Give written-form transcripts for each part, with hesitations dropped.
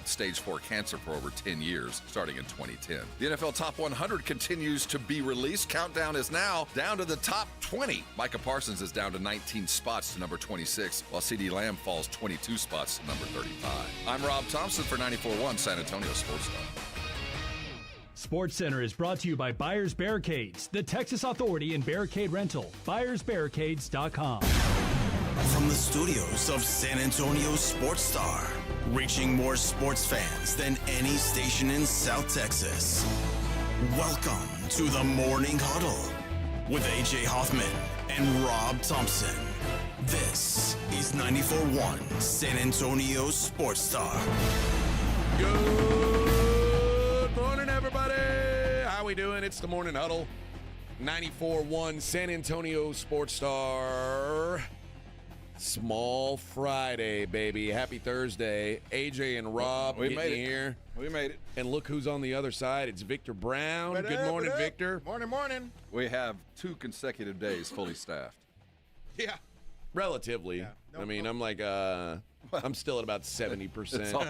fought stage 4 cancer for over 10 years, starting in 2010. The NFL Top 100 continues to be released. Countdown is now down to the top 20. Micah Parsons is down to 19 spots to number 26, while CeeDee Lamb falls 22 spots to number 35. I'm Rob Thompson for 94.1 San Antonio Sports Star. SportsCenter is brought to you by Buyers Barricades, the Texas authority in barricade rental. BuyersBarricades.com. From the studios of San Antonio Sports Star, reaching more sports fans than any station in South Texas. Welcome to the Morning Huddle with AJ Hoffman and Rob Thompson. This is 94.1 San Antonio Sports Star. Good morning, everybody. How we doing? It's the Morning Huddle. 94.1 San Antonio Sports Star. Small Friday, baby. Happy Thursday. AJ and Rob We made it here. We made it. And look who's on the other side. It's Victor Brown. Good morning, Victor. Morning. We have 2 consecutive days fully staffed. Yeah. Relatively. Yeah. No, I mean, I'm like, I'm still at about 70%, It's all,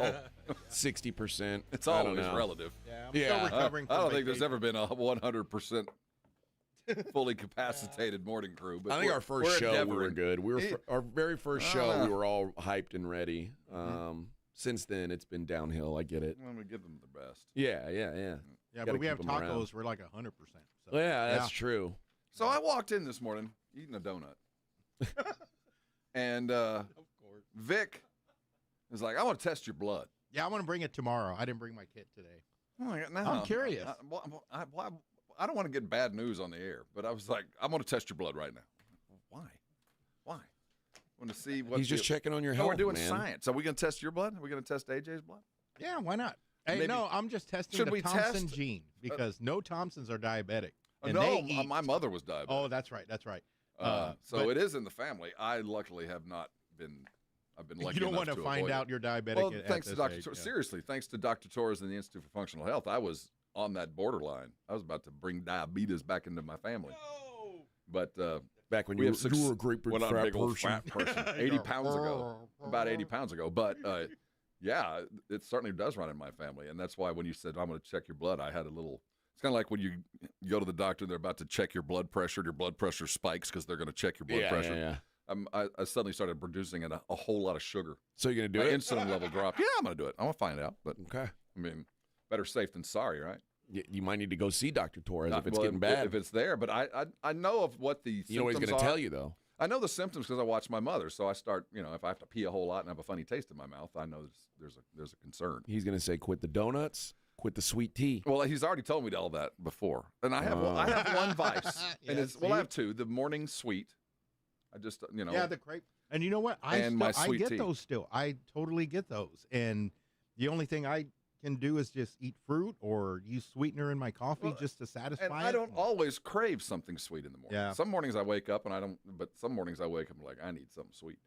60%. it's I don't always know. relative. Yeah, I'm Yeah. still recovering I from don't think there's vacation. ever been a 100% fully capacitated morning crew. But I think our first we're show we were endeavoring. good. We were our very first show know. we were all hyped and ready. Since then it's been downhill. I get it. I'm gonna give them the best. Yeah. Yeah, Gotta but we have keep 'em around. tacos. We're like 100%. So. Yeah, that's true. So I walked in this morning eating a donut, and Of course. Vic is like, "I want to test your blood." Yeah, I want to bring it tomorrow. I didn't bring my kit today. I'm like, "No, I'm curious. I don't want to get bad news on the air, but I was like, I'm going to test your blood right now. Why? I want to see what He's just checking on your No, health, we're doing man. science. Are we going to test your blood? Are we going to test AJ's blood? Yeah, why not? Hey, Maybe- no, I'm just testing Should the we Thompson test- gene because no Thompsons are diabetic. And no, they eat. my mother was diabetic. Oh, that's right. So but it is in the family. I luckily have not been. I've been lucky you don't enough want to to find avoid out it. you're diabetic. Well, at thanks to this Dr. age, yeah. Seriously, thanks to Dr. Torres and the Institute for Functional Health, I was on that borderline. I was about to bring diabetes back into my family. No. But Back when we you have were, you were a great big when I'm a fat big old person. fat person, 80 pounds ago, about 80 pounds ago. But yeah, it certainly does run in my family, and that's why when you said I'm going to check your blood, I had a little. It's kind of like when you go to the doctor, they're about to check your blood pressure. Your blood pressure spikes because they're going to check your blood pressure. Yeah. I suddenly started producing a whole lot of sugar. So you're gonna do My it? insulin level dropped. Yeah, I'm going to do it. I want to find out. But Okay. I mean, better safe than sorry, right? You might need to go see Dr. Torres if it's Well, getting bad. If it's there, but I know of what the You know what he's symptoms going to are. tell you, though. I know the symptoms because I watch my mother. So I start, if I have to pee a whole lot and have a funny taste in my mouth, I know there's a concern. He's going to say, quit the donuts, quit the sweet tea. Well, he's already told me all that before, and I have one vice, and Yeah, I have 2. The morning sweet. I just Yeah, the crepe. And you know what? I And my sweet get tea. those still. I totally get those. And the only thing I can do is just eat fruit or use sweetener in my coffee just to satisfy and it. I don't always crave something sweet in the morning. Yeah. Some mornings I wake up and I don't, but some mornings I wake up and like I need something sweet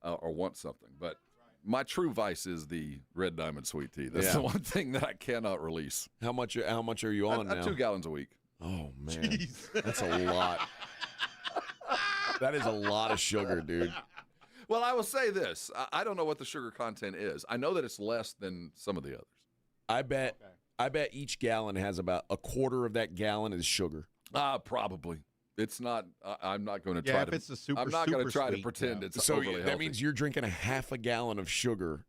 or want something. But my true vice is the Red Diamond sweet tea. That's the one thing that I cannot release. How much are you on now? 2 gallons a week. Oh, man. That's a lot. That is a lot of sugar, dude. Well, I will say this. I don't know what the sugar content is. I know that it's less than some of the others. I bet each gallon has about a quarter of that gallon is sugar. Probably. It's not. I'm not going to Yeah, try if to. it's the super, I'm not going to super try to sweet, pretend yeah. it's So overly that healthy. means you're drinking a half a gallon of sugar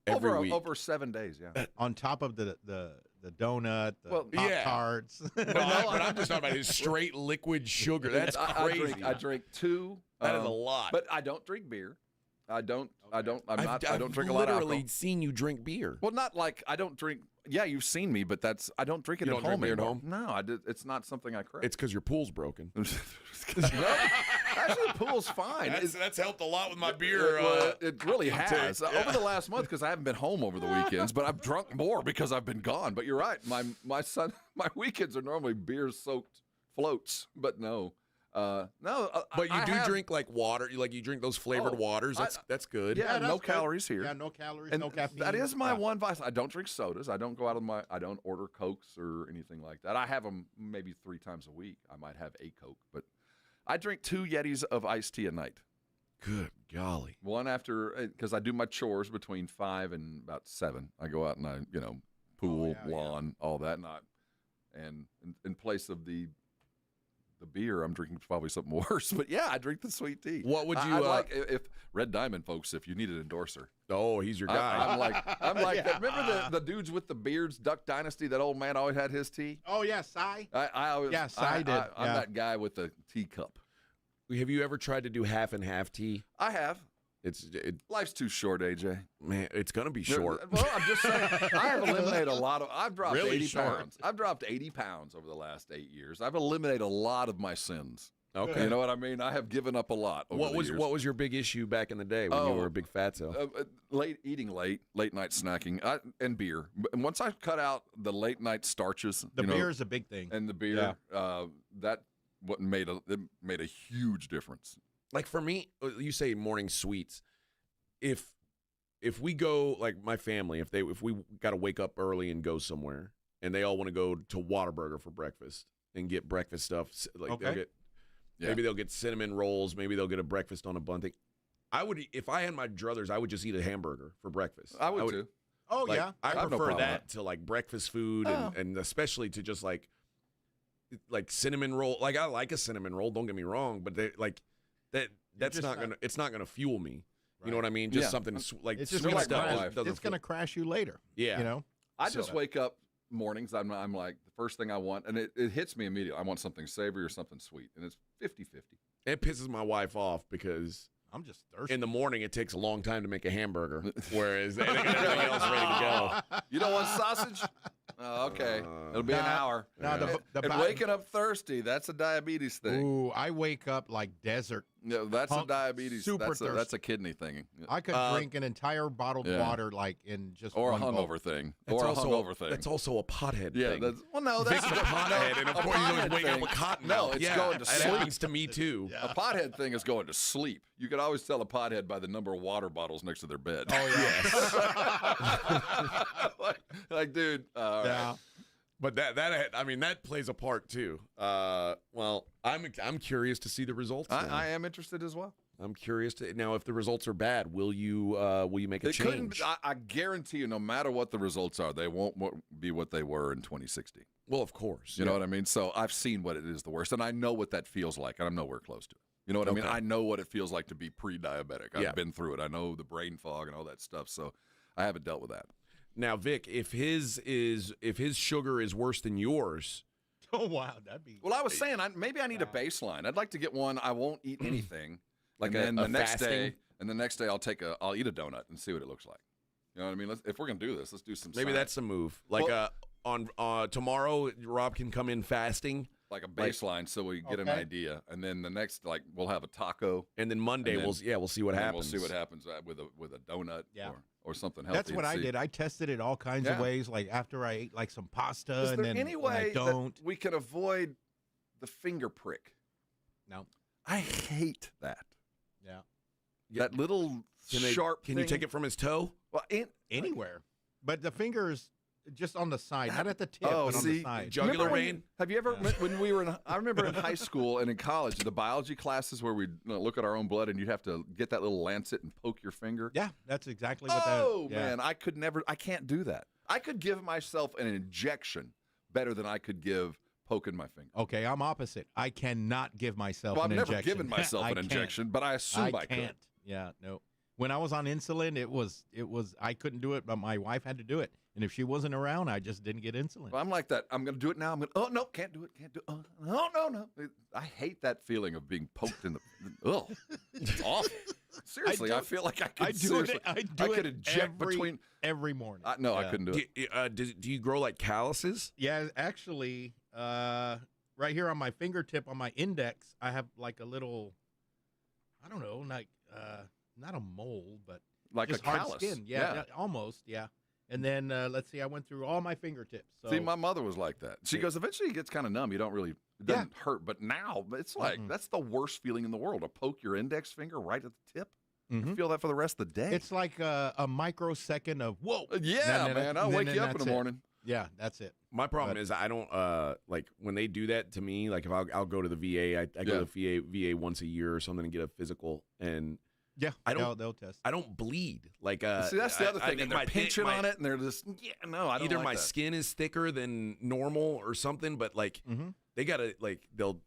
every week. over 7 days. Yeah. On top of the donut, the Well, Pop-Tarts. But I'm just talking about his straight liquid sugar. That's crazy. I drink 2. That is a lot. But I don't drink beer. I don't drink a lot of literally alcohol. seen you drink beer. Well, not like I don't drink. Yeah, you've seen me, but I don't drink it You at don't home drink beer at anymore. home? No, it's not something I crave. It's because your pool's broken. Actually, the pool's fine. That's helped a lot with my It really has over the last month because I haven't been home over the weekends, but I've drunk more because I've been gone. But you're right, my weekends are normally beer-soaked floats, but no. But you do drink like water. You drink those flavored waters. That's good. Yeah, no that's calories good. here. Yeah, no calories, And no caffeine. that is my Yeah. one vice. I don't drink sodas. I don't go out of I don't order Cokes or anything like that. I have them maybe 3 times a week. I might have a Coke, but I drink 2 Yetis of iced tea a night. Good golly. One after, because I do my chores between 5 and about 7. I go out and I, pool, lawn, all that. And in place of the beer, I'm drinking probably something worse. But yeah, I drink the sweet tea. What would you I like if Red Diamond, folks? If you need an endorser, oh, he's your guy. I'm like that. Remember the dudes with the beards, Duck Dynasty? That old man always had his tea. Oh yeah, Cy. I always Cy did. I'm that guy with the teacup. Have you ever tried to do half and half tea? I have. Life's too short, AJ. Man, it's gonna be short. Well, I'm just saying. I have eliminated a lot of. I've dropped Really 80 short. pounds. I've dropped 80 pounds over the last 8 years. I've eliminated a lot of my sins. Okay. You know what I mean? I have given up a lot. Over the years. What was your big issue back in the day when you were a big fatso? Eating late night snacking, and beer. And once I cut out the late night starches, The beer is a big thing. and the beer, that made a huge difference. Like for me, you say morning sweets. If we go, like my family, if we got to wake up early and go somewhere, and they all want to go to Whataburger for breakfast and get breakfast stuff, like maybe they'll get cinnamon rolls, maybe they'll get a breakfast on a bun thing. If I had my druthers, I would just eat a hamburger for breakfast. I would too. Oh Like, yeah. I have no prefer problem that with to like breakfast food and especially to just like cinnamon roll. Like I like a cinnamon roll, don't get me wrong, but that's not gonna fuel me. You know what I mean? Just something like It's just sweet gonna stuff. crash. It's gonna crash you later. Yeah. I just wake up mornings. I'm like, the first thing I want, and it hits me immediately. I want something savory or something sweet, and it's 50-50. It pisses my wife off because I'm just thirsty. in the morning it takes a long time to make a hamburger, whereas they got everything else ready to go. You don't want sausage? Oh, okay. It'll be an hour. Now And waking up thirsty, that's a diabetes thing. Ooh, I wake up like desert. No, that's a diabetes. Super That's thirsty. a kidney thing. I could drink an entire bottled water like in just Or a one gulp. hungover thing. That's Or a also hungover thing. That's also a pothead thing. No, that's Vic's a pothead, and of course you always wake up with cotton No, mouth. it's Yeah, going to that sleep. happens to me too. A pothead thing is going to sleep. You could always tell a pothead by the number of water bottles next to their bed. Oh yeah. like, dude. Yeah. But that plays a part too. Well, I'm curious to see the results. I am interested as well. I'm curious to now if the results are bad, will you make a It couldn't. change? I guarantee you, no matter what the results are, they won't be what they were in 2016. Well, of course. You know what I mean? So I've seen what it is the worst, and I know what that feels like, and I'm nowhere close to it. You know what I mean? I know what it feels like to be pre-diabetic. I've been through it. I know the brain fog and all that stuff, so I haven't dealt with that. Now, Vic, if his sugar is worse than yours, Oh wow, that'd be. Well, I was saying maybe I need a baseline. I'd like to get one. I won't eat anything, Like and then a the next fasting? day, and the next day I'll eat a donut and see what it looks like. You know what I mean? If we're gonna do this, let's do some. maybe science. that's the move. Like on tomorrow, Rob can come in fasting, like a baseline, so we get an Okay. idea, and then the next we'll have a taco. and then Monday And then- we'll see what and then happens. We'll see what happens with a donut or something healthy. That's what and I see. did. I tested it all kinds of ways. Like after I ate like some pasta, Is and there then any when I way don't. that we can avoid the finger prick? No. I hate that. Yeah. That little sharp. Can you take it from his toe? Well, Anywhere, but the fingers just on the side, not at the tip, Oh, but on see, the side. Jugular Remember vein? Have you ever, when we were I remember in high school and in college, the biology classes where we'd look at our own blood and you'd have to get that little lancet and poke your finger. Yeah, that's exactly what Oh, that. Yeah. man, I can't do that. I could give myself an injection better than I could give poking my finger. Okay, I'm opposite. I cannot give myself Well, an I've injection. never given myself I an can't. injection, but I assume I can't. could. Yeah, no. When I was on insulin, it was I couldn't do it, but my wife had to do it. And if she wasn't around, I just didn't get insulin. Well, I'm like that. I'm going to do it now. Oh, no, can't do it. Can't do it. No. I hate that feeling of being poked in the. Oh, it's awful. Seriously, I feel like I could. I do seriously, it. I could it inject every morning. No, I couldn't do it. Do you grow like calluses? Yeah, actually, right here on my fingertip, on my index, I have like a little. I don't know, like not a mole, but Like just a hard callus. skin. Yeah, almost. Yeah. And then let's see, I went through all my fingertips. So. See, my mother was like that. She goes, eventually it gets kind of numb. You don't really, it doesn't hurt. But now it's like, that's the worst feeling in the world, to poke your index finger right at the tip. You feel that for the rest of the day. It's like a microsecond of whoa. Yeah, man. I'll wake you up in the morning. Yeah, that's it. My problem is I don't like when they do that to me. Like if I'll go to the VA, I go to the VA once a year or something and get a physical, and Yeah, I don't. they'll test. I don't bleed. Like, See, that's the other thing. And they're my- pinching my- on it, and they're just, I don't Either like my that. skin is thicker than normal or something, but like they gotta they'll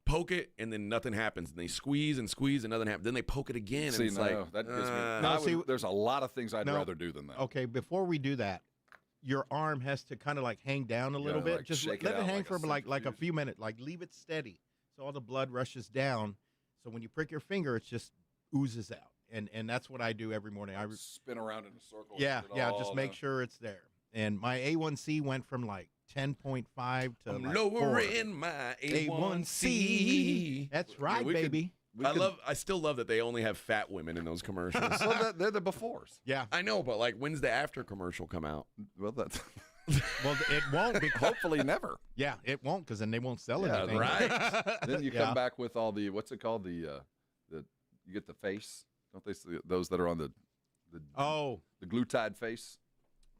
poke it and then nothing happens, and they squeeze and nothing happens. Then they poke it again, See, and it's that gives me. There's a lot of things I'd rather do than that. Okay, before we do that, your arm has to kind of like hang down a little bit. like Just shake let it it out hang like for a like a centrifuge. few minutes. Like leave it steady, so all the blood rushes down. So when you prick your finger, it just oozes out, and that's what I do every morning. I spin around in a circle. yeah, get it all just make down. sure it's there. And my A1C went from like 10.5 to I'm like lowering my A1C. That's right, we could- baby. I still love that they only have fat women in those commercials. Well, they're the befores. Yeah. I know, but like, when's the after commercial come out? Well, that's Well, it won't. hopefully never. Yeah, it won't, because then they won't sell Yeah, anything. right. Then you Yeah. come back with all the what's it called you get the face, don't they? Those that are on the Oh, the glutide face.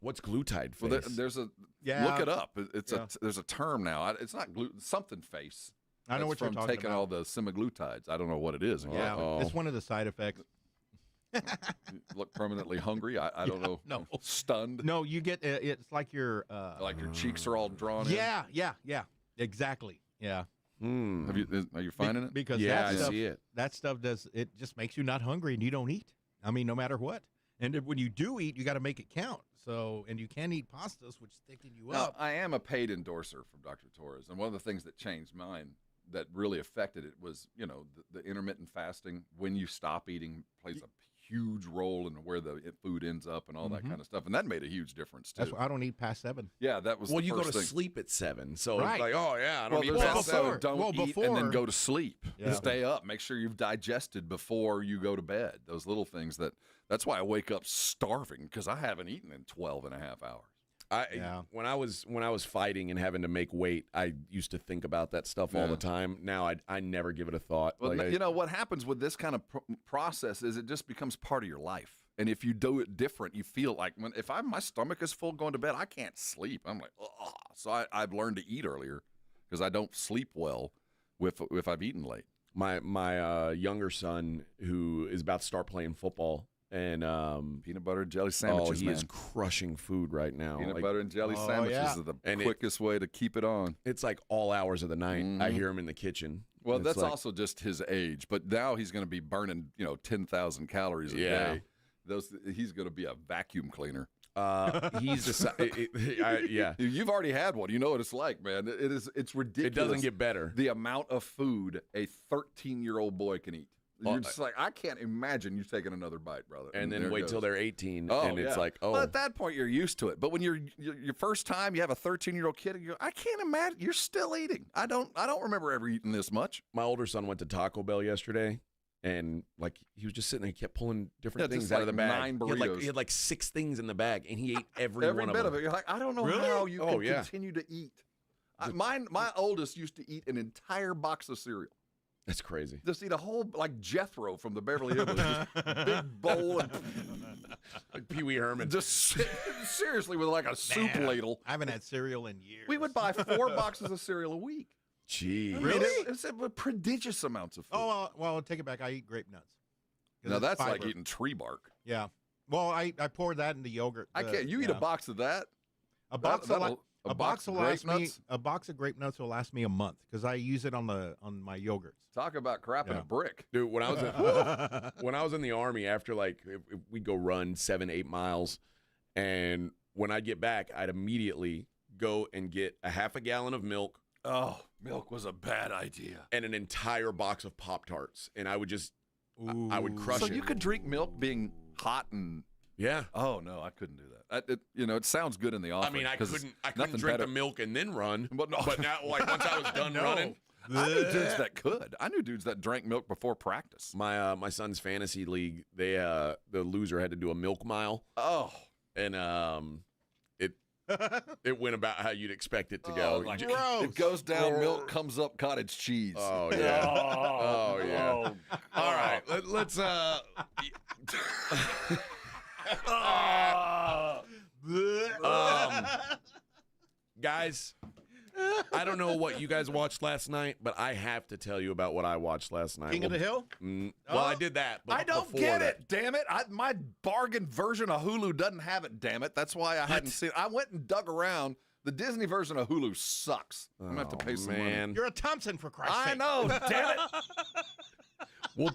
What's glutide face? Well, there's a yeah. look it up. It's Yeah. there's a term now. It's not something face. I know That's what you're from talking taking about. all the semaglutides. I don't know what it is. Yeah, Uh-oh. it's one of the side effects. You look permanently hungry. I don't know. no. Stunned. No, you get it's like your Like your cheeks are all drawn in. yeah, exactly. Yeah. Are you finding it? Because Yeah, I that stuff, see it. that stuff just makes you not hungry and you don't eat. I mean, no matter what. And when you do eat, you got to make it count. So, and you can't eat pastas, which thicken you Now, up. I am a paid endorser from Dr. Torres, and one of the things that changed mine that really affected it was, the intermittent fasting. When you stop eating plays a huge role in where the food ends up and all that kind of stuff, and that made a huge difference too. That's why I don't eat past 7. Yeah, that was Well, the you go first to thing. sleep at 7, so Right. it's like, oh yeah, I Well, don't eat there's past also 7. don't eat and then go to sleep. Yeah. Stay up. Make sure you've digested before you go to bed. Those little things that's why I wake up starving, because I haven't eaten in 12 and a half hours. Yeah. When I was fighting and having to make weight, I used to think about that stuff all Yeah. the time. Now I never give it a thought. Well, Like, what happens with this kind of process is it just becomes part of your life. And if you do it different, you feel like if my stomach is full going to bed, I can't sleep. I'm like, ugh. So I've learned to eat earlier because I don't sleep well if I've eaten late. my younger son, who is about to start playing football, and Peanut butter and jelly sandwiches, he man. is crushing food right now. Peanut Like, butter and jelly Oh, sandwiches yeah. are the And quickest way to keep it on. it's like all hours of the night. I hear him in the kitchen. Well, It's that's like, also just his age. But now he's going to be burning, 10,000 calories a Yeah. day. He's going to be a vacuum cleaner. he's decided. Yeah, You've already had one. You know what it's like, man. It's ridiculous. it doesn't get better. The amount of food a 13-year-old boy can eat. Well, You're just like, I can't imagine you taking another bite, brother. And then there it wait till goes. they're 18, Oh, and it's yeah. like, oh, Well, at that point, you're used to it. But when you're your first time, you have a 13-year-old kid, and you go, I can't imagine. You're still eating. I don't remember ever eating this much. my older son went to Taco Bell yesterday, and like he was just sitting there, he kept pulling different Yeah, things just out of like the bag. 9 He had like 6 things in the bag, and he ate every Every one bit of them. it. You're like, I don't know Really? how you Oh, can yeah. continue to eat. My oldest used to eat an entire box of cereal. That's crazy. Just eat a whole, like Jethro from the Beverly Hills, just big bowl, and Like Pee Wee Herman. just seriously with like a soup ladle. I haven't had cereal in years. We would buy 4 boxes of cereal a week. Gee. It's prodigious amounts of food. Oh, well, take it back. I eat grape nuts. 'Cause Now it's that's like fiber. eating tree bark. Yeah. Well, I pour that in the yogurt. I can't. You eat a box of that. A box will that'll- a box will of grape last me. nuts? A box of grape nuts will last me a month because I use it on my yogurts. Talk about crapping Yeah. a brick. Dude, when I was in the Army, after like if we'd go run 7-8 miles, and when I get back, I'd immediately go and get a half a gallon of milk Oh, milk was a bad idea. and an entire box of Pop-Tarts, and I would just I would crush So it. you could drink milk being hot and. Yeah. Oh no, I couldn't do that. It sounds good in the office. I mean, I 'cause couldn't nothing drink better. the milk and then run. But no. But now, like once I was done No. running, I knew dudes that could. I knew dudes that drank milk before practice. my son's fantasy league, they the loser had to do a milk mile, Oh, and it went about how you'd expect it to go. like, gross. it goes down, milk comes up, cottage cheese. Oh yeah. Oh yeah. All right. Let's guys, I don't know what you guys watched last night, but I have to tell you about what I watched last night. King of the Hill? Well, I did that. But I don't get it, damn it. My bargain version of Hulu doesn't have it, damn it. That's why I hadn't seen it. I went and dug around. The Disney version of Hulu sucks. I'm going to have to pay some money. You're a Thompson, for Christ's sake. I know, damn it.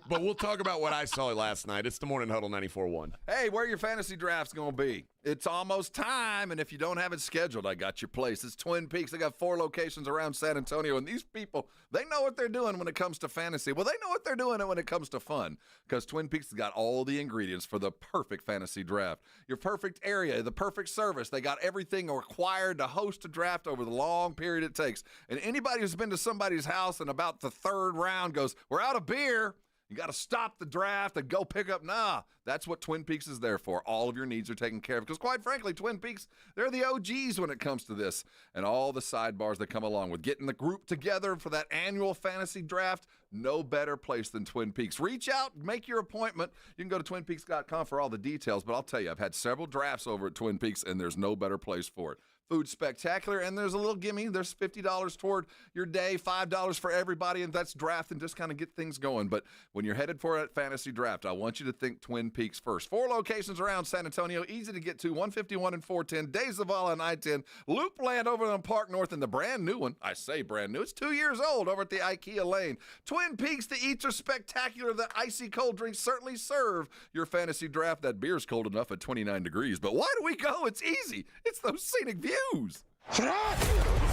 But we'll talk about what I saw last night. It's the Morning Huddle 94.1. Hey, where your fantasy draft's going to be? It's almost time, and if you don't have it scheduled, I got your place. It's Twin Peaks. They got 4 locations around San Antonio, and these people, they know what they're doing when it comes to fantasy. Well, they know what they're doing when it comes to fun, because Twin Peaks has got all the ingredients for the perfect fantasy draft. Your perfect area, the perfect service. They got everything required to host a draft over the long period it takes. And anybody who's been to somebody's house and about the 3rd round goes, we're out of beer, you got to stop the draft and go pick up. Nah, that's what Twin Peaks is there for. All of your needs are taken care of. Because quite frankly, Twin Peaks, they're the OGs when it comes to this. And all the sidebars that come along with getting the group together for that annual fantasy draft, no better place than Twin Peaks. Reach out, make your appointment. You can go to twinpeaks.com for all the details. But I'll tell you, I've had several drafts over at Twin Peaks, and there's no better place for it. Food spectacular, and there's a little gimme. There's $50 toward your day, $5 for everybody, and that's draft and just kind of get things going. But when you're headed for a fantasy draft, I want you to think Twin Peaks first. 4 locations around San Antonio, easy to get to, 151 and 410, Days of Zavala and I-10, Loopland over on Park North, and the brand new one, I say brand new, it's 2 years old over at the IKEA Lane. Twin Peaks, the eats are spectacular. The icy cold drinks certainly serve your fantasy draft. That beer's cold enough at 29 degrees, but why do we go? It's easy. It's those scenic views.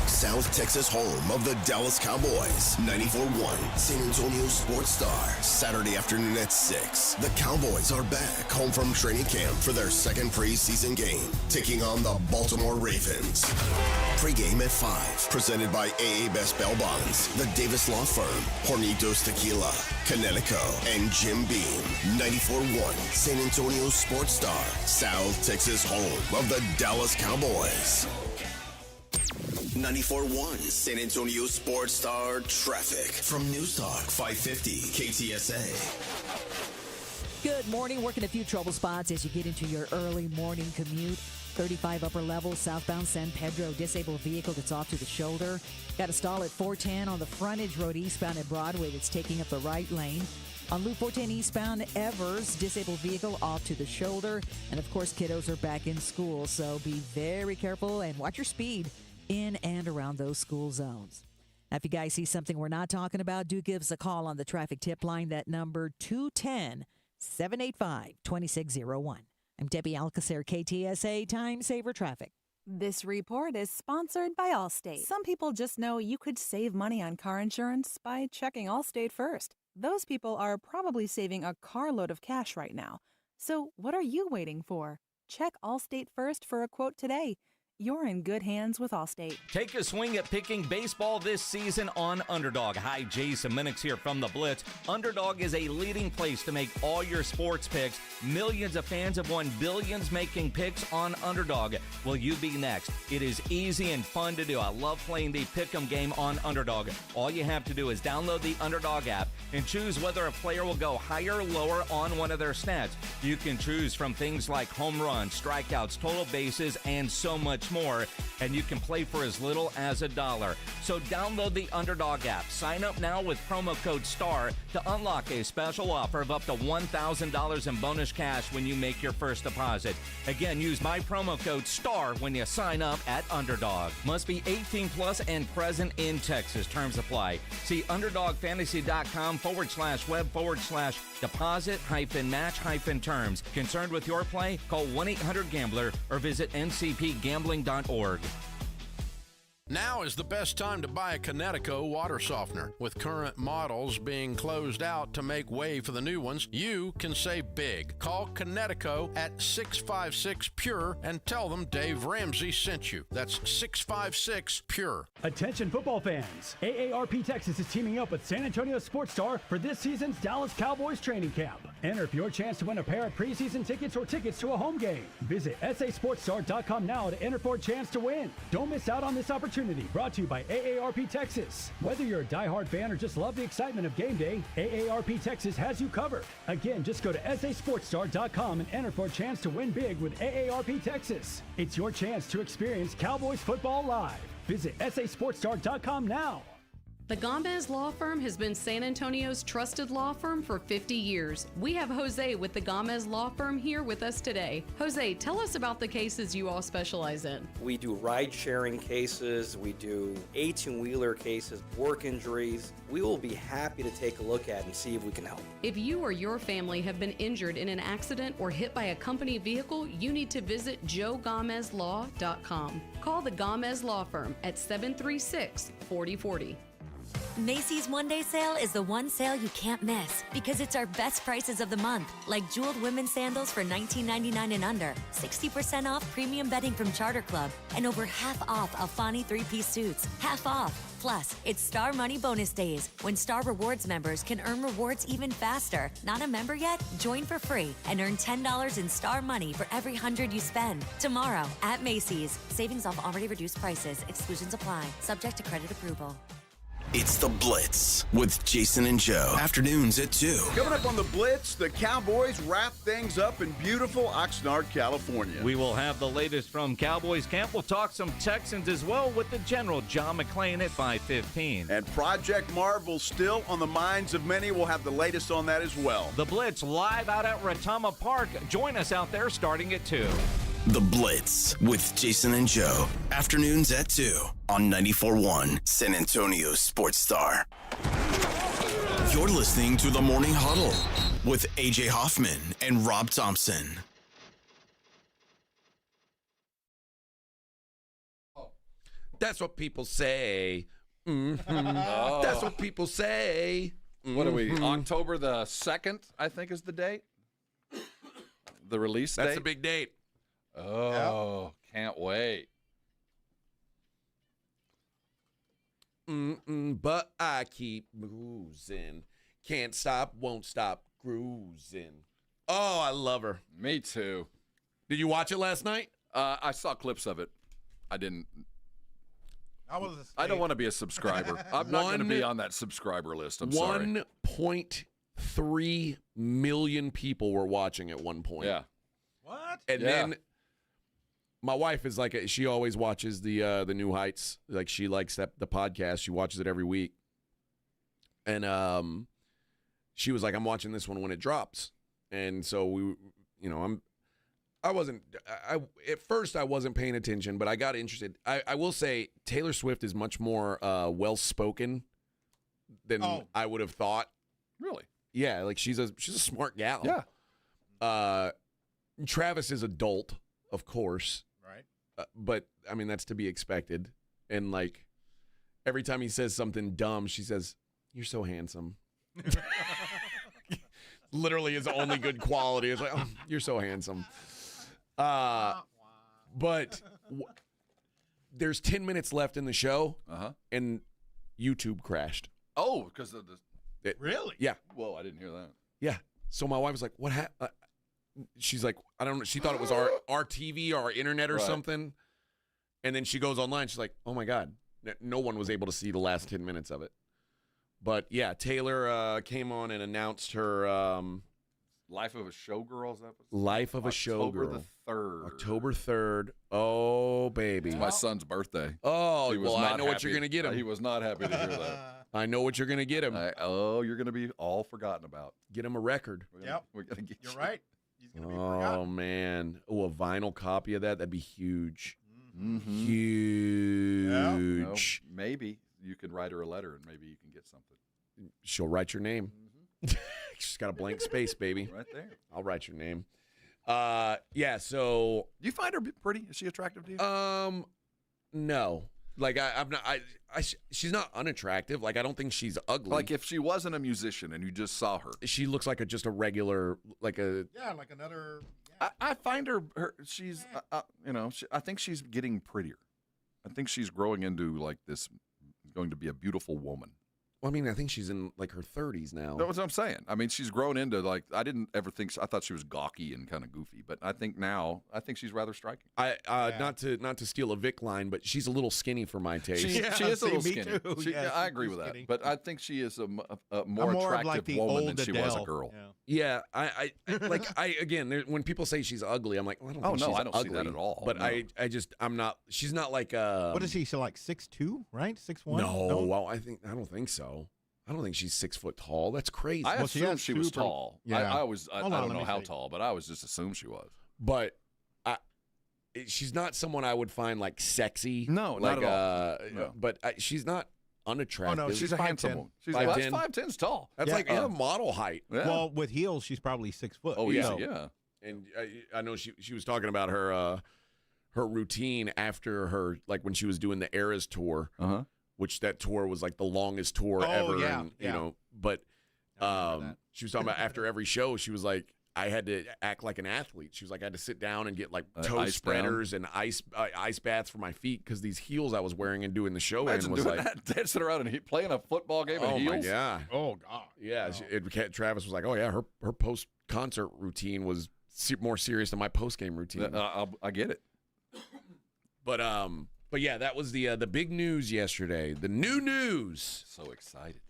South Texas home of the Dallas Cowboys. 94.1 San Antonio Sports Star. Saturday afternoon at 6. The Cowboys are back home from training camp for their 2nd preseason game, taking on the Baltimore Ravens. Pre-game at 5. Presented by AA Best Bail Bonds, the Davis Law Firm, Hornitos Tequila, Connecticut, and Jim Beam. 94.1 San Antonio Sports Star. South Texas home of the Dallas Cowboys. 94.1 San Antonio Sports Star traffic from News Talk 550 KTSA. Good morning. Working a few trouble spots as you get into your early morning commute. 35 upper level, southbound San Pedro, disabled vehicle that's off to the shoulder. Got a stall at 410 on the frontage road eastbound at Broadway that's taking up the right lane. On Loop 410 eastbound, Evers, disabled vehicle off to the shoulder. And, of course, kiddos are back in school, so be very careful and watch your speed in and around those school zones. Now, if you guys see something we're not talking about, do give us a call on the traffic tip line, that number 210-785-2601. I'm Debbie Alcacer, KTSA Time Saver Traffic. This report is sponsored by Allstate. Some people just know you could save money on car insurance by checking Allstate first. Those people are probably saving a carload of cash right now. So what are you waiting for? Check Allstate first for a quote today. You're in good hands with Allstate. Take a swing at picking baseball this season on Underdog. Hi, Jason Minix here from The Blitz. Underdog is a leading place to make all your sports picks. Millions of fans have won billions making picks on Underdog. Will you be next? It is easy and fun to do. I love playing the Pick'em game on Underdog. All you have to do is download the Underdog app and choose whether a player will go higher or lower on one of their stats. You can choose from things like home runs, strikeouts, total bases, and so much more, and you can play for as little as $1. So download the Underdog app. Sign up now with promo code STAR to unlock a special offer of up to $1,000 in bonus cash when you make your first deposit. Again, use my promo code STAR when you sign up at Underdog. Must be 18 plus and present in Texas. Terms apply. See underdogfantasy.com/web/deposit-match-terms. Concerned with your play? Call 1-800-GAMBLER or visit ncpgambling.org. Now is the best time to buy a Connecticut water softener. With current models being closed out to make way for the new ones, you can save big. Call Connecticut at 656-PURE and tell them Dave Ramsey sent you. That's 656-PURE. Attention football fans. AARP Texas is teaming up with San Antonio Sports Star for this season's Dallas Cowboys training camp. Enter for your chance to win a pair of preseason tickets or tickets to a home game. Visit sasportstar.com now to enter for a chance to win. Don't miss out on this opportunity. Brought to you by AARP Texas. Whether you're a diehard fan or just love the excitement of game day, AARP Texas has you covered. Again, just go to sasportstar.com and enter for a chance to win big with AARP Texas. It's your chance to experience Cowboys football live. Visit sasportstar.com now. The Gomez Law Firm has been San Antonio's trusted law firm for 50 years. We have Jose with the Gomez Law Firm here with us today. Jose, tell us about the cases you all specialize in. We do ride-sharing cases, we do 18-wheeler cases, work injuries. We will be happy to take a look at and see if we can help. If you or your family have been injured in an accident or hit by a company vehicle, you need to visit joegomezlaw.com. Call the Gomez Law Firm at 736-4040. Macy's One Day Sale is the one sale you can't miss because it's our best prices of the month, like jeweled women's sandals for $19.99 and under, 60% off premium bedding from Charter Club, and over half off Alfani 3-piece suits. Half off. Plus, it's Star Money Bonus Days, when Star Rewards members can earn rewards even faster. Not a member yet? Join for free and earn $10 in Star Money for every 100 you spend. Tomorrow at Macy's. Savings off already reduced prices. Exclusions apply. Subject to credit approval. It's The Blitz with Jason and Joe. Afternoons at 2. Coming up on The Blitz, the Cowboys wrap things up in beautiful Oxnard, California. We will have the latest from Cowboys camp. We'll talk some Texans as well with the General John McClain at 5:15. And Project Marvel still on the minds of many. We'll have the latest on that as well. The Blitz live out at Retama Park. Join us out there starting at 2. The Blitz with Jason and Joe. Afternoons at 2 on 94.1 San Antonio Sports Star. You're listening to the Morning Huddle with AJ Hoffman and Rob Thompson. That's what people say. That's what people say. What are we? October the 2nd, I think, is the date. The release date. That's a big date. Oh, can't wait. But I keep moving. Can't stop, won't stop, cruising. Oh, I love her. Me too. Did you watch it last night? I saw clips of it. I didn't. I don't want to be a subscriber. I'm not going to be on that subscriber list. I'm sorry. 1.3 million people were watching at one point. Yeah. What? And then my wife is like, she always watches the New Heights. Like, she likes the podcast. She watches it every week. And she was like, I'm watching this one when it drops. And so we, at first I wasn't paying attention, but I got interested. I will say Taylor Swift is much more well-spoken than I would have thought. Really? Yeah, like she's a smart gal. Yeah. Travis is adult, of course. Right. But, I mean, that's to be expected. And, like, every time he says something dumb, she says, "You're so handsome." Literally his only good quality is like, "Oh, you're so handsome." But there's 10 minutes left in the show, and YouTube crashed. Oh, because of the... Really? Yeah. Whoa, I didn't hear that. Yeah. So my wife was like, what happened? She's like, I don't know. She thought it was our TV or our internet or something. And then she goes online. She's like, oh, my God. No one was able to see the last 10 minutes of it. But, yeah, Taylor came on and announced her Life of a Showgirl. Is that Life of a Showgirl. October the 3rd. October 3rd. Oh, baby. It's my son's birthday. Oh, well, I know what you're going to get him. He was not happy to hear that. I know what you're going to get him. You're going to be all forgotten about. Get him a record. We're gonna get You're right. He's going to be Oh, forgotten. man. Oh, a vinyl copy of that? That'd be huge. Mm-hmm. Huge. Maybe you can write her a letter and maybe you can get something. She'll write your name. She's got a blank space, baby. Right there. I'll write your name. Yeah, so... Do you find her pretty? Is she attractive to you? No. Like, I'm not... she's not unattractive. Like, I don't think she's ugly. Like, if she wasn't a musician and you just saw her. She looks like just a regular... Like a... Yeah, like another... I find her she's, I think she's getting prettier. I think she's growing into, like, this, going to be a beautiful woman. Well, I mean, I think she's in like her 30s now. That's what I'm saying. I mean, she's grown into like I didn't ever think. I thought she was gawky and kind of goofy, but I think she's rather striking. Not to steal a Vic line, but she's a little skinny for my taste. She is a little skinny. Too. I agree with skinny. that. But I think she is a more more of attractive like the woman old than she was a Adele. girl. Yeah, again, when people say she's ugly, I'm like, well, I don't think she's I don't ugly see that at all. But No. I'm not. She's not like What is she? So like 6'2", right? 6'1"? No, well, I don't think so. I don't think she's 6 foot tall. That's crazy. I assumed she was tall. Yeah. I don't know how see. tall, but I was just assumed she was. But she's not someone I would find like sexy. No, like, not at all. No. But she's not unattractive. Oh, no, She's a handsome woman. She's 5'10". 5'10's tall. That's like model height. Yeah. Well, with heels, she's probably 6 foot. Oh, So- yeah. And I know she was talking about her routine after her, like when she was doing the Eras tour, which that tour was like the longest tour ever. Yeah, and, yeah. you know, but she was talking about after every show, she was like, I had to act like an athlete. She was like, I had to sit down and get like toe ice spreaders and ice baths for my feet because these heels I was wearing and doing the show Imagine in was doing like that, dancing around and playing a football game in heels. Yeah. Oh, God. Yeah. Travis was like, oh, yeah, her post-concert routine was more serious than my post-game routine. I get it. But yeah, that was the big news yesterday. The new news. So excited.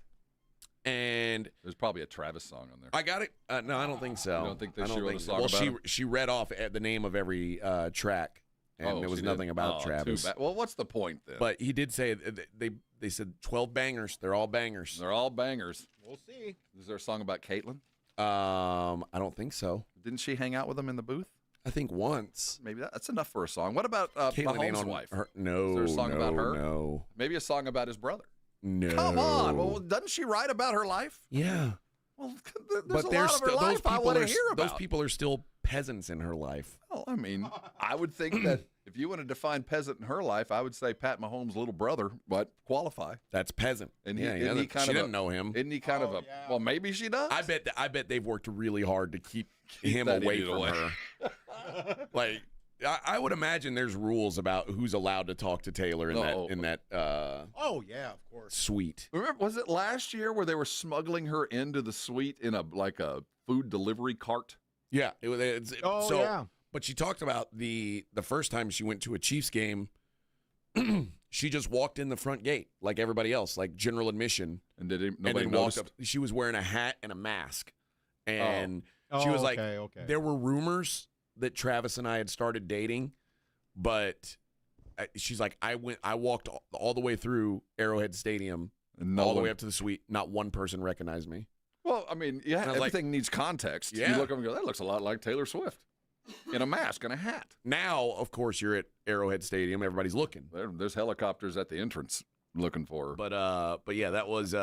And there's probably a Travis song on there. I got it. No, I don't think so. You don't think she wrote a song well, about him? she read off the name of every track, and there was nothing about Travis. Well, what's the point then? But he did say they said 12 bangers. They're all bangers. They're all bangers. We'll see. Is there a song about Caitlyn? I don't think so. Didn't she hang out with him in the booth? I think once. Maybe that's enough for a song. What about Caitlyn ain't Mahomes' on wife? No. Is there a song about her? No. Maybe a song about his brother. No. Come on. Well, doesn't she write about her life? Yeah. Well, there's a lot of her life I want to hear about. Those people are still peasants in her life. Well, I mean, I would think that if you want to define peasant in her life, I would say Pat Mahomes' little brother, but qualify. That's peasant. And she didn't know him. Isn't he kind of a? Well, maybe she does. I bet they've worked really hard to keep him away from her. Like, I would imagine there's rules about who's allowed to talk to Taylor in that. Oh yeah, of course. Suite. Remember, was it last year where they were smuggling her into the suite in a food delivery cart? Yeah. Yeah. But she talked about the first time she went to a Chiefs game. She just walked in the front gate like everybody else, like general admission, and nobody and then noticed? walked up. She was wearing a hat and a mask, and she was like, okay. There were rumors that Travis and I had started dating, but she's like, I walked all the way through Arrowhead Stadium, and all the way up to the suite. Not one person recognized me. Well, I mean, everything needs context. Yeah. You look up and go, that looks a lot like Taylor Swift in a mask and a hat. Now, of course, you're at Arrowhead Stadium. Everybody's looking. There's helicopters at the entrance looking for her. But yeah, that was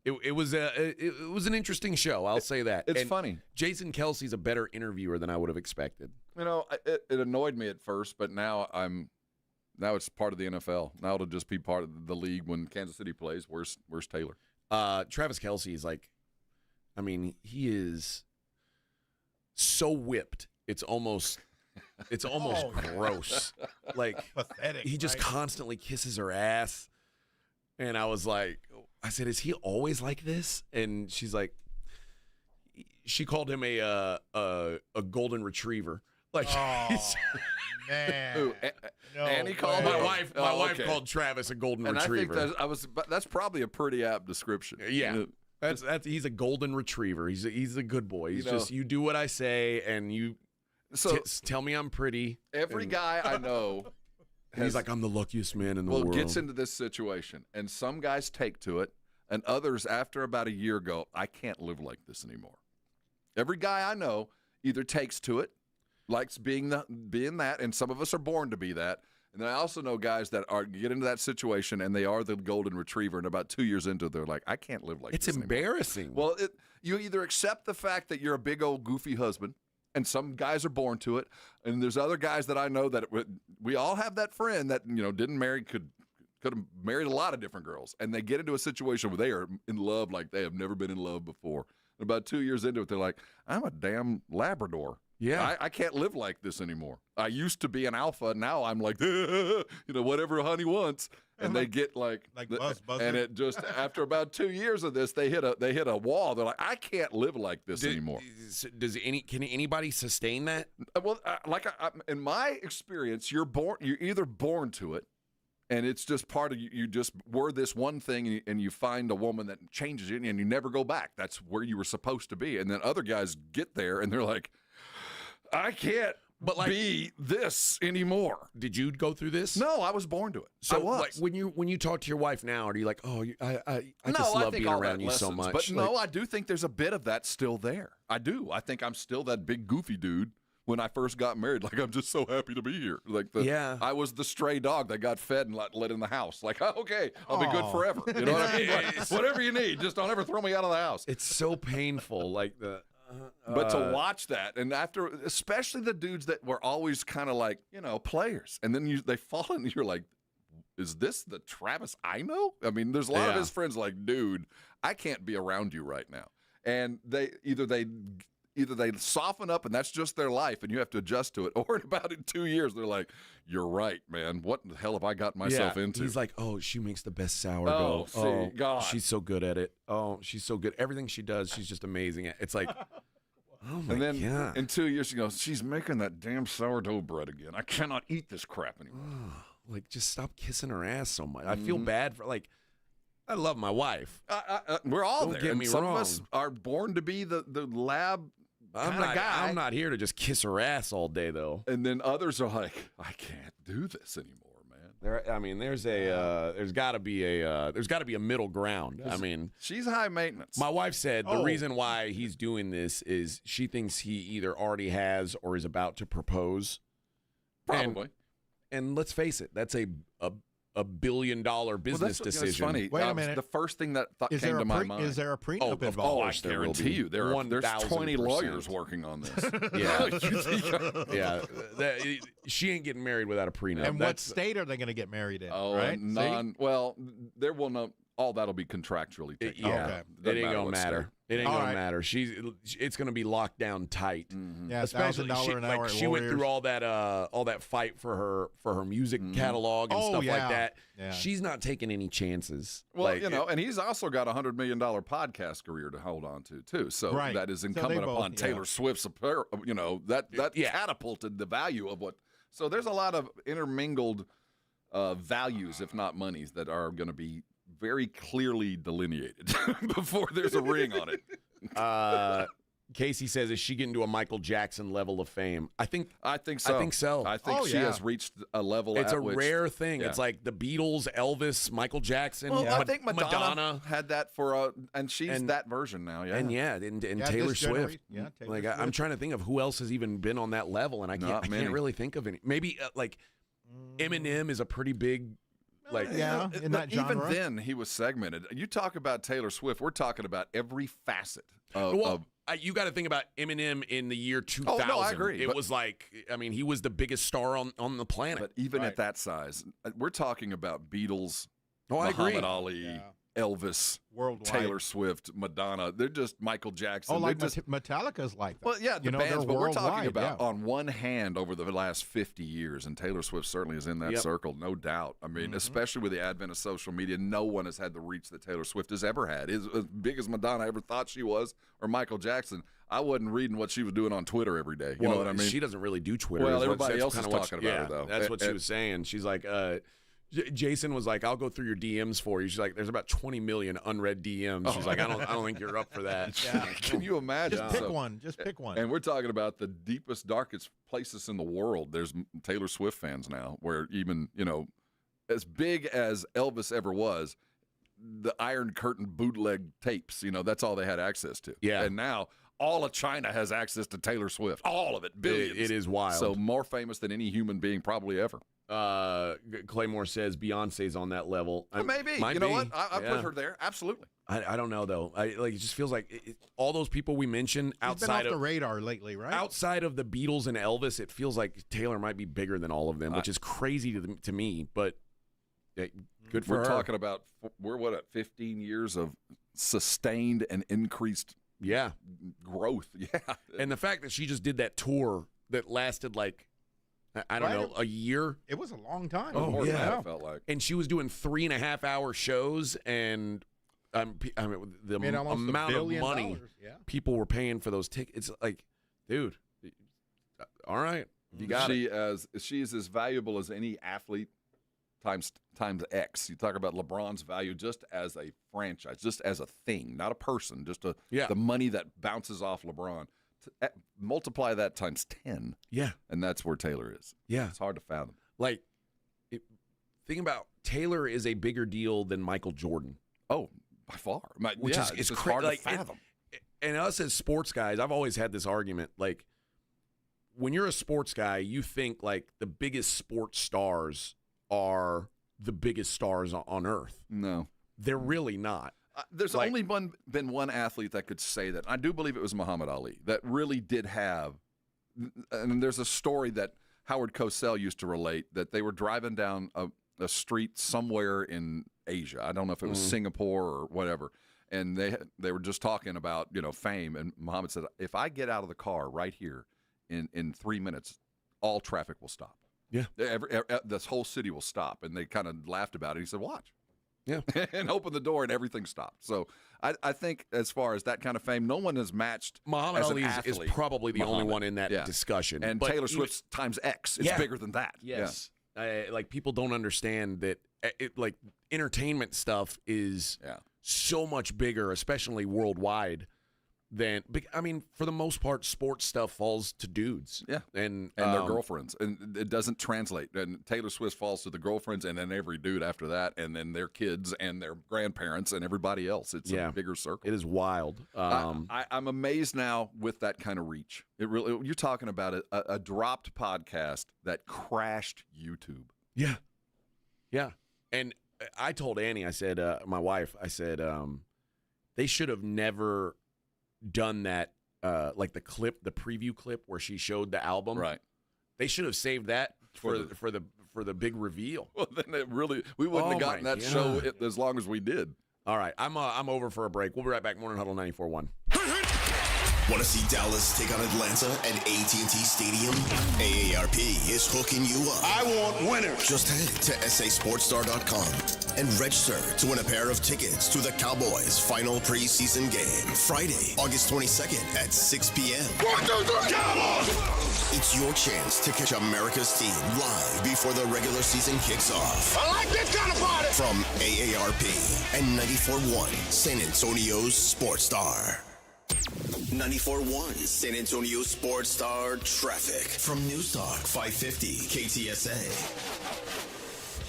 it was an interesting show. I'll say that. It's funny. Jason Kelsey's a better interviewer than I would have expected. You know, it annoyed me at first, but now it's part of the NFL. Now it'll just be part of the league when Kansas City plays. Where's Taylor? Travis Kelsey is like, I mean, he is so whipped. It's almost gross. Like, pathetic. He just constantly kisses her ass. And I said, is he always like this? And she's like, she called him a golden retriever. Like, man. Ooh, Annie called my wife. My wife called Travis a golden retriever. I think that's probably a pretty apt description. Yeah, that's he's a golden retriever. He's a good boy. He's just you do what I say, and you tell me I'm pretty. Every guy I know. He's like, I'm the luckiest man in the world. Gets into this situation, and some guys take to it, and others, after about a year, go, I can't live like this anymore. Every guy I know either takes to it, likes being that, and some of us are born to be that. And then I also know guys that get into that situation, and they are the golden retriever, and about 2 years into it, they're like, I can't live like this anymore. It's embarrassing. Well, you either accept the fact that you're a big old goofy husband, and some guys are born to it, and there's other guys that I know that we all have that friend that didn't marry, could have married a lot of different girls, and they get into a situation where they are in love like they have never been in love before. And about 2 years into it, they're like, I'm a damn Labrador. Yeah. I can't live like this anymore. I used to be an alpha. Now I'm like, whatever honey wants. And they get like buzzer. And it just, after about 2 years of this, they hit a wall. They're like, I can't live like this anymore. Can anybody sustain that? Well, in my experience, you're either born to it, and it's just part of you. You just were this one thing, and you find a woman that changes you, and you never go back. That's where you were supposed to be. And then other guys get there, and they're like, I can't be this anymore. Did you go through this? No, I was born to it. So like, when you talk to your wife now, are you like, oh, I just love being around you so much? But no, I do think there's a bit of that still there. I do. I think I'm still that big goofy dude. When I first got married, like, I'm just so happy to be here. I was the stray dog that got fed and let in the house. Like, okay, I'll be good forever. You know what I mean? Like, whatever you need, just don't ever throw me out of the house. It's so painful, but to watch that, and after, especially the dudes that were always kind of like, players, and then they fall in, and you're like, is this the Travis I know? I mean, there's a lot of his friends like, dude, I can't be around you right now. And either they soften up and that's just their life and you have to adjust to it, or in about 2 years they're like, you're right, man. What the hell have I got myself into? He's like, oh, she makes the best sourdough. God. She's so good at it. Oh, she's so good. Everything she does, she's just amazing at. It's like, oh my God. And then in 2 years she goes, she's making that damn sourdough bread again. I cannot eat this crap anymore. Like, just stop kissing her ass so much. I feel bad for, like, I love my wife. We're all Don't there. get me Some wrong. of us are born to be the lab I'm kind of guy. I'm not here to just kiss her ass all day, though. And then others are like, I can't do this anymore, man. There's got to be a middle ground. I mean, she's high maintenance. My wife said the reason why he's doing this is she thinks he either already has or is about to propose. Probably. And let's face it, that's a $1 billion business decision. It's funny. Wait a minute. The first thing that came to my mind. Is there a prenup involved? Oh, I guarantee you. There's 20 lawyers working on this. She ain't getting married without a prenup. And what state are they going to get married in? Oh, right? Well, there will not. All that'll be contractually taken. It ain't gonna matter. It ain't gonna matter. It's gonna be locked down tight. Mm-hmm. Yeah, $1,000 an hour. She went through all that fight for her music catalog and stuff like that. Yeah. She's not taking any chances. Well, and he's also got a $100 million podcast career to hold on to too. So that is incumbent upon Taylor Swift's. That catapulted the value of what. So there's a lot of intermingled values, if not monies, that are going to be very clearly delineated before there's a ring on it. Casey says, is she getting to a Michael Jackson level of fame? I think so. I think she has reached a level. It's rare thing. Yeah. It's like the Beatles, Elvis, Michael Jackson. Well, I think Madonna had that and she's that version now. Yeah, and Taylor Swift. I'm trying to think of who else has even been on that level, and I can't really think of any. Maybe like Eminem is a pretty big. In that genre. Even then, he was segmented. You talk about Taylor Swift, we're talking about every facet of you got to think about Eminem in the year 2000. Oh, no, I agree. It was like, he was the biggest star on the planet. But even at that size, we're talking about Beatles, I agree. Muhammad Ali, Elvis, worldwide. Taylor Swift, Madonna. They're just Michael Jackson. Oh, like Metallica's like that. Well, yeah, the bands, but we're talking about on one hand over the last 50 years, and Taylor Swift certainly is in that circle, no doubt. I mean, especially with the advent of social media, no one has had the reach that Taylor Swift has ever had. As big as Madonna ever thought she was, or Michael Jackson, I wasn't reading what she was doing on Twitter every day. You know what I mean? She doesn't really do Twitter. Well, everybody else is talking about her, though. That's what she was saying. She's like, Jason was like, I'll go through your DMs for you. She's like, there's about 20 million unread DMs. She's like, I don't think you're up for that. Yeah. Can you imagine? Just pick one. And we're talking about the deepest, darkest places in the world. There's Taylor Swift fans now, where even, as big as Elvis ever was, the Iron Curtain bootleg tapes, that's all they had access to. Yeah. And now all of China has access to Taylor Swift. All of it. Billions. It is wild. So more famous than any human being probably ever. Claymore says Beyonce's on that level. Maybe. You know what? I put her there. Absolutely. I don't know, though. It just feels like all those people we mentioned outside of the radar lately, right? Outside of the Beatles and Elvis, it feels like Taylor might be bigger than all of them, which is crazy to me, but good for her. We're talking about, we're at 15 years of sustained and increased growth. Yeah. And the fact that she just did that tour that lasted like, I don't know, a year. It was a long time. Oh, yeah. It felt like. And she was doing 3.5-hour shows, and the amount of money people were paying for those tickets. It's like, dude, all right, you got it. She's as valuable as any athlete times X. You talk about LeBron's value just as a franchise, just as a thing, not a person, just the money that bounces off LeBron. Multiply that times 10. Yeah. And that's where Taylor is. Yeah. It's hard to fathom. Like, think about Taylor is a bigger deal than Michael Jordan. Oh, by far. Which is it's hard to fathom. And us as sports guys, I've always had this argument. Like, when you're a sports guy, you think, like, the biggest sports stars are the biggest stars on earth. No. They're really not. There's only been one athlete that could say that. I do believe it was Muhammad Ali that really did have. And there's a story that Howard Cosell used to relate that they were driving down a street somewhere in Asia. I don't know if it was Singapore or whatever. And they were just talking about, fame. And Muhammad said, if I get out of the car right here in 3 minutes, all traffic will stop. Yeah. This whole city will stop. And they kind of laughed about it. He said, watch. Yeah. And open the door and everything stopped. So I think as far as that kind of fame, no one has matched Muhammad Ali is probably the only one in that discussion. And Taylor Swift's times X is bigger than that. Yes. Yeah. Like, people don't understand that entertainment stuff is so much bigger, especially worldwide, than, for the most part, sports stuff falls to dudes. Yeah. And their girlfriends. And it doesn't translate. And Taylor Swift falls to the girlfriends and then every dude after that, and then their kids and their grandparents and everybody else. It's a bigger circle. It is wild. I'm amazed now with that kind of reach. You're talking about a dropped podcast that crashed YouTube. Yeah. Yeah. And I told Annie, I said, my wife, I said, they should have never done that, like the preview clip where she showed the album. Right. They should have saved that for the big reveal. Well, then we wouldn't have gotten that show as long as we did. All right, I'm over for a break. We'll be right back. Morning Huddle 94.1. Want to see Dallas take on Atlanta at AT&T Stadium? AARP is hooking you up. I want winners. Just head to sasportstar.com and register to win a pair of tickets to the Cowboys' final preseason game, Friday, August 22nd at 6 p.m. 1, 2, 3, Cowboys! It's your chance to catch America's team live before the regular season kicks off. I like this kind of party! From AARP and 94.1, San Antonio's Sports Star. 94.1 San Antonio Sports Star traffic from News Talk 550 KTSA.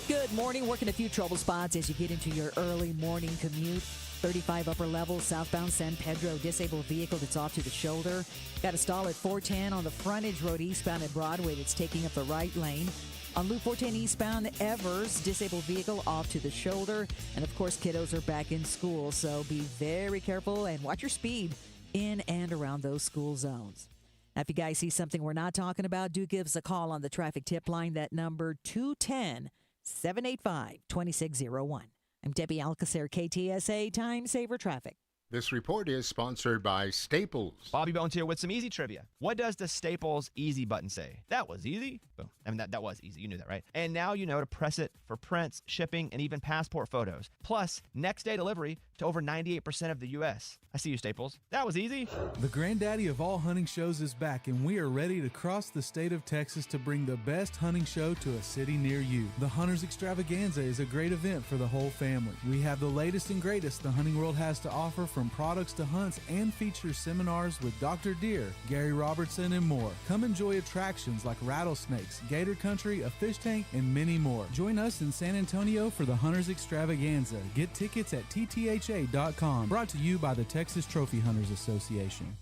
Good morning. Working a few trouble spots as you get into your early morning commute. 35 upper level, southbound San Pedro, disabled vehicle that's off to the shoulder. Got a stall at 410 on the frontage road eastbound at Broadway that's taking up the right lane. On Loop 410 eastbound, Evers, disabled vehicle off to the shoulder. And of course, kiddos are back in school, so be very careful and watch your speed in and around those school zones. Now, if you guys see something we're not talking about, do give us a call on the traffic tip line, that number 210-785-2601. I'm Debbie Alcacer, KTSA Time Saver Traffic. This report is sponsored by Staples. Bobby Bones here with some easy trivia. What does the Staples easy button say? That was easy. Boom. That was easy. You knew that, right? And now you know to press it for prints, shipping, and even passport photos. Plus, next day delivery to over 98% of the U.S. I see you, Staples. That was easy. The granddaddy of all hunting shows is back, and we are ready to cross the state of Texas to bring the best hunting show to a city near you. The Hunters Extravaganza is a great event for the whole family. We have the latest and greatest the hunting world has to offer, from products to hunts, and feature seminars with Dr. Deer, Gary Robertson, and more. Come enjoy attractions like rattlesnakes, gator country, a fish tank, and many more. Join us in San Antonio for the Hunters Extravaganza. Get tickets at ttha.com. Brought to you by the Texas Trophy Hunters Association.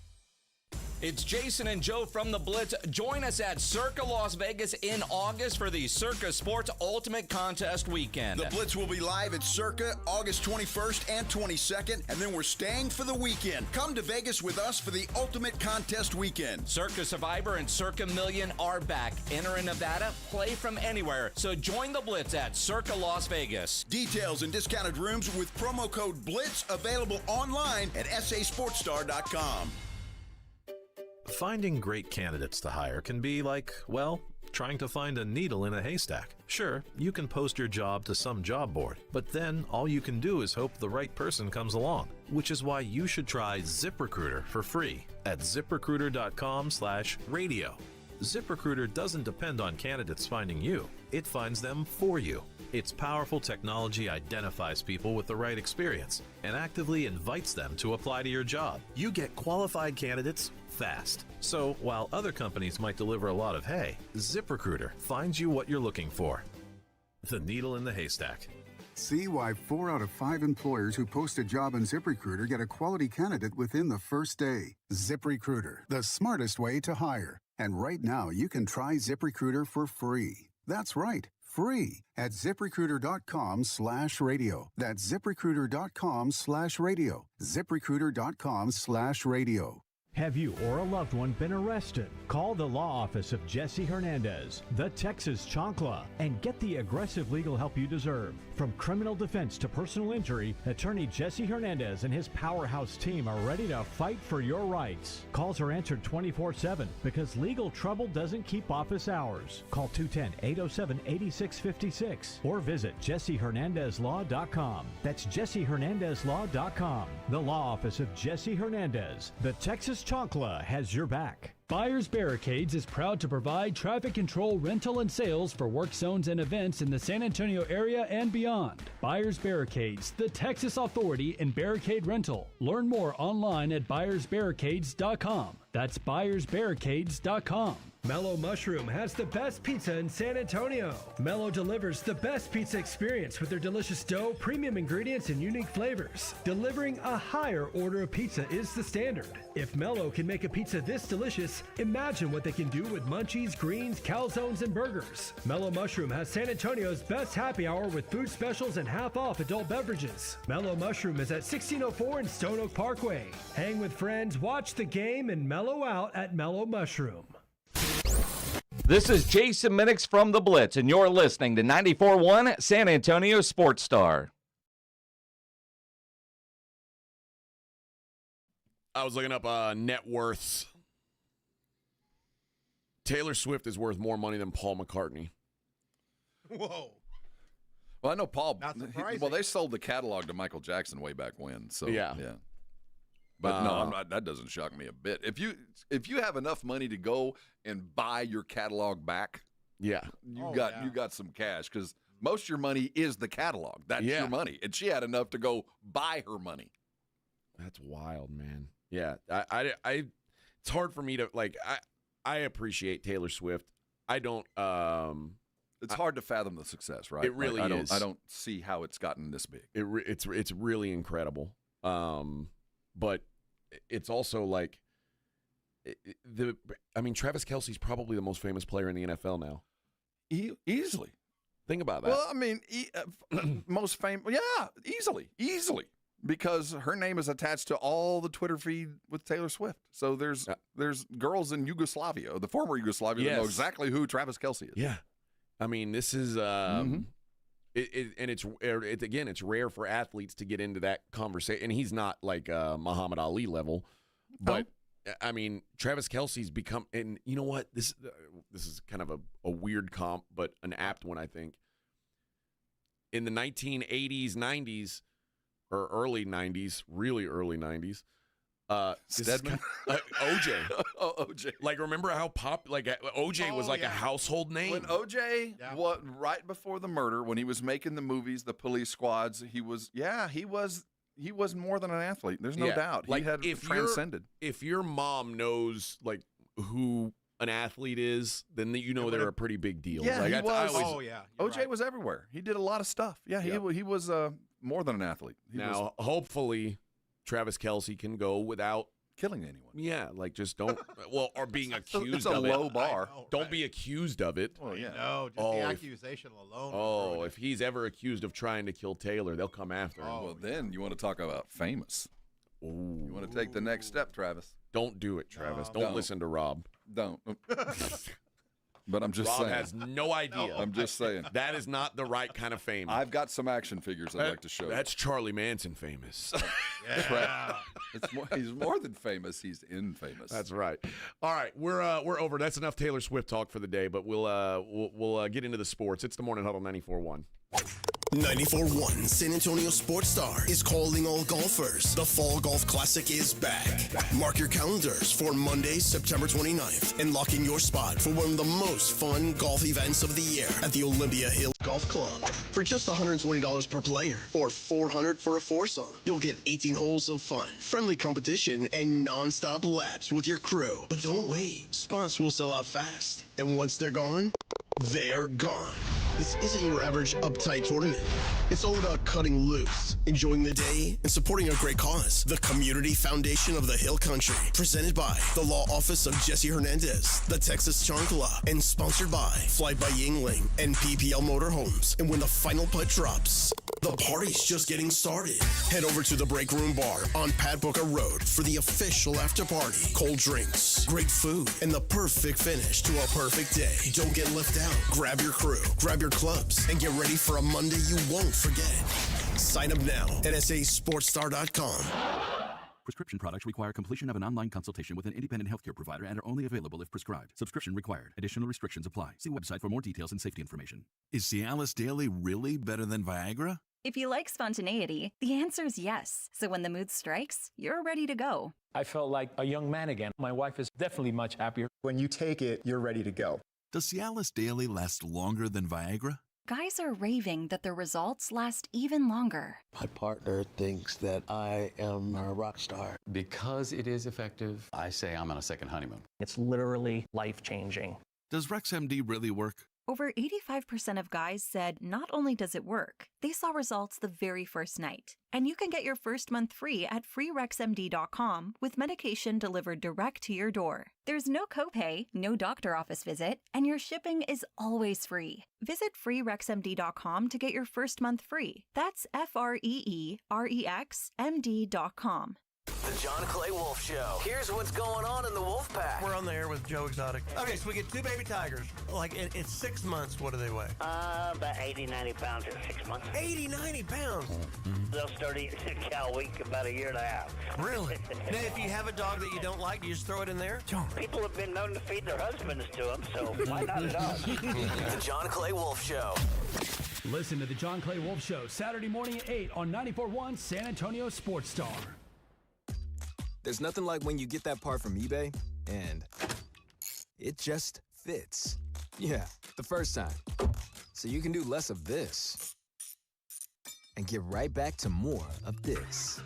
It's Jason and Joe from the Blitz. Join us at Circa Las Vegas in August for the Circa Sports Ultimate Contest Weekend. The Blitz will be live at Circa August 21st and 22nd, and then we're staying for the weekend. Come to Vegas with us for the Ultimate Contest Weekend. Circa Survivor and Circa Million are back. Enter in Nevada, play from anywhere. So join the Blitz at Circa Las Vegas. Details and discounted rooms with promo code BLITZ available online at sasportstar.com. Finding great candidates to hire can be like, well, trying to find a needle in a haystack. Sure, you can post your job to some job board, but then all you can do is hope the right person comes along, which is why you should try ZipRecruiter for free at ziprecruiter.com/radio. ZipRecruiter doesn't depend on candidates finding you. It finds them for you. Its powerful technology identifies people with the right experience and actively invites them to apply to your job. You get qualified candidates fast. So while other companies might deliver a lot of hay, ZipRecruiter finds you what you're looking for. The needle in the haystack. See why 4 out of 5 employers who post a job in ZipRecruiter get a quality candidate within the first day. ZipRecruiter, the smartest way to hire. And right now, you can try ZipRecruiter for free. That's right, free at ZipRecruiter.com/radio. That's ZipRecruiter.com/radio. ZipRecruiter.com/radio. Have you or a loved one been arrested? Call the law office of Jesse Hernandez, the Texas Chancla, and get the aggressive legal help you deserve. From criminal defense to personal injury, attorney Jesse Hernandez and his powerhouse team are ready to fight for your rights. Calls are answered 24/7 because legal trouble doesn't keep office hours. Call 210-807-8656 or visit JesseHernandezLaw.com. That's JesseHernandezLaw.com. The law office of Jesse Hernandez, the Texas Chancla, has your back. Buyers Barricades is proud to provide traffic control, rental, and sales for work zones and events in the San Antonio area and beyond. Buyers Barricades, the Texas authority in barricade rental. Learn more online at buyersbarricades.com. That's buyersbarricades.com. Mellow Mushroom has the best pizza in San Antonio. Mellow delivers the best pizza experience with their delicious dough, premium ingredients, and unique flavors. Delivering a higher order of pizza is the standard. If Mellow can make a pizza this delicious, imagine what they can do with munchies, greens, calzones, and burgers. Mellow Mushroom has San Antonio's best happy hour with food specials and half-off adult beverages. Mellow Mushroom is at 1604 in Stone Oak Parkway. Hang with friends, watch the game, and mellow out at Mellow Mushroom. This is Jason Minix from the Blitz, and you're listening to 94.1 San Antonio Sports Star. I was looking up net worths. Taylor Swift is worth more money than Paul McCartney. Whoa. Well, I know Paul. Not surprising. Well, they sold the catalog to Michael Jackson way back when. So yeah. But no, I'm not, that doesn't shock me a bit. If you have enough money to go and buy your catalog back, you got some cash, because most of your money is the catalog. That's your money, and she had enough to go buy her money. That's wild, man. Yeah, I it's hard for me to like. I appreciate Taylor Swift. I don't. It's hard to fathom the success, right? It really is. I don't see how it's gotten this big. It's really incredible. But it's also like Travis Kelce's probably the most famous player in the NFL now. Easily. Think about that. Well, I mean, most famous. Yeah, easily. Because her name is attached to all the Twitter feed with Taylor Swift. So there's girls in Yugoslavia, the former Yugoslavia, that know exactly who Travis Kelce is. Yeah. I mean, this is it's rare for athletes to get into that conversation. And he's not like Muhammad Ali level, but I mean, Travis Kelce's become, and you know what? This is kind of a weird comp, but an apt one, I think. In the 1980s, 90s, or early 90s, really early 90s, Stedman? OJ. OJ. Like, remember how OJ was like a household name? When OJ, right before the murder, when he was making the movies, the Police Squads, he was more than an athlete. There's no doubt. He had transcended. If your mom knows, like, who an athlete is, then you know they're a pretty big deal. Yeah, like, he was. OJ right. was everywhere. He did a lot of stuff. Yeah, he was more than an athlete. Hopefully, Travis Kelce can go without killing anyone. Yeah, like just don't. Well, or being accused it's a of it. low bar. Don't be accused of it. Well, yeah. No, just the accusation alone. Oh, if he's ever accused of trying to kill Taylor, they'll come after him. Well, then you want to talk about famous. Ooh. You want to take the next step, Travis. Don't do it, Travis. No. Don't listen to Rob. Don't. But I'm just Rob saying. has no idea. I'm just saying. That is not the right kind of fame. I've got some action figures I'd like to show you. That's Charlie Manson famous. Yeah. He's more than famous. He's infamous. That's right. All right, we're over. That's enough Taylor Swift talk for the day, but we'll get into the sports. It's the Morning Huddle 94.1. 94.1 San Antonio Sports Star is calling all golfers. The Fall Golf Classic is back. Mark your calendars for Monday, September 29th, and lock in your spot for one of the most fun golf events of the year at the Olympia Hill Golf Club. For just $120 per player, or $400 for a foursome, you'll get 18 holes of fun, friendly competition, and non-stop laps with your crew. But don't wait. Spots will sell out fast. And once they're gone, they're gone. This isn't your average uptight tournament. It's all about cutting loose, enjoying the day, and supporting a great cause. The Community Foundation of the Hill Country, presented by the Law Office of Jesse Hernandez, the Texas Charm Club, and sponsored by Fly by Yingling and PPL Motorhomes. And when the final putt drops, the party's just getting started. Head over to the Break Room Bar on Pat Booker Road for the official after party. Cold drinks, great food, and the perfect finish to a perfect day. Don't get left out. Grab your crew, grab your clubs, and get ready for a Monday you won't forget. Sign up now at sasportstar.com. Prescription products require completion of an online consultation with an independent healthcare provider and are only available if prescribed. Subscription required. Additional restrictions apply. See website for more details and safety information. Is Cialis Daily really better than Viagra? If you like spontaneity, the answer is yes. So when the mood strikes, you're ready to go. I felt like a young man again. My wife is definitely much happier. When you take it, you're ready to go. Does Cialis Daily last longer than Viagra? Guys are raving that their results last even longer. My partner thinks that I am a rock star. Because it is effective, I say I'm on a second honeymoon. It's literally life-changing. Does RexMD really work? Over 85% of guys said not only does it work, they saw results the very first night. And you can get your first month free at freerexmd.com with medication delivered direct to your door. There's no copay, no doctor office visit, and your shipping is always free. Visit freerexmd.com to get your first month free. That's FREEREXMD.com. The John Clay Wolf Show. Here's what's going on in the Wolf Pack. We're on the air with Joe Exotic. Okay, so we get two baby tigers. Like, in 6 months, what do they weigh? About 80, 90 pounds in 6 months. 80, 90 pounds? They'll start eating a cow a week about a year and a half. Really? Now, if you have a dog that you don't like, do you just throw it in there? John. People have been known to feed their husbands to them, so why not a dog? The John Clay Wolf Show. Listen to the John Clay Wolf Show Saturday morning at 8 on 94.1 San Antonio Sports Star. There's nothing like when you get that part from eBay and it just fits. Yeah, the first time. So you can do less of this and get right back to more of this.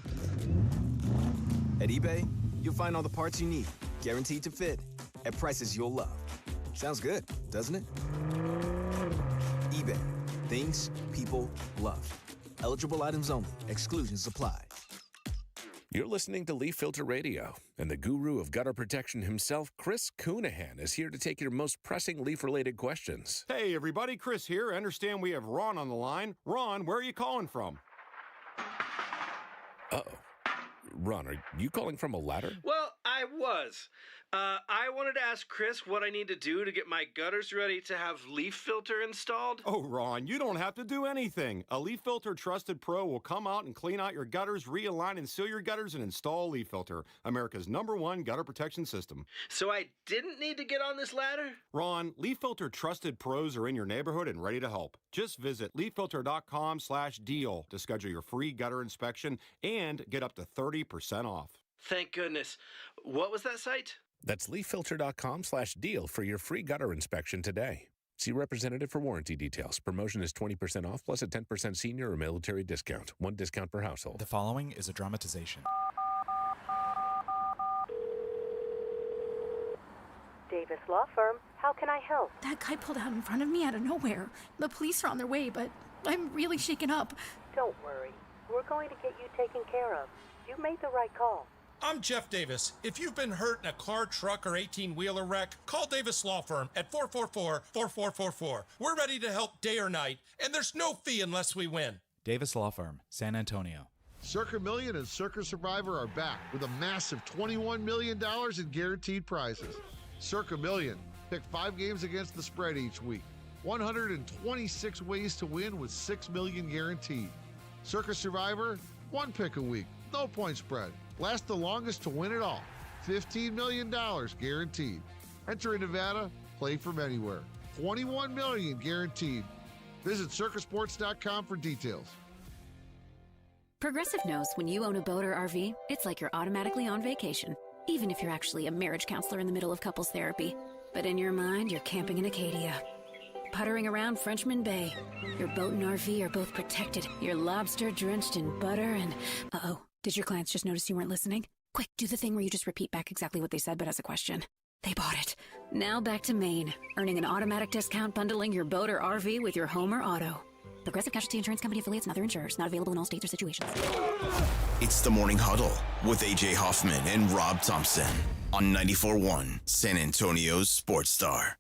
At eBay, you'll find all the parts you need, guaranteed to fit, at prices you'll love. Sounds good, doesn't it? eBay. Things people love. Eligible items only. Exclusions apply. You're listening to Leaf Filter Radio, and the guru of gutter protection himself, Chris Coonahan, is here to take your most pressing leaf-related questions. Hey, everybody, Chris here. I understand we have Ron on the line. Ron, where are you calling from? Uh-oh. Ron, are you calling from a ladder? Well, I was. I wanted to ask Chris what I need to do to get my gutters ready to have Leaf Filter installed. Oh, Ron, you don't have to do anything. A Leaf Filter Trusted Pro will come out and clean out your gutters, realign and seal your gutters, and install Leaf Filter, America's #1 gutter protection system. So I didn't need to get on this ladder? Ron, Leaf Filter Trusted Pros are in your neighborhood and ready to help. Just visit leaffilter.com/deal to schedule your free gutter inspection and get up to 30% off. Thank goodness. What was that site? That's leaffilter.com/deal for your free gutter inspection today. See representative for warranty details. Promotion is 20% off plus a 10% senior or military discount. One discount per household. The following is a dramatization. Davis Law Firm, how can I help? That guy pulled out in front of me out of nowhere. The police are on their way, but I'm really shaken up. Don't worry. We're going to get you taken care of. You made the right call. I'm Jeff Davis. If you've been hurt in a car, truck, or 18-wheeler wreck, call Davis Law Firm at 444-4444. We're ready to help day or night, and there's no fee unless we win. Davis Law Firm, San Antonio. Circa Million and Circa Survivor are back with a massive $21 million in guaranteed prizes. Circa Million. Pick 5 games against the spread each week. 126 ways to win with $6 million guaranteed. Circa Survivor, 1 pick a week. No point spread. Last the longest to win it all. $15 million guaranteed. Enter in Nevada, play from anywhere. $21 million guaranteed. Visit circasports.com for details. Progressive knows when you own a boat or RV, it's like you're automatically on vacation, even if you're actually a marriage counselor in the middle of couples therapy. But in your mind, you're camping in Acadia, puttering around Frenchman Bay. Your boat and RV are both protected. You're lobster drenched in butter and... Uh-oh. Did your clients just notice you weren't listening? Quick, do the thing where you just repeat back exactly what they said, but as a question. They bought it. Now back to Maine, earning an automatic discount bundling your boat or RV with your home or auto. Progressive Casualty Insurance Company affiliates and other insurers. Not available in all states or situations. It's the Morning Huddle with A.J. Hoffman and Rob Thompson on 94.1 San Antonio's Sports Star.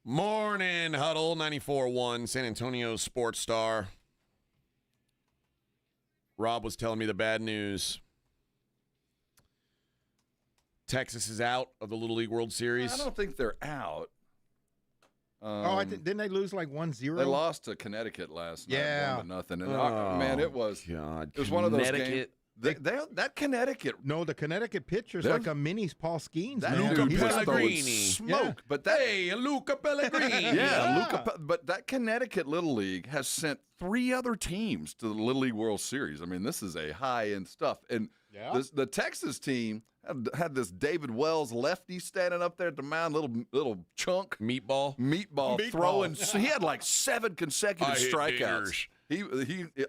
Morning Huddle, 94.1 San Antonio Sports Star. Rob was telling me the bad news. Texas is out of the Little League World Series. I don't think they're out. Didn't they lose like 1-0? They lost to Connecticut last night, 1-0. And man, it was God. It was one of those games. That Connecticut. No, the Connecticut pitcher's like a mini Paul Skeens. Luca Pellegrini. Smoke. But Luca Pellegrini. But that Connecticut Little League has sent 3 other teams to the Little League World Series. I mean, this is a high-end stuff. And the Texas team had this David Wells lefty standing up there at the mound, little chunk. Meatball throwing. So he had like 7 consecutive strikeouts.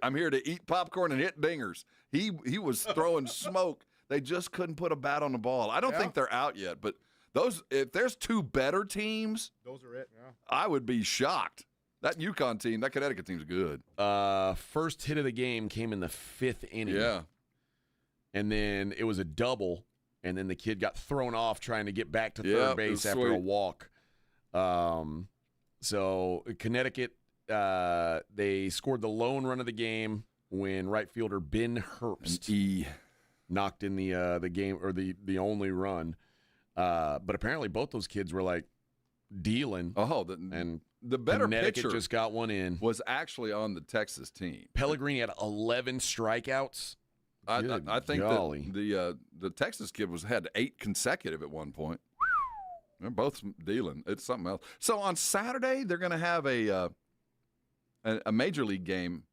I'm here to eat popcorn and hit dingers. He was throwing smoke. They just couldn't put a bat on the ball. I don't think they're out yet, but if there's 2 better teams, those are it. Yeah. I would be shocked. That UConn team, that Connecticut team's good. First hit of the game came in the 5th inning. Yeah. And then it was a double, and then the kid got thrown off trying to get back to third base after a walk. So Connecticut, they scored the lone run of the game when right fielder Ben Herbst knocked in the game, or the only run. But apparently both those kids were like dealing. And the better Connecticut pitcher just got one in. Was actually on the Texas team. Pellegrini had 11 strikeouts. I think that the Texas kid had 8 consecutive at one point. They're both dealing. It's something else. So on Saturday they're going to have a major league game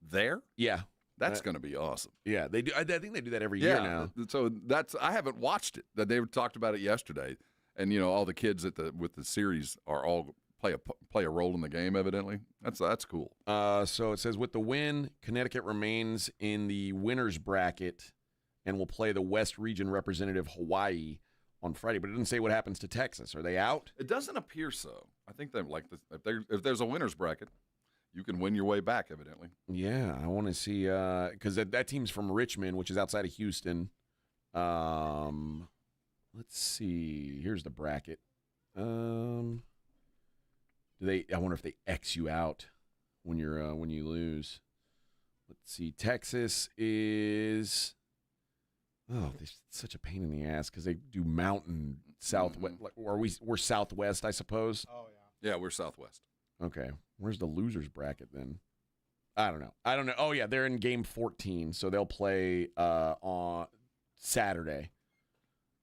there. Yeah, that's going to be awesome. Yeah, they do. I think they do that every year now. So I haven't watched it. They talked about it yesterday, and all the kids with the series are all play a role in the game. Evidently, that's cool. So it says with the win, Connecticut remains in the winners bracket and will play the West Region representative Hawaii on Friday. But it didn't say what happens to Texas. Are they out? It doesn't appear so. I think they're like this. If there's a winners bracket, you can win your way back, evidently. Yeah, I want to see because that team's from Richmond, which is outside of Houston. Let's see. Here's the bracket. I wonder if they X you out when you lose. Let's see. Texas is. Oh, they're such a pain in the ass because they do Mountain Southwest. We're Southwest, I suppose. Oh yeah. Yeah, we're Southwest. Okay. Where's the losers bracket then? I don't know. Oh, yeah, they're in game 14, so they'll play on Saturday.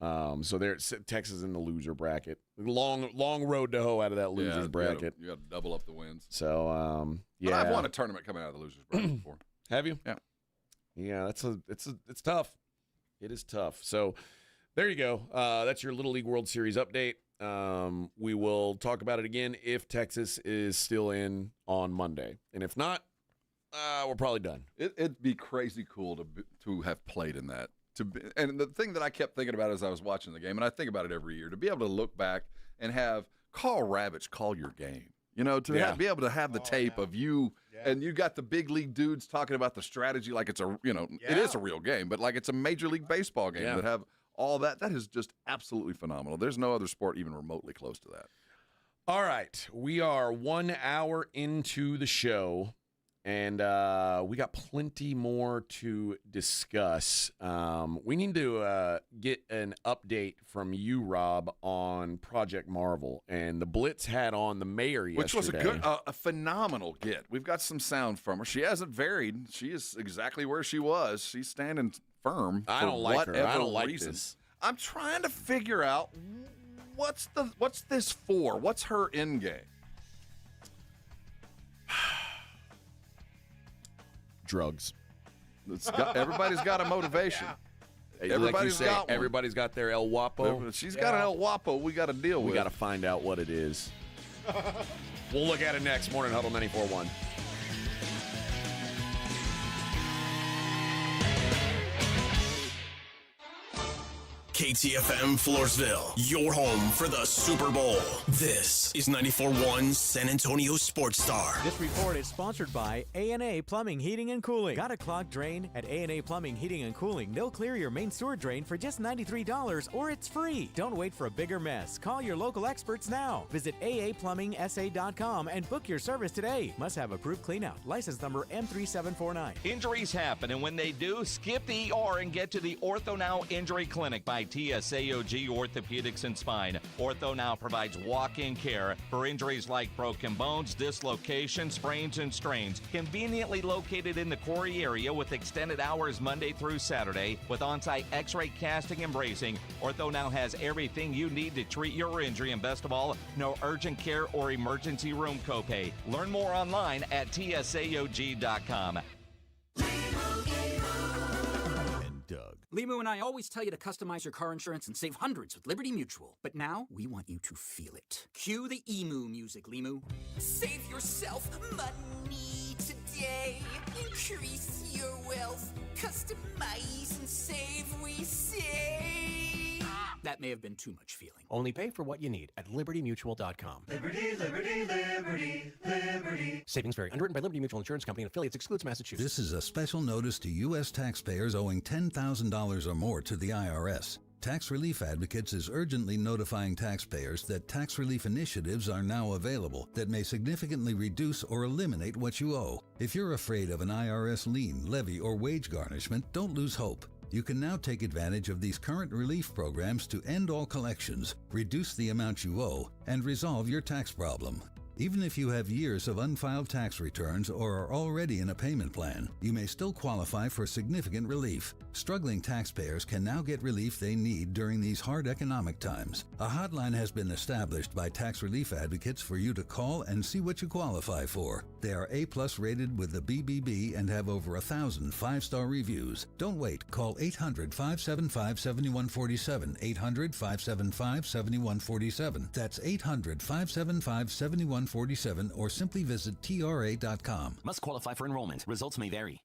So Texas in the loser bracket. Long road to hoe out of that losers bracket. You got to double up the wins. So, But I've won a tournament coming out of the losers bracket before. Have you? Yeah. Yeah, it's tough. It is tough. So there you go. That's your Little League World Series update. We will talk about it again if Texas is still in on Monday. And if not, we're probably done. It'd be crazy cool to have played in that. And the thing that I kept thinking about as I was watching the game, and I think about it every year, to be able to look back and have Carl Ravitch call your game. You know, to be able to have the tape of you, and you got the big league dudes talking about the strategy like it's a, it is a real game, but like it's a Major League Baseball game that have all that. That is just absolutely phenomenal. There's no other sport even remotely close to that. All right. We are 1 hour into the show, and we got plenty more to discuss. We need to get an update from you, Rob, on Project Marvel. And the Blitz had on the mayor yesterday. Which was a phenomenal get. We've got some sound from her. She hasn't varied. She is exactly where she was. She's standing firm. I don't like her. I don't like reason. this. I'm trying to figure out what's this for? What's her end game? Drugs. Everybody's got a motivation. Everybody's got their El Guapo. She's got an El Guapo we got to deal with. We got to find out what it is. We'll look at it next. Morning Huddle 94.1. KTFM Floresville, your home for the Super Bowl. This is 94.1 San Antonio Sports Star. This report is sponsored by A&A Plumbing, Heating, and Cooling. Got a clogged drain? At A&A Plumbing, Heating, and Cooling, they'll clear your main sewer drain for just $93 or it's free. Don't wait for a bigger mess. Call your local experts now. Visit aaplumbingsa.com and book your service today. Must have approved cleanout. License number M3749. Injuries happen, and when they do, skip the ER and get to the Ortho Now Injury Clinic by TSAOG Orthopedics and Spine. Ortho Now provides walk-in care for injuries like broken bones, dislocations, sprains, and strains. Conveniently located in the Quarry area with extended hours Monday through Saturday with on-site x-ray casting and bracing, Ortho Now has everything you need to treat your injury, and best of all, no urgent care or emergency room copay. Learn more online at tsaog.com. Limu and I always tell you to customize your car insurance and save hundreds with Liberty Mutual. But now, we want you to feel it. Cue the emu music, Limu. Save yourself money today. Increase your wealth. Customize and save, we say. That may have been too much feeling. Only pay for what you need at libertymutual.com. Liberty, liberty, liberty, liberty. Savings vary. Underwritten by Liberty Mutual Insurance Company and affiliates. Excludes Massachusetts. This is a special notice to U.S. taxpayers owing $10,000 or more to the IRS. Tax Relief Advocates is urgently notifying taxpayers that tax relief initiatives are now available that may significantly reduce or eliminate what you owe. If you're afraid of an IRS lien, levy, or wage garnishment, don't lose hope. You can now take advantage of these current relief programs to end all collections, reduce the amount you owe, and resolve your tax problem. Even if you have years of unfiled tax returns or are already in a payment plan, you may still qualify for significant relief. Struggling taxpayers can now get relief they need during these hard economic times. A hotline has been established by Tax Relief Advocates for you to call and see what you qualify for. They are A+ rated with the BBB and have over 1,000 5-star reviews. Don't wait. Call 800-575-7147. 800-575-7147. That's 800-575-7147 or simply visit TRA.com. Must qualify for enrollment. Results may vary.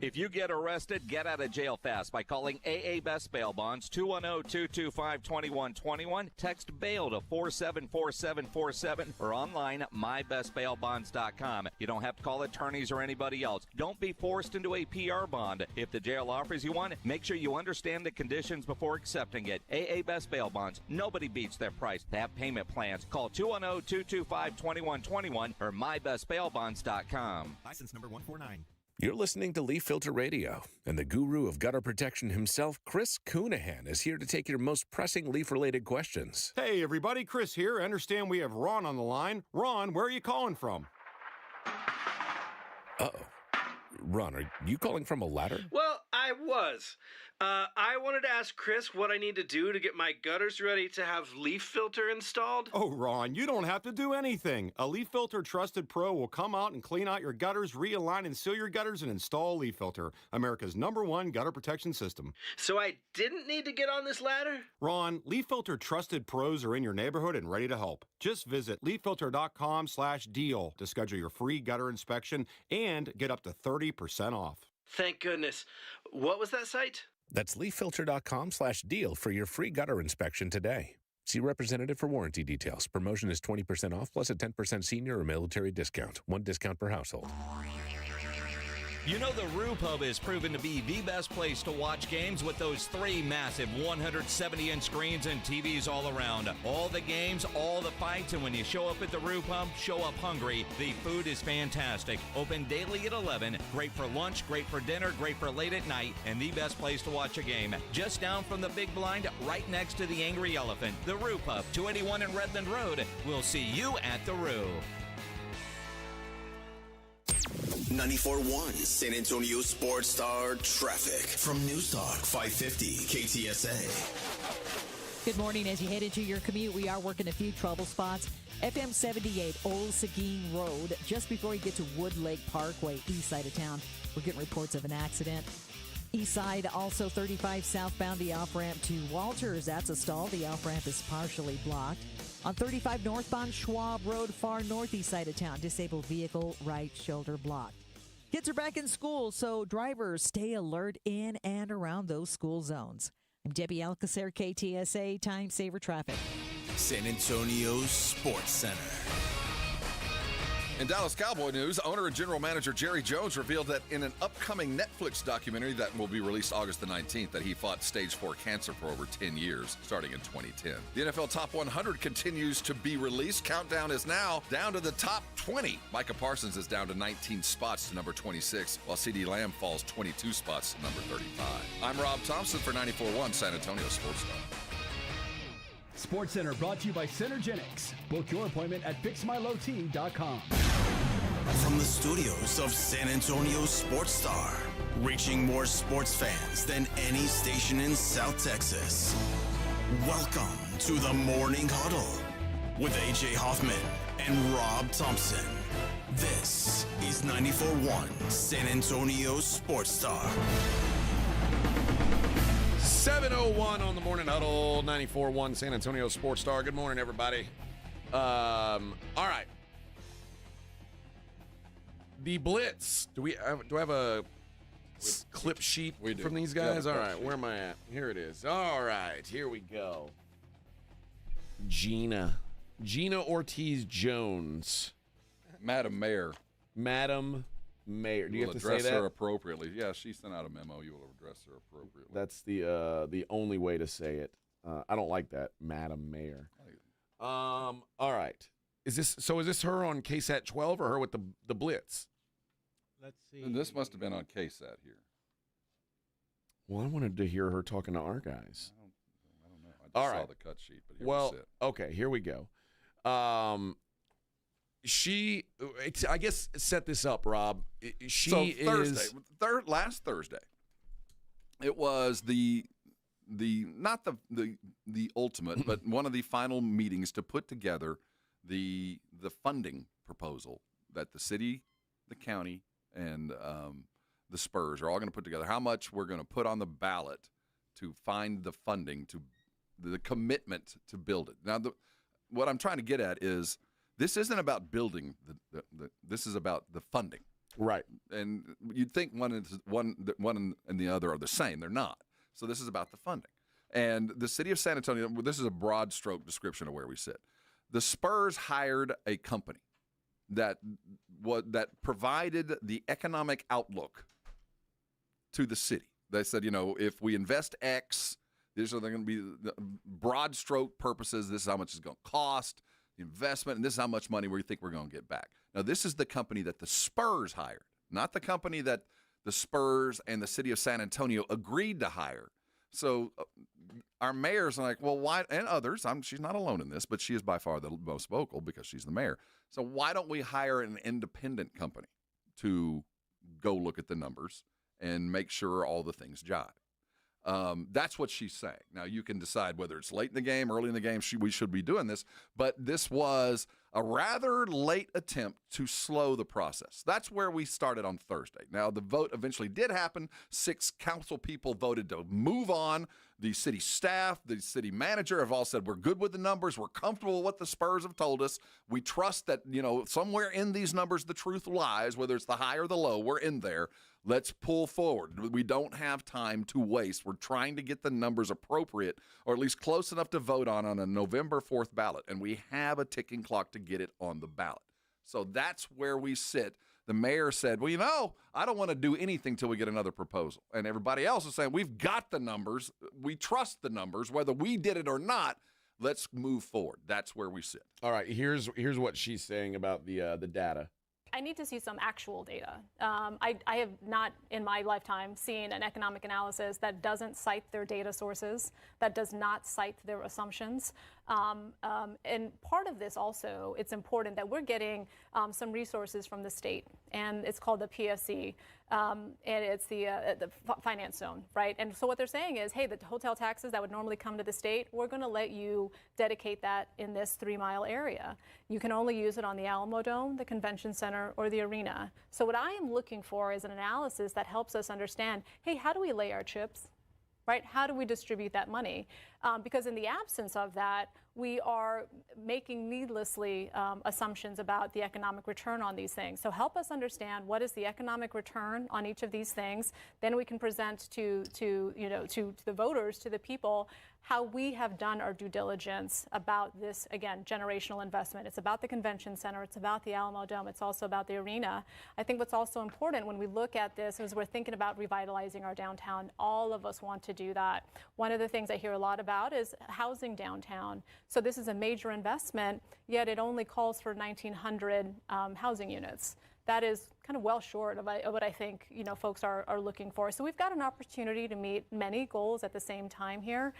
If you get arrested, get out of jail fast by calling AA Best Bail Bonds, 210-225-2121. Text bail to 474747 or online mybestbailbonds.com. You don't have to call attorneys or anybody else. Don't be forced into a PR bond. If the jail offers you one, make sure you understand the conditions before accepting it. AA Best Bail Bonds. Nobody beats their price. They have payment plans. Call 210-225-2121 or mybestbailbonds.com. License number 149. You're listening to Leaf Filter Radio, and the guru of gutter protection himself, Chris Coonahan, is here to take your most pressing leaf-related questions. Hey, everybody, Chris here. I understand we have Ron on the line. Ron, where are you calling from? Uh-oh. Ron, are you calling from a ladder? Well, I was. I wanted to ask Chris what I need to do to get my gutters ready to have leaf filter installed. Oh, Ron, you don't have to do anything. A Leaf Filter Trusted Pro will come out and clean out your gutters, realign and seal your gutters, and install a Leaf Filter, America's #1 gutter protection system. So I didn't need to get on this ladder? Ron, Leaf Filter Trusted Pros are in your neighborhood and ready to help. Just visit leaffilter.com/deal to schedule your free gutter inspection and get up to 30% off. Thank goodness. What was that site? That's leaffilter.com/deal for your free gutter inspection today. See representative for warranty details. Promotion is 20% off plus a 10% senior or military discount. One discount per household. You know the Roo Pub is proven to be the best place to watch games with those 3 massive 170-inch screens and TVs all around. All the games, all the fights, and when you show up at the Roo Pub, show up hungry. The food is fantastic. Open daily at 11. Great for lunch, great for dinner, great for late at night, and the best place to watch a game. Just down from the big blind, right next to the Angry Elephant. The Roo Pub, 281 in Redland Road. We'll see you at the Roo. 94.1 San Antonio Sports Star traffic from News Talk 550 KTSA. Good morning. As you head into your commute, we are working a few trouble spots. FM 78 Old Seguin Road, just before you get to Wood Lake Parkway, east side of town. We're getting reports of an accident. East side, also 35 southbound, the off-ramp to Walters. That's a stall. The off-ramp is partially blocked. On 35 northbound Schwab Road, far northeast side of town, disabled vehicle, right shoulder blocked. Kids are back in school, so drivers stay alert in and around those school zones. I'm Debbie Alcacer, KTSA Time Saver Traffic. San Antonio Sports Center. In Dallas Cowboy news, owner and general manager Jerry Jones revealed that in an upcoming Netflix documentary that will be released August the 19th that he fought stage 4 cancer for over 10 years, starting in 2010. The NFL Top 100 continues to be released. Countdown is now down to the top 20. Micah Parsons is down to 19 spots to number 26, while CeeDee Lamb falls 22 spots to number 35. I'm Rob Thompson for 94.1 San Antonio Sports Star. Sports Center brought to you by Centergenics. Book your appointment at fixmylowteam.com. From the studios of San Antonio Sports Star, reaching more sports fans than any station in South Texas. Welcome to the Morning Huddle with AJ Hoffman and Rob Thompson. This is 94.1 San Antonio Sports Star. 7:01 on the Morning Huddle, 94.1 San Antonio Sports Star. Good morning, everybody. All right. The Blitz. Do I have a clip sheet from these guys? All right, where am I at? Here it is. All right, here we go. Gina Ortiz-Jones. Madam Mayor. Do you have to say that? Address her appropriately. Yeah, she sent out a memo. You will address her appropriately. That's the only way to say it. I don't like that, Madam Mayor. All right. Is this her on KSAT 12 or her with the Blitz? Let's see. And this must have been on KSAT here. Well, I wanted to hear her talking to our guys. I don't know. I just saw the cut sheet, but here we sit. Okay, here we go. I guess, set this up, Rob. Last Thursday, it was not the ultimate, but one of the final meetings to put together the funding proposal that the city, the county, and the Spurs are all going to put together. How much we're going to put on the ballot to find the funding, to the commitment to build it. Now, what I'm trying to get at is, this isn't about building. This is about the funding, right? And you'd think one and the other are the same. They're not. So this is about the funding. And the city of San Antonio. This is a broad stroke description of where we sit. The Spurs hired a company that provided the economic outlook to the city. They said, if we invest X, these are going to be the broad stroke purposes. This is how much it's going to cost. Investment, and this is how much money we think we're going to get back. Now, this is the company that the Spurs hired, not the company that the Spurs and the city of San Antonio agreed to hire. So our mayor's like, well, why? And others, she's not alone in this, but she is by far the most vocal because she's the mayor. So why don't we hire an independent company to go look at the numbers and make sure all the things jive? That's what she's saying. Now, you can decide whether it's late in the game, early in the game, we should be doing this. But this was a rather late attempt to slow the process. That's where we started on Thursday. Now, the vote eventually did happen. 6 council people voted to move on. The city staff, the city manager have all said, we're good with the numbers. We're comfortable with what the Spurs have told us. We trust that, somewhere in these numbers, the truth lies, whether it's the high or the low. We're in there. Let's pull forward. We don't have time to waste. We're trying to get the numbers appropriate, or at least close enough to vote on a November 4th ballot, and we have a ticking clock to get it on the ballot. So that's where we sit. The mayor said, well, I don't want to do anything till we get another proposal. And everybody else is saying, we've got the numbers. We trust the numbers. Whether we did it or not, let's move forward. That's where we sit. All right, here's what she's saying about the data. I need to see some actual data. I have not in my lifetime seen an economic analysis that doesn't cite their data sources, that does not cite their assumptions. And part of this also, it's important that we're getting some resources from the state, and it's called the PSC, and it's the finance zone, right? And so what they're saying is, hey, the hotel taxes that would normally come to the state, we're going to let you dedicate that in this 3-mile area. You can only use it on the Alamo Dome, the Convention Center, or the arena. So what I am looking for is an analysis that helps us understand, hey, how do we lay our chips? Right? How do we distribute that money? Because in the absence of that, we are making needlessly assumptions about the economic return on these things. So help us understand what is the economic return on each of these things. Then we can present to the voters, to the people, how we have done our due diligence about this, again, generational investment. It's about the convention center. It's about the Alamo Dome. It's also about the arena. I think what's also important when we look at this is we're thinking about revitalizing our downtown. All of us want to do that. One of the things I hear a lot about is housing downtown. So this is a major investment, yet it only calls for 1,900 housing units. That is kind of well short of what I think folks are looking for. So we've got an opportunity to meet many goals at the same time here.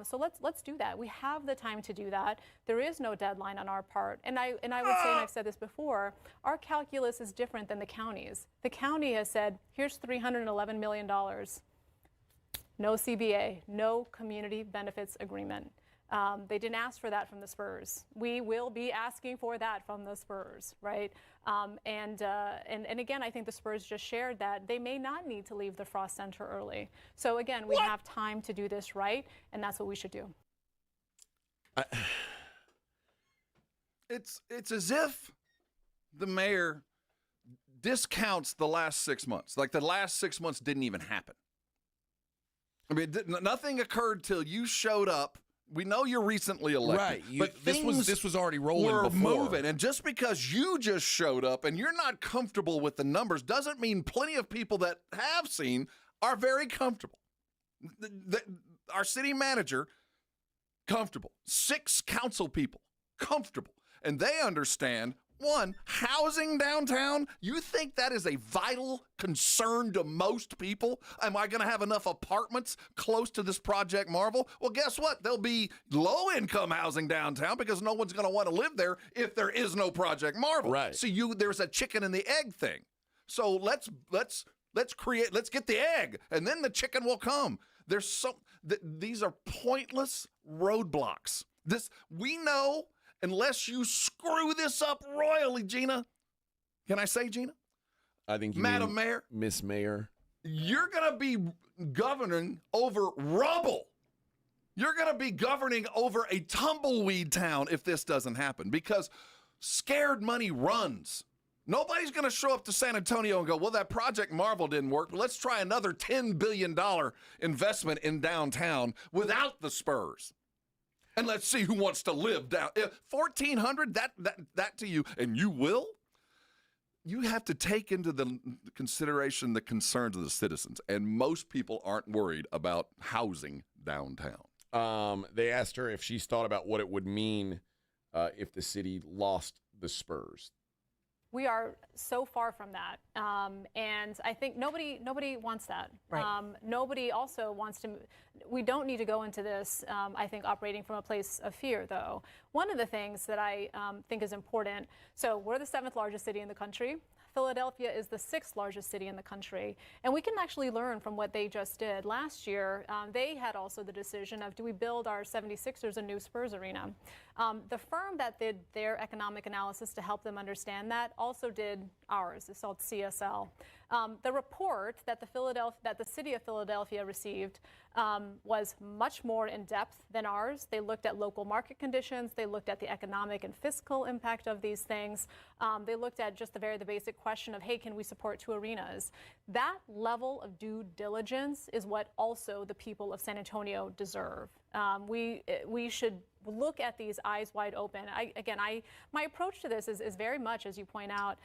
So let's do that. We have the time to do that. There is no deadline on our part. And I would say, and I've said this before, our calculus is different than the county's. The county has said, here's $311 million. No CBA, no community benefits agreement. They didn't ask for that from the Spurs. We will be asking for that from the Spurs, right? And again, I think the Spurs just shared that they may not need to leave the Frost Center early. So again, we have time to do this right, and that's what we should do. It's as if the mayor discounts the last 6 months. Like the last 6 months didn't even happen. I mean, nothing occurred till you showed up. We know you're recently elected, right? But this was already rolling were before. moving, and just because you just showed up and you're not comfortable with the numbers doesn't mean plenty of people that have seen are very comfortable. Our city manager, comfortable. 6 council people, comfortable, and they understand. One, housing downtown, you think that is a vital concern to most people? Am I going to have enough apartments close to this Project Marvel? Well, guess what? There'll be low-income housing downtown because no one's going to want to live there if there is no Project Marvel. Right. So there's a chicken and the egg thing. So let's get the egg, and then the chicken will come. These are pointless roadblocks. We know. Unless you screw this up royally, Gina. Can I say Gina? I think you Madam Mayor. Miss Mayor. You're going to be governing over rubble. You're going to be governing over a tumbleweed town if this doesn't happen because scared money runs. Nobody's going to show up to San Antonio and go, well, that Project Marvel didn't work. Let's try another $10 billion investment in downtown without the Spurs. And let's see who wants to live down. 1,400, that to you, and you will? You have to take into the consideration the concerns of the citizens, and most people aren't worried about housing downtown. They asked her if she's thought about what it would mean if the city lost the Spurs. We are so far from that, and I think nobody wants that. Right. Nobody also wants to. We don't need to go into this, I think, operating from a place of fear, though. One of the things that I think is important, so we're the 7th largest city in the country. Philadelphia is the 6th largest city in the country, and we can actually learn from what they just did. Last year, they had also the decision of, do we build our 76ers a new Spurs arena? The firm that did their economic analysis to help them understand that also did ours. It's called CSL. The report that the city of Philadelphia received was much more in depth than ours. They looked at local market conditions. They looked at the economic and fiscal impact of these things. They looked at just the basic question of, hey, can we support 2 arenas? That level of due diligence is what also the people of San Antonio deserve. We should look at these eyes wide open. My approach to this is very much, as you point out,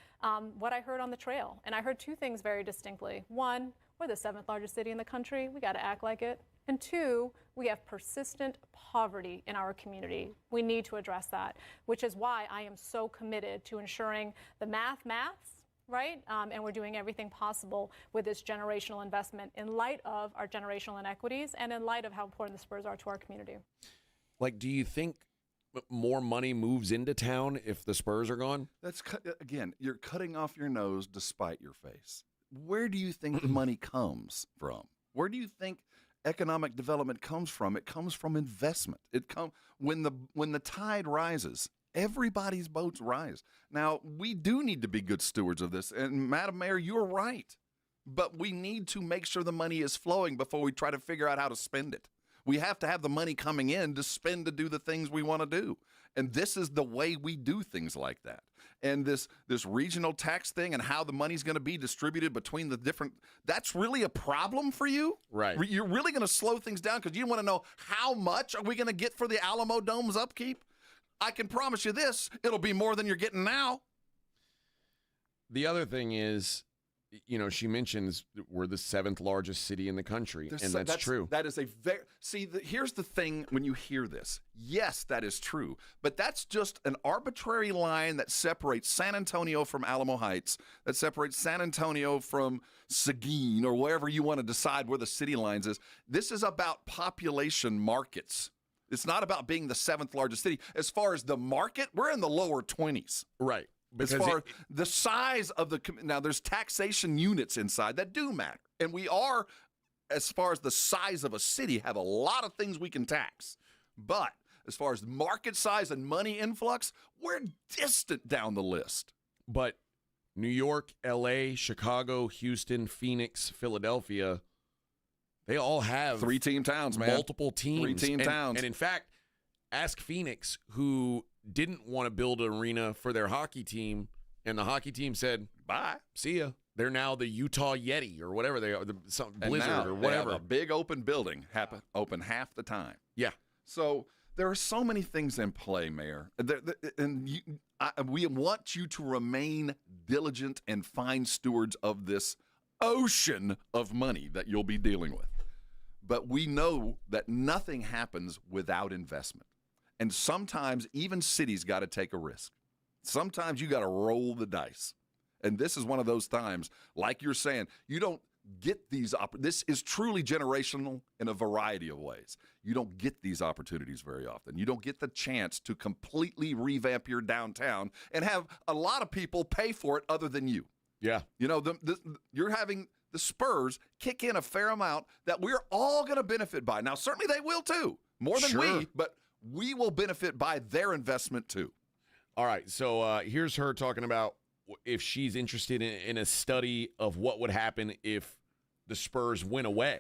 what I heard on the trail. And I heard 2 things very distinctly. 1, we're the 7th largest city in the country. We got to act like it. And 2, we have persistent poverty in our community. We need to address that, which is why I am so committed to ensuring the maths, right? And we're doing everything possible with this generational investment in light of our generational inequities and in light of how important the Spurs are to our community. Like, do you think more money moves into town if the Spurs are gone? That's again, you're cutting off your nose to spite your face. Where do you think the money comes from? Where do you think economic development comes from? It comes from investment. When the tide rises, everybody's boats rise. Now, we do need to be good stewards of this. And Madam Mayor, you're right. But we need to make sure the money is flowing before we try to figure out how to spend it. We have to have the money coming in to spend to do the things we want to do. And this is the way we do things like that. And this regional tax thing and how the money's going to be distributed between the different, that's really a problem for you? Right. You're really going to slow things down because you want to know how much are we going to get for the Alamo Dome's upkeep? I can promise you this, it'll be more than you're getting now. The other thing is, she mentions we're the 7th largest city in the country, and that's true. That is here's the thing when you hear this. Yes, that is true, but that's just an arbitrary line that separates San Antonio from Alamo Heights, that separates San Antonio from Seguin, or wherever you want to decide where the city lines is. This is about population markets. It's not about being the 7th largest city. As far as the market, we're in the lower 20s. Right. As far as the size of now there's taxation units inside that do matter. And we are, as far as the size of a city, have a lot of things we can tax. But as far as market size and money influx, we're distant down the list. But New York, LA, Chicago, Houston, Phoenix, Philadelphia, they all have 3-team towns, man. Multiple teams. 3-team towns. And in fact, ask Phoenix, who didn't want to build an arena for their hockey team, and the hockey team said, bye, see ya. They're now the Utah Yeti or whatever they are, Blizzard or whatever. They have a big open building, open half the time. Yeah. So there are so many things in play, Mayor. We want you to remain diligent and fine stewards of this ocean of money that you'll be dealing with. But we know that nothing happens without investment. And sometimes even cities got to take a risk. Sometimes you got to roll the dice. And this is one of those times, like you're saying, you don't get these this is truly generational in a variety of ways. You don't get these opportunities very often. You don't get the chance to completely revamp your downtown and have a lot of people pay for it other than you. Yeah. You're having the Spurs kick in a fair amount that we're all going to benefit by. Now, certainly they will too, more than we, but we will benefit by their investment too. All right, so here's her talking about if she's interested in a study of what would happen if the Spurs went away.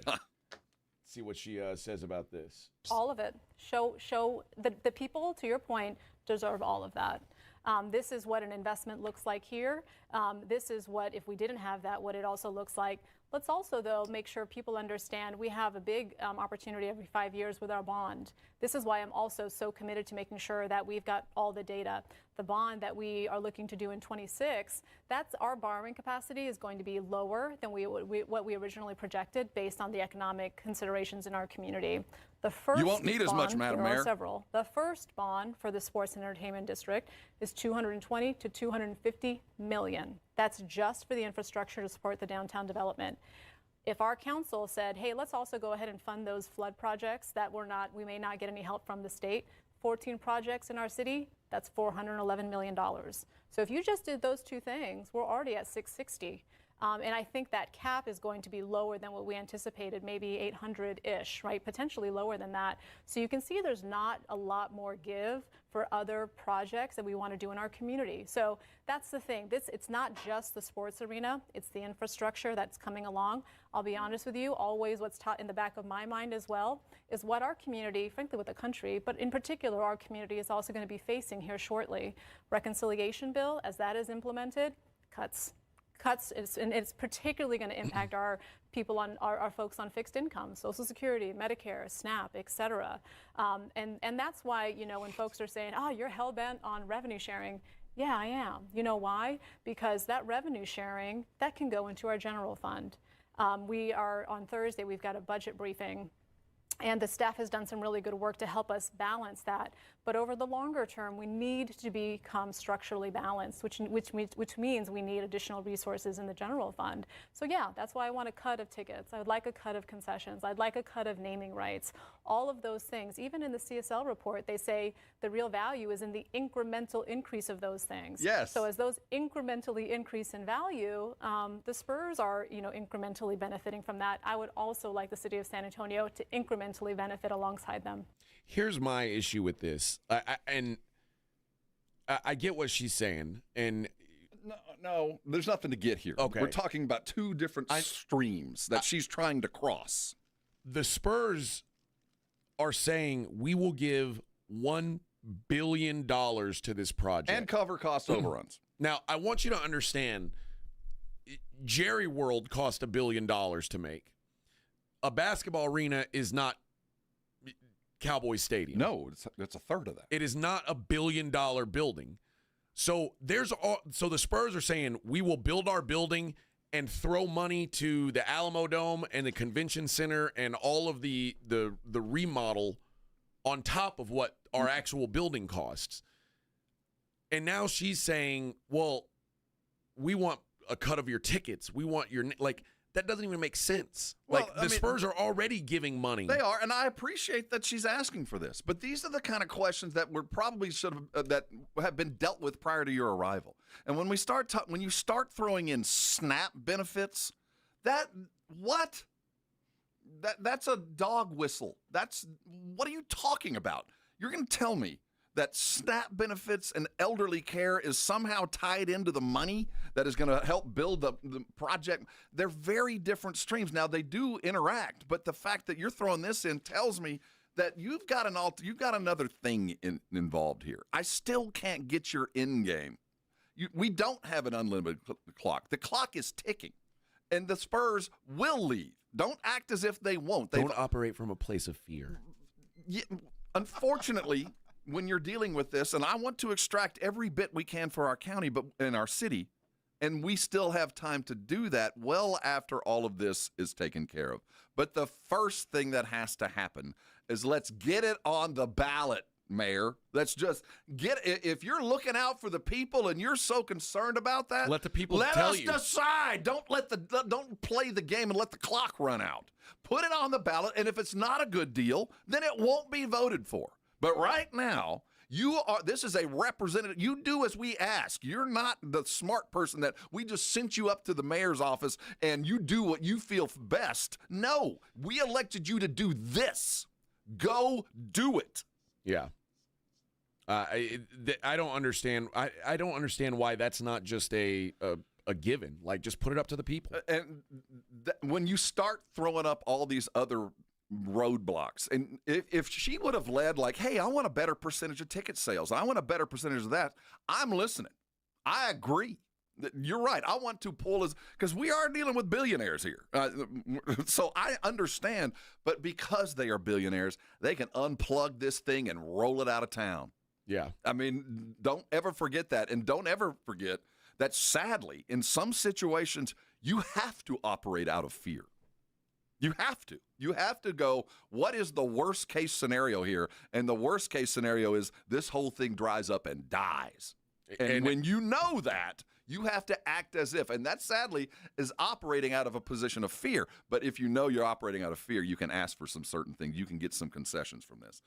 See what she says about this. All of it. Show the people, to your point, deserve all of that. This is what an investment looks like here. This is what, if we didn't have that, what it also looks like. Let's also, though, make sure people understand we have a big opportunity every 5 years with our bond. This is why I'm also so committed to making sure that we've got all the data. The bond that we are looking to do in 26, that's our borrowing capacity is going to be lower than what we originally projected based on the economic considerations in our community. The first you won't need bond, as much, Madam there Mayor. are several. The first bond for the Sports and Entertainment District is $220 to $250 million. That's just for the infrastructure to support the downtown development. If our council said, hey, let's also go ahead and fund those flood projects that we may not get any help from the state, 14 projects in our city, that's $411 million. So if you just did those two things, we're already at 660. And I think that cap is going to be lower than what we anticipated, maybe 800-ish, right? Potentially lower than that. So you can see there's not a lot more give for other projects that we want to do in our community. So that's the thing. It's not just the sports arena, it's the infrastructure that's coming along. I'll be honest with you, always what's taught in the back of my mind as well is what our community, frankly with the country, but in particular our community is also going to be facing here shortly. Reconciliation bill, as that is implemented, cuts, and it's particularly going to impact our people on our folks on fixed income, Social Security, Medicare, SNAP, et cetera. And that's why, you know, when folks are saying, oh, you're hell-bent on revenue sharing, yeah, I am. You know why? Because that revenue sharing, that can go into our general fund. We are, on Thursday, we've got a budget briefing, and the staff has done some really good work to help us balance that. But over the longer term, we need to become structurally balanced, which means we need additional resources in the general fund. So yeah, that's why I want a cut of tickets. I would like a cut of concessions. I'd like a cut of naming rights. All of those things. Even in the CSL report, they say the real value is in the incremental increase of those things. Yes. So as those incrementally increase in value, the Spurs are, you know, incrementally benefiting from that. I would also like the city of San Antonio to incrementally benefit alongside them. Here's my issue with this, I get what she's saying, and no, there's nothing to get here. Okay. We're talking about two different streams that she's trying to cross. The Spurs are saying we will give $1 billion to this project. And cover cost overruns. Now, I want you to understand, Jerry World cost $1 billion to make. A basketball arena is not Cowboys Stadium. No, it's a third of that. It is not $1 billion building. So so the Spurs are saying we will build our building and throw money to the Alamo Dome and the Convention Center and all of the remodel on top of what our actual building costs. And now she's saying, well, we want a cut of your tickets. We want your, like, that doesn't even make sense. Well, like, the Spurs are already giving money. They are, and I appreciate that she's asking for this. But these are the kind of questions that were probably that have been dealt with prior to your arrival. And when we when you start throwing in SNAP benefits, that's a dog whistle. What are you talking about? You're going to tell me that SNAP benefits and elderly care is somehow tied into the money that is going to help build the project? They're very different streams. Now, they do interact, but the fact that you're throwing this in tells me that you've got another thing involved here. I still can't get your end game. We don't have an unlimited clock. The clock is ticking, and the Spurs will leave. Don't act as if they won't. Don't operate from a place of fear. Yeah, unfortunately, when you're dealing with this, and I want to extract every bit we can for our county but in our city, and we still have time to do that well after all of this is taken care of. But the first thing that has to happen is let's get it on the ballot, Mayor. Let's just get it. If you're looking out for the people and you're so concerned about that, let the people let tell us you. Decide. Don't play the game and let the clock run out. Put it on the ballot, and if it's not a good deal, then it won't be voted for. But right now, this is a representative. You do as we ask. You're not the smart person that we just sent you up to the mayor's office and you do what you feel best. No, we elected you to do this. Go do it. Yeah. I don't understand. I don't understand why that's not just a given. Like, just put it up to the people. And when you start throwing up all these other roadblocks, and if she would have led like, hey, I want a better percentage of ticket sales, I want a better percentage of that, I'm listening. I agree. You're right. I want to pull because we are dealing with billionaires here. So I understand, but because they are billionaires, they can unplug this thing and roll it out of town. Yeah. I mean, don't ever forget that. And don't ever forget that, sadly, in some situations, you have to operate out of fear. You have to. You have to go, what is the worst case scenario here? And the worst case scenario is this whole thing dries up and dies. And when you know that, you have to act as if. And that, sadly, is operating out of a position of fear. But if you know you're operating out of fear, you can ask for some certain things. You can get some concessions from this.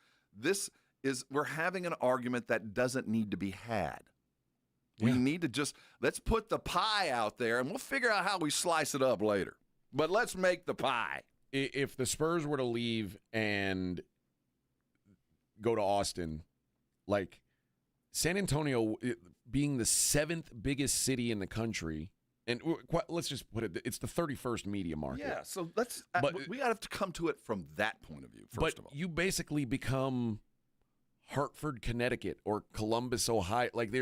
We're having an argument that doesn't need to be had. We need to let's put the pie out there, and we'll figure out how we slice it up later. But let's make the pie. If the Spurs were to leave and go to Austin, like, San Antonio being the 7th biggest city in the country, and let's just put it, it's the 31st media market. Yeah, so we got to come to it from that point of view, first of all. You basically become Hartford, Connecticut, or Columbus, Ohio. Like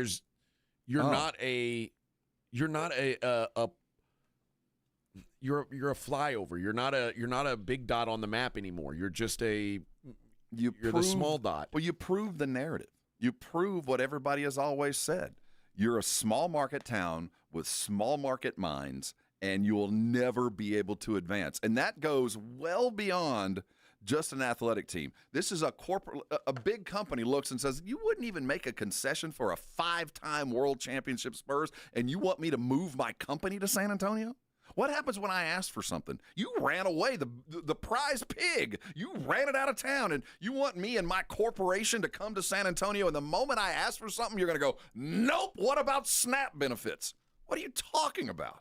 you're not a flyover. You're not a big dot on the map anymore. You're just you're the small dot. Well, you prove the narrative. You prove what everybody has always said. You're a small market town with small market minds, and you will never be able to advance. And that goes well beyond just an athletic team. This is a big company looks and says, you wouldn't even make a concession for a 5-time world championship Spurs, and you want me to move my company to San Antonio? What happens when I asked for something? You ran away, the prize pig. You ran it out of town, and you want me and my corporation to come to San Antonio, and the moment I ask for something, you're going to go, nope, what about SNAP benefits? What are you talking about?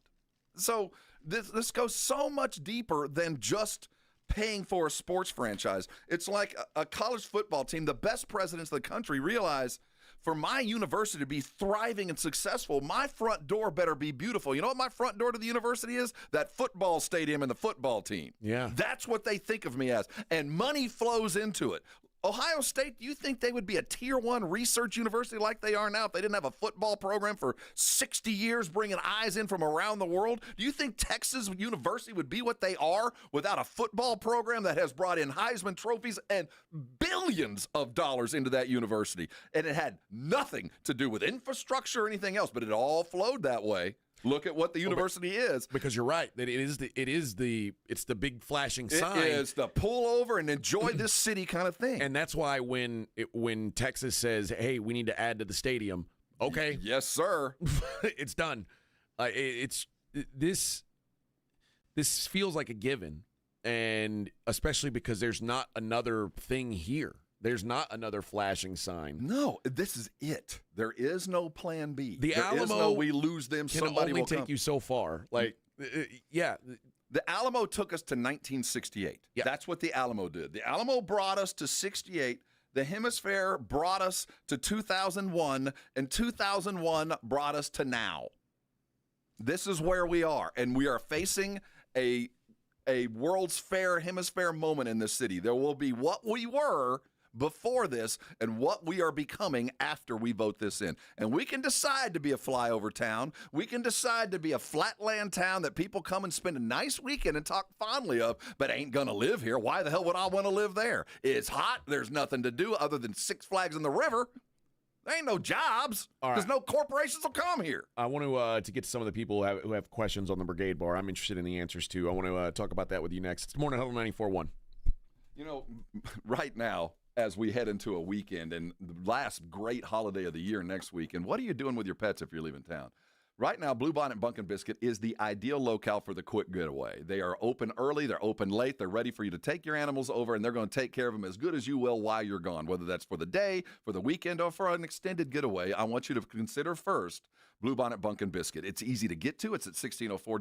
So this goes so much deeper than just paying for a sports franchise. It's like a college football team. The best presidents of the country realize for my university to be thriving and successful, my front door better be beautiful. You know what my front door to the university is? That football stadium and the football team. Yeah. That's what they think of me as. And money flows into it. Ohio State, do you think they would be a Tier 1 research university like they are now if they didn't have a football program for 60 years bringing eyes in from around the world? Do you think Texas University would be what they are without a football program that has brought in Heisman trophies and billions of dollars into that university? And it had nothing to do with infrastructure or anything else, but it all flowed that way. Look at what the university is. Because you're right that it's the big flashing sign. It is the pull over and enjoy this city kind of thing. And that's why when Texas says, "Hey, we need to add to the stadium," okay, yes, sir, it's done. This feels like a given, and especially because there's not another thing here. There's not another flashing sign. No, this is it. There is no plan B. The Alamo is no we lose them. Can somebody only will take come. you so far. Like, yeah. The Alamo took us to 1968. Yeah. That's what the Alamo did. The Alamo brought us to 68. The Hemisphere brought us to 2001, and 2001 brought us to now. This is where we are, and we are facing a World's Fair Hemisphere moment in this city. There will be what we were before this and what we are becoming after we vote this in. And we can decide to be a flyover town. We can decide to be a flatland town that people come and spend a nice weekend and talk fondly of, but ain't going to live here. Why the hell would I want to live there? It's hot. There's nothing to do other than Six Flags in the river. There ain't no jobs. There's no corporations will come here. I want to get to some of the people who have questions on the Brigade Bar. I'm interested in the answers, too. I want to talk about that with you next. It's Morning Huddle 94.1. You know, right now, as we head into a weekend and the last great holiday of the year next weekend, what are you doing with your pets if you're leaving town? Right now, Bluebonnet Bunkin' Biscuit is the ideal locale for the quick getaway. They are open early, they're open late, they're ready for you to take your animals over, and they're going to take care of them as good as you will while you're gone, whether that's for the day, for the weekend, or for an extended getaway. I want you to consider first Bluebonnet Bunkin' Biscuit. It's easy to get to. It's at 1604,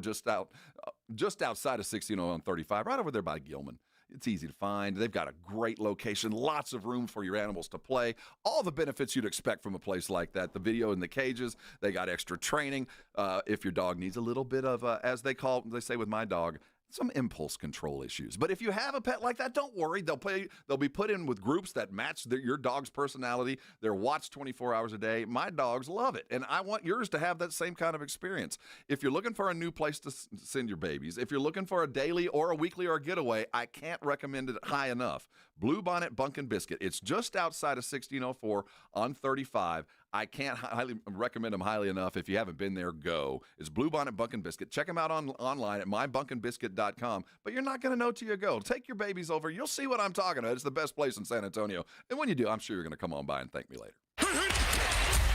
just outside of 1601-35, right over there by Gilman. It's easy to find. They've got a great location, lots of room for your animals to play, all the benefits you'd expect from a place like that. The video in the cages, they got extra training. If your dog needs a little bit of, as they say with my dog, some impulse control issues. But if you have a pet like that, don't worry. They'll be put in with groups that match your dog's personality. They're watched 24 hours a day. My dogs love it, and I want yours to have that same kind of experience. If you're looking for a new place to send your babies, if you're looking for a daily or a weekly or a getaway, I can't recommend it high enough. Bluebonnet Bunkin' Biscuit. It's just outside of 1604 on 35. I can't highly recommend them highly enough. If you haven't been there, go. It's Bluebonnet Bunkin' Biscuit. Check them out online at mybunkinbiscuit.com. But you're not going to know till you go. Take your babies over. You'll see what I'm talking about. It's the best place in San Antonio. And when you do, I'm sure you're going to come on by and thank me later.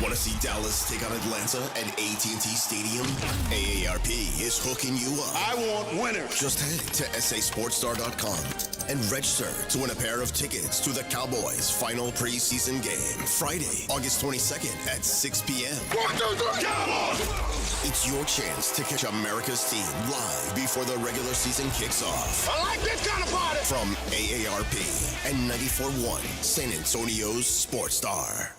Want to see Dallas take on Atlanta at AT&T Stadium? AARP is hooking you up. I want winners. Just head to sasportstar.com and register to win a pair of tickets to the Cowboys' final preseason game, Friday, August 22nd at 6 p.m. 1, 2, 3, Cowboys! It's your chance to catch America's team live before the regular season kicks off. I like this kind of party! From AARP and 94.1, San Antonio's Sports Star.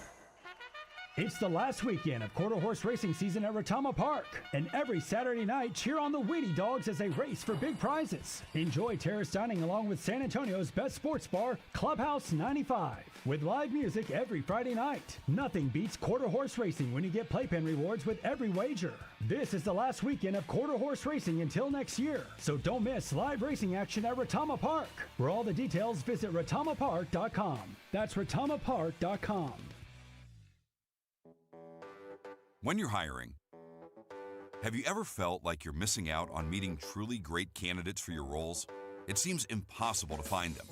It's the last weekend of quarter horse racing season at Retama Park. And every Saturday night, cheer on the Wheatie Dogs as they race for big prizes. Enjoy terrace dining along with San Antonio's best sports bar, Clubhouse 95. With live music every Friday night. Nothing beats quarter horse racing when you get playpen rewards with every wager. This is the last weekend of quarter horse racing until next year. So don't miss live racing action at Retama Park. For all the details, visit retamapark.com. That's retamapark.com. When you're hiring, have you ever felt like you're missing out on meeting truly great candidates for your roles? It seems impossible to find them,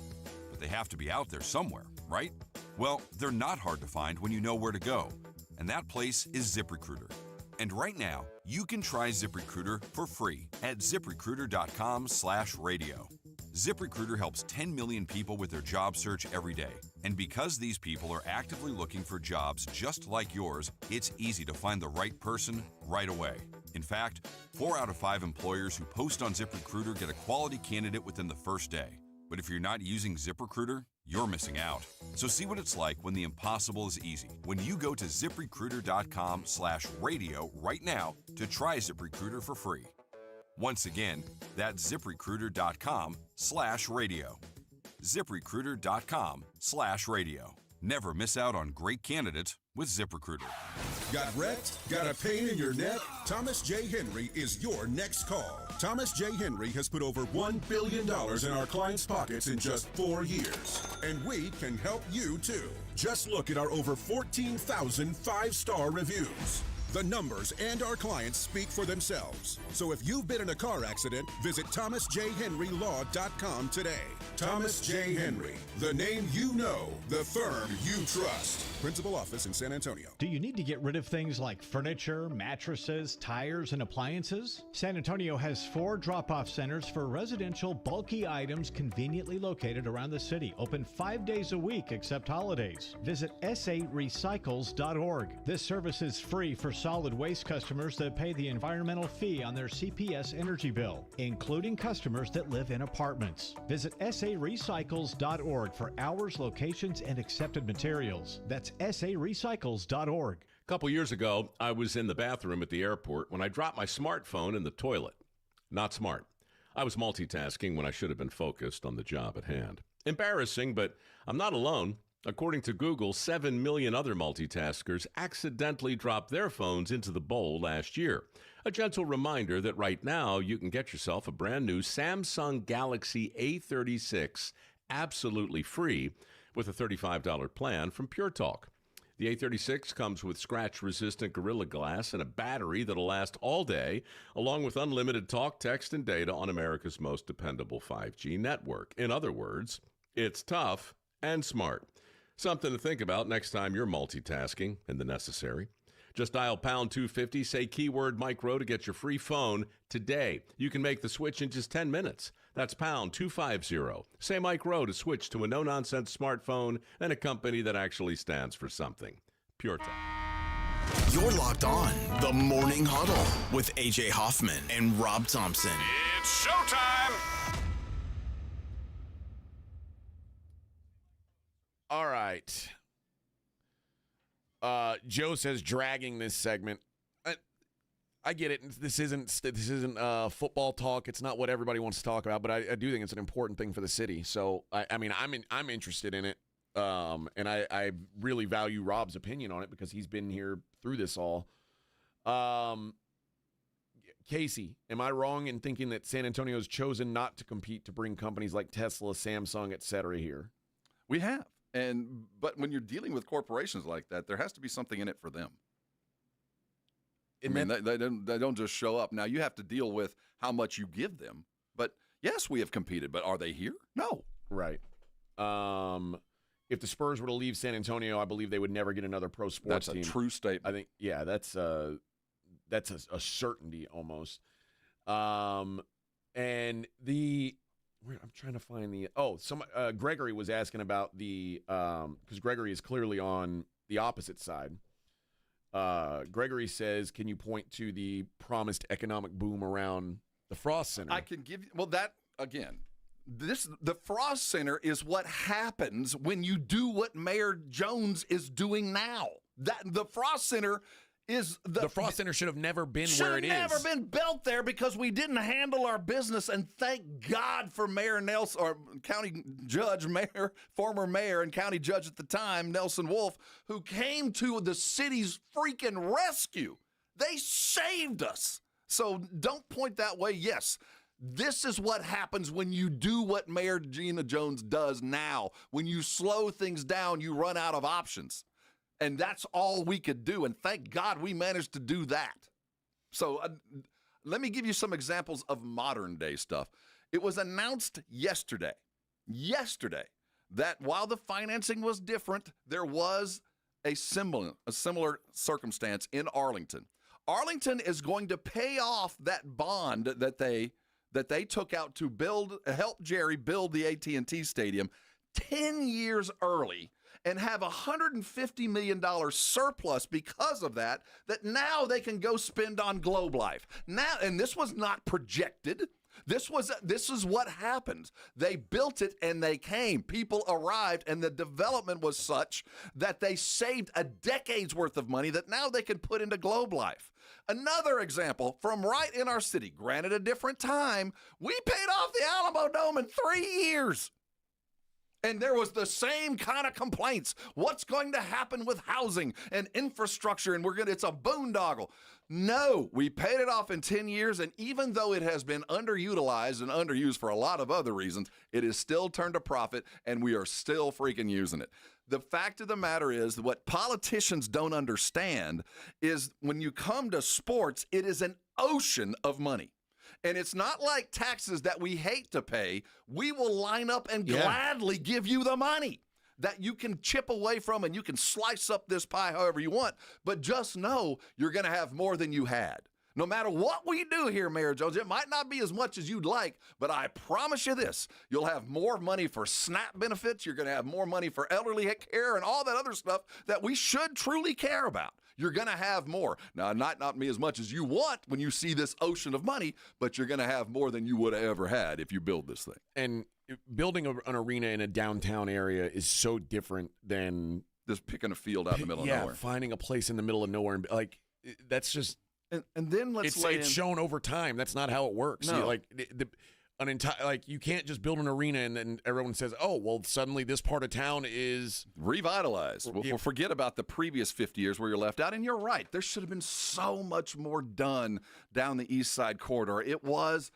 but they have to be out there somewhere, right? Well, they're not hard to find when you know where to go, and that place is ZipRecruiter. And right now, you can try ZipRecruiter for free at ZipRecruiter.com/radio. ZipRecruiter helps 10 million people with their job search every day. And because these people are actively looking for jobs just like yours, it's easy to find the right person right away. In fact, 4 out of 5 employers who post on ZipRecruiter get a quality candidate within the first day. But if you're not using ZipRecruiter, you're missing out. So see what it's like when the impossible is easy. When you go to ZipRecruiter.com/radio right now to try ZipRecruiter for free. Once again, that's ZipRecruiter.com/radio. ZipRecruiter.com/radio. Never miss out on great candidates with ZipRecruiter. Got wrecked? Got a pain in your neck? Thomas J. Henry is your next call. Thomas J. Henry has put over $1 billion in our clients' pockets in just 4 years. And we can help you too. Just look at our over 14,000 5-star reviews. The numbers and our clients speak for themselves. So if you've been in a car accident, visit ThomasJHenryLaw.com today. Thomas J. Henry, the name you know, the firm you trust. Principal office in San Antonio. Do you need to get rid of things like furniture, mattresses, tires, and appliances? San Antonio has 4 drop-off centers for residential bulky items conveniently located around the city, open 5 days a week except holidays. Visit sarecycles.org. This service is free for solid waste customers that pay the environmental fee on their CPS energy bill, including customers that live in apartments. Visit sarecycles.org for hours, locations, and accepted materials. That's sarecycles.org. A couple years ago, I was in the bathroom at the airport when I dropped my smartphone in the toilet. Not smart. I was multitasking when I should have been focused on the job at hand. Embarrassing, but I'm not alone. According to Google, 7 million other multitaskers accidentally dropped their phones into the bowl last year. A gentle reminder that right now you can get yourself a brand new Samsung Galaxy A36 absolutely free with a $35 plan from Pure Talk. The A36 comes with scratch-resistant Gorilla Glass and a battery that'll last all day, along with unlimited talk, text, and data on America's most dependable 5G network. In other words, it's tough and smart. Something to think about next time you're multitasking in the necessary. Just dial pound 250, say keyword Mike Rowe to get your free phone today. You can make the switch in just 10 minutes. That's pound 250. Say Mike Rowe to switch to a no-nonsense smartphone and a company that actually stands for something. Pure Talk. You're locked on the Morning Huddle with AJ Hoffman and Rob Thompson. It's showtime! All right. Joe says dragging this segment. I get it. This isn't football talk. It's not what everybody wants to talk about, but I do think it's an important thing for the city. So I'm interested in it, and I really value Rob's opinion on it because he's been here through this all. Casey, am I wrong in thinking that San Antonio's chosen not to compete to bring companies like Tesla, Samsung, et cetera here? We have. But when you're dealing with corporations like that, there has to be something in it for them. They don't just show up. Now, you have to deal with how much you give them. But, yes, we have competed. But are they here? No. Right. If the Spurs were to leave San Antonio, I believe they would never get another pro sports team. That's a true statement. I think, yeah, that's a certainty almost. And I'm trying to find Gregory was asking about because Gregory is clearly on the opposite side. Gregory says, can you point to the promised economic boom around the Frost Center? I can give you, the Frost Center is what happens when you do what Mayor Jones is doing now. The Frost Center is the Frost Center should have never been where it is. Should have never been built there because we didn't handle our business. And thank God for Mayor Nelson, or county judge, former mayor and county judge at the time, Nelson Wolf, who came to the city's freaking rescue. They saved us. So don't point that way. Yes, this is what happens when you do what Mayor Gina Jones does now. When you slow things down, you run out of options. And that's all we could do. And thank God we managed to do that. So let me give you some examples of modern day stuff. It was announced yesterday, that while the financing was different, there was a similar circumstance in Arlington. Arlington is going to pay off that bond that they took out to help Jerry build the AT&T Stadium 10 years early, and have a $150 million surplus because of that now they can go spend on Globe Life. Now, and this was not projected. This is what happened. They built it and they came. People arrived and the development was such that they saved a decade's worth of money that now they can put into Globe Life. Another example from right in our city, granted a different time, we paid off the Alamo Dome in 3 years. And there was the same kind of complaints. What's going to happen with housing and infrastructure? And it's a boondoggle. No, we paid it off in 10 years. And even though it has been underutilized and underused for a lot of other reasons, it is still turned a profit and we are still freaking using it. The fact of the matter is what politicians don't understand is when you come to sports, it is an ocean of money. And it's not like taxes that we hate to pay. We will line up and gladly give you the money that you can chip away from, and you can slice up this pie however you want. But just know you're going to have more than you had. No matter what we do here, Mayor Jones, it might not be as much as you'd like, but I promise you this, you'll have more money for SNAP benefits. You're going to have more money for elderly care and all that other stuff that we should truly care about. You're going to have more. Now, not be as much as you want when you see this ocean of money, but you're going to have more than you would have ever had if you build this thing. And building an arena in a downtown area is so different than just picking a field out in the middle of nowhere. Yeah, finding a place in the middle of nowhere. And that's just... And then it's shown over time. That's not how it works. No. You can't just build an arena and then everyone says, oh, well, suddenly this part of town is revitalized. We'll forget about the previous 50 years where you're left out. And you're right. There should have been so much more done down the East Side corridor. It was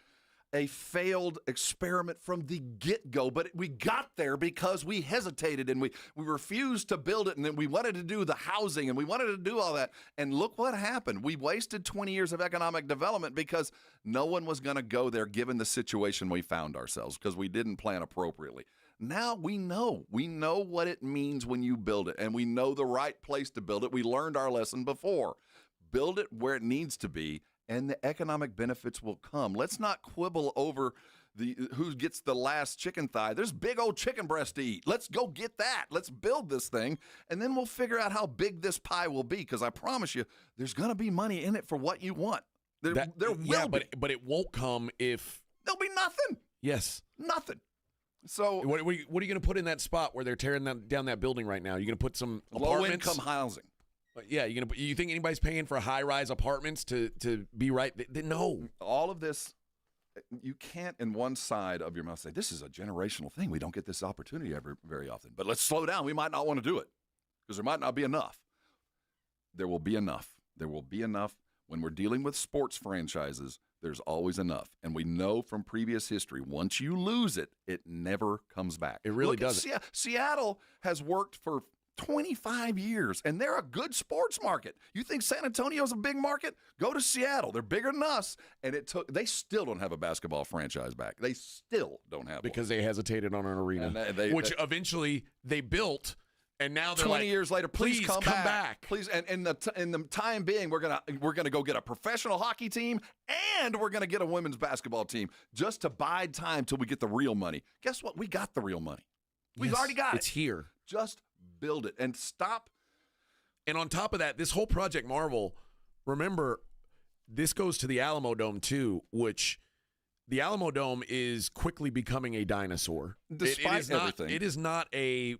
a failed experiment from the get-go, but we got there because we hesitated and we refused to build it, and then we wanted to do the housing and we wanted to do all that. And look what happened. We wasted 20 years of economic development because no one was going to go there given the situation we found ourselves because we didn't plan appropriately. Now we know what it means when you build it, and we know the right place to build it. We learned our lesson before. Build it where it needs to be, and the economic benefits will come. Let's not quibble over who gets the last chicken thigh. There's big old chicken breast to eat. Let's go get that. Let's build this thing, and then we'll figure out how big this pie will be, because I promise you, there's going to be money in it for what you want. There will be. But it won't come if... There'll be nothing. Yes. Nothing. So what are you going to put in that spot where they're tearing down that building right now? You're going to put some apartments? Low-income housing. Yeah, you think anybody's paying for high-rise apartments to be right? No. All of this, you can't in one side of your mouth say, this is a generational thing. We don't get this opportunity very often. But let's slow down. We might not want to do it because there might not be enough. There will be enough. There will be enough. When we're dealing with sports franchises, there's always enough. And we know from previous history, once you lose it, it never comes back. It really doesn't. Seattle has worked for 25 years, and they're a good sports market. You think San Antonio's a big market? Go to Seattle. They're bigger than us, and they still don't have a basketball franchise back. They still don't have because they hesitated on an arena, which eventually they built, and now they're 20 years later, please come back. Please, and in the time being, we're gonna go get a professional hockey team, and we're gonna get a women's basketball team just to bide time till we get the real money. Guess what? We got the real money. We've already got it. It's here. Just build it and stop. And on top of that, this whole Project Marvel, remember, this goes to the Alamo Dome too, which the Alamo Dome is quickly becoming a dinosaur. Despite everything. It is not a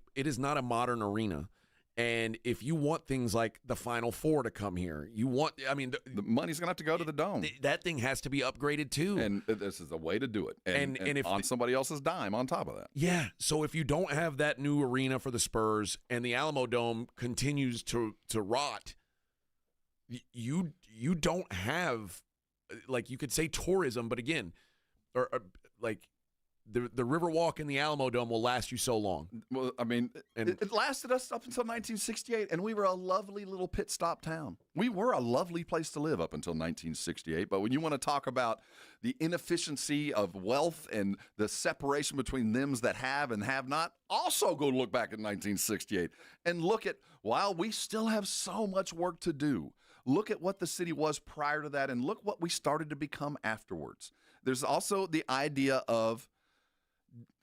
modern arena. And if you want things like the Final Four to come here, the money's going to have to go to the Dome. That thing has to be upgraded too. And this is a way to do it. And if on somebody else's dime on top of that. Yeah. So if you don't have that new arena for the Spurs and the Alamo Dome continues to rot, you don't have, like, you could say tourism, but again, or like the Riverwalk and the Alamo Dome will last you so long. Well, I mean, it lasted us up until 1968, and we were a lovely little pit stop town. We were a lovely place to live up until 1968, but when you want to talk about the inefficiency of wealth and the separation between them that have and have not, also go look back at 1968 and look at, while we still have so much work to do, look at what the city was prior to that and look what we started to become afterwards. There's also the idea of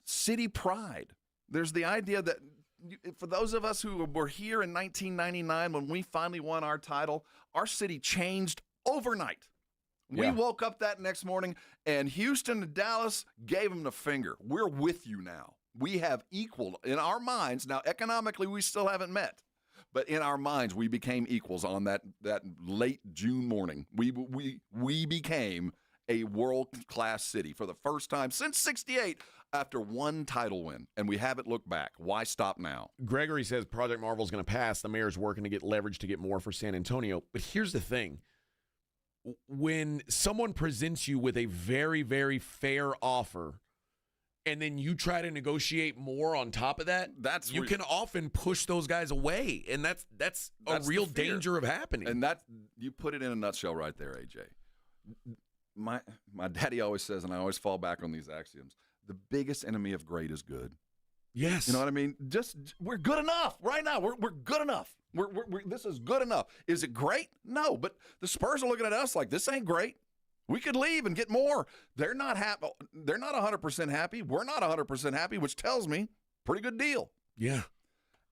city pride. There's the idea that for those of us who were here in 1999 when we finally won our title, our city changed overnight. We woke up that next morning and Houston and Dallas gave them the finger. We're with you now. We have equal in our minds. Now, economically, we still haven't met. But in our minds, we became equals on that late June morning. We became a world-class city for the first time since 68 after one title win, and we haven't looked back. Why stop now? Gregory says Project Marvel is going to pass. The mayor's working to get leverage to get more for San Antonio. But here's the thing. When someone presents you with a very, very fair offer, and then you try to negotiate more on top of that, you can often push those guys away, and that's a real danger of happening. And that, you put it in a nutshell right there, AJ. My daddy always says, and I always fall back on these axioms, the biggest enemy of great is good. Yes. You know what I mean? We're good enough right now. We're good enough. This is good enough. Is it great? No, but the Spurs are looking at us like this ain't great. We could leave and get more. They're not happy. They're not 100% happy. We're not 100% happy, which tells me pretty good deal. Yeah.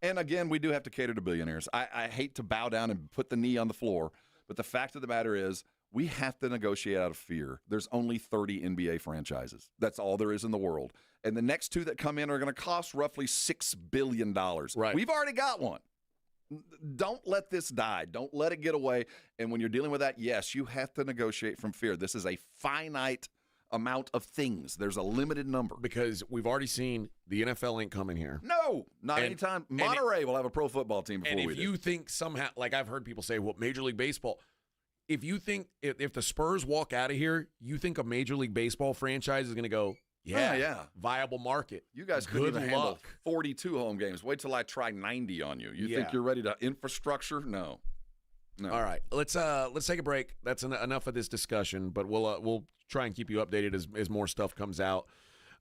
And again, we do have to cater to billionaires. I hate to bow down and put the knee on the floor, but the fact of the matter is we have to negotiate out of fear. There's only 30 NBA franchises. That's all there is in the world. And the next two that come in are going to cost roughly $6 billion. Right. We've already got one. Don't let this die. Don't let it get away. And when you're dealing with that, yes, you have to negotiate from fear. This is a finite amount of things. There's a limited number. Because we've already seen the NFL ain't coming here. No, not anytime. Monterey will have a pro football team before we do. And if you think somehow, like I've heard people say, well, Major League Baseball, if you think if the Spurs walk out of here, you think a Major League Baseball franchise is going to go, yeah, viable market. You guys couldn't even handle 42 home games. Wait till I try 90 on you. You think you're ready to infrastructure? No. All right, let's take a break. That's enough of this discussion, but we'll try and keep you updated as more stuff comes out.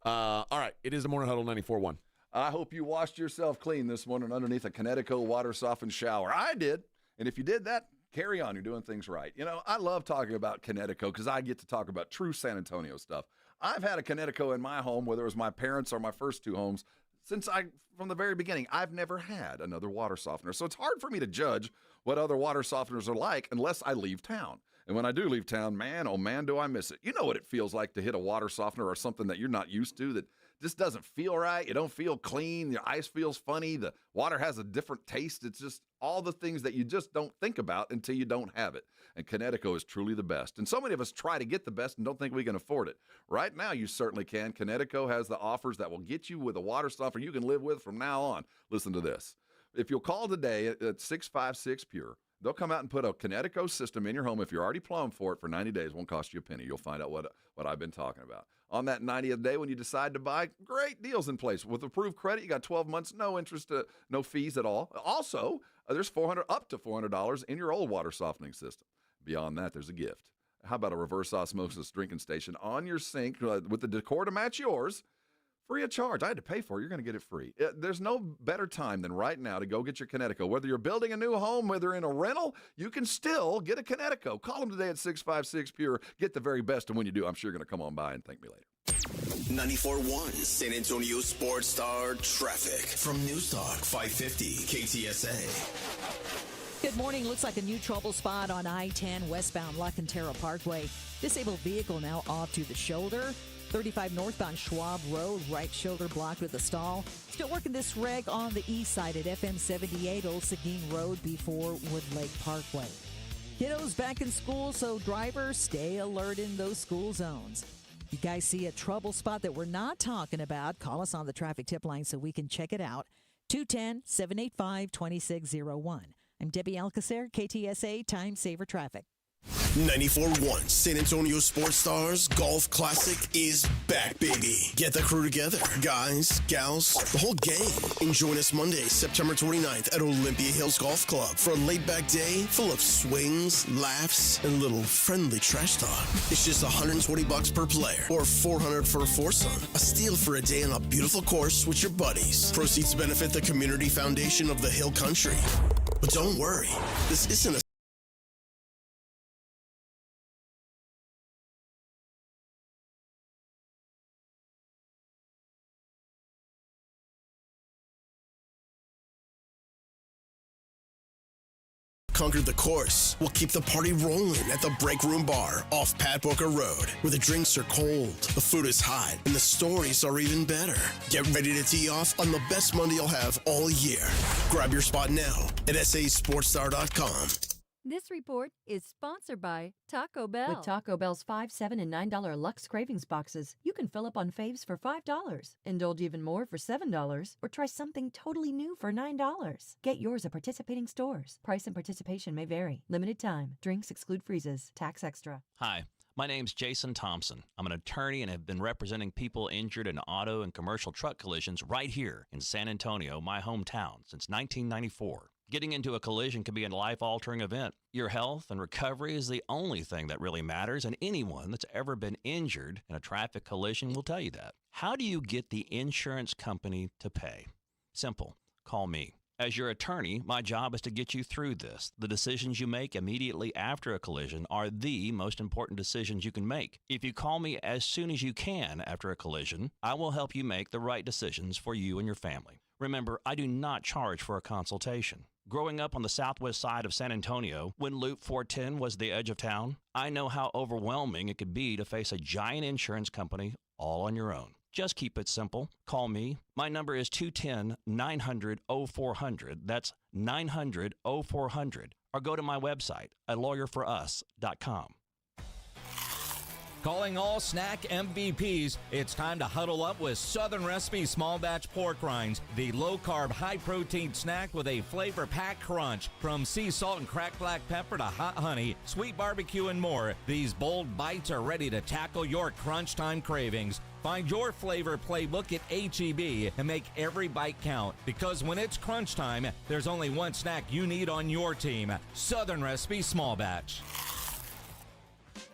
All right, it is the Morning Huddle 94.1. I hope you washed yourself clean this morning underneath a Connecticut water softened shower. I did, and if you did that, carry on. You're doing things right. You know, I love talking about Connecticut because I get to talk about true San Antonio stuff. I've had a Connecticut in my home, whether it was my parents or my first two homes, from the very beginning. I've never had another water softener. So it's hard for me to judge what other water softeners are like unless I leave town. And when I do leave town, man, oh man, do I miss it. You know what it feels like to hit a water softener or something that you're not used to, that just doesn't feel right. You don't feel clean. Your ice feels funny. The water has a different taste. It's just all the things that you just don't think about until you don't have it. And Connecticut is truly the best. And so many of us try to get the best and don't think we can afford it. Right now, you certainly can. Connecticut has the offers that will get you with a water softener you can live with from now on. Listen to this. If you'll call today at 656-PURE, they'll come out and put a Connecticut system in your home. If you're already plumbed for it for 90 days, it won't cost you a penny. You'll find out what I've been talking about. On that 90th day when you decide to buy, great deals in place. With approved credit, you got 12 months, no interest, no fees at all. Also, there's up to $400 in your old water softening system. Beyond that, there's a gift. How about a reverse osmosis drinking station on your sink with the decor to match yours? Free of charge. I had to pay for it. You're going to get it free. There's no better time than right now to go get your Connecticut. Whether you're building a new home, whether in a rental, you can still get a Connecticut. Call them today at 656-PURE. Get the very best, and when you do, I'm sure you're going to come on by and thank me later. 94.1 San Antonio Sports Star Traffic from News Talk 550 KTSA. Good morning. Looks like a new trouble spot on I-10 westbound La Cantera Parkway. Disabled vehicle now off to the shoulder. 35 northbound Schwab Road, right shoulder blocked with a stall. Still working this wreck on the east side at FM 78 Old Seguin Road before Woodlake Parkway. Kiddos back in school, so drivers stay alert in those school zones. You guys see a trouble spot that we're not talking about, call us on the traffic tip line so we can check it out. 210-785-2601. I'm Debbie Alcacer, KTSA Time Saver Traffic. 94.1 San Antonio Sports Stars Golf Classic is back, baby. Get the crew together. Guys, gals, the whole gang. And join us Monday, September 29th at Olympia Hills Golf Club for a laid-back day full of swings, laughs, and a little friendly trash talk. It's just $120 per player or $400 for a foursome. A steal for a day on a beautiful course with your buddies. Proceeds benefit the Community Foundation of the Hill Country. But don't worry, this isn't a conquered the course. We'll keep the party rolling at the Break Room Bar off Pat Booker Road, where the drinks are cold, the food is hot, and the stories are even better. Get ready to tee off on the best Monday you'll have all year. Grab your spot now at sasportstar.com. This report is sponsored by Taco Bell. With Taco Bell's $5, $7, and $9 Luxe Cravings boxes, you can fill up on faves for $5, indulge even more for $7, or try something totally new for $9. Get yours at participating stores. Price and participation may vary. Limited time. Drinks exclude freezes. Tax extra. Hi, my name's Jason Thompson. I'm an attorney and have been representing people injured in auto and commercial truck collisions right here in San Antonio, my hometown, since 1994. Getting into a collision can be a life-altering event. Your health and recovery is the only thing that really matters, and anyone that's ever been injured in a traffic collision will tell you that. How do you get the insurance company to pay? Simple. Call me. As your attorney, my job is to get you through this. The decisions you make immediately after a collision are the most important decisions you can make. If you call me as soon as you can after a collision, I will help you make the right decisions for you and your family. Remember, I do not charge for a consultation. Growing up on the southwest side of San Antonio, when Loop 410 was the edge of town, I know how overwhelming it could be to face a giant insurance company all on your own. Just keep it simple. Call me. My number is 210-900-0400. That's 900-0400. Or go to my website at lawyerforus.com. Calling all snack MVPs, it's time to huddle up with Southern Recipe Small Batch Pork Rinds, the low-carb, high-protein snack with a flavor-packed crunch. From sea salt and cracked black pepper to hot honey, sweet barbecue, and more, these bold bites are ready to tackle your crunch time cravings. Find your flavor playbook at H-E-B and make every bite count, because when it's crunch time, there's only one snack you need on your team: Southern Recipe Small Batch.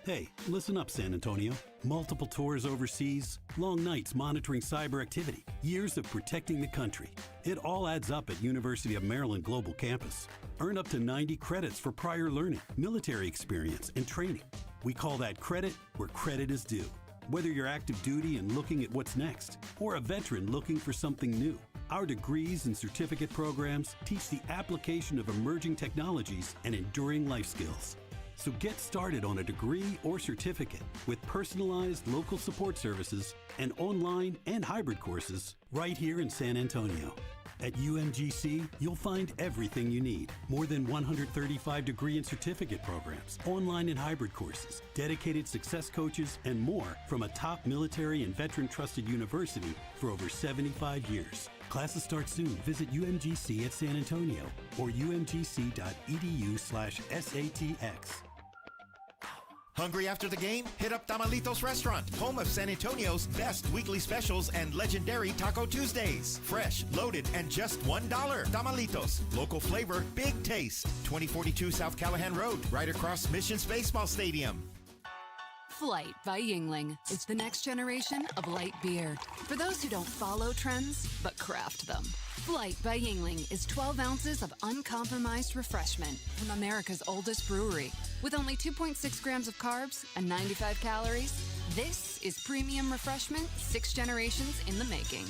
Hey, listen up, San Antonio. Multiple tours overseas, long nights monitoring cyber activity, years of protecting the country. It all adds up at University of Maryland Global Campus. Earn up to 90 credits for prior learning, military experience, and training. We call that credit where credit is due. Whether you're active duty and looking at what's next, or a veteran looking for something new, our degrees and certificate programs teach the application of emerging technologies and enduring life skills. So get started on a degree or certificate with personalized local support services and online and hybrid courses right here in San Antonio. At UMGC, you'll find everything you need. More than 135 degree and certificate programs, online and hybrid courses, dedicated success coaches, and more from a top military and veteran trusted university for over 75 years. Classes start soon. Visit UMGC at San Antonio or umgc.edu/SATX. Hungry after the game? Hit up Tamalitos Restaurant, home of San Antonio's best weekly specials and legendary Taco Tuesdays. Fresh, loaded, and just $1. Tamalitos, local flavor, big taste. 2042 South Callahan Road, right across Mission's Baseball Stadium. Flight by Yuengling is the next generation of light beer. For those who don't follow trends, but craft them. Flight by Yuengling is 12 ounces of uncompromised refreshment from America's oldest brewery. With only 2.6 grams of carbs and 95 calories, this is premium refreshment 6 generations in the making.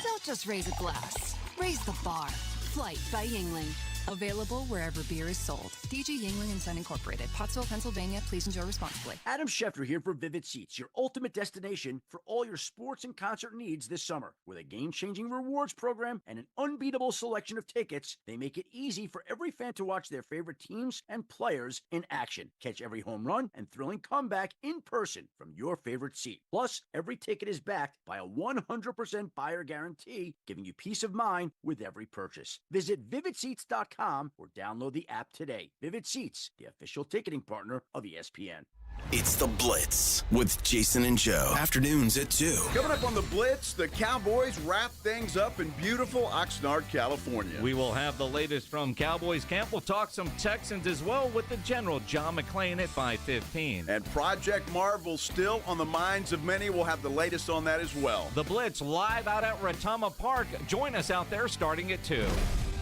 Don't just raise a glass, raise the bar. Flight by Yuengling. Available wherever beer is sold. DG Yingling & Son Incorporated, Pottsville, Pennsylvania. Please enjoy responsibly. Adam Schefter here for Vivid Seats, your ultimate destination for all your sports and concert needs this summer. With a game-changing rewards program and an unbeatable selection of tickets, they make it easy for every fan to watch their favorite teams and players in action. Catch every home run and thrilling comeback in person from your favorite seat. Plus, every ticket is backed by a 100% buyer guarantee, giving you peace of mind with every purchase. Visit vividseats.com or download the app today. Vivid Seats, the official ticketing partner of ESPN. It's The Blitz with Jason and Joe. Afternoons at 2. Coming up on The Blitz, the Cowboys wrap things up in beautiful Oxnard, California. We will have the latest from Cowboys camp. We'll talk some Texans as well with the General John McClain at 5:15. And Project Marvel still on the minds of many. We'll have the latest on that as well. The Blitz live out at Retama Park. Join us out there starting at 2.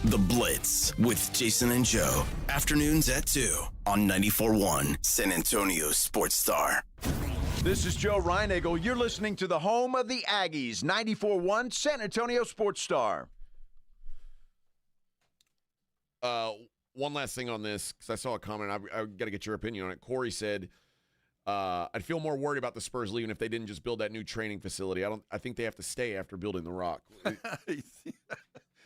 The Blitz with Jason and Joe. Afternoons at 2 on 94.1 San Antonio Sports Star. This is Joe Reinagle. You're listening to the home of the Aggies, 94.1 San Antonio Sports Star. One last thing on this, because I saw a comment. I got to get your opinion on it. Corey said, I'd feel more worried about the Spurs leaving if they didn't just build that new training facility. I think they have to stay after building the Rock.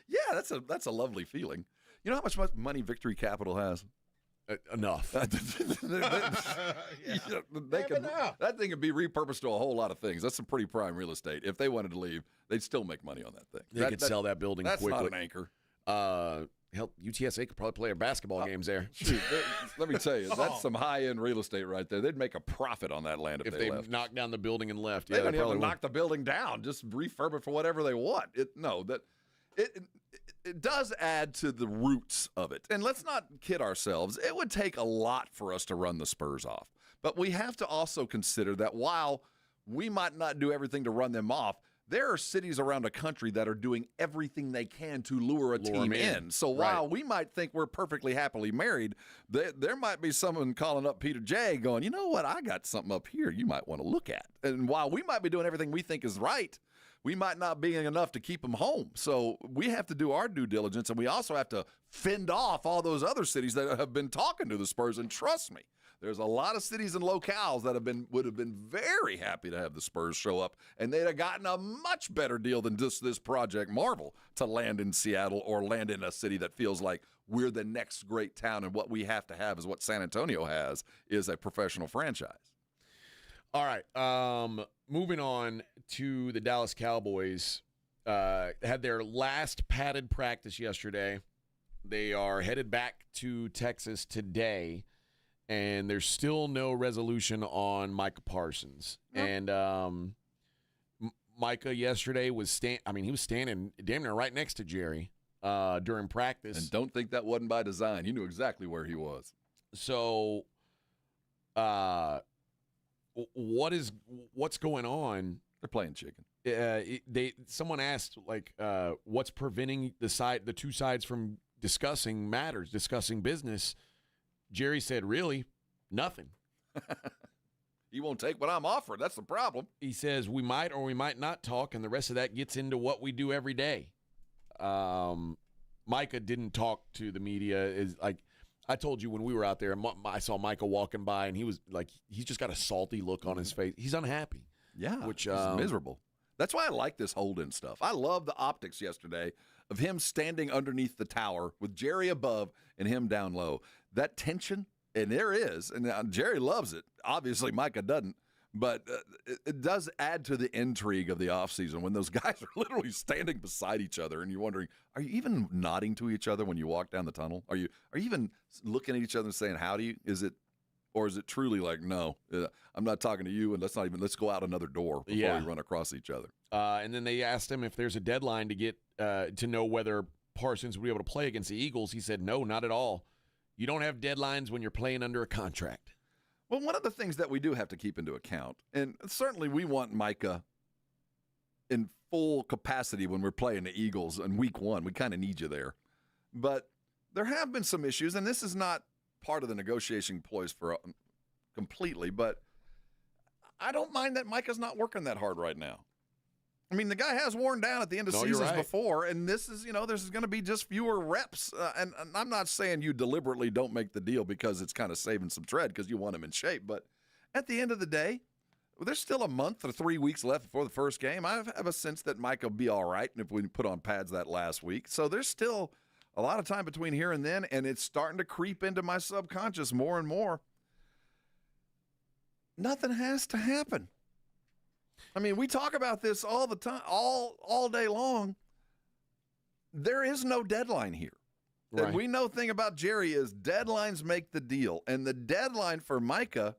Yeah, that's a lovely feeling. You know how much money Victory Capital has? Enough. That thing could be repurposed to a whole lot of things. That's some pretty prime real estate. If they wanted to leave, they'd still make money on that thing. They could sell that building that's quickly. That's not an anchor. Hell, UTSA could probably play our basketball games there. Shoot, let me tell you, that's some high-end real estate right there. They'd make a profit on that land if they left. Knocked down the building and left. They don't even have to knock the building down. Just refurb it for whatever they want. It does add to the roots of it. And let's not kid ourselves. It would take a lot for us to run the Spurs off. But we have to also consider that while we might not do everything to run them off, there are cities around the country that are doing everything they can to lure a team in. So while we might think we're perfectly happily married, there might be someone calling up Peter J going, you know what, I got something up here you might want to look at. And while we might be doing everything we think is right, we might not be enough to keep them home. So we have to do our due diligence, and we also have to fend off all those other cities that have been talking to the Spurs. And trust me, there's a lot of cities and locales that would have been very happy to have the Spurs show up, and they'd have gotten a much better deal than just this Project Marvel to land in Seattle or land in a city that feels like we're the next great town, and what we have to have is what San Antonio has, is a professional franchise. All right, moving on to the Dallas Cowboys. Had their last padded practice yesterday. They are headed back to Texas today, and there's still no resolution on Micah Parsons. Nope. And Micah yesterday was he was standing damn near right next to Jerry during practice. And don't think that wasn't by design. He knew exactly where he was. So, what's going on? They're playing chicken. Someone asked what's preventing the two sides from discussing matters, discussing business. Jerry said, really, nothing. You won't take what I'm offering. That's the problem. He says we might or we might not talk, and the rest of that gets into what we do every day. Micah didn't talk to the media. I told you when we were out there, I saw Micah walking by, and he was he's just got a salty look on his face. He's unhappy. Yeah, which is miserable. That's why I like this hold-in stuff. I love the optics yesterday of him standing underneath the tower with Jerry above and him down low. That tension, and there is, and Jerry loves it. Obviously, Micah doesn't, but it does add to the intrigue of the offseason when those guys are literally standing beside each other, and you're wondering, are you even nodding to each other when you walk down the tunnel? Are you even looking at each other and saying, howdy? Or is it truly like, no, I'm not talking to you, and let's go out another door before we run across each other. And then they asked him if there's a deadline to get to know whether Parsons would be able to play against the Eagles. He said, no, not at all. You don't have deadlines when you're playing under a contract. Well, one of the things that we do have to keep into account, and certainly we want Micah in full capacity when we're playing the Eagles in week one. We kind of need you there. But there have been some issues, and this is not part of the negotiation ploys for completely, but I don't mind that Micah's not working that hard right now. I mean, the guy has worn down at the end of seasons before, and this is going to be just fewer reps. And I'm not saying you deliberately don't make the deal because it's kind of saving some tread because you want him in shape. But at the end of the day, there's still a month or 3 weeks left before the first game. I have a sense that Micah will be all right if we put on pads that last week. So there's still a lot of time between here and then, and it's starting to creep into my subconscious more and more. Nothing has to happen. I mean, we talk about this all the time, all day long. There is no deadline here. Right. And we know the thing about Jerry is deadlines make the deal. And the deadline for Micah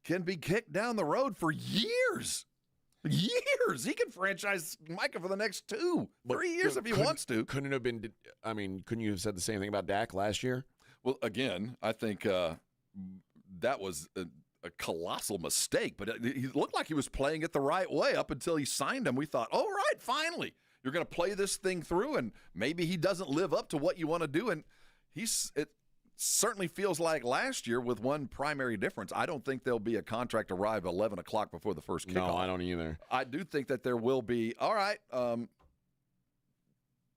can be kicked down the road for years. Years. He can franchise Micah for the next 3 years if he wants to. Couldn't you have said the same thing about Dak last year? Well, again, I think that was a colossal mistake, but he looked like he was playing it the right way up until he signed him. We thought, all right, finally, you're going to play this thing through, and maybe he doesn't live up to what you want to do. And it certainly feels like last year with one primary difference. I don't think there'll be a contract arrive 11 o'clock before the first kickoff. No, I don't either. I do think that there will be, all right,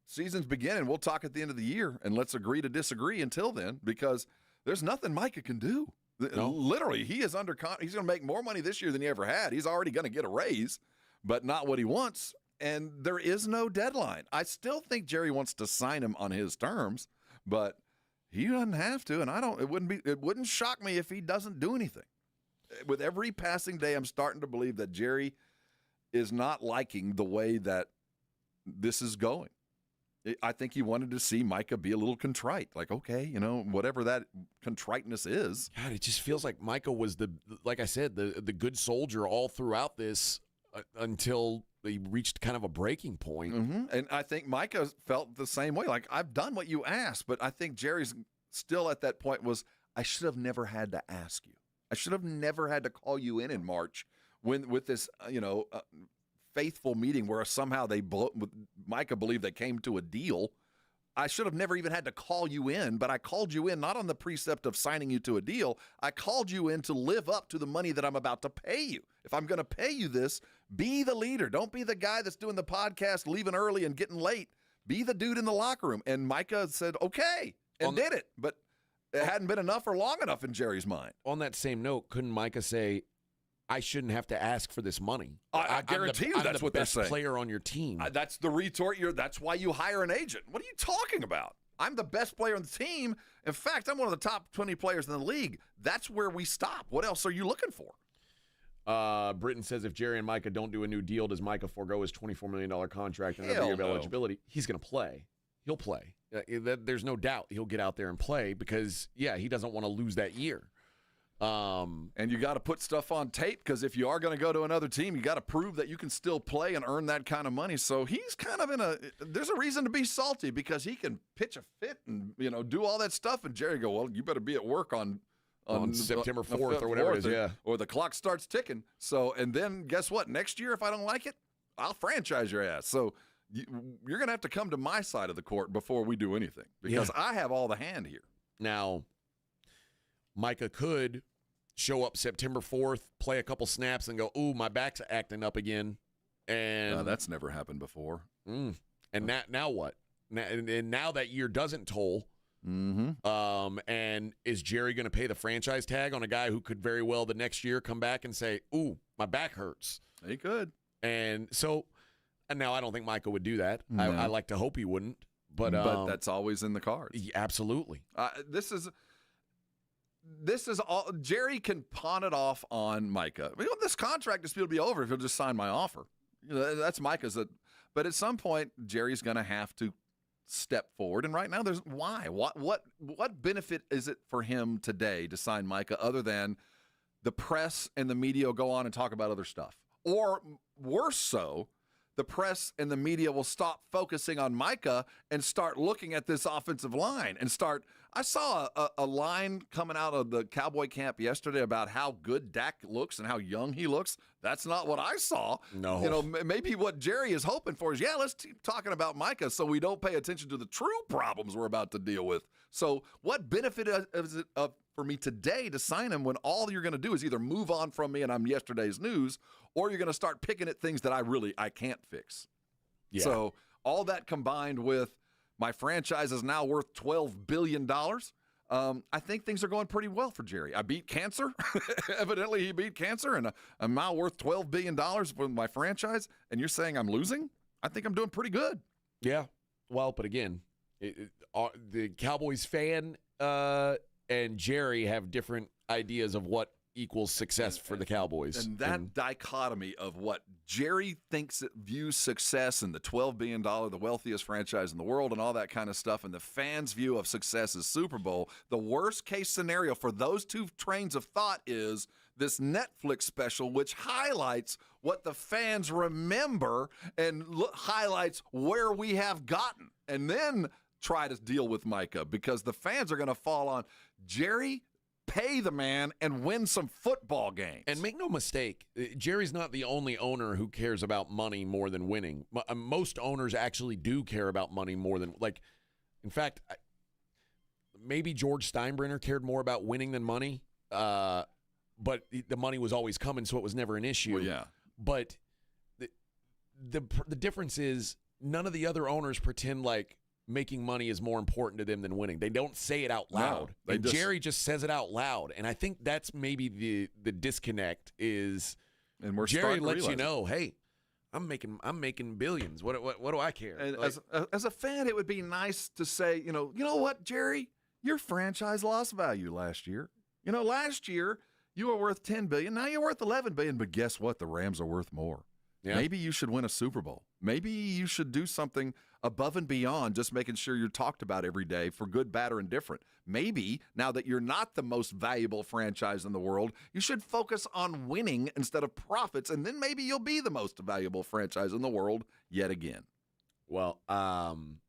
season's beginning. We'll talk at the end of the year, and let's agree to disagree until then because there's nothing Micah can do. No. Literally, he is under he's going to make more money this year than he ever had. He's already going to get a raise, but not what he wants, and there is no deadline. I still think Jerry wants to sign him on his terms, but he doesn't have to, and it wouldn't shock me if he doesn't do anything. With every passing day, I'm starting to believe that Jerry is not liking the way that this is going. I think he wanted to see Micah be a little contrite. Like, okay, whatever that contriteness is. God, it just feels like Micah was like I said, the good soldier all throughout this until he reached kind of a breaking point. Mm-hmm. And I think Micah felt the same way. Like, I've done what you asked, but I think Jerry's still at that point was, I should have never had to ask you. I should have never had to call you in March with this, faithful meeting where somehow Micah believed they came to a deal. I should have never even had to call you in, but I called you in not on the precept of signing you to a deal. I called you in to live up to the money that I'm about to pay you. If I'm going to pay you this, be the leader. Don't be the guy that's doing the podcast, leaving early and getting late. Be the dude in the locker room. And Micah said, okay, and did it. But it hadn't been enough or long enough in Jerry's mind. On that same note, couldn't Micah say, I shouldn't have to ask for this money? I guarantee you that's what they're saying. I'm the best player on your team. That's the retort. That's why you hire an agent. What are you talking about? I'm the best player on the team. In fact, I'm one of the top 20 players in the league. That's where we stop. What else are you looking for? Britton says if Jerry and Micah don't do a new deal, does Micah forego his $24 million contract and every year of eligibility? He's going to play. He'll play. There's no doubt he'll get out there and play because, he doesn't want to lose that year. And you got to put stuff on tape because if you are going to go to another team, you got to prove that you can still play and earn that kind of money. So he's kind of there's a reason to be salty because he can pitch a fit and, do all that stuff. And Jerry go, well, you better be at work on September 4th or whatever it is. Or the clock starts ticking. So, and then guess what? Next year, if I don't like it, I'll franchise your ass. So you're going to have to come to my side of the court before we do anything because I have all the hand here. Now, Micah could show up September 4th, play a couple snaps, and go, ooh, my back's acting up again. And that's never happened before. And now what? And now that year doesn't toll. Mm-hmm. And is Jerry going to pay the franchise tag on a guy who could very well the next year come back and say, ooh, my back hurts? He could. And now I don't think Micah would do that. No. I like to hope he wouldn't. But that's always in the cards. Absolutely. This is all. Jerry can pawn it off on Micah. This contract dispute will be over if he'll just sign my offer. That's Micah's. But at some point, Jerry's going to have to step forward. And right now, there's why? What benefit is it for him today to sign Micah other than the press and the media will go on and talk about other stuff? Or worse so, the press and the media will stop focusing on Micah and start looking at this offensive line and start. I saw a line coming out of the Cowboy camp yesterday about how good Dak looks and how young he looks. That's not what I saw. No. Maybe what Jerry is hoping for is, let's keep talking about Micah so we don't pay attention to the true problems we're about to deal with. So what benefit is it for me today to sign him when all you're going to do is either move on from me and I'm yesterday's news, or you're going to start picking at things that I can't fix. Yeah. So all that combined with my franchise is now worth $12 billion. I think things are going pretty well for Jerry. I beat cancer. Evidently, he beat cancer, and I'm now worth $12 billion for my franchise. And you're saying I'm losing? I think I'm doing pretty good. Yeah. Well, but again, the Cowboys fan and Jerry have different ideas of what equals success for the Cowboys. And that dichotomy of what Jerry views success and the $12 billion, the wealthiest franchise in the world and all that kind of stuff, and the fans' view of success is Super Bowl, the worst case scenario for those two trains of thought is this Netflix special, which highlights what the fans remember and highlights where we have gotten. And then try to deal with Micah, because the fans are going to fall on Jerry. Pay the man and win some football games. And make no mistake, Jerry's not the only owner who cares about money more than winning. Most owners actually do care about money more than, in fact, maybe George Steinbrenner cared more about winning than money, but the money was always coming, so it was never an issue. Well, yeah. But the difference is none of the other owners pretend like making money is more important to them than winning. They don't say it out loud. No, Jerry just says it out loud. And I think that's maybe the disconnect is, and we're Jerry lets you know, hey, I'm making billions. What do I care? And as a fan, it would be nice to say, you know what, Jerry, your franchise lost value last year. Last year you were worth $10 billion. Now you're worth $11 billion. But guess what? The Rams are worth more. Yeah. Maybe you should win a Super Bowl. Maybe you should do something above and beyond just making sure you're talked about every day for good, bad, or indifferent. Maybe now that you're not the most valuable franchise in the world, you should focus on winning instead of profits, and then maybe you'll be the most valuable franchise in the world yet again. Well, I'm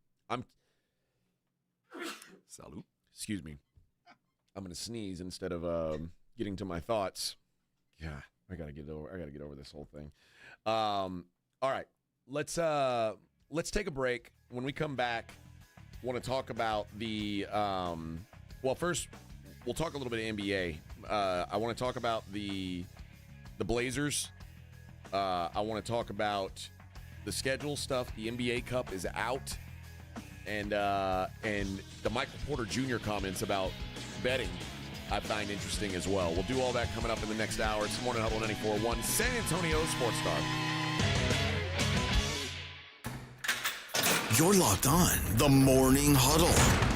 Salud. Excuse me. I'm going to sneeze instead of getting to my thoughts. Yeah, I got to get over this whole thing. All right. Let's take a break. When we come back, I want to talk about the first we'll talk a little bit of NBA. I want to talk about the Blazers. I want to talk about the schedule stuff. The NBA Cup is out, and the Michael Porter Jr. comments about betting I find interesting as well. We'll do all that coming up in the next hour. It's Morning Huddle 94.1 San Antonio Sports Star. You're locked on the Morning Huddle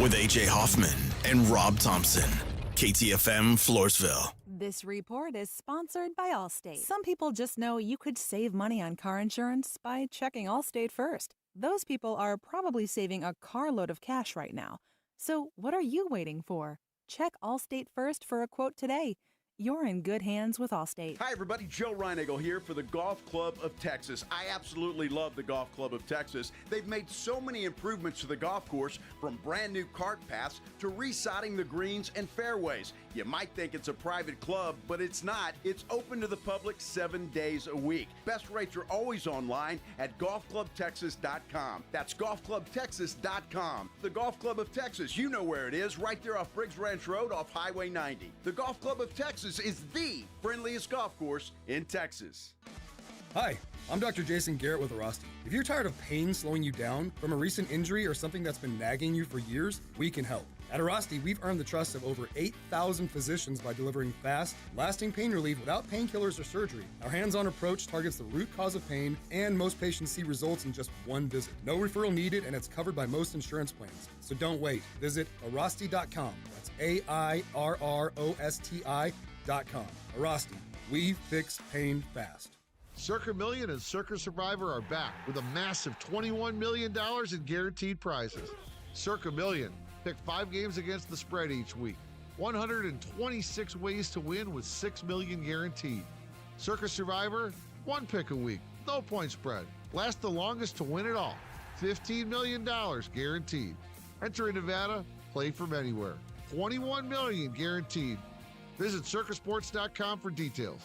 with A.J. Hoffman and Rob Thompson. KTFM Floresville. This report is sponsored by Allstate. Some people just know you could save money on car insurance by checking Allstate first. Those people are probably saving a carload of cash right now. So what are you waiting for? Check Allstate first for a quote today. You're in good hands with Allstate. Hi, everybody. Joe Reinagle here for the Golf Club of Texas. I absolutely love the Golf Club of Texas. They've made so many improvements to the golf course, from brand new cart paths to resodding the greens and fairways. You might think it's a private club, but it's not. It's open to the public 7 days a week. Best rates are always online at golfclubtexas.com. That's golfclubtexas.com. The Golf Club of Texas, you know where it is, right there off Briggs Ranch Road off Highway 90. The Golf Club of Texas is the friendliest golf course in Texas. Hi, I'm Dr. Jason Garrett with Arasti. If you're tired of pain slowing you down from a recent injury or something that's been nagging you for years, we can help. At Arasti, we've earned the trust of over 8,000 physicians by delivering fast, lasting pain relief without painkillers or surgery. Our hands-on approach targets the root cause of pain, and most patients see results in just one visit. No referral needed, and it's covered by most insurance plans. So don't wait. Visit Arasti.com. That's AIRROSTI.com. Arasti. We fix pain fast. Circa Million and Circa Survivor are back with a massive $21 million in guaranteed prizes. Circa Million. Pick 5 games against the spread each week. 126 ways to win with $6 million guaranteed. Circa Survivor, 1 pick a week, no point spread. Last the longest to win it all. $15 million guaranteed. Enter in Nevada, play from anywhere. $21 million guaranteed. Visit circasports.com for details.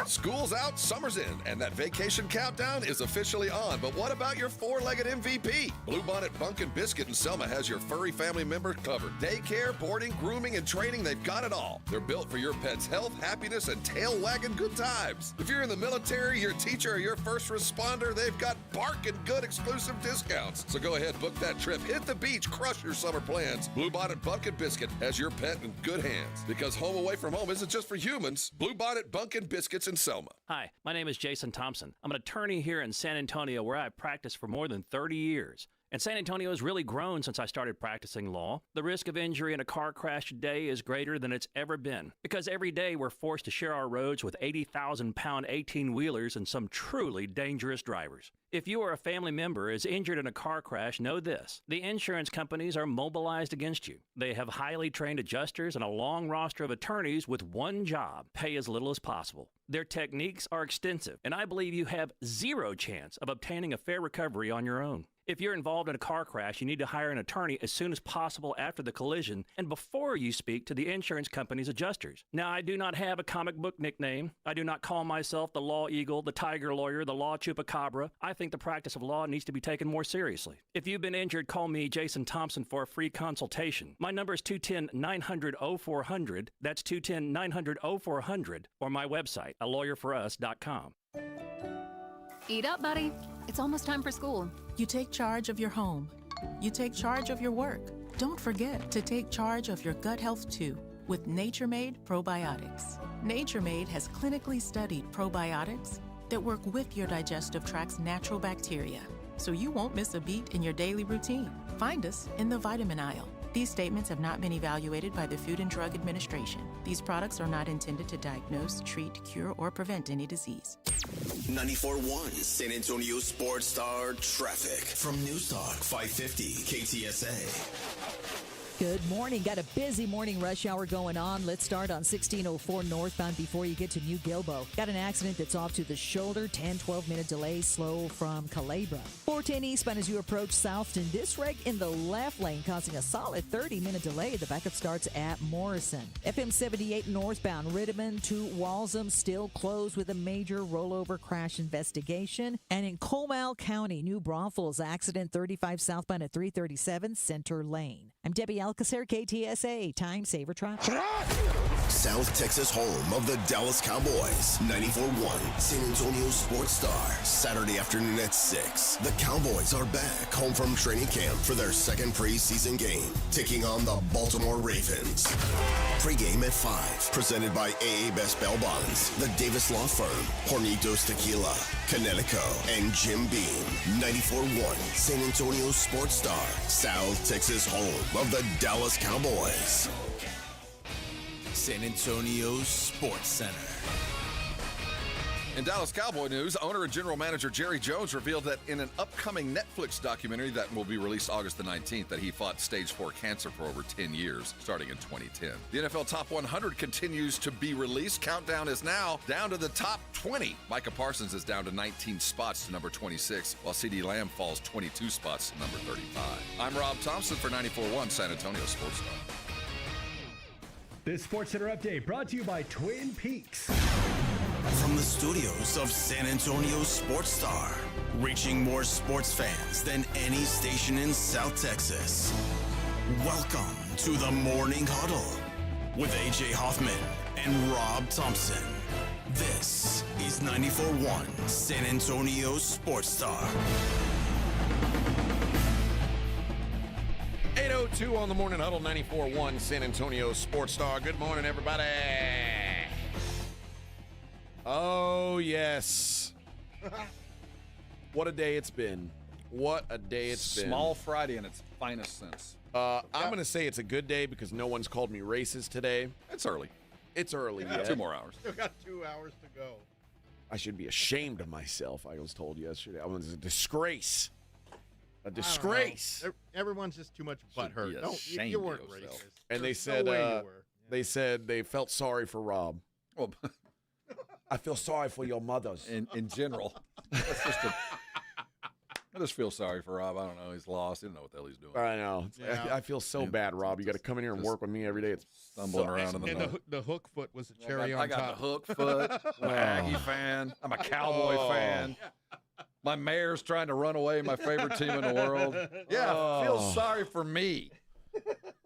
School's out, summer's in, and that vacation countdown is officially on. But what about your four-legged MVP? Bluebonnet Bunkin' Biscuit in Selma has your furry family member covered. Daycare, boarding, grooming, and training, they've got it all. They're built for your pet's health, happiness, and tail-wagging good times. If you're in the military, your teacher, or your first responder, they've got barking good exclusive discounts. So go ahead, book that trip, hit the beach, crush your summer plans. Bluebonnet Bunkin' Biscuit has your pet in good hands. Because home away from home isn't just for humans. Bluebonnet Bunkin' Biscuits in Selma. Hi, my name is Jason Thompson. I'm an attorney here in San Antonio where I've practiced for more than 30 years. And San Antonio has really grown since I started practicing law. The risk of injury in a car crash today is greater than it's ever been because every day we're forced to share our roads with 80,000-pound 18-wheelers and some truly dangerous drivers. If you or a family member is injured in a car crash, know this. The insurance companies are mobilized against you. They have highly trained adjusters and a long roster of attorneys with one job: pay as little as possible. Their techniques are extensive, and I believe you have zero chance of obtaining a fair recovery on your own. If you're involved in a car crash, you need to hire an attorney as soon as possible after the collision and before you speak to the insurance company's adjusters. Now, I do not have a comic book nickname. I do not call myself the Law Eagle, the Tiger Lawyer, the Law Chupacabra. I think the practice of law needs to be taken more seriously. If you've been injured, call me, Jason Thompson, for a free consultation. My number is 210-900-0400. That's 210-900-0400, or my website, alawyerforus.com. Eat up, buddy. It's almost time for school. You take charge of your home. You take charge of your work. Don't forget to take charge of your gut health too with Nature Made probiotics. Nature Made has clinically studied probiotics that work with your digestive tract's natural bacteria, so you won't miss a beat in your daily routine. Find us in the vitamin aisle. These statements have not been evaluated by the Food and Drug Administration. These products are not intended to diagnose, treat, cure, or prevent any disease. 94.1 San Antonio Sports Star traffic from News Talk 550 KTSA. Good morning. Got a busy morning rush hour going on. Let's start on 1604 northbound before you get to New Gilbo. Got an accident that's off to the shoulder. 10-12 minute delay, slow from Calabria. 410 eastbound as you approach Southton. This wreck in the left lane causing a solid 30-minute delay. The backup starts at Morrison. FM 78 northbound, Riddiman to Walsham still closed with a major rollover crash investigation. And in Comal County, New Braunfels accident 35 southbound at 337 Center Lane. I'm Debbie Alcacer, KTSA, Time Saver Traffic. South Texas home of the Dallas Cowboys. 94.1 San Antonio Sports Star. Saturday afternoon at 6. The Cowboys are back home from training camp for their second preseason game, taking on the Baltimore Ravens. Pre-game at 5. Presented by AA Best Bail Bonds, the Davis Law Firm, Hornitos Tequila, Connecticut, and Jim Beam. 94.1 San Antonio Sports Star. South Texas home of the Dallas Cowboys. San Antonio Sports Center. In Dallas Cowboy news, owner and general manager Jerry Jones revealed that in an upcoming Netflix documentary that will be released August the 19th that he fought stage 4 cancer for over 10 years, starting in 2010. The NFL Top 100 continues to be released. Countdown is now down to the top 20. Micah Parsons is down to 19 spots to number 26, while CeeDee Lamb falls 22 spots to number 35. I'm Rob Thompson for 94.1 San Antonio Sports Star. This Sports Center update brought to you by Twin Peaks. From the studios of San Antonio Sports Star, reaching more sports fans than any station in South Texas. Welcome to the Morning Huddle with AJ Hoffman and Rob Thompson. This is 94.1 San Antonio Sports Star. 8:02 on the Morning Huddle, 94.1 San Antonio Sports Star. Good morning, everybody. Oh, yes. What a day it's been. What a day it's been. Small Friday in its finest sense. I'm going to say it's a good day because no one's called me racist today. It's early. It's early. Yeah. 2 more hours. Still got 2 hours to go. I should be ashamed of myself, I was told yesterday. I was a disgrace. A disgrace. Everyone's just too much butthurt. You weren't racist. And they said they felt sorry for Rob. Well, I feel sorry for your mothers. In general. That's just I just feel sorry for Rob. I don't know. He's lost. He doesn't know what the hell he's doing. I know. I feel so bad, Rob. You got to come in here and work with me every day. It's stumbling around in the And the hook foot was the cherry on top. I got the hook foot. I'm an Aggie fan. I'm a Cowboy fan. My mayor's trying to run away my favorite team in the world. Yeah, feel sorry for me.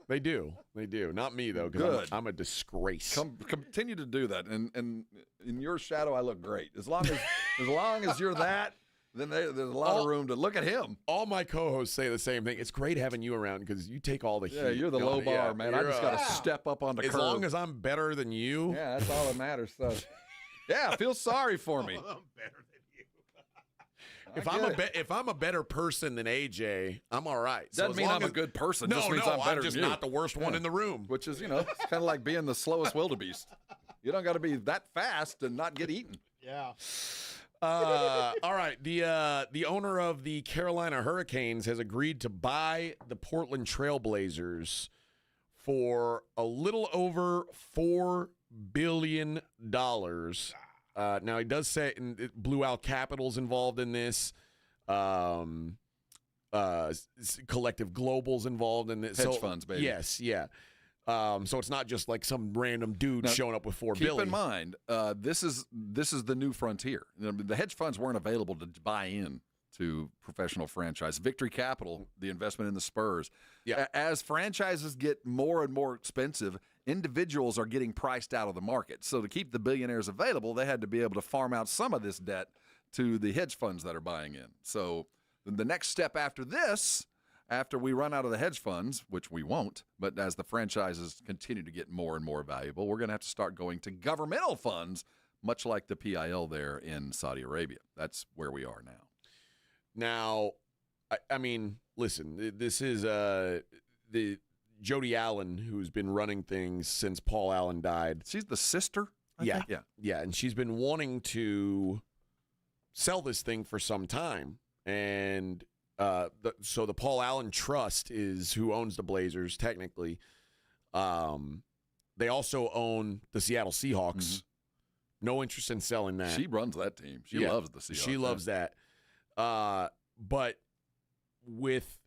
They do. Not me, though, because I'm a disgrace. Continue to do that. And in your shadow, I look great. As long as you're that, then there's a lot of room to look at him. All my co-hosts say the same thing. It's great having you around because you take all the heat. Yeah, you're the low bar, man. I just got to step up on the curb. As long as I'm better than you. Yeah, that's all that matters. So, yeah, feel sorry for me. I'm better than you. If I'm a better person than AJ, I'm all right. Doesn't mean I'm a good person. Just means I'm better I'm just than you. not the worst one in the room. Which is, it's kind of like being the slowest wildebeest. You don't got to be that fast and not get eaten. Yeah. All right. The owner of the Carolina Hurricanes has agreed to buy the Portland Trailblazers for a little over $4 billion. Now, he does say Blue Owl Capital's involved in this. Collective Global's involved in this. Hedge funds, baby. Yes, yeah. So it's not just like some random dude showing up with $4 billion. Keep in mind, this is the new frontier. The hedge funds weren't available to buy in to professional franchise. Victory Capital, the investment in the Spurs. Yeah. As franchises get more and more expensive, individuals are getting priced out of the market. So to keep the billionaires available, they had to be able to farm out some of this debt to the hedge funds that are buying in. So the next step after this, after we run out of the hedge funds, which we won't, but as the franchises continue to get more and more valuable, we're going to have to start going to governmental funds, much like the PIL there in Saudi Arabia. That's where we are now. Now, I mean, listen, this is the Jody Allen, who's been running things since Paul Allen died. She's the sister, I think? Yeah, and she's been wanting to sell this thing for some time. And so the Paul Allen Trust is who owns the Blazers, technically. They also own the Seattle Seahawks. Mm-hmm. No interest in selling that. She runs that team. She loves the Seahawks. She loves that. But with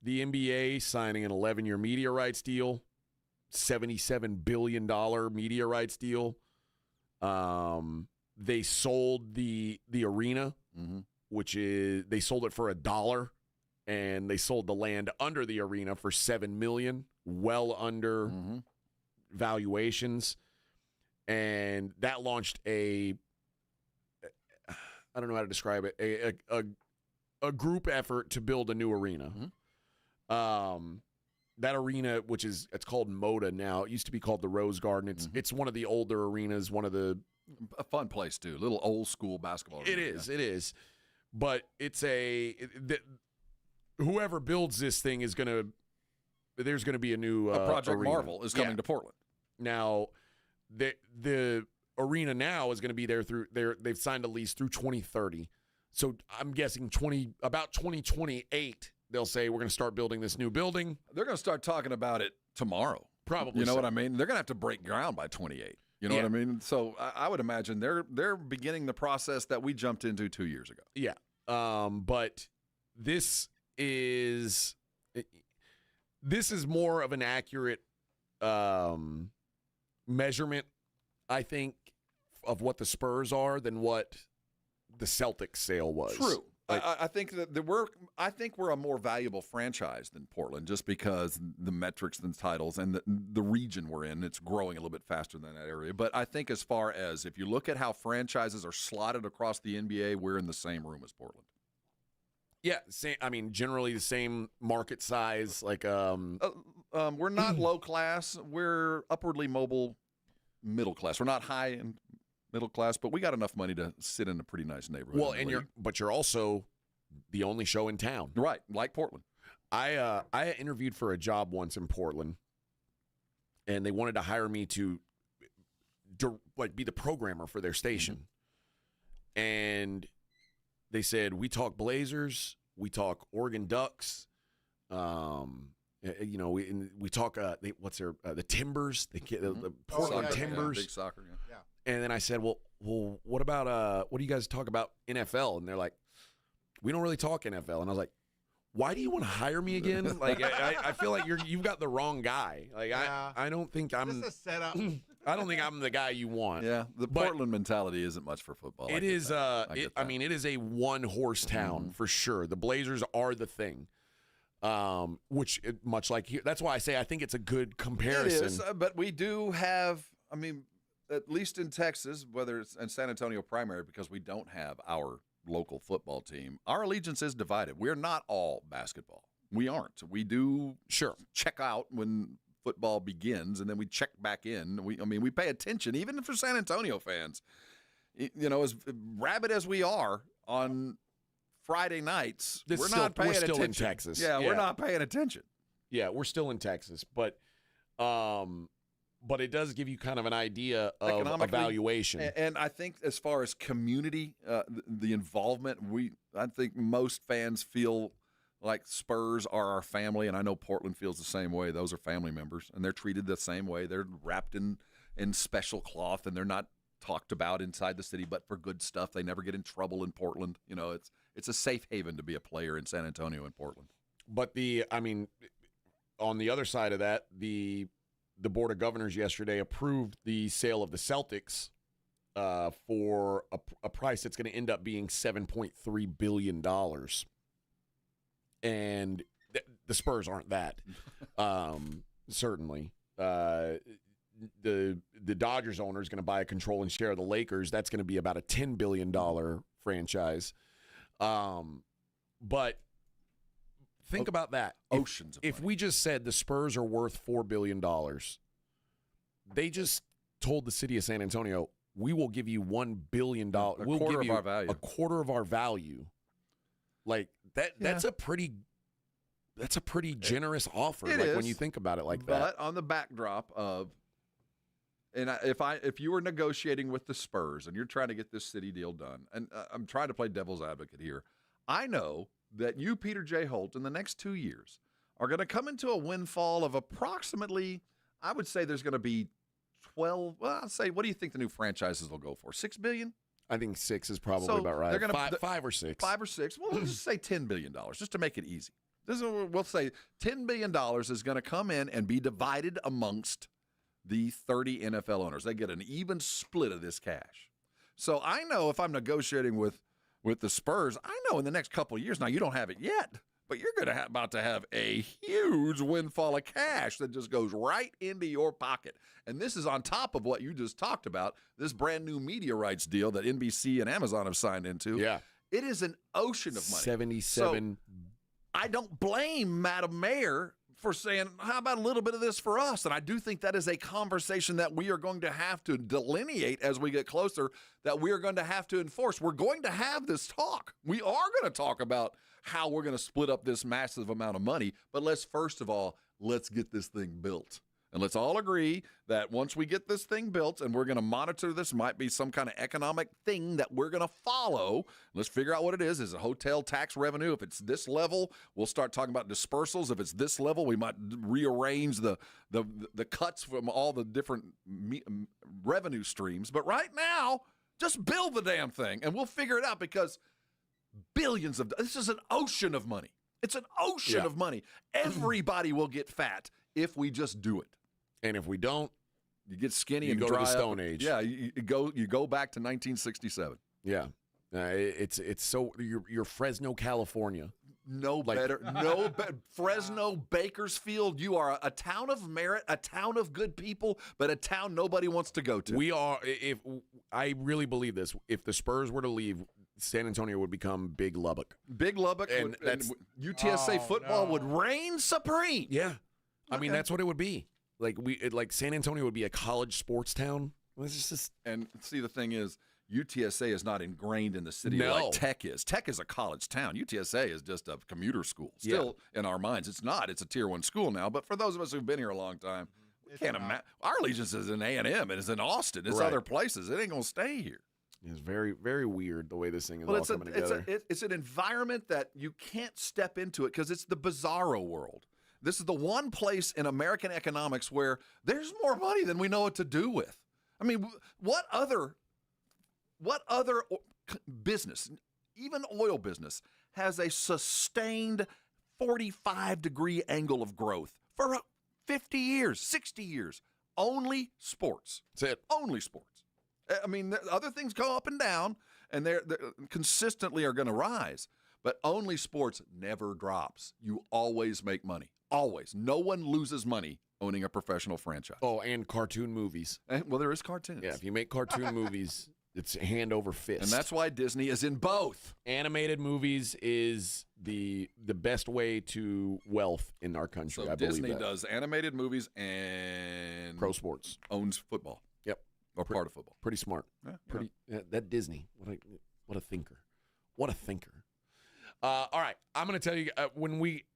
the NBA signing an 11-year media rights deal, $77 billion media rights deal, they sold the arena, which is they sold it for $1, and they sold the land under the arena for $7 million, well under valuations, and that launched I don't know how to describe it, a group effort to build a new arena. That arena, it's called Moda now. It used to be called the Rose Garden. It's one of the older arenas, a fun place too. A little old school basketball arena. It is. But it's whoever builds this thing there's going to be a new Project arena. Marvel is coming to Portland. Now, the arena now is going to be there they've signed a lease through 2030. So I'm guessing about 2028, they'll say we're going to start building this new building. They're going to start talking about it tomorrow. Probably. You know what I mean? They're going to have to break ground by 28. You know what I mean? So I would imagine they're beginning the process that we jumped into 2 years ago. Yeah. But this is more of an accurate measurement, I think, of what the Spurs are than what the Celtics sale was. True. I think that we're a more valuable franchise than Portland, just because the metrics and titles and the region we're in, it's growing a little bit faster than that area. But I think as far as if you look at how franchises are slotted across the NBA, we're in the same room as Portland. Yeah, same. I mean, generally the same market size. We're not low class. We're upwardly mobile, middle class. We're not high and middle class, but we got enough money to sit in a pretty nice neighborhood. Well, and you're also the only show in town, right? Like Portland. I interviewed for a job once in Portland, and they wanted to hire me to be the programmer for their station, and they said, we talk Blazers, we talk Oregon Ducks, we talk the Timbers, the Portland Timbers, big soccer, yeah. And then I said, well, what about what do you guys talk about NFL? And they're like, we don't really talk NFL. And I was like, why do you want to hire me again? Like, I feel like you've got the wrong guy. Like, I don't think I'm. This is set up. I don't think I'm the guy you want. Yeah, the Portland mentality isn't much for football. It is. I mean, it is a one-horse town for sure. The Blazers are the thing. Which much like here, that's why I say I think it's a good comparison. It is, but we do have. I mean, at least in Texas, whether it's in San Antonio primary, because we don't have our local football team, our allegiance is divided. We're not all basketball. We aren't. We do check out when football begins, and then we check back in. We pay attention, even for San Antonio fans. You know, as rabid as we are on Friday nights, we're not paying attention. We're still in Texas. Yeah, we're not paying attention. Yeah, we're still in Texas, but it does give you kind of an idea of evaluation. And I think as far as community, the involvement, I think most fans feel like Spurs are our family, and I know Portland feels the same way. Those are family members, and they're treated the same way. They're wrapped in special cloth, and they're not talked about inside the city, but for good stuff. They never get in trouble in Portland. You know, it's a safe haven to be a player in San Antonio and Portland. But on the other side of that, the Board of Governors yesterday approved the sale of the Celtics for a price that's going to end up being $7.3 billion. And the Spurs aren't that, certainly. The Dodgers owner is going to buy a controlling share of the Lakers. That's going to be about a $10 billion franchise. But think about that. Oceans of if we just said the Spurs are worth $4 billion, they just told the city of San Antonio, we will give you $1 billion. We'll give you a quarter of our value. Like that's a pretty generous offer. When you think about it like that. But on the backdrop of, and if you were negotiating with the Spurs and you're trying to get this city deal done, and I'm trying to play devil's advocate here, I know that you, Peter J. Holt, in the next 2 years are going to come into a windfall of approximately, I would say there's going to be 12. Well, I'll say, what do you think the new franchises will go for? $6 billion? I think 6 is probably about right. They're gonna, 5 or 6. 5 or 6. Well, let's just say $10 billion, just to make it easy. We'll say $10 billion is going to come in and be divided amongst the 30 NFL owners. They get an even split of this cash. So I know if I'm negotiating with the Spurs, I know in the next couple of years, now you don't have it yet, but you're going to about to have a huge windfall of cash that just goes right into your pocket. And this is on top of what you just talked about, this brand new media rights deal that NBC and Amazon have signed into. Yeah. It is an ocean of money. 77. So I don't blame Madam Mayor for saying, how about a little bit of this for us? And I do think that is a conversation that we are going to have to delineate as we get closer, that we are going to have to enforce. We're going to have this talk. We are going to talk about how we're going to split up this massive amount of money. But first of all, let's get this thing built. And let's all agree that once we get this thing built and we're going to monitor this, might be some kind of economic thing that we're going to follow. Let's figure out what it is. Is it hotel tax revenue? If it's this level, we'll start talking about dispersals. If it's this level, we might rearrange the cuts from all the different revenue streams. But right now, just build the damn thing and we'll figure it out, because this is an ocean of money. It's an ocean of money. Everybody will get fat if we just do it. And if we don't, you get skinny and go dry to the up. Stone Age. Yeah, you go back to 1967. Yeah, it's so you're Fresno, California. Fresno, Bakersfield. You are a town of merit, a town of good people, but a town nobody wants to go to. We are. If I really believe this, if the Spurs were to leave, San Antonio would become Big Lubbock. Big Lubbock, and UTSA football would reign supreme. Yeah. I mean, that's what it would be. Like San Antonio would be a college sports town. It's just, and see, the thing is, UTSA is not ingrained in the city like Tech is. Tech is a college town. UTSA is just a commuter school. Still in our minds, it's not. It's a Tier 1 school now. But for those of us who've been here a long time, we can't imagine. Our allegiance is in A&M. It is in Austin. It's other places. It ain't going to stay here. It's very, very weird the way this thing is all coming together. It's an environment that you can't step into it because it's the bizarro world. This is the one place in American economics where there's more money than we know what to do with. I mean, what other business, even oil business, has a sustained 45-degree angle of growth for 50 years, 60 years. Only sports. That's it. Only sports. I mean, other things go up and down, and they're consistently are going to rise. But only sports never drops. You always make money. Always. No one loses money owning a professional franchise. Oh, and cartoon movies. Well, there is cartoons. Yeah, if you make cartoon movies, it's hand over fist. And that's why Disney is in both. Animated movies is the best way to wealth in our country. So I believe Disney that. does animated movies and pro sports. Owns football. Yep. Or part of football. Pretty smart. Yeah. That Disney. What a thinker. What a thinker. All right, I'm going to tell you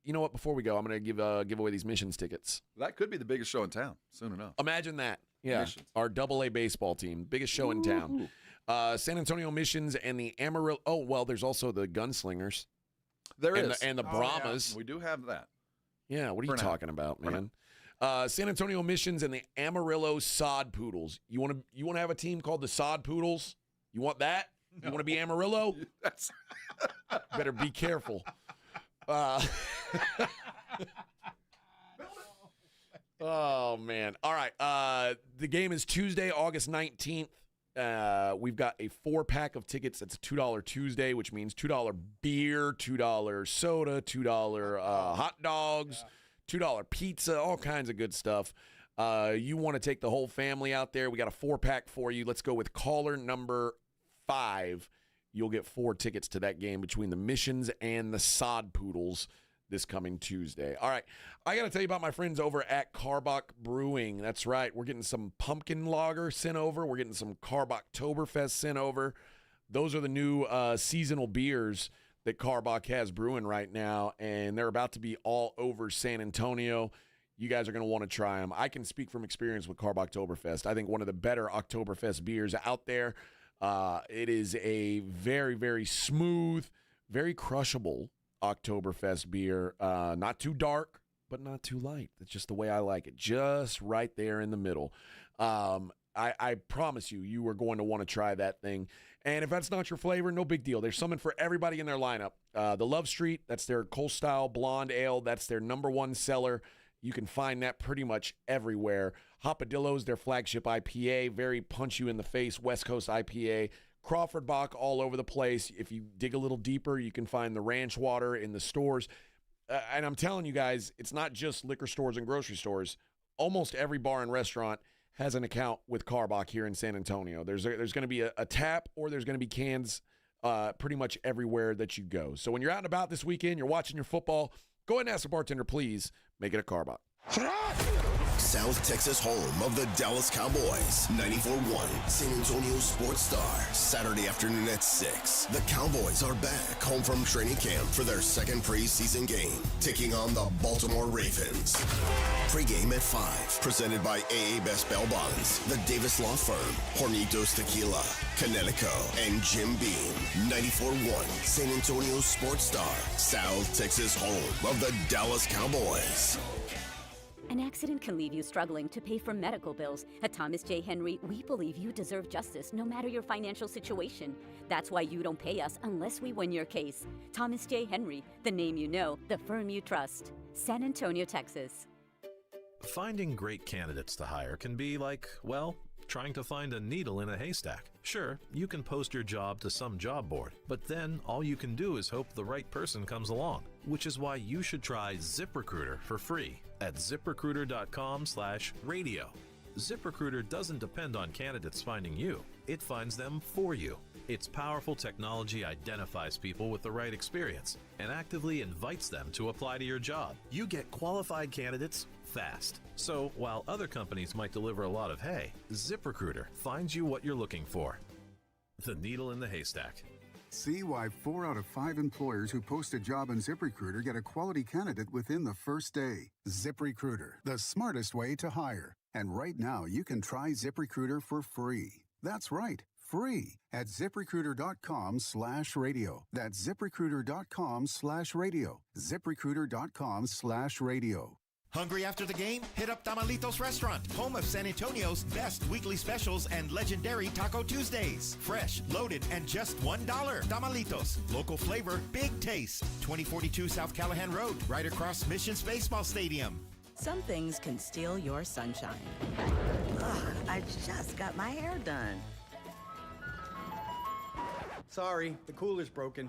you know what? Before we go, I'm going to give away these Missions tickets. That could be the biggest show in town soon enough. Imagine that. Yeah, Missions. Our AA baseball team, biggest show in town. San Antonio Missions and the Amarillo. Oh, well, there's also the Gunslingers. There is. And the Brahmas. Yeah. We do have that. Yeah, what are you talking about, man? San Antonio Missions and the Amarillo Sod Poodles. You want to have a team called the Sod Poodles? You want that? You want to be Amarillo? Better be careful. Oh, man. All right. The game is Tuesday, August 19th. We've got a 4-pack of tickets. That's a $2 Tuesday, which means $2 beer, $2 soda, $2 hot dogs, $2 pizza, all kinds of good stuff. You want to take the whole family out there. We got a 4-pack for you. Let's go with caller number 5. You'll get 4 tickets to that game between the Missions and the Sod Poodles this coming Tuesday. All right, I got to tell you about my friends over at Karbach Brewing. That's right. We're getting some pumpkin lager sent over. We're getting some Karbachtoberfest sent over. Those are the new seasonal beers that Karbach has brewing right now, and they're about to be all over San Antonio. You guys are going to want to try them. I can speak from experience with Karbachtoberfest. I think one of the better Oktoberfest beers out there. It is a very, very smooth, very crushable Oktoberfest beer. Not too dark, but not too light. That's just the way I like it. Just right there in the middle. I promise you are going to want to try that thing. And if that's not your flavor, no big deal. There's something for everybody in their lineup. The Love Street, that's their Cold-Style Blonde Ale. That's their #1 seller. You can find that pretty much everywhere. Hopadillo's their flagship IPA, very punch-you-in-the-face West Coast IPA. Crawford Bock all over the place. If you dig a little deeper, you can find the ranch water in the stores. And I'm telling you guys, it's not just liquor stores and grocery stores. Almost every bar and restaurant has an account with Karbach here in San Antonio. There's going to be a tap, or there's going to be cans pretty much everywhere that you go. So when you're out and about this weekend, you're watching your football, go ahead and ask the bartender, please make it a Karbach. South Texas home of the Dallas Cowboys. 94.1 San Antonio Sports Star. Saturday afternoon at 6. The Cowboys are back home from training camp for their second preseason game, taking on the Baltimore Ravens. Pre-game at 5. Presented by AA Best Bail Bonds, the Davis Law Firm, Hornitos Tequila, Connecticut, and Jim Beam. 94.1 San Antonio Sports Star. South Texas home of the Dallas Cowboys. An accident can leave you struggling to pay for medical bills. At Thomas J. Henry, we believe you deserve justice no matter your financial situation. That's why you don't pay us unless we win your case. Thomas J. Henry, the name you know, the firm you trust. San Antonio, Texas. Finding great candidates to hire can be like, well, trying to find a needle in a haystack. Sure, you can post your job to some job board, but then all you can do is hope the right person comes along, which is why you should try ZipRecruiter for free at ZipRecruiter.com/radio. ZipRecruiter doesn't depend on candidates finding you. It finds them for you. Its powerful technology identifies people with the right experience and actively invites them to apply to your job. You get qualified candidates fast. So while other companies might deliver a lot of hay, ZipRecruiter finds you what you're looking for. The needle in the haystack. See why 4 out of 5 employers who post a job on ZipRecruiter get a quality candidate within the first day. ZipRecruiter, the smartest way to hire. And right now, you can try ZipRecruiter for free. That's right, free at ZipRecruiter.com/radio. That's ZipRecruiter.com/radio. ZipRecruiter.com/radio. Hungry after the game? Hit up Tamalitos Restaurant, home of San Antonio's best weekly specials and legendary Taco Tuesdays. Fresh, loaded, and just $1. Tamalitos, local flavor, big taste. 2042 South Callahan Road, right across Mission's Baseball Stadium. Some things can steal your sunshine. Ugh, I just got my hair done. Sorry, the cooler's broken.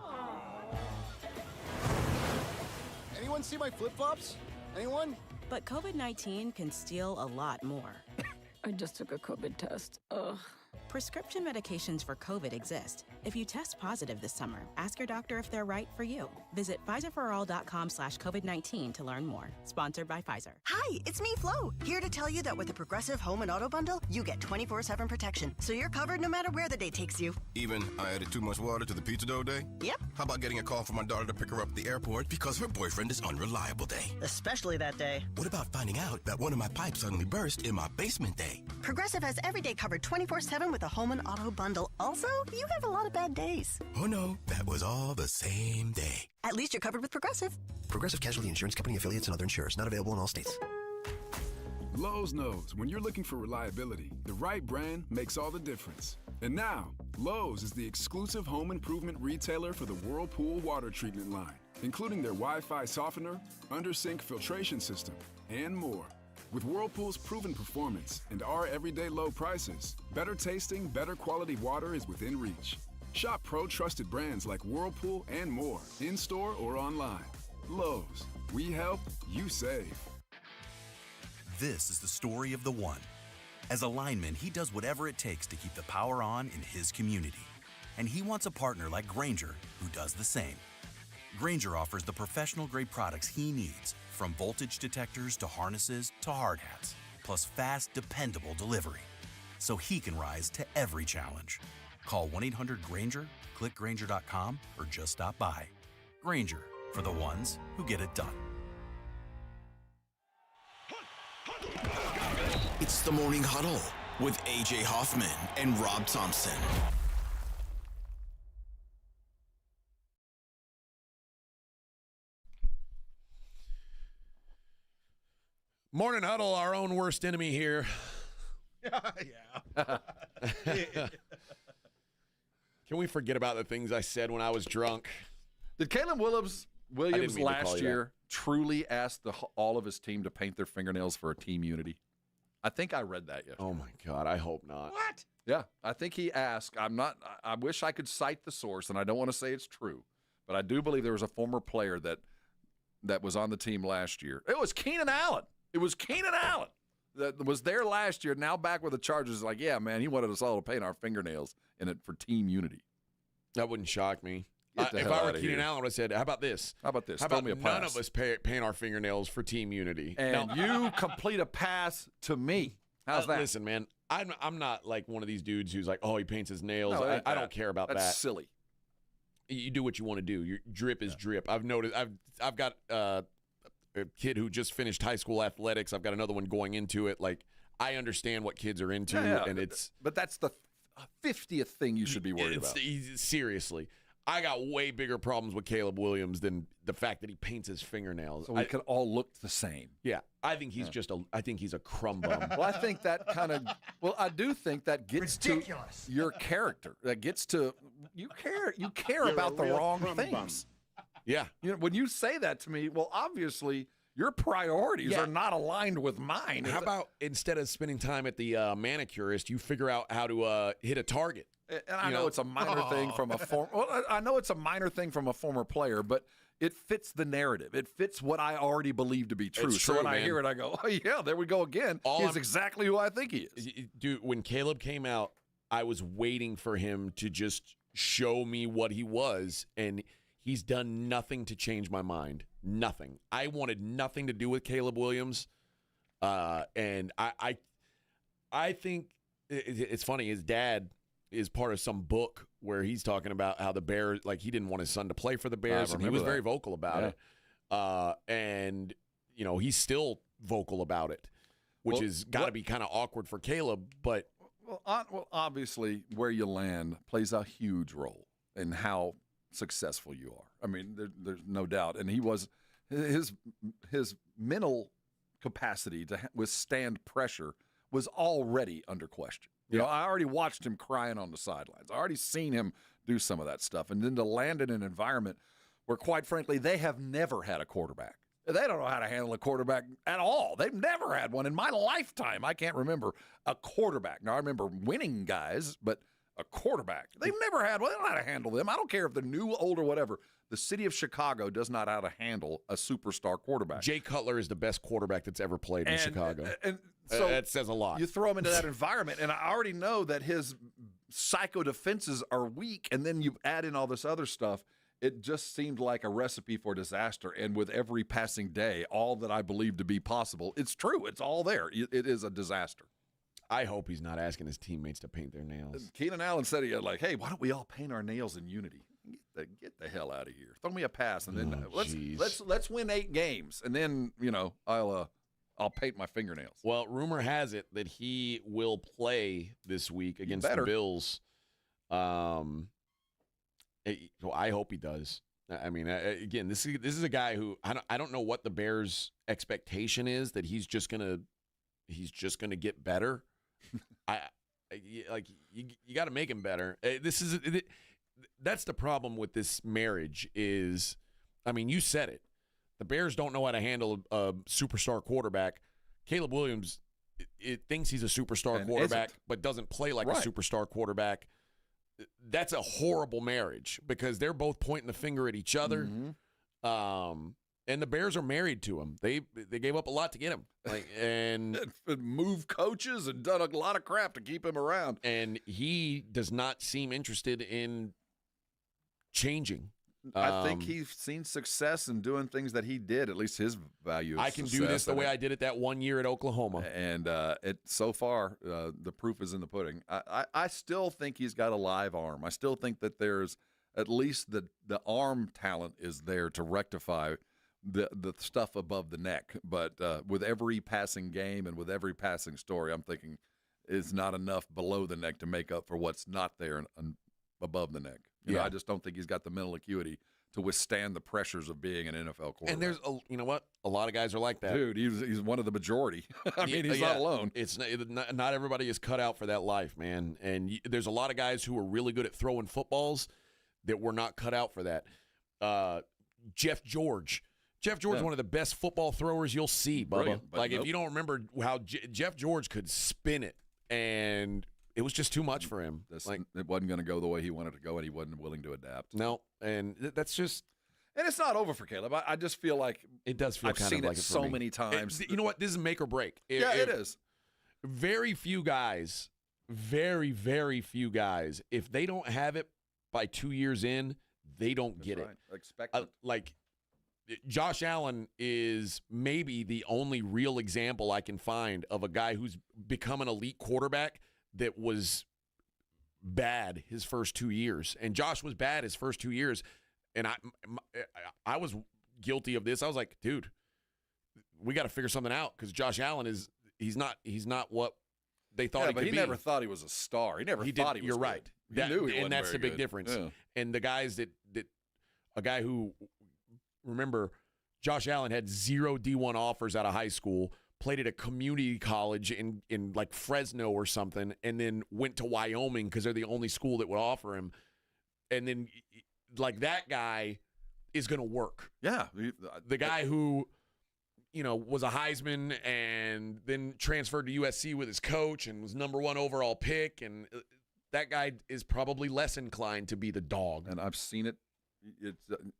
Anyone see my flip-flops? Anyone? But COVID-19 can steal a lot more. I just took a COVID test. Ugh. Prescription medications for COVID exist. If you test positive this summer, ask your doctor if they're right for you. Visit PfizerForAll.com/COVID-19 to learn more. Sponsored by Pfizer. Hi, it's me, Flo, here to tell you that with the Progressive Home and Auto Bundle, you get 24/7 protection, so you're covered no matter where the day takes you. Even I added too much water to the pizza dough day? Yep. How about getting a call from my daughter to pick her up at the airport because her boyfriend is unreliable day? Especially that day. What about finding out that one of my pipes suddenly burst in my basement day? Progressive has every day covered 24/7 with a Home and Auto Bundle. Also, you have a lot of bad days. Oh no, that was all the same day. At least you're covered with Progressive. Progressive Casualty Insurance Company, affiliates, and other insurers. Not available in all states. Lowe's knows when you're looking for reliability, the right brand makes all the difference. And now, Lowe's is the exclusive home improvement retailer for the Whirlpool water treatment line, including their Wi-Fi softener, under-sink filtration system, and more. With Whirlpool's proven performance and our everyday low prices, better tasting, better quality water is within reach. Shop pro-trusted brands like Whirlpool and more, in-store or online. Lowe's, we help, you save. This is the story of the one. As a lineman, he does whatever it takes to keep the power on in his community. And he wants a partner like Grainger who does the same. Grainger offers the professional-grade products he needs, from voltage detectors to harnesses to hard hats, plus fast, dependable delivery, so he can rise to every challenge. Call 1-800-GRAINGER, click Grainger.com, or just stop by. Grainger, for the ones who get it done. It's the Morning Huddle with A.J. Hoffman and Rob Thompson. Morning Huddle, our own worst enemy here. Yeah. Can we forget about the things I said when I was drunk? Did Caleb Williams last year truly ask all of his team to paint their fingernails for a team unity? I think I read that yesterday. Oh, my God. I hope not. What? Yeah, I think he asked. I wish I could cite the source, and I don't want to say it's true, but I do believe there was a former player that was on the team last year. It was Keenan Allen. It was Keenan Allen that was there last year, now back with the Chargers. Like, yeah, man, he wanted us all to paint our fingernails in it for team unity. That wouldn't shock me. If hell I were outta Keenan here. Allen, I would have said, how about this? How about this? How Throw about me a none pass. of us paint our fingernails for team unity? And you complete a pass to me. How's that? Listen, man, I'm not like one of these dudes who's like, oh, he paints his nails. No, I don't care about That's that. silly. You do what you want to do. Your drip is drip. I've noticed. I've got a kid who just finished high school athletics. I've got another one going into it. Like, I understand what kids are into, and it's. But that's the 50th thing you should be worried about. Seriously, I got way bigger problems with Caleb Williams than the fact that he paints his fingernails. So we could all look the same. Yeah, I think he's I think he's a crumb bum. Well, I think that kind of. Well, I do think that gets Ridiculous. to your character. That gets to you care about the wrong things. Yeah. You know, when you say that to me, well, obviously your priorities are not aligned with mine. How about instead of spending time at the manicurist, you figure out how to hit a target? And I know it's a minor thing from a former. Well, I know it's a minor thing from a former player, but it fits the narrative. It fits what I already believe to be true. It's So true, when I man. hear it, I go, "Oh yeah, there we go again." He's exactly who I think he is. Dude, when Caleb came out, I was waiting for him to just show me what he was, and he's done nothing to change my mind. Nothing. I wanted nothing to do with Caleb Williams, and I think it's funny. His dad is part of some book where he's talking about how the Bears, like, he didn't want his son to play for the Bears, and he was very vocal about it. And you know, he's still vocal about it, which has got to be kind of awkward for Caleb. But well, obviously, where you land plays a huge role in how successful you are. I mean, there's no doubt. And he was his mental capacity to withstand pressure was already under question. You know, I already watched him crying on the sidelines. I already seen him do some of that stuff. And then to land in an environment where, quite frankly, they have never had a quarterback. They don't know how to handle a quarterback at all. They've never had one in my lifetime. I can't remember a quarterback. Now, I remember winning guys, but a quarterback. They've never had one. They don't know how to handle them. I don't care if they're new, old, or whatever. The city of Chicago does not know how to handle a superstar quarterback. Jay Cutler is the best quarterback that's ever played in Chicago. And so that says a lot. You throw him into that environment, and I already know that his psycho defenses are weak, and then you add in all this other stuff. It just seemed like a recipe for disaster. And with every passing day, all that I believe to be possible, it's true. It's all there. It is a disaster. I hope he's not asking his teammates to paint their nails. Keenan Allen said, hey, why don't we all paint our nails in unity? Get the hell out of here. Throw me a pass, and then let's win 8 games, and then I'll paint my fingernails. Well, rumor has it that he will play this week against the Bills. I hope he does. I mean, again, this is a guy who I don't know what the Bears' expectation is, that he's just gonna get better. You got to make him better. That's the problem with this marriage. Is, I mean, you said it. The Bears don't know how to handle a superstar quarterback. Caleb Williams, it thinks he's a superstar quarterback, but doesn't play like a superstar quarterback. That's a horrible marriage because they're both pointing the finger at each other. Mm-hmm. And the Bears are married to him. They gave up a lot to get him, and moved coaches and done a lot of crap to keep him around. And he does not seem interested in changing. I think he's seen success in doing things that he did. At least his value. I can do this the way I did it that 1 year at Oklahoma. And so far, the proof is in the pudding. I still think he's got a live arm. I still think that there's at least the arm talent is there to rectify the stuff above the neck. But with every passing game and with every passing story, I'm thinking it's not enough below the neck to make up for what's not there above the neck. You know, I just don't think he's got the mental acuity to withstand the pressures of being an NFL quarterback. And there's, you know what? A lot of guys are like that. Dude, he's one of the majority. I mean, he's not alone. It's not everybody is cut out for that life, man. And there's a lot of guys who are really good at throwing footballs that were not cut out for that. Jeff George. Jeff George is one of the best football throwers you'll see, Bubba. If you don't remember how Jeff George could spin it, and it was just too much for him. It wasn't going to go the way he wanted to go, and he wasn't willing to adapt. No, and that's just... And it's not over for Caleb. I just feel like... It does feel kind of like it so many times. You know what? This is make or break. It is. Very few guys, very, very few guys, if they don't have it by 2 years in, they don't get it. Expect it. Like... Josh Allen is maybe the only real example I can find of a guy who's become an elite quarterback that was bad his first 2 years. And Josh was bad his first 2 years. And I was guilty of this. I was like, dude, we got to figure something out because Josh Allen he's not what they thought he could be. He never thought he was a star. He never thought he was You're good. right. He knew he and that's the big good. difference. Yeah. And the guys that a guy who, remember, Josh Allen had 0 D1 offers out of high school, played at a community college in like Fresno or something, and then went to Wyoming because they're the only school that would offer him. And then, like, that guy is going to work. Yeah. The guy who, was a Heisman and then transferred to USC with his coach and was #1 overall pick, and that guy is probably less inclined to be the dog. And I've seen it.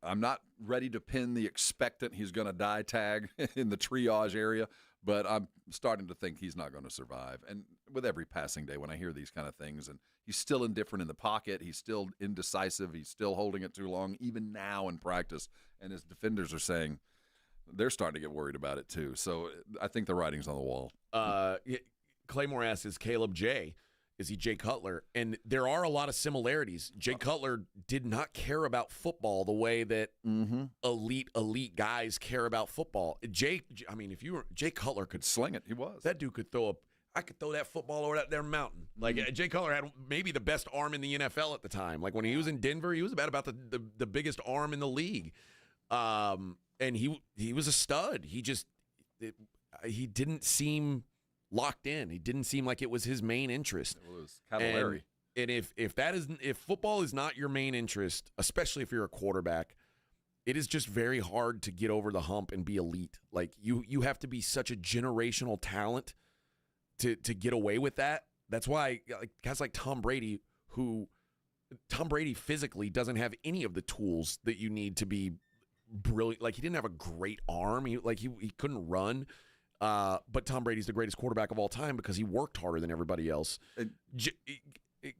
I'm not ready to pin the expectant he's going to die tag in the triage area, but I'm starting to think he's not going to survive. And with every passing day, when I hear these kind of things, and he's still indifferent in the pocket, he's still indecisive, he's still holding it too long, even now in practice. And his defenders are saying they're starting to get worried about it too. So I think the writing's on the wall. Claymore asks, is Caleb J? Is he Jay Cutler? And there are a lot of similarities. Jay Cutler did not care about football the way that elite guys care about football. Jay Cutler could sling it. He was. That dude could I could throw that football over that there mountain. Like, Jay Cutler had maybe the best arm in the NFL at the time. Like, when he was in Denver, he was about the biggest arm in the league. And he was a stud. he didn't seem locked in. He didn't seem like it was his main interest. It was Cavallari. And if football is not your main interest, especially if you're a quarterback, it is just very hard to get over the hump and be elite. Like you have to be such a generational talent to get away with that. That's why guys like Tom Brady physically doesn't have any of the tools that you need to be brilliant. Like, he didn't have a great arm. He couldn't run. But Tom Brady's the greatest quarterback of all time because he worked harder than everybody else.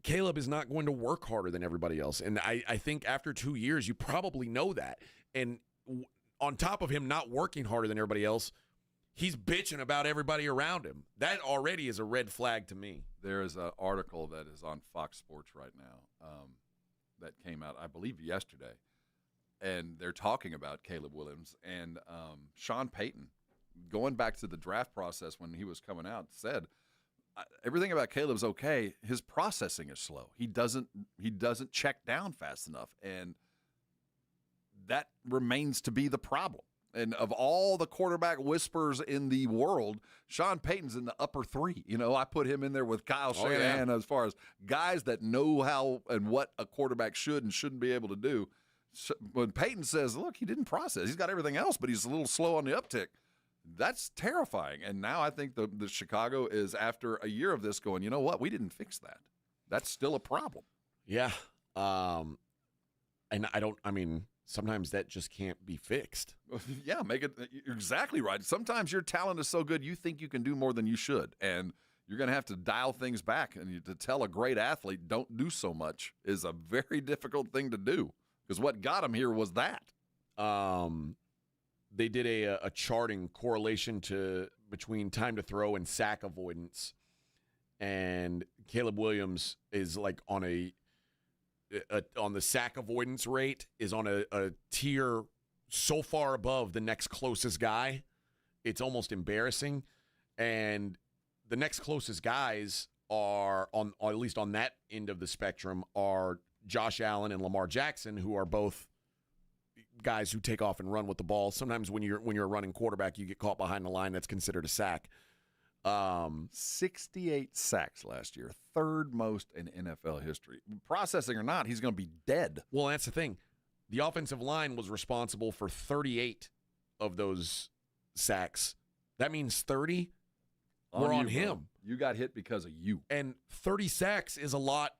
Caleb is not going to work harder than everybody else. And I think after 2 years, you probably know that. And on top of him not working harder than everybody else, he's bitching about everybody around him. That already is a red flag to me. There is an article that is on Fox Sports right now that came out, I believe, yesterday. And they're talking about Caleb Williams. And Sean Payton, going back to the draft process when he was coming out, said everything about Caleb's okay. His processing is slow. He doesn't check down fast enough. And that remains to be the problem. And of all the quarterback whispers in the world, Sean Payton's in the upper three. You know, I put him in there with Kyle Shanahan as far as guys that know how and what a quarterback should and shouldn't be able to do. So when Payton says, look, he didn't process. He's got everything else, but he's a little slow on the uptick. That's terrifying. And now I think the Chicago is, after a year of this, going, you know what? We didn't fix that. That's still a problem. Yeah. And sometimes that just can't be fixed. Yeah, you're exactly right. Sometimes your talent is so good you think you can do more than you should, and you're going to have to dial things back. And to tell a great athlete don't do so much is a very difficult thing to do, because what got him here was that. They did a charting correlation between time to throw and sack avoidance, and Caleb Williams is like on the sack avoidance rate is on a tier so far above the next closest guy, it's almost embarrassing. And the next closest guys are at least on that end of the spectrum, are Josh Allen and Lamar Jackson, who are both guys who take off and run with the ball. Sometimes when you're a running quarterback, you get caught behind the line. That's considered a sack. 68 sacks last year, third most in NFL history. Processing or not, he's going to be dead. Well, that's the thing. The offensive line was responsible for 38 of those sacks. That means 30 were on him. Bro. You got hit because of you. And 30 sacks is a lot.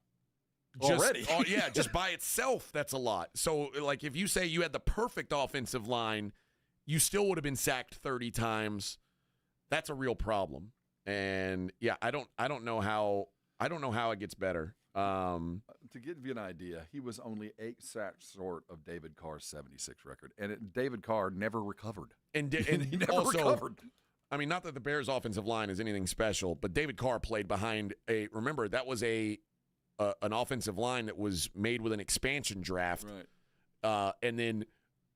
Already. Just by itself, that's a lot. So, like, if you say you had the perfect offensive line, you still would have been sacked 30 times. That's a real problem. And yeah, I don't know how it gets better. To give you an idea, he was only 8 sacks short of David Carr's 76 record, and David Carr never recovered. And he never also recovered. I mean, not that the Bears' offensive line is anything special, but David Carr played behind remember, that was an offensive line that was made with an expansion draft. Right. And then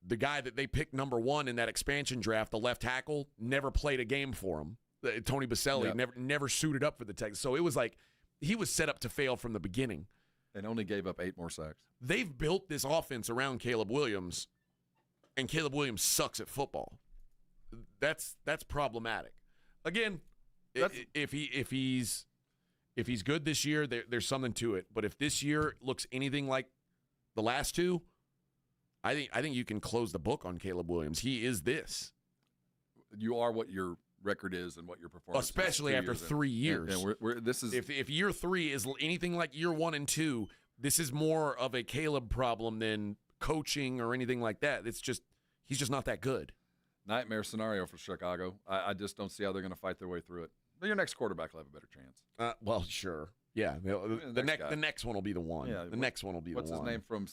the guy that they picked number 1 in that expansion draft, the left tackle, never played a game for him. Tony Baselli never suited up for the Texans. So it was like he was set up to fail from the beginning. And only gave up 8 more sacks. They've built this offense around Caleb Williams, and Caleb Williams sucks at football. That's problematic. Again, if he's good this year, there's something to it. But if this year looks anything like the last two, I think you can close the book on Caleb Williams. He is this. You are what your record is and what your performance especially is after 3 years. And this is if year 3 is anything like year 1 and 2, this is more of a Caleb problem than coaching or anything like that. It's just he's just not that good. Nightmare scenario for Chicago. I just don't see how they're going to fight their way through it. But your next quarterback will have a better chance. Well, sure. Yeah, the next one will be the one. Yeah, the next one will be the one. What's his name from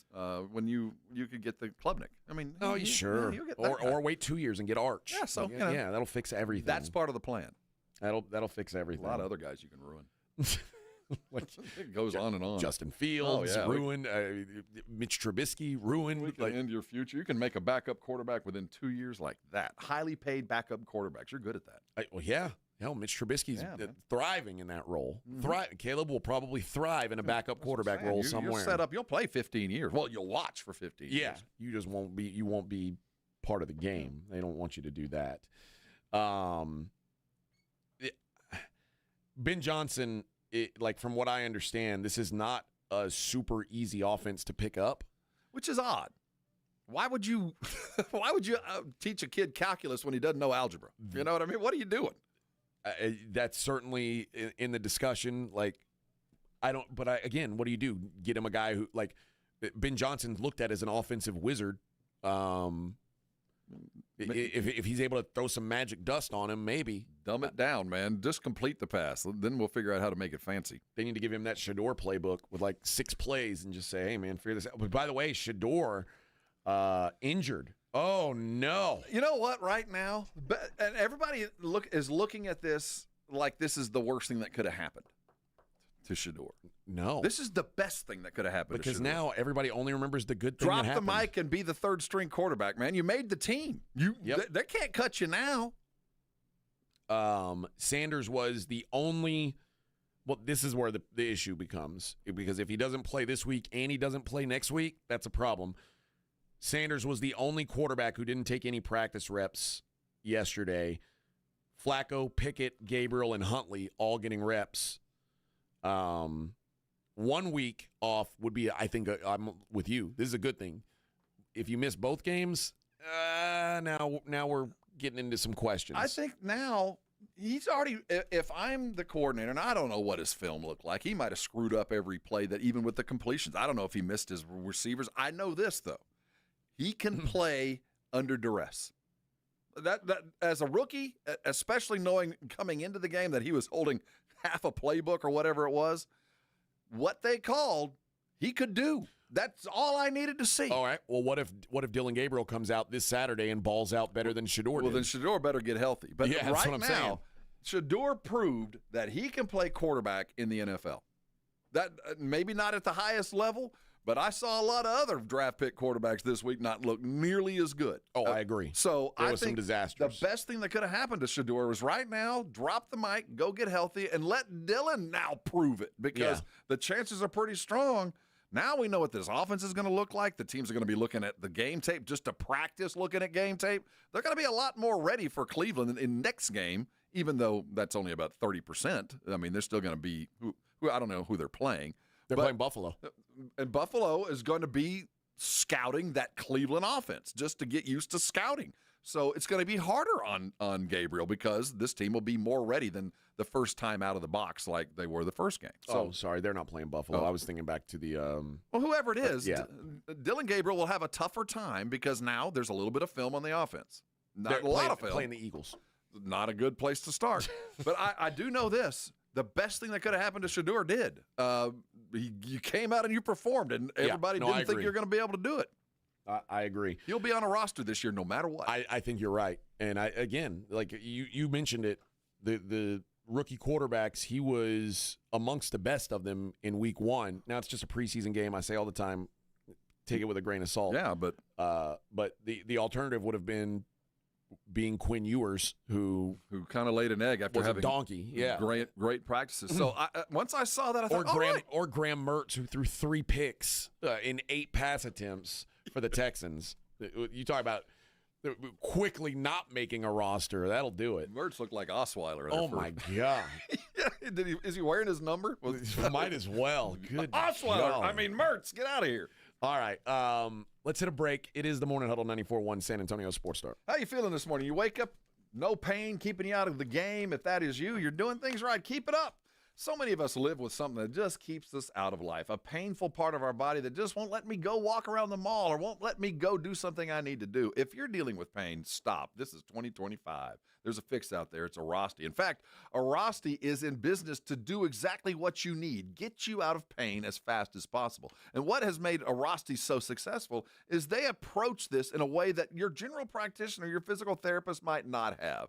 when you could get the Klubnik? I mean, sure. You get or wait 2 years and get Arch. Yeah, so yeah, that'll fix everything. That's part of the plan. That'll fix everything. A lot of other guys you can ruin. It goes on and on. Justin Fields ruined. Mitch Trubisky ruined. We can end your future. You can make a backup quarterback within 2 years like that. Highly paid backup quarterbacks. You're good at that. Well, yeah. Hell, Mitch Trubisky's thriving in that role. Mm-hmm. Caleb will probably thrive in a backup quarterback role somewhere. You're set up. You'll play 15 years. Well, you'll watch for 15 years. Yeah, you just won't be. You won't be part of the game. They don't want you to do that. Ben Johnson, from what I understand, this is not a super easy offense to pick up. Which is odd. Why would you teach a kid calculus when he doesn't know algebra? You know what I mean? What are you doing? That's certainly in the discussion. Again, what do you do? Get him a guy who, Ben Johnson looked at as an offensive wizard. If he's able to throw some magic dust on him, maybe. Dumb it down, man. Just complete the pass. Then we'll figure out how to make it fancy. They need to give him that Shador playbook with 6 plays and just say, hey, man, figure this out. But by the way, Shador injured. Oh, no. You know what? Right now, and everybody is looking at this like this is the worst thing that could have happened to Shador. No. This is the best thing that could have happened because to Shador. now everybody only remembers the good thing Drop that happened. the mic and be the third-string quarterback, man. You made the team. They can't cut you now. Sanders was the only – well, this is where the issue becomes, because if he doesn't play this week and he doesn't play next week, that's a problem. Sanders was the only quarterback who didn't take any practice reps yesterday. Flacco, Pickett, Gabriel, and Huntley all getting reps. 1 week off would be, I think, I'm with you. This is a good thing. If you miss both games, now we're getting into some questions. I think now he's already – if I'm the coordinator, and I don't know what his film looked like. He might have screwed up every play, that even with the completions. I don't know if he missed his receivers. I know this, though. He can play under duress. That as a rookie, especially knowing coming into the game that he was holding half a playbook or whatever it was, what they called, he could do. That's all I needed to see. All right. Well, what if Dylan Gabriel comes out this Saturday and balls out better than Shador did? Well, then Shador better get healthy. But yeah, that's what I'm saying. Shador proved that he can play quarterback in the NFL. That maybe not at the highest level, but I saw a lot of other draft pick quarterbacks this week not look nearly as good. Oh, I agree. So there I was think some disasters. The best thing that could have happened to Shador was right now, drop the mic, go get healthy, and let Dylan now prove it, because the chances are pretty strong. Now we know what this offense is going to look like. The teams are going to be looking at the game tape just to practice looking at game tape. They're going to be a lot more ready for Cleveland in next game, even though that's only about 30%. I mean, they're still going to be who I don't know who they're playing. They're playing Buffalo. And Buffalo is going to be scouting that Cleveland offense just to get used to scouting. So it's going to be harder on Gabriel, because this team will be more ready than the first time out of the box like they were the first game. So, sorry, they're not playing Buffalo. I was thinking back to the well, whoever it is, Dylan Gabriel will have a tougher time because now there's a little bit of film on the offense. Not a lot of film. Playing the Eagles. Not a good place to start. But I do know this. The best thing that could have happened to Shador did. You came out and you performed, and everybody didn't think you were going to be able to do it. I agree. He'll be on a roster this year no matter what. I think you're right. And again, like you mentioned it, the rookie quarterbacks, he was amongst the best of them in week 1. Now it's just a preseason game. I say all the time, take it with a grain of salt. Yeah, but the alternative would have been being Quinn Ewers, who kind of laid an egg after having a donkey. Yeah, great practices. So once I saw that, I thought, or Graham Mertz, who threw 3 picks in 8 pass attempts for the Texans. You talk about quickly not making a roster. That'll do it. Mertz looked like Osweiler. Oh my God! Is he wearing his number? Might as well. Good Osweiler. God. I mean Mertz. Get out of here. All right. Let's hit a break. It is the Morning Huddle 94.1 San Antonio Sports Star. How you feeling this morning? You wake up, no pain, keeping you out of the game. If that is you, you're doing things right. Keep it up. So many of us live with something that just keeps us out of life, a painful part of our body that just won't let me go walk around the mall or won't let me go do something I need to do. If you're dealing with pain, stop. This is 2025. There's a fix out there. It's Arosty. In fact, Arosty is in business to do exactly what you need, get you out of pain as fast as possible. And what has made Arosty so successful is they approach this in a way that your general practitioner, your physical therapist might not have.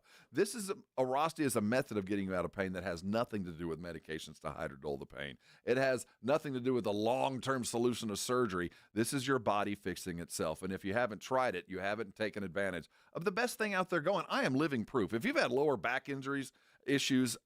Arosty is a method of getting you out of pain that has nothing to do with medications to hide or dull the pain. It has nothing to do with a long-term solution of surgery. This is your body fixing itself. And if you haven't tried it, you haven't taken advantage of the best thing out there going. I am living proof. If you've had lower back issues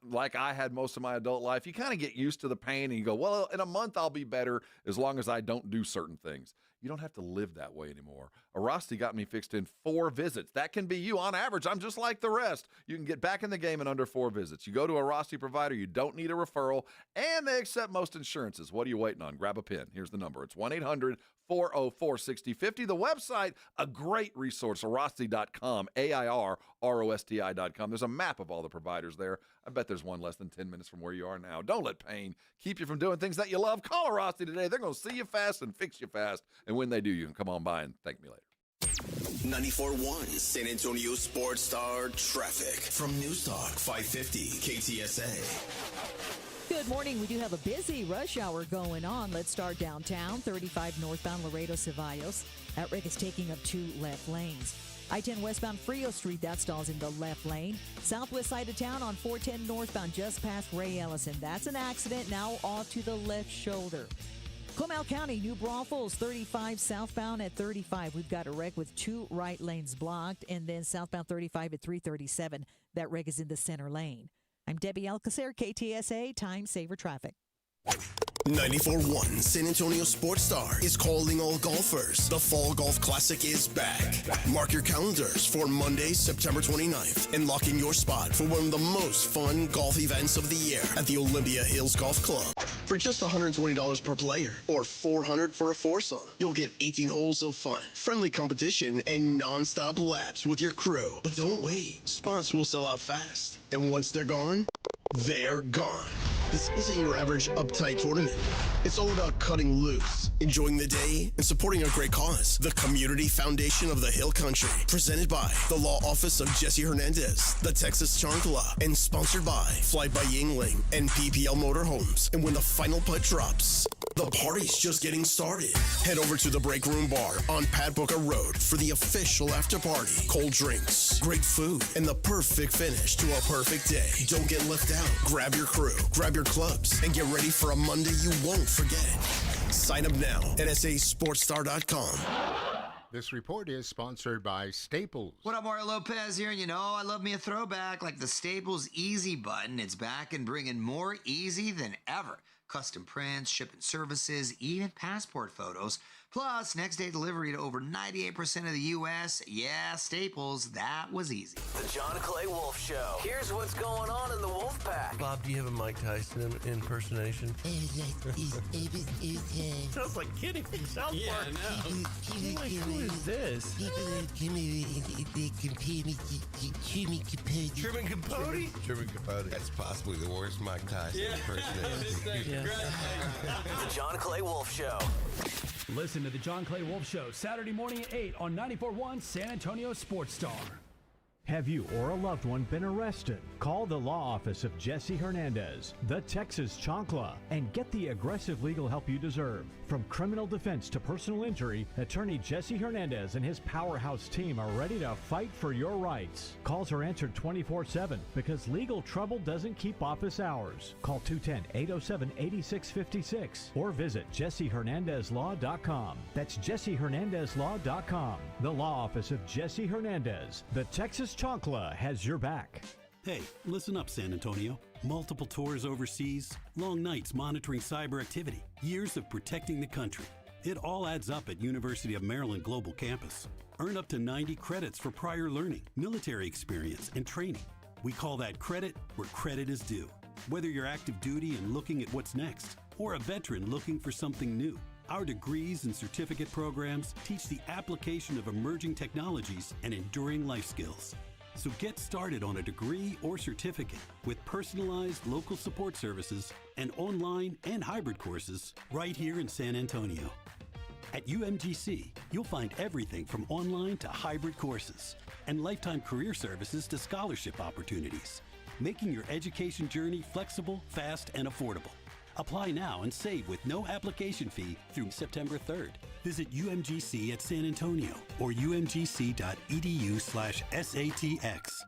like I had most of my adult life, you kind of get used to the pain and you go, well, in a month I'll be better as long as I don't do certain things. You don't have to live that way anymore. Arasti got me fixed in 4 visits. That can be you. On average, I'm just like the rest. You can get back in the game in under 4 visits. You go to a Arasti provider, you don't need a referral, and they accept most insurances. What are you waiting on? Grab a pen. Here's the number. It's 1-800-404-6050. The website, a great resource, Arasti.com, AIRROSTI.com. There's a map of all the providers there. I bet there's one less than 10 minutes from where you are now. Don't let pain keep you from doing things that you love. Call Arasti today. They're going to see you fast and fix you fast. And when they do, you can come on by and thank me later. 94.1 San Antonio Sports Star traffic from News Talk 550 KTSA. Good morning. We do have a busy rush hour going on. Let's start downtown. 35 northbound Laredo Ceballos. That wreck is taking up 2 left lanes. I-10 westbound Frio Street, that stalls in the left lane. Southwest side of town on 410 northbound just past Ray Ellison. That's an accident, now off to the left shoulder. Comal County, New Braunfels, 35 southbound at 35. We've got a wreck with 2 right lanes blocked, and then southbound 35 at 337. That wreck is in the center lane. I'm Debbie Alcacer, KTSA, Time Saver Traffic. 94.1 San Antonio Sports Star is calling all golfers. The Fall Golf Classic is back. Mark your calendars for Monday, September 29th, and lock in your spot for one of the most fun golf events of the year at the Olympia Hills Golf Club. For just $120 per player, or $400 for a foursome, you'll get 18 holes of fun, friendly competition, and non-stop laps with your crew. But don't wait. Spots will sell out fast. And once they're gone, they're gone. This isn't your average uptight tournament. It's all about cutting loose, enjoying the day, and supporting a great cause. The Community Foundation of the Hill Country, presented by the Law Office of Jesse Hernandez, the Texas Chancla, and sponsored by Fly by Yingling and PPL Motorhomes. And when the final putt drops, the party's just getting started. Head over to the Break Room Bar on Pat Booker Road for the official after party. Cold drinks, great food, and the perfect finish to a perfect day. Don't get left out. Grab your crew, grab your clubs, and get ready for a Monday you won't forget. Sign up now at sasportstar.com. This report is sponsored by Staples. What up, Mario Lopez here? You know, I love me a throwback like the Staples Easy button. It's back and bringing more easy than ever. Custom prints, shipping services, even passport photos. Plus, next day delivery to over 98% of the U.S. Yeah, Staples, that was easy. The John Clay Wolf Show. Here's what's going on in the Wolf Pack. Bob, do you have a Mike Tyson impersonation? Sounds like Kitty from South Park. Yeah, I know. Like, who is this? Truman Capote? Truman Capote. That's possibly the worst Mike Tyson impersonation. The John Clay Wolf Show. Listen to the John Clay Wolf Show Saturday morning at 8 on 94.1 San Antonio Sports Star. Have you or a loved one been arrested? Call the law office of Jesse Hernandez, the Texas Chancla, and get the aggressive legal help you deserve. From criminal defense to personal injury, attorney Jesse Hernandez and his powerhouse team are ready to fight for your rights. Calls are answered 24/7 because legal trouble doesn't keep office hours. Call 210-807-8656 or visit jessehernandezlaw.com. That's jessehernandezlaw.com. The law office of Jesse Hernandez, the Texas Chancla, has your back. Hey, listen up, San Antonio. Multiple tours overseas, long nights monitoring cyber activity, years of protecting the country. It all adds up at University of Maryland Global Campus. Earn up to 90 credits for prior learning, military experience, and training. We call that credit where credit is due. Whether you're active duty and looking at what's next, or a veteran looking for something new, our degrees and certificate programs teach the application of emerging technologies and enduring life skills. So get started on a degree or certificate with personalized local support services and online and hybrid courses right here in San Antonio. At UMGC, you'll find everything from online to hybrid courses and lifetime career services to scholarship opportunities, making your education journey flexible, fast, and affordable. Apply now and save with no application fee through September 3rd. Visit UMGC at San Antonio or umgc.edu/SATX.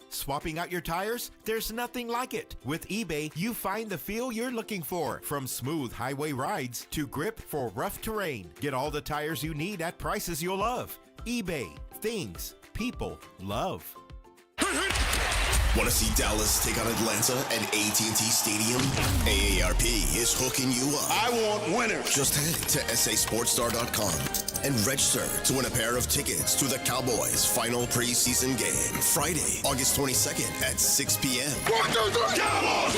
Swapping out your tires? There's nothing like it. With eBay, you find the feel you're looking for. From smooth highway rides to grip for rough terrain. Get all the tires you need at prices you'll love. eBay. Things people love. Want to see Dallas take on Atlanta at AT&T Stadium? AARP is hooking you up. I want winners. Just head to sasportstar.com and register to win a pair of tickets to the Cowboys' final preseason game, Friday, August 22nd at 6 p.m. 1, 2, 3, Cowboys!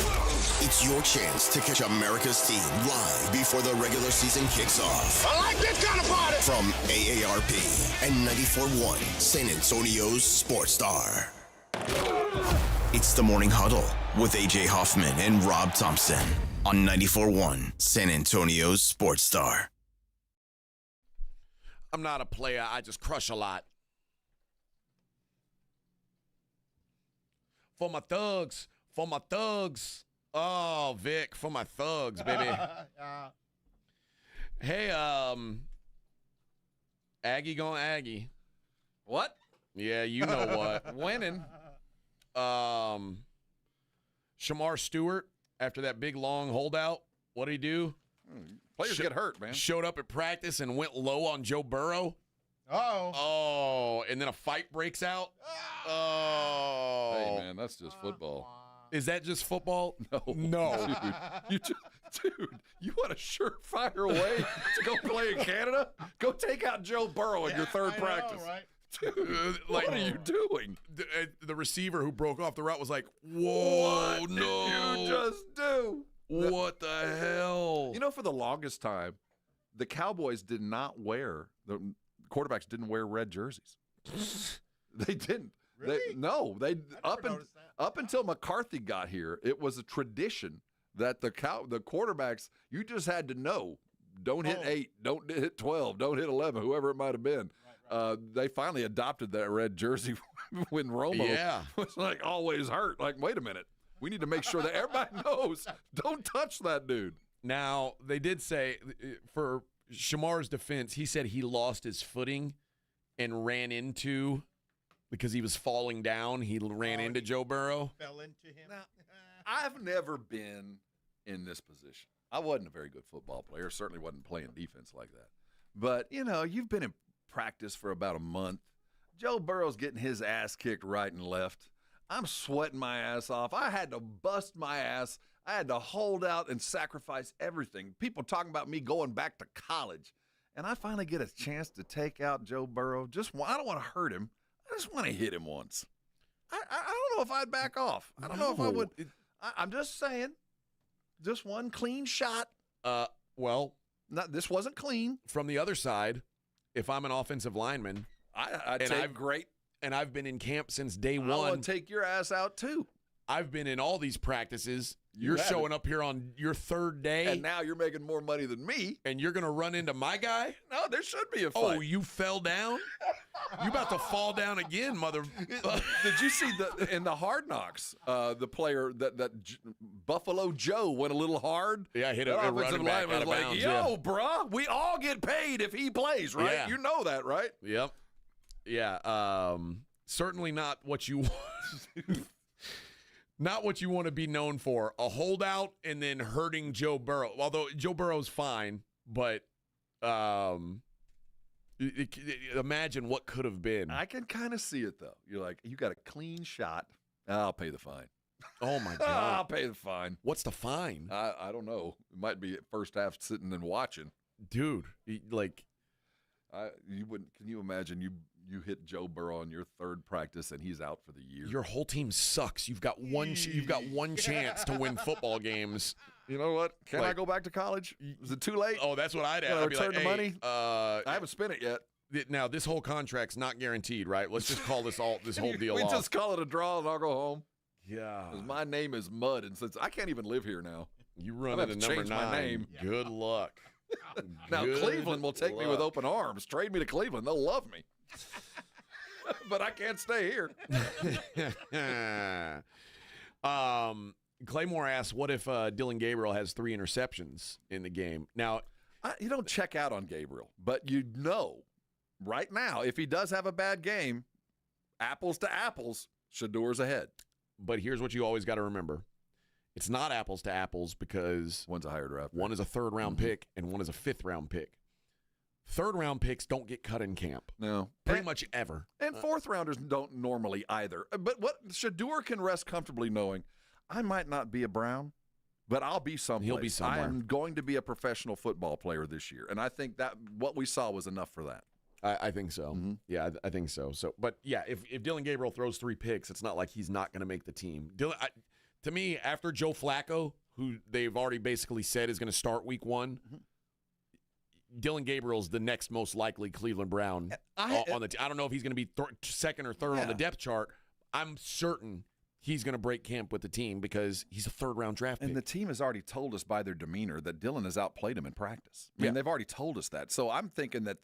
It's your chance to catch America's team live before the regular season kicks off. I like this kind of party! From AARP and 94.1 San Antonio's Sports Star. It's the Morning Huddle with A.J. Hoffman and Rob Thompson on 94.1 San Antonio's Sports Star. I'm not a player. I just crush a lot. For my thugs. For my thugs. Oh, Vic, for my thugs, baby. Hey, Aggie going Aggie. What? Yeah, you know what. Winning. Shamar Stewart, after that big, long holdout, what did he do? Players get hurt, man. Showed up at practice and went low on Joe Burrow. Uh-oh. Oh, and then a fight breaks out. Oh. Hey, man, that's just football. Is that just football? No. Dude, you want a surefire way to go play in Canada? Go take out Joe Burrow in your third practice. Know, right? Dude, what are you doing? The receiver who broke off the route was like, whoa, What no. did you just do? What the hell? You know, for the longest time, the Cowboys did not wear, the quarterbacks didn't wear red jerseys. They didn't. Really? Up until McCarthy got here, it was a tradition that the quarterbacks, you just had to know, don't hit 8, don't hit 12, don't hit 11, whoever it might have been. Right. They finally adopted that red jersey when Romo was like always hurt. Like, wait a minute. We need to make sure that everybody knows, don't touch that dude. Now, they did say, for Shamar's defense, he said he lost his footing and ran into, because he was falling down, he ran into Joe Burrow. Fell into him. Now, I've never been in this position. I wasn't a very good football player, certainly wasn't playing defense like that. But, you know, you've been in practice for about a month. Joe Burrow's getting his ass kicked right and left. I'm sweating my ass off. I had to bust my ass. I had to hold out and sacrifice everything. People talking about me going back to college. And I finally get a chance to take out Joe Burrow. I don't want to hurt him. I just want to hit him once. I don't know if I'd back off. I don't know if I would. I'm just saying, just one clean shot. Well, this wasn't clean. From the other side, if I'm an offensive lineman, and I've been in camp since day one. I want to take your ass out too. I've been in all these practices. You're showing up here on your third day. And now you're making more money than me. And you're going to run into my guy? No, there should be a fight. Oh, you fell down? You about to fall down again, mother. Did you see in the Hard Knocks, the player that Buffalo Joe went a little hard? Yeah, hit a running back out of bounds. Yo, bruh, we all get paid if he plays, right? Yeah. You know that, right? Yep. Yeah. Certainly not what you want. Not what you want to be known for. A holdout and then hurting Joe Burrow. Although Joe Burrow's fine, but imagine what could have been. I can kind of see it, though. You're like, you got a clean shot. I'll pay the fine. Oh, my God. I'll pay the fine. What's the fine? I don't know. It might be first half sitting and watching. Dude, like. Can you imagine you hit Joe Burrow on your third practice and he's out for the year? Your whole team sucks. You've got one chance to win football games. You know what? Can I go back to college? Is it too late? Oh, that's what I'd ask. I'd return the money. I haven't spent it yet. Now this whole contract's not guaranteed, right? Let's just call this whole deal off. We just call it a draw and I'll go home. Yeah. Because my name is Mud, and since I can't even live here now, you run into number 9. My name. Good luck. Now Cleveland will take me with open arms. Trade me to Cleveland. They'll love me. But I can't stay here. Claymore asks, what if Dylan Gabriel has 3 interceptions in the game? Now, you don't check out on Gabriel, but you know right now, if he does have a bad game, apples to apples, Shador's ahead. But here's what you always got to remember. It's not apples to apples because one's a higher draft pick. One is a third-round pick and one is a fifth-round pick. third-round picks don't get cut in camp. No. Pretty much ever. And fourth-rounders don't normally either. But what Shedeur can rest comfortably knowing, I might not be a Brown, but I'll be someplace. He'll be somewhere. I am going to be a professional football player this year. And I think that what we saw was enough for that. I think so. Mm-hmm. Yeah, I think so. But yeah, if Dillon Gabriel throws 3 picks, it's not like he's not going to make the team. To me, after Joe Flacco, who they've already basically said is going to start week 1, Dillon Gabriel's the next most likely Cleveland Brown on the team. I don't know if he's going to be second or third on the depth chart. I'm certain he's going to break camp with the team because he's a third-round draft pick. And the team has already told us by their demeanor that Dillon has outplayed him in practice. I mean, they've already told us that. So I'm thinking that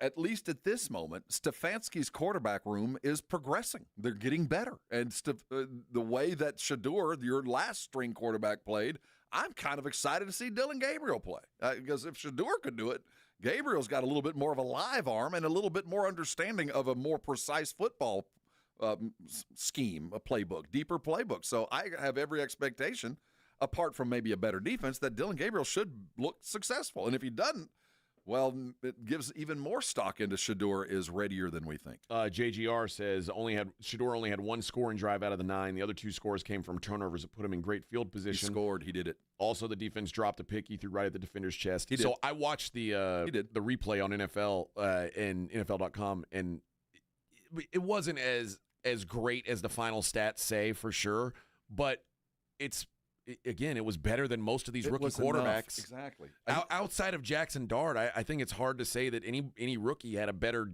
at least at this moment, Stefanski's quarterback room is progressing. They're getting better. And the way that Shedeur, your last string quarterback, played, I'm kind of excited to see Dillon Gabriel play. Because if Shedeur could do it, Gabriel's got a little bit more of a live arm and a little bit more understanding of a more precise football scheme, a playbook, deeper playbook. So I have every expectation, apart from maybe a better defense, that Dillon Gabriel should look successful. And if he doesn't, well, it gives even more stock into Shedeur is readier than we think. JGR says Shedeur only had 1 scoring drive out of the 9. The other 2 scores came from turnovers that put him in great field position. He scored. He did it. Also, the defense dropped a pick. He threw right at the defender's chest. He did. So I watched the replay on NFL and NFL.com, and it wasn't as great as the final stats say for sure, but it was better than most of these rookie quarterbacks. Enough. Exactly. Outside of Jackson Dart, I think it's hard to say that any rookie had a better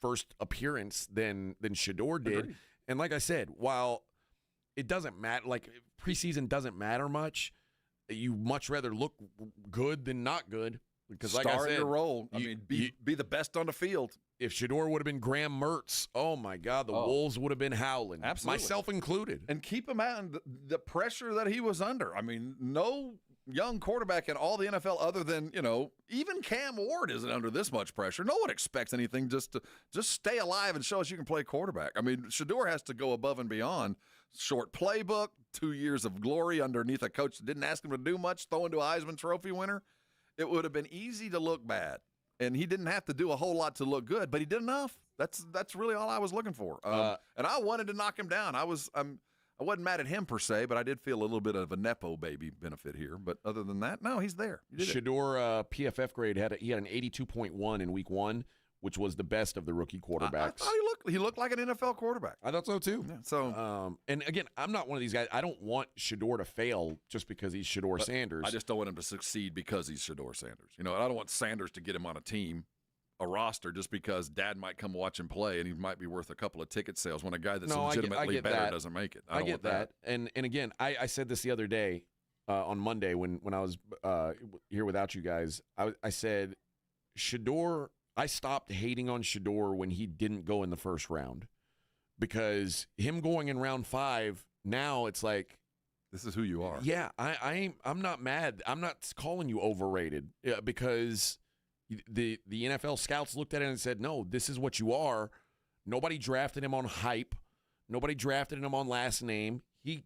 first appearance than Shedeur did. Agreed. And like I said, while it doesn't matter, like preseason doesn't matter much, you much rather look good than not good. Because like I said, your role. Be the best on the field. If Shedeur would have been Graham Mertz, oh my God, the Wolves would have been howling. Absolutely. Myself included. And keep him out in the pressure that he was under. I mean, no young quarterback in all the NFL other than, even Cam Ward isn't under this much pressure. No one expects anything just stay alive and show us you can play quarterback. I mean, Shedeur has to go above and beyond. Short playbook, 2 years of glory underneath a coach that didn't ask him to do much, throwing to a Heisman Trophy winner. It would have been easy to look bad. And he didn't have to do a whole lot to look good, but he did enough. That's really all I was looking for. And I wanted to knock him down. I wasn't mad at him per se, but I did feel a little bit of a nepo baby benefit here. But other than that, no, he's there. Shedeur PFF grade he had an 82.1 in week 1, which was the best of the rookie quarterbacks. I thought he looked like an NFL quarterback. I thought so too. Yeah, so, and again, I'm not one of these guys. I don't want Shedeur to fail just because he's Shedeur Sanders. I just don't want him to succeed because he's Shedeur Sanders. I don't want Sanders to get him on a team, a roster, just because Dad might come watch him play and he might be worth a couple of ticket sales when a guy that's legitimately better doesn't make it. I get that. And again, I said this the other day on Monday when I was here without you guys. I said Shedeur. I stopped hating on Shedeur when he didn't go in the first round, because him going in round 5, now it's like, this is who you are. Yeah, I'm not mad. I'm not calling you overrated because the NFL scouts looked at it and said, no, this is what you are. Nobody drafted him on hype. Nobody drafted him on last name. He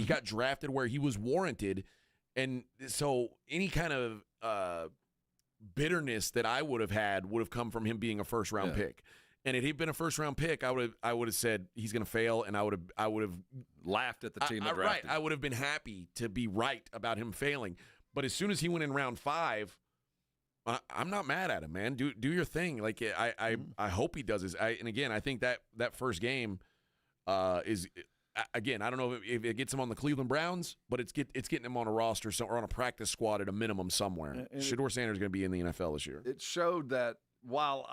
got drafted where he was warranted, and so any kind of bitterness that I would have come from him being a first-round pick. And if he'd been a first-round pick, I would have said he's going to fail, and I would have laughed at the team that drafted him. I would have been happy to be right about him failing. But as soon as he went in round 5, I'm not mad at him, man. Do your thing. Like I hope he does his. And again, I think that first game is. Again, I don't know if it gets him on the Cleveland Browns, but it's getting him on a roster or on a practice squad at a minimum somewhere. Shedeur Sanders is going to be in the NFL this year. It showed that while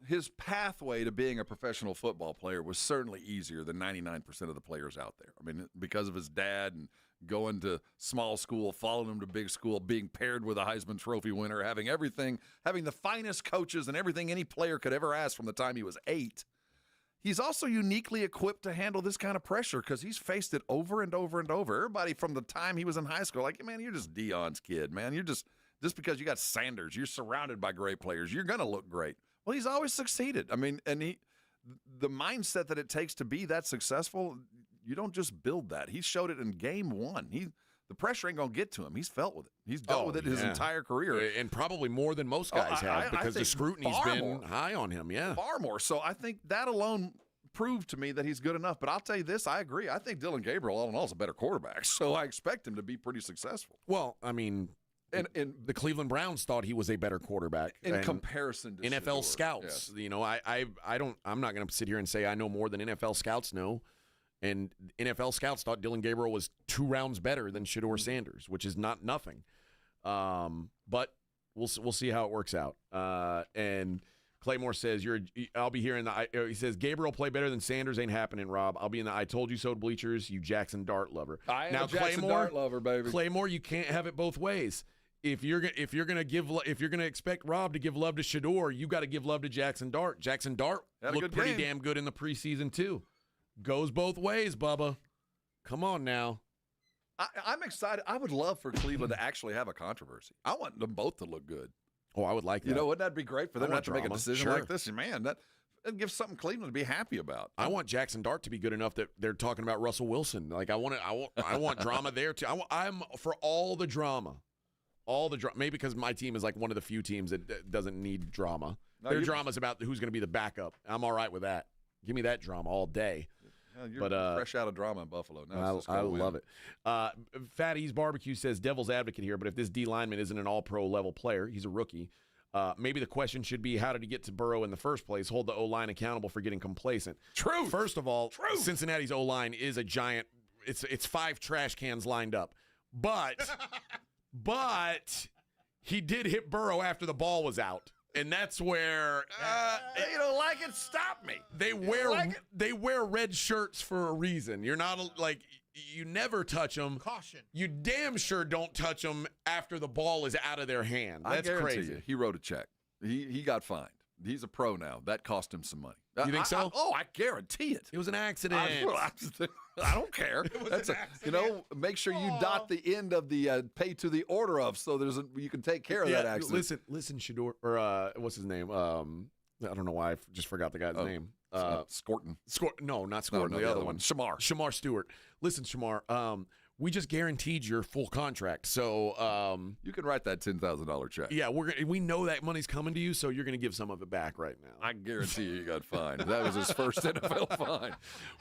his pathway to being a professional football player was certainly easier than 99% of the players out there. I mean, because of his dad and going to small school, following him to big school, being paired with a Heisman Trophy winner, having the finest coaches and everything any player could ever ask from the time he was 8. He's also uniquely equipped to handle this kind of pressure because he's faced it over and over and over. Everybody from the time he was in high school, like, man, you're just Deion's kid, man. You're just because you got Sanders, you're surrounded by great players, you're going to look great. Well, he's always succeeded. I mean, and the mindset that it takes to be that successful, you don't just build that. He showed it in game 1. the pressure ain't going to get to him. He's felt with it. He's dealt with it his entire career. And probably more than most guys have because the scrutiny's been high on him, Far more. So I think that alone proved to me that he's good enough. But I'll tell you this, I agree. I think Dylan Gabriel, all in all, is a better quarterback. So I expect him to be pretty successul. Well, I mean, and the Cleveland Browns thought he was a better quarterback in comparison to NFL Shedeur. scouts. You know, I'm not going to sit here and say I know more than NFL scouts know. And NFL scouts thought Dylan Gabriel was 2 rounds better than Shedeur Sanders, which is not nothing. But we'll see how it works out. And Claymore says, I'll be here in the, he says, Gabriel play better than Sanders ain't happening, Rob. I'll be in the I told you so bleachers, you Jackson Dart lover. I am a Jackson Dart lover, baby. Claymore, you can't have it both ways. If you're gonna expect Rob to give love to Shedeur, you got to give love to Jackson Dart. Jackson Dart looked pretty damn good in the preseason too. Goes both ways, Bubba. Come on now. I'm excited. I would love for Cleveland to actually have a controversy. I want them both to look good. Oh, I would like that. You know, wouldn't that be great for them not to make a decision Sure. like this? Man, that gives something Cleveland to be happy about. I want Jackson Dart to be good enough that they're talking about Russell Wilson. Like I want drama there too. I'm for all the drama. Maybe because my team is like one of the few teams that doesn't need drama. Their drama's about who's going to be the backup. I'm all right with that. Give me that drama all day. You're fresh out of drama in Buffalo. Now I love it. Fatty's Barbecue says, devil's advocate here, but if this D lineman isn't an all-pro level player, he's a rookie, maybe the question should be, how did he get to Burrow in the first place? Hold the O-line accountable for getting complacent. True. First of all, Cincinnati's O-line is a giant. It's 5 trash cans lined up. But he did hit Burrow after the ball was out. And that's where you don't like it. Stop me. They wear red shirts for a reason. You're not you never touch them. Caution. You damn sure don't touch them after the ball is out of their hand. That's I guarantee crazy. You, he wrote a check. He got fined. He's a pro now. That cost him some money. You think so? I guarantee it. It was an accident. I don't care. Make sure you dot the end of the pay to the order of, so you can take care of that accident. Listen, Shedeur, or what's his name? I don't know why I just forgot the guy's name. Scorton. No, not Scorton. No, the other one. Shamar Stewart. Listen, Shamar. We just guaranteed your full contract, so you can write that $10,000 check. Yeah, we know that money's coming to you, so you're going to give some of it back right now. I guarantee you got fined. That was his first NFL fine.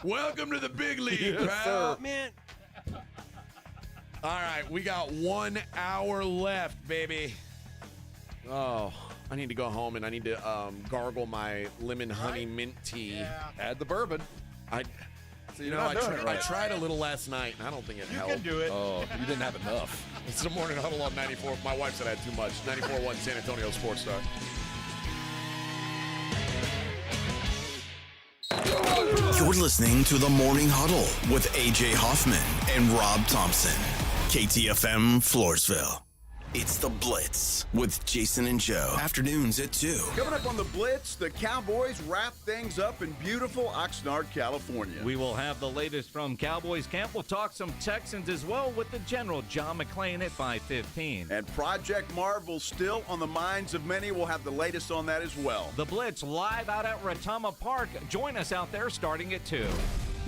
Welcome to the big league, yes, pal. Sir. Man. All right, we got 1 hour left, baby. Oh, I need to go home and I need to gargle my lemon honey mint tea. Yeah. Add the bourbon. I tried a little last night, and I don't think it helped. You can do it. Oh, you didn't have enough. It's the Morning Huddle on 94. My wife said I had too much. 94.1 San Antonio Sports Star. You're listening to the Morning Huddle with A.J. Hoffman and Rob Thompson. KTFM Floresville. It's The Blitz with Jason and Joe. Afternoons at 2. Coming up on The Blitz, the Cowboys wrap things up in beautiful Oxnard, California. We will have the latest from Cowboys camp. We'll talk some Texans as well with the General John McClain at 5:15. And Project Marvel still on the minds of many. We'll have the latest on that as well. The Blitz live out at Retama Park. Join us out there starting at 2.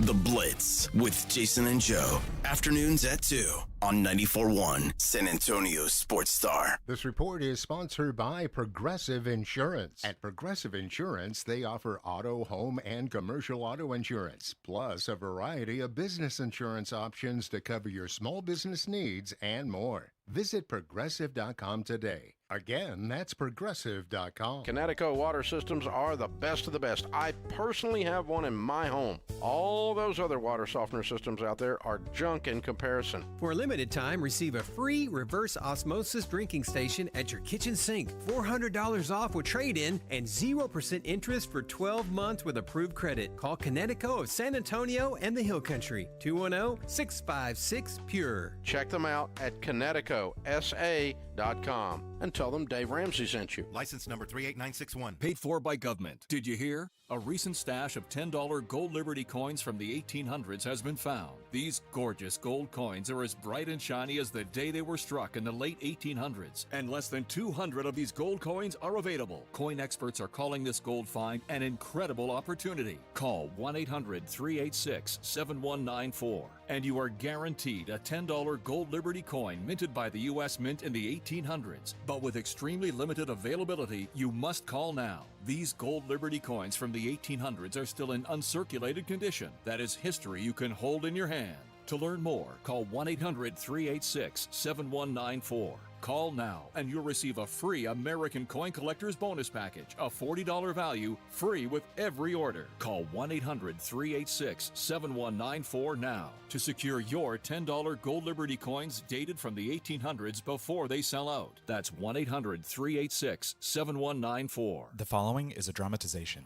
The Blitz with Jason and Joe. Afternoons at 2 on 94.1 San Antonio Sports Star. This report is sponsored by Progressive Insurance. At Progressive Insurance, they offer auto, home, and commercial auto insurance, plus a variety of business insurance options to cover your small business needs and more. Visit Progressive.com today. Again, that's Progressive.com. Connecticut water systems are the best of the best. I personally have one in my home. All those other water softener systems out there are junk in comparison. For a limited time, receive a free reverse osmosis drinking station at your kitchen sink. $400 off with trade-in and 0% interest for 12 months with approved credit. Call Connecticut of San Antonio and the Hill Country. 210-656-PURE. Check them out at ConnecticutSA.com. Until tell them Dave Ramsey sent you. License number 38961. Paid for by government. Did you hear? A recent stash of $10 gold Liberty coins from the 1800s has been found. These gorgeous gold coins are as bright and shiny as the day they were struck in the late 1800s. And less than 200 of these gold coins are available. Coin experts are calling this gold find an incredible opportunity. Call 1-800-386-7194 and you are guaranteed a $10 gold Liberty coin minted by the U.S. Mint in the 1800s. But with extremely limited availability, you must call now. These gold Liberty coins from the 1800s are still in uncirculated condition. That is history you can hold in your hand. To learn more, call 1-800-386-7194. Call now and you'll receive a free American Coin Collector's Bonus Package, a $40 value, free with every order. Call 1-800-386-7194 now to secure your $10 gold Liberty coins dated from the 1800s before they sell out. That's 1-800-386-7194. The following is a dramatization.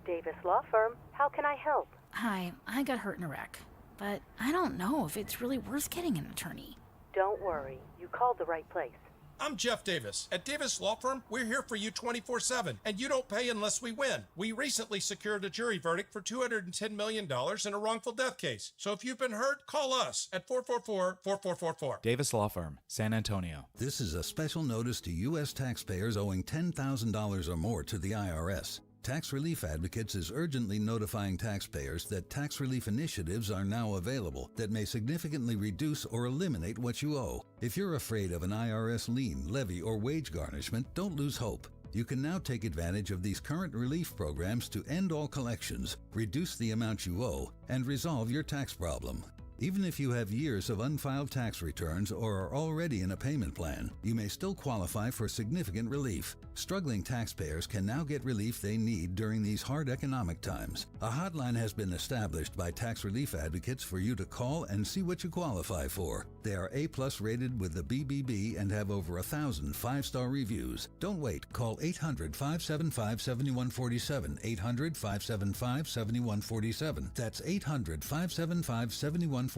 Davis Law Firm, how can I help? Hi, I got hurt in a wreck, but I don't know if it's really worth getting an attorney. Don't worry, you called the right place. I'm Jeff Davis. At Davis Law Firm, we're here for you 24/7, and you don't pay unless we win. We recently secured a jury verdict for $210 million in a wrongful death case. So if you've been hurt, call us at 444-4444. Davis Law Firm, San Antonio. This is a special notice to U.S. taxpayers owing $10,000 or more to the IRS. Tax Relief Advocates is urgently notifying taxpayers that tax relief initiatives are now available that may significantly reduce or eliminate what you owe. If you're afraid of an IRS lien, levy, or wage garnishment, don't lose hope. You can now take advantage of these current relief programs to end all collections, reduce the amount you owe, and resolve your tax problem. Even if you have years of unfiled tax returns or are already in a payment plan, you may still qualify for significant relief. Struggling taxpayers can now get relief they need during these hard economic times. A hotline has been established by Tax Relief Advocates for you to call and see what you qualify for. They are A+ rated with the BBB and have over 1,000 5-star reviews. Don't wait. Call 800-575-7147. 800-575-7147. That's 800-575-7147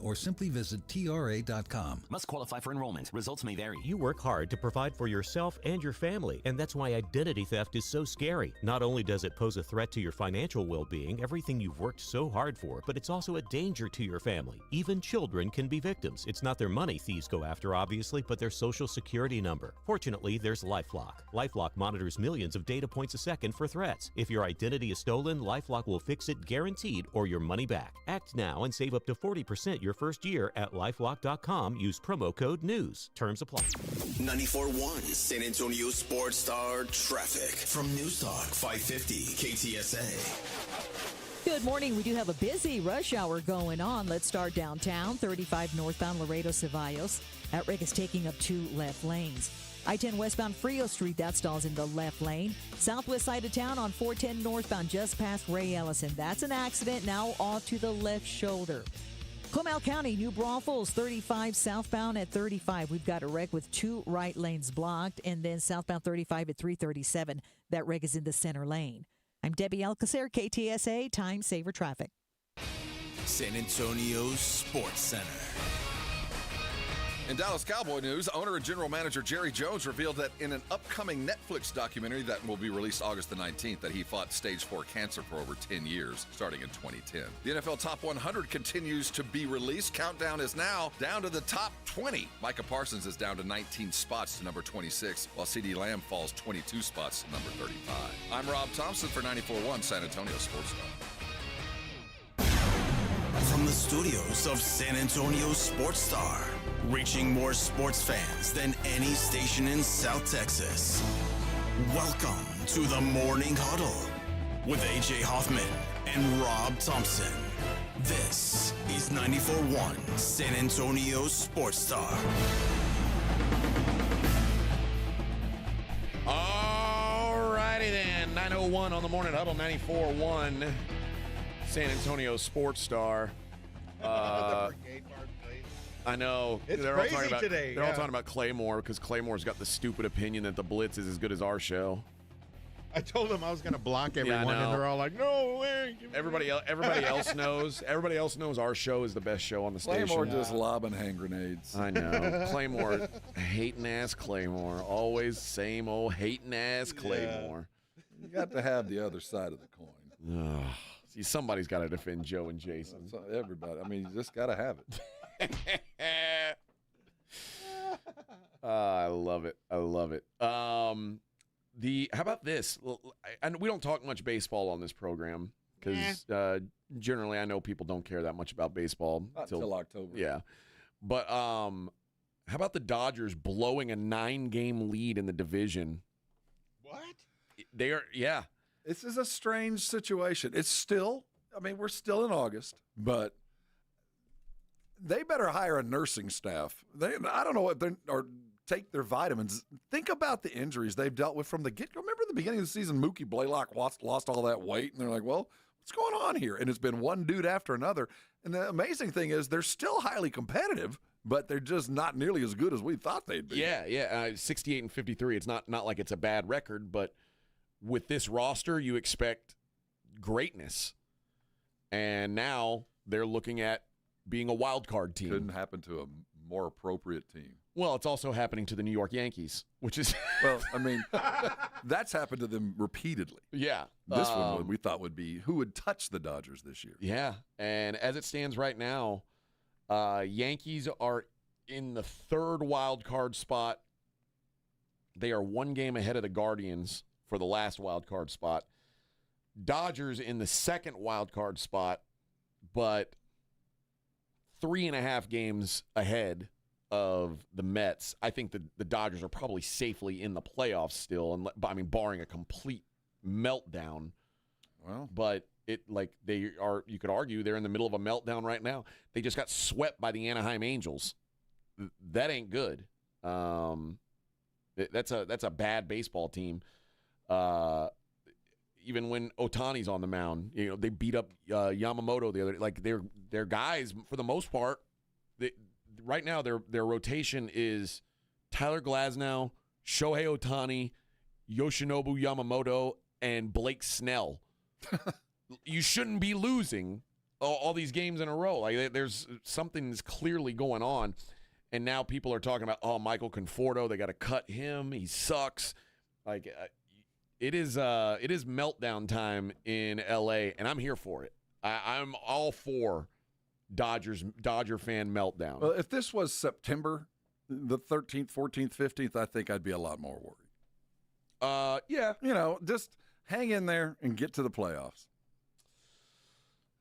or simply visit TRA.com. Must qualify for enrollment. Results may vary. You work hard to provide for yourself and your family, and that's why identity theft is so scary. Not only does it pose a threat to your financial well-being, everything you've worked so hard for, but it's also a danger to your family. Even children can be victims. It's not their money thieves go after, obviously, but their social security number. Fortunately, there's LifeLock. LifeLock monitors millions of data points a second for threats. If your identity is stolen, LifeLock will fix it guaranteed or your money back. Act now and save up to 40% your first year at LifeLock.com. Use promo code NEWS. Terms apply. 94.1 San Antonio Sports Star Traffic from News Talk 550 KTSA. Good morning. We do have a busy rush hour going on. Let's start downtown. 35 northbound Laredo Ceballos. That wreck is taking up 2 left lanes. I-10 westbound Frio Street, that stalls in the left lane. Southwest side of town on 410 northbound just past Ray Ellison. That's an accident, now off to the left shoulder. Comal County, New Braunfels, 35 southbound at 35. We've got a wreck with 2 right lanes blocked, and then southbound 35 at 337. That wreck is in the center lane. I'm Debbie Alcacer, KTSA, Time Saver Traffic. San Antonio Sports Center. In Dallas Cowboy news, owner and general manager Jerry Jones revealed that in an upcoming Netflix documentary that will be released August the 19th that he fought stage 4 cancer for over 10 years, starting in 2010. The NFL Top 100 continues to be released. Countdown is now down to the top 20. Micah Parsons is down to 19 spots to number 26, while CeeDee Lamb falls 22 spots to number 35. I'm Rob Thompson for 94.1 San Antonio Sports Star. From the studios of San Antonio Sports Star, reaching more sports fans than any station in South Texas. Welcome to the Morning Huddle with AJ Hoffman and Rob Thompson. This is 94.1 San Antonio Sports Star. All righty then, 9:01 on the Morning Huddle, 94.1 San Antonio Sports Star. I know. It's they're crazy all talking about, today. They're all talking about Claymore because Claymore's got the stupid opinion that the Blitz is as good as our show. I told them I was going to block everyone, and they're all like, "No way!" Everybody else knows. Everybody else knows our show is the best show on the station. Claymore just lobbing hand grenades. I know. Claymore, hating ass Claymore. Always same old hating ass Claymore. You got to have the other side of the coin. See, somebody's got to defend Joe and Jason. So everybody. I mean, you just got to have it. I love it. I love it. How about this? And we don't talk much baseball on this program because generally I know people don't care that much about baseball until October. Yeah, but how about the Dodgers blowing a 9-game lead in the division? What? They are. Yeah. This is a strange situation. It's still. I mean, we're still in August, but they better hire a nursing staff. I don't know what or take their vitamins. Think about the injuries they've dealt with from the get-go. Remember at the beginning of the season, Mookie Blaylock lost all that weight, and they're like, well, what's going on here? And it's been one dude after another. And the amazing thing is they're still highly competitive, but they're just not nearly as good as we thought they'd be. Yeah. 68 and 53. It's not like it's a bad record, but with this roster, you expect greatness. And now they're looking at being a wild card team. Couldn't happen to a more appropriate team. Well, it's also happening to the New York Yankees, which is well, I mean, that's happened to them repeatedly. Yeah. This one we thought would be who would touch the Dodgers this year. Yeah. And as it stands right now, Yankees are in the 3rd wild card spot. They are 1 game ahead of the Guardians for the last wild card spot. Dodgers in the 2nd wild card spot, but 3.5 games ahead of the Mets. I think the Dodgers are probably safely in the playoffs still, and barring a complete meltdown. Well, but they are. You could argue they're in the middle of a meltdown right now. They just got swept by the Anaheim Angels. That ain't good. That's a bad baseball team. Even when Ohtani's on the mound, they beat up Yamamoto the other. Like their guys for the most part. Right now, their rotation is Tyler Glasnow, Shohei Ohtani, Yoshinobu Yamamoto, and Blake Snell. You shouldn't be losing all these games in a row. Like there's something that's clearly going on, and now people are talking about Michael Conforto. They got to cut him. He sucks. Like it is meltdown time in LA, and I'm here for it. I'm all for Dodger fan meltdown. Well, if this was September, the 13th, 14th, 15th, I think I'd be a lot more worried. Yeah. Just hang in there and get to the playoffs.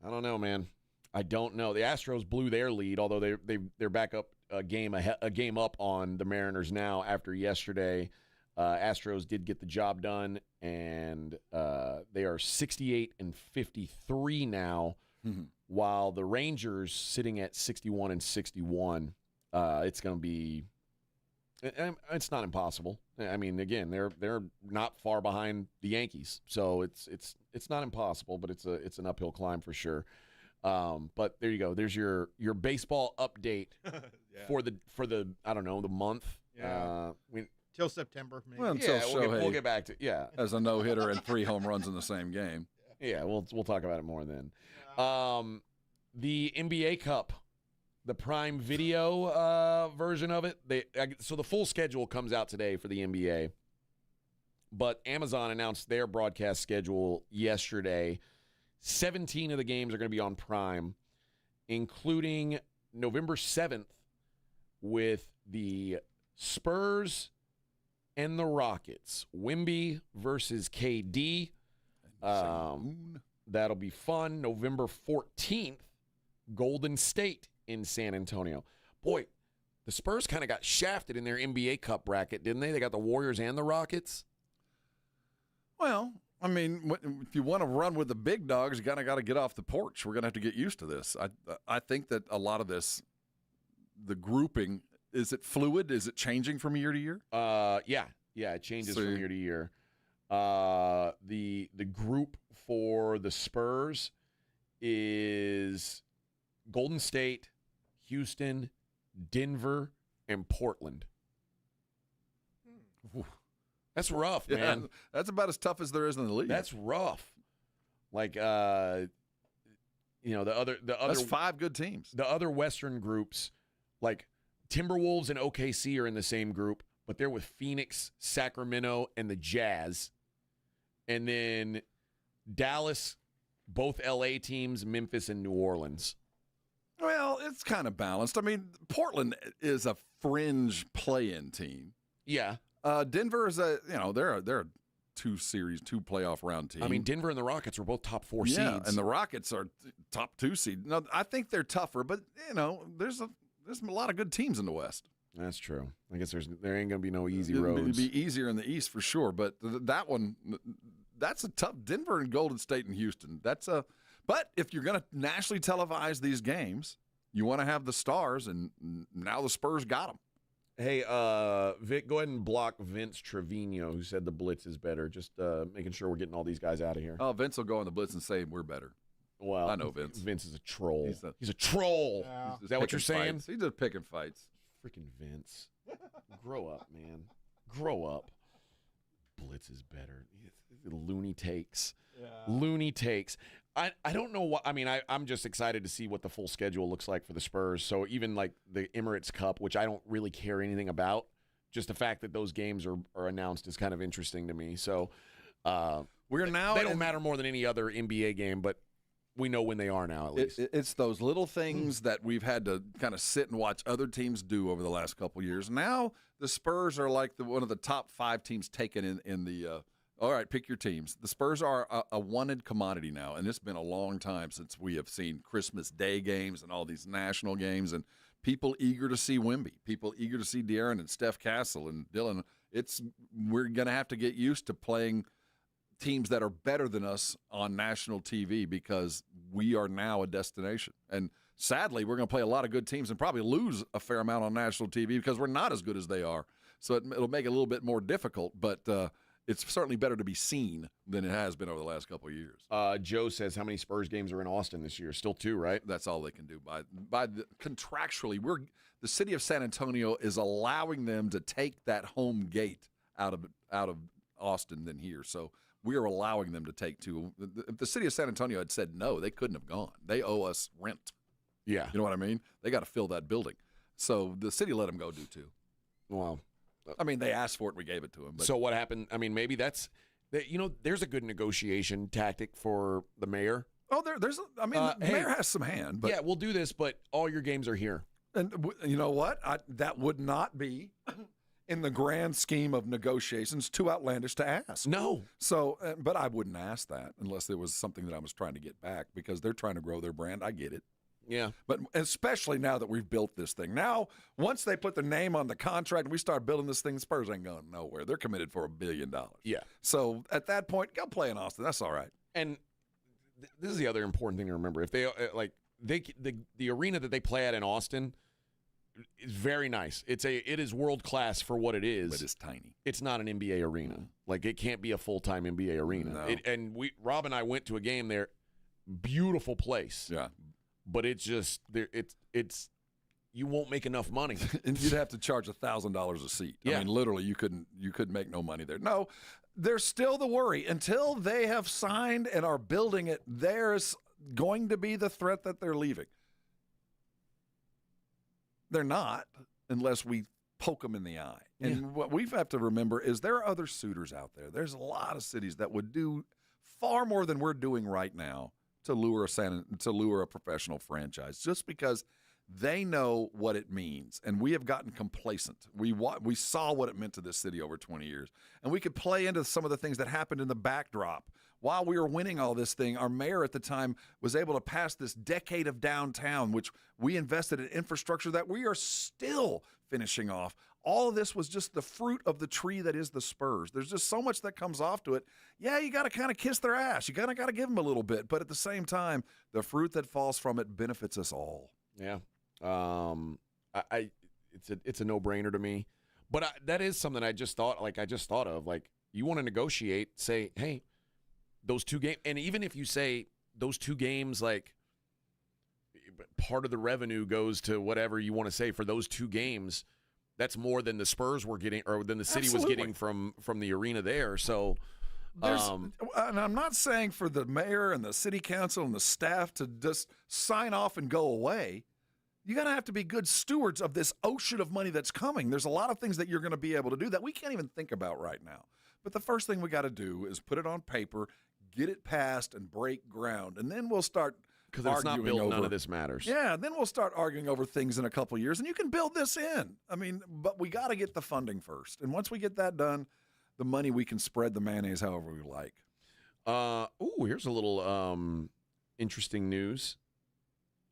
I don't know, man. I don't know. The Astros blew their lead, although they're back up a game up on the Mariners now after yesterday. Astros did get the job done, and they are 68 and 53 now. Mm-hmm. While the Rangers sitting at 61 and 61, it's going to be. It's not impossible. I mean, again, they're not far behind the Yankees, so it's not impossible, but it's an uphill climb for sure. But there you go. There's your baseball update for the I don't know, the month. Yeah. Till September, maybe. Well, until we'll get back to as a no-hitter and 3 home runs in the same game. Yeah, we'll talk about it more then. The NBA Cup, the Prime Video version of it. So the full schedule comes out today for the NBA, but Amazon announced their broadcast schedule yesterday. 17 of the games are going to be on Prime, including November 7th with the Spurs and the Rockets. Wemby versus KD. That'll be fun. November 14th, Golden State in San Antonio. Boy, the Spurs kind of got shafted in their NBA Cup bracket, didn't they? They got the Warriors and the Rockets. Well, I mean, if you want to run with the big dogs, you got to get off the porch. We're going to have to get used to this. I think that a lot of this, the grouping, is it fluid? Is it changing from year to year? Yeah, it changes from year to year. The group for the Spurs is Golden State, Houston, Denver, and Portland. That's rough, man. That's about as tough as there is in the league. That's rough. Like, the other That's 5 good teams. The other Western groups, like Timberwolves and OKC are in the same group, but they're with Phoenix, Sacramento, and the Jazz. And then Dallas, both LA teams, Memphis and New Orleans. Well, it's kind of balanced. I mean, Portland is a fringe play-in team. Yeah. Denver is they're a 2 playoff round team. I mean, Denver and the Rockets were both top 4 seeds. Yeah, and the Rockets are top 2 seed. No, I think they're tougher, but there's a lot of good teams in the West. That's true. I guess there ain't gonna be no easy roads. It'd be easier in the East for sure, but that one, that's a tough. Denver and Golden State and Houston. But if you're gonna nationally televise these games, you want to have the stars, and now the Spurs got them. Hey, Vic, go ahead and block Vince Trevino, who said the blitz is better. Just making sure we're getting all these guys out of here. Oh, Vince will go on the blitz and say we're better. Well, I know Vince. Vince is a troll. He's a troll. Yeah. Is that what you're saying? He's just picking fights. Freaking Vince. Grow up, man. Grow up. Blitz is better. Looney takes. Yeah. Looney takes. I don't know what. I mean, I'm just excited to see what the full schedule looks like for the Spurs. So even like the Emirates Cup, which I don't really care anything about, just the fact that those games are announced is kind of interesting to me. So we're now. They don't matter more than any other NBA game, but we know when they are now, at least. It's those little things that we've had to kind of sit and watch other teams do over the last couple of years. Now the Spurs are like one of the top 5 teams taken in the all right, pick your teams. The Spurs are a wanted commodity now, and it's been a long time since we have seen Christmas Day games and all these national games, and people eager to see Wemby, people eager to see De'Aaron and Steph Castle and Dylan. We're going to have to get used to playing teams that are better than us on national TV because we are now a destination. And sadly, we're going to play a lot of good teams and probably lose a fair amount on national TV because we're not as good as they are. So it'll make it a little bit more difficult, but it's certainly better to be seen than it has been over the last couple of years. Joe says, how many Spurs games are in Austin this year? Still 2, right? That's all they can do. Contractually, the city of San Antonio is allowing them to take that home gate out of Austin than here. So we are allowing them to take 2. If the city of San Antonio had said no, they couldn't have gone. They owe us rent. Yeah. You know what I mean? They got to fill that building. So the city let them go do 2. Wow. I mean, they asked for it, we gave it to them. But. So what happened? I mean, maybe there's a good negotiation tactic for the mayor. Oh, the mayor has some hand. But, yeah, we'll do this, but all your games are here. And you know what? That would not be, in the grand scheme of negotiations, too outlandish to ask. No. So, but I wouldn't ask that unless there was something that I was trying to get back because they're trying to grow their brand. I get it. Yeah. But especially now that we've built this thing. Now, once they put their name on the contract and we start building this thing, Spurs ain't going nowhere. They're committed for $1 billion. Yeah. So at that point, go play in Austin. That's all right. And this is the other important thing to remember. If they the arena that they play at in Austin is very nice. It is world class for what it is. But it's tiny. It's not an NBA arena. Like it can't be a full-time NBA arena. No. Rob and I went to a game there. Beautiful place. Yeah. But it's just it's you won't make enough money. And you'd have to charge $1,000 a seat. Yeah. I mean, literally, you couldn't make no money there. No, there's still the worry until they have signed and are building it. There's going to be the threat that they're leaving. They're not, unless we poke them in the eye. And what we have to remember is there are other suitors out there. There's a lot of cities that would do far more than we're doing right now to lure a professional franchise, just because they know what it means, and we have gotten complacent. We saw what it meant to this city over 20 years, and we could play into some of the things that happened in the backdrop. While we were winning all this thing, our mayor at the time was able to pass this decade of downtown, which we invested in infrastructure that we are still finishing off. All of this was just the fruit of the tree that is the Spurs. There's just so much that comes off to it. Yeah, you got to kind of kiss their ass. You got to give them a little bit. But at the same time, the fruit that falls from it benefits us all. Yeah. It's a no-brainer to me. But that is something I just thought of. Like, you want to negotiate, say, hey, those 2 games. And even if you say those 2 games, like, part of the revenue goes to whatever you want to say for those 2 games, that's more than the Spurs were getting, or than the city was getting from the arena there. So, and I'm not saying for the mayor and the city council and the staff to just sign off and go away. You got to have to be good stewards of this ocean of money that's coming. There's a lot of things that you're going to be able to do that we can't even think about right now. But the first thing we got to do is put it on paper, get it passed, and break ground, and then we'll start. Because it's not built, none of this matters. Yeah, then we'll start arguing over things in a couple of years, and you can build this in. I mean, but we got to get the funding first. And once we get that done, the money, we can spread the mayonnaise however we like. Here's a little interesting news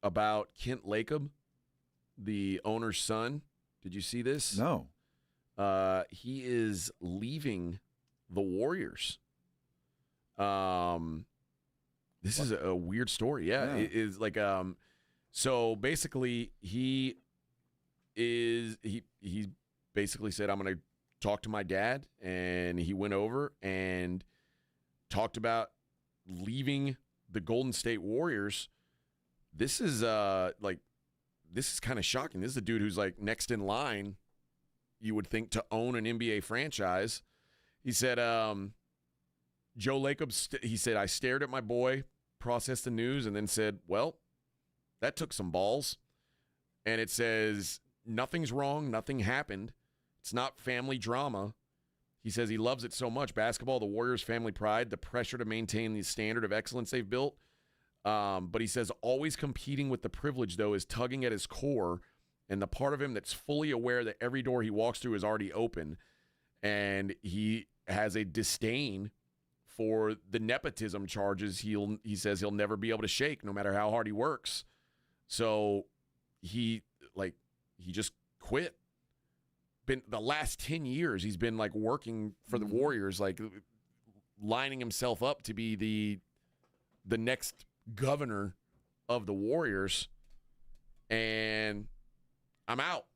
about Kent Lacob, the owner's son. Did you see this? No. He is leaving the Warriors. This is a weird story. Yeah. It is like so basically he basically said, I'm going to talk to my dad, and he went over and talked about leaving the Golden State Warriors. This is this is kind of shocking. This is a dude who's like next in line, you would think, to own an NBA franchise. He said Joe Lacob, he said, I stared at my boy, processed the news, and then said, well, that took some balls. And it says, nothing's wrong, nothing happened. It's not family drama. He says he loves it so much. Basketball, the Warriors' family pride, the pressure to maintain the standard of excellence they've built. But he says always competing with the privilege, though, is tugging at his core, and the part of him that's fully aware that every door he walks through is already open. And he has a disdain for the nepotism charges he says he'll never be able to shake no matter how hard he works. So he just quit. Been the last 10 years he's been like working for the Warriors, like lining himself up to be the next governor of the Warriors, and I'm out.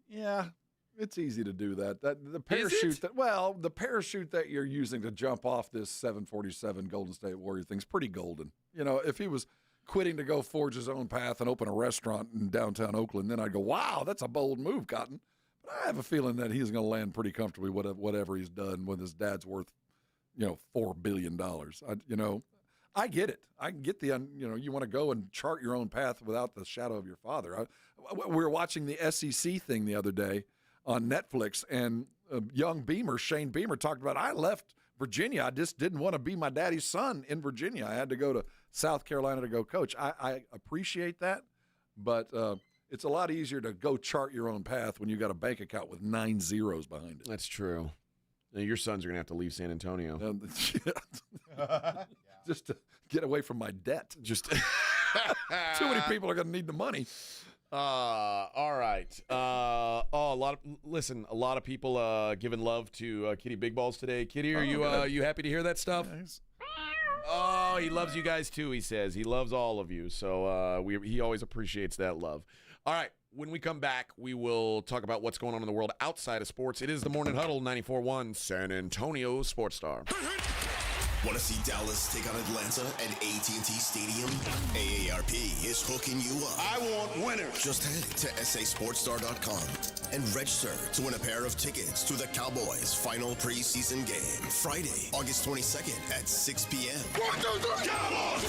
Yeah. It's easy to do that. The parachute the parachute that you're using to jump off this 747 Golden State Warrior thing's pretty golden. You know, if he was quitting to go forge his own path and open a restaurant in downtown Oakland, then I'd go, wow, that's a bold move, Cotton. But I have a feeling that he's going to land pretty comfortably whatever he's done when his dad's worth, $4 billion. I get it. I get you want to go and chart your own path without the shadow of your father. We were watching the SEC thing the other day on Netflix, and Shane Beamer, talked about, I left Virginia. I just didn't want to be my daddy's son in Virginia. I had to go to South Carolina to go coach. I appreciate that, but it's a lot easier to go chart your own path when you got a bank account with 9 zeros behind it. That's true. Now, your sons are going to have to leave San Antonio. Just to get away from my debt. Just too many people are going to need the money. All right. A lot of people giving love to Kitty Big Balls today. Kitty, are you happy to hear that stuff? Nice. Oh, he loves you guys too, he says. He loves all of you. So he always appreciates that love. All right. When we come back, we will talk about what's going on in the world outside of sports. It is the Morning Huddle, 94.1 San Antonio Sports Star. Want to see Dallas take on Atlanta at AT&T Stadium? AARP is hooking you up. I want winners. Just head to sasportstar.com and register to win a pair of tickets to the Cowboys' final preseason game, Friday, August 22nd at 6 p.m. 1, 2, 3, Cowboys!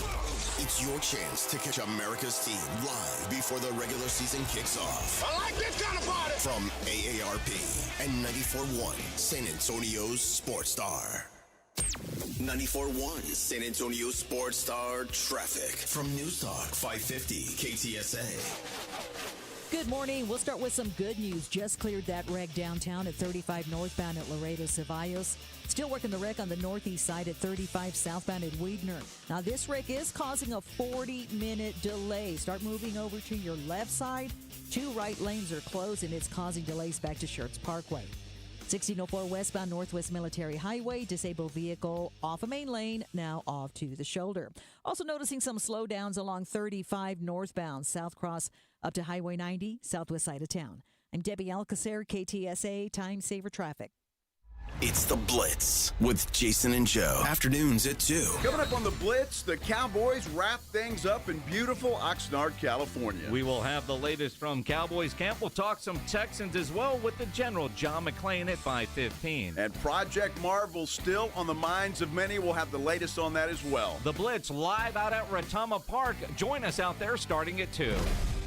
It's your chance to catch America's team live before the regular season kicks off. I like this kind of party! From AARP and 94.1 San Antonio's Sports Star. 94.1 San Antonio Sports Star traffic from News Talk 550 KTSA. Good morning. We'll start with some good news. Just cleared that wreck downtown at 35 northbound at Laredo Ceballos. Still working the wreck on the northeast side at 35 southbound at Weidner. Now, this wreck is causing a 40-minute delay. Start moving over to your left side. 2 right lanes are closed, and it's causing delays back to Schertz Parkway. 1604 westbound Northwest Military Highway, disabled vehicle off a main lane, now off to the shoulder. Also noticing some slowdowns along 35 northbound, South Cross up to Highway 90, southwest side of town. I'm Debbie Alcacer, KTSA Time Saver Traffic. It's The Blitz with Jason and Joe. Afternoons at 2. Coming up on The Blitz, the Cowboys wrap things up in beautiful Oxnard, California. We will have the latest from Cowboys camp. We'll talk some Texans as well with the General John McClain at 5:15. And Project Marvel still on the minds of many. We'll have the latest on that as well. The Blitz live out at Retama Park. Join us out there starting at 2.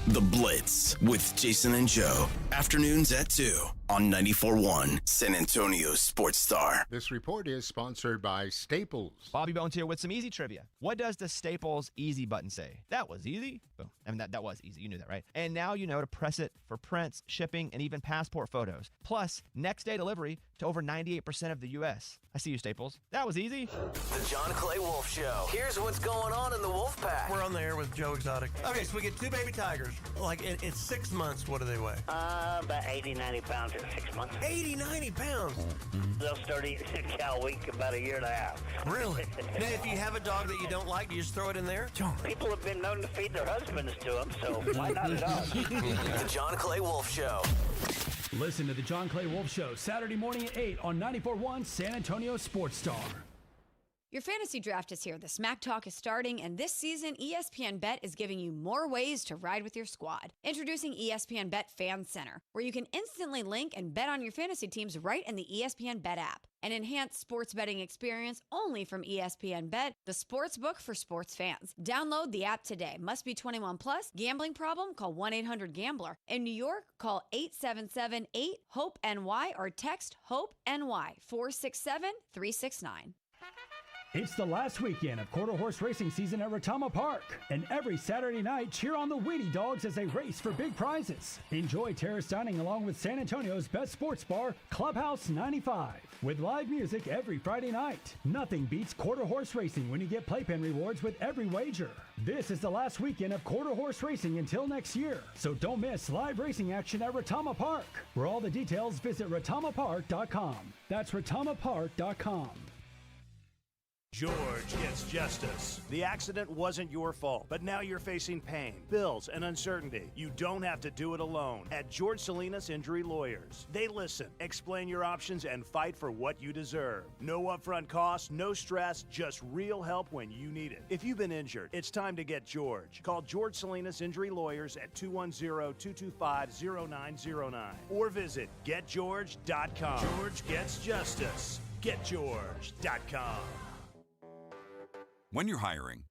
The Blitz with Jason and Joe. Afternoons at 2 on 94.1 San Antonio Sports Star. This report is sponsored by Staples. Bobby Bones here with some easy trivia. What does the Staples easy button say? That was easy. Boom. I mean, that was easy. You knew that, right? And now you know to press it for prints, shipping, and even passport photos. Plus, next day delivery to over 98% of the U.S. I see you, Staples. That was easy. The John Clay Wolf Show. Here's what's going on in the Wolf Pack. We're on the air with Joe Exotic. Okay, so we get 2 baby tigers. Like, in 6 months, what do they weigh? About 80, 90 pounds in 6 months. 80, 90 pounds? They'll start eating a cow a week about a year and a half. Really? Now, if you have a dog that you don't like, do you just throw it in there? John. People have been known to feed their husbands to them, so why not a dog? The John Clay Wolf Show. Listen to the John Clay Wolf Show Saturday morning at 8 on 94.1 San Antonio Sports Star. Your fantasy draft is here. The Smack Talk is starting, and this season, ESPN Bet is giving you more ways to ride with your squad. Introducing ESPN Bet Fan Center, where you can instantly link and bet on your fantasy teams right in the ESPN Bet app. An enhanced sports betting experience only from ESPN Bet, the sports book for sports fans. Download the app today. Must be 21 plus. Gambling problem? Call 1-800-GAMBLER. In New York, call 877-8-HOPE-NY or text HOPE-NY 467-369. It's the last weekend of quarter horse racing season at Retama Park. And every Saturday night, cheer on the Wheatie Dogs as they race for big prizes. Enjoy terrace dining along with San Antonio's best sports bar, Clubhouse 95. With live music every Friday night. Nothing beats quarter horse racing when you get playpen rewards with every wager. This is the last weekend of quarter horse racing until next year. So don't miss live racing action at Retama Park. For all the details, visit retamapark.com. That's retamapark.com. George gets justice. The accident wasn't your fault, but now you're facing pain, bills, and uncertainty. You don't have to do it alone. At George Salinas Injury Lawyers, they listen, explain your options, and fight for what you deserve. No upfront costs, no stress, just real help when you need it. If you've been injured, it's time to get George. Call George Salinas Injury Lawyers at 210-225-0909 or visit getgeorge.com. George gets justice. Getgeorge.com. When you're hiring,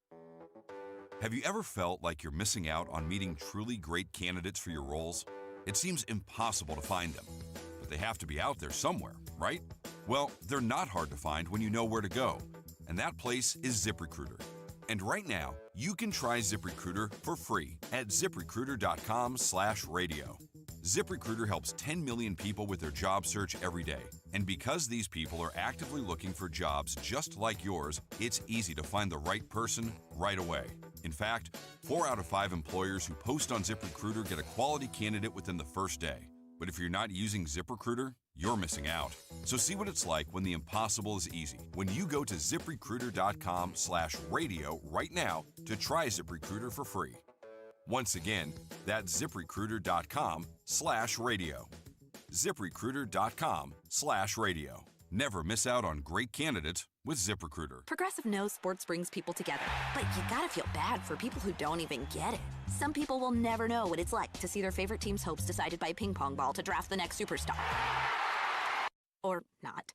have you ever felt like you're missing out on meeting truly great candidates for your roles? It seems impossible to find them, but they have to be out there somewhere, right? Well, they're not hard to find when you know where to go, and that place is ZipRecruiter. And right now, you can try ZipRecruiter for free at ZipRecruiter.com/radio. ZipRecruiter helps 10 million people with their job search every day. And because these people are actively looking for jobs just like yours, it's easy to find the right person right away. In fact, 4 out of 5 employers who post on ZipRecruiter get a quality candidate within the first day. But if you're not using ZipRecruiter, you're missing out. So see what it's like when the impossible is easy. When you go to ZipRecruiter.com/radio right now to try ZipRecruiter for free. Once again, that's ZipRecruiter.com/radio. ZipRecruiter.com/radio. Never miss out on great candidates with ZipRecruiter. Progressive knows sports brings people together, but you gotta feel bad for people who don't even get it. Some people will never know what it's like to see their favorite team's hopes decided by a ping pong ball to draft the next superstar. Or not.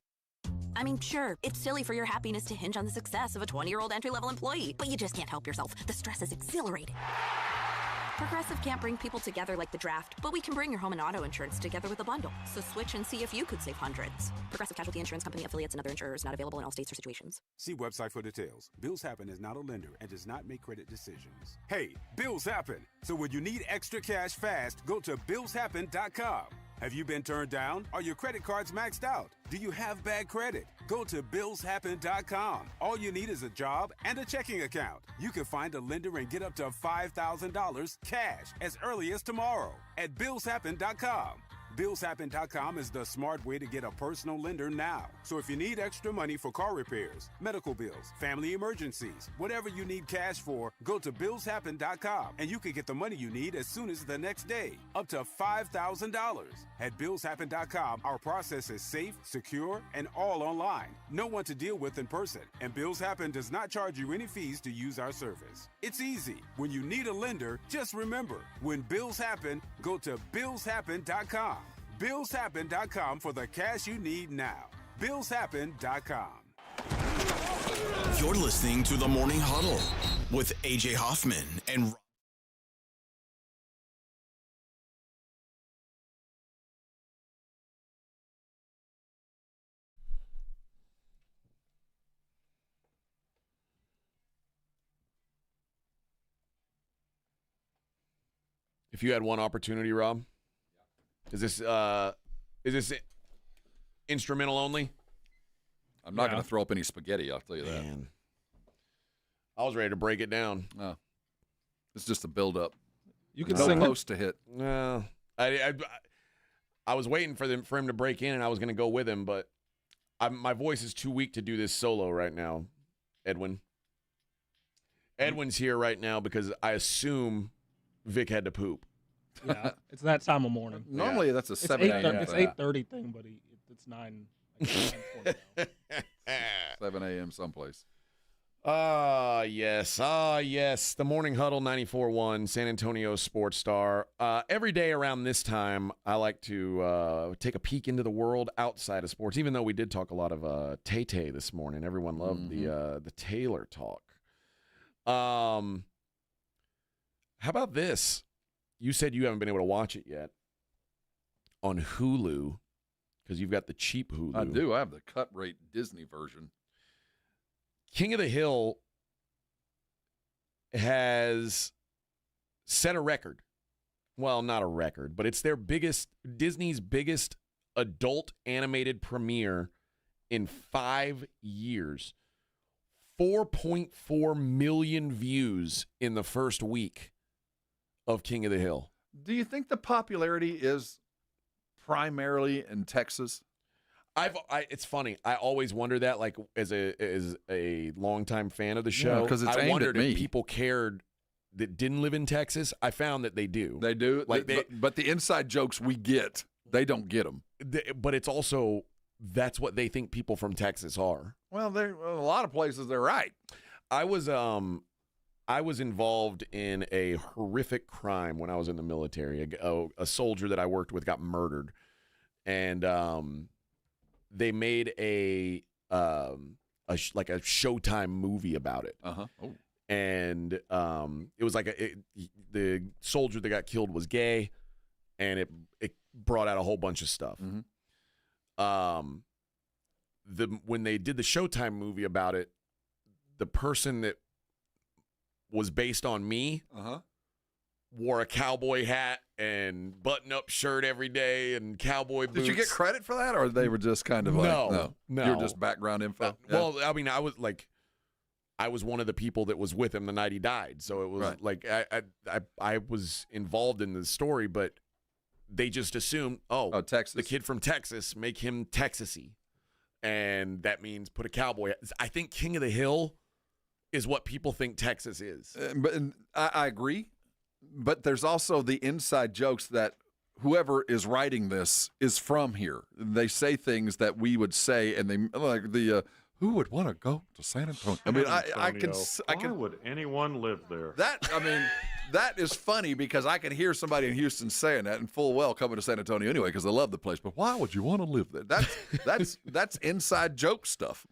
I mean, sure, it's silly for your happiness to hinge on the success of a 20-year-old entry-level employee, but you just can't help yourself. The stress is exhilarating. Progressive can't bring people together like the draft, but we can bring your home and auto insurance together with a bundle. So switch and see if you could save hundreds. Progressive Casualty Insurance Company affiliates and other insurers not available in all states or situations. See website for details. Bills Happen is not a lender and does not make credit decisions. Hey, bills happen. So when you need extra cash fast, go to billshappen.com. Have you been turned down? Are your credit cards maxed out? Do you have bad credit? Go to billshappen.com. All you need is a job and a checking account. You can find a lender and get up to $5,000 cash as early as tomorrow at billshappen.com. BillsHappen.com is the smart way to get a personal lender now. So if you need extra money for car repairs, medical bills, family emergencies, whatever you need cash for, go to BillsHappen.com and you can get the money you need as soon as the next day, up to $5,000. At BillsHappen.com, our process is safe, secure, and all online. No one to deal with in person, and Bills Happen does not charge you any fees to use our service. It's easy. When you need a lender, just remember, when bills happen, go to BillsHappen.com. BillsHappen.com for the cash you need now. BillsHappen.com. You're listening to the Morning Huddle with AJ Hoffman and If you had one opportunity, Rob, is this instrumental only? I'm not going to throw up any spaghetti, I'll tell you that. Man. I was ready to break it down. No. It's just a build-up. You can no sing post to hit. No. I was waiting for him to break in, and I was going to go with him, but my voice is too weak to do this solo right now, Edwin. Edwin's here right now because I assume Vic had to poop. Yeah, it's that time of morning. Normally that's a 7 a.m. It's 8:30 thing, but it's 9. 7 a.m. someplace. Yes. The Morning Huddle 94.1, San Antonio Sports Star. Every day around this time, I like to take a peek into the world outside of sports, even though we did talk a lot of Tay-Tay this morning. Everyone loved the Taylor talk. How about this? You said you haven't been able to watch it yet on Hulu because you've got the cheap Hulu. I do. I have the cut rate Disney version. King of the Hill has set a record. Well, not a record, but it's Disney's biggest adult animated premiere in 5 years. 4.4 million views in the first week of King of the Hill. Do you think the popularity is primarily in Texas? It's funny. I always wonder that, like as a longtime fan of the show, because it's I aimed wondered at me. if people cared that didn't live in Texas. I found that they do. They do. But the inside jokes we get, they don't get them. But it's also that's what they think people from Texas are. Well, a lot of places they're right. I was involved in a horrific crime when I was in the military. A soldier that I worked with got murdered, and they made a Showtime movie about it. Oh. And it was like the soldier that got killed was gay, and it brought out a whole bunch of stuff. When they did the Showtime movie about it, the person that was based on me wore a cowboy hat and button-up shirt every day and cowboy boots. Did you get credit for that, or they were just kind of like, no. You were just background info? Well, I mean, I was one of the people that was with him the night he died, so it was like I was involved in the story, but they just assumed, Texas. The kid from Texas, make him Texas-y. And that means put a cowboy hat. I think King of the Hill is what people think Texas is. But I agree. But there's also the inside jokes that whoever is writing this is from here. They say things that we would say, and they like who would want to go to San Antonio? I mean, I can. Why would anyone live there? That is funny because I can hear somebody in Houston saying that and full well coming to San Antonio anyway because they love the place. But why would you want to live there? That's inside joke stuff.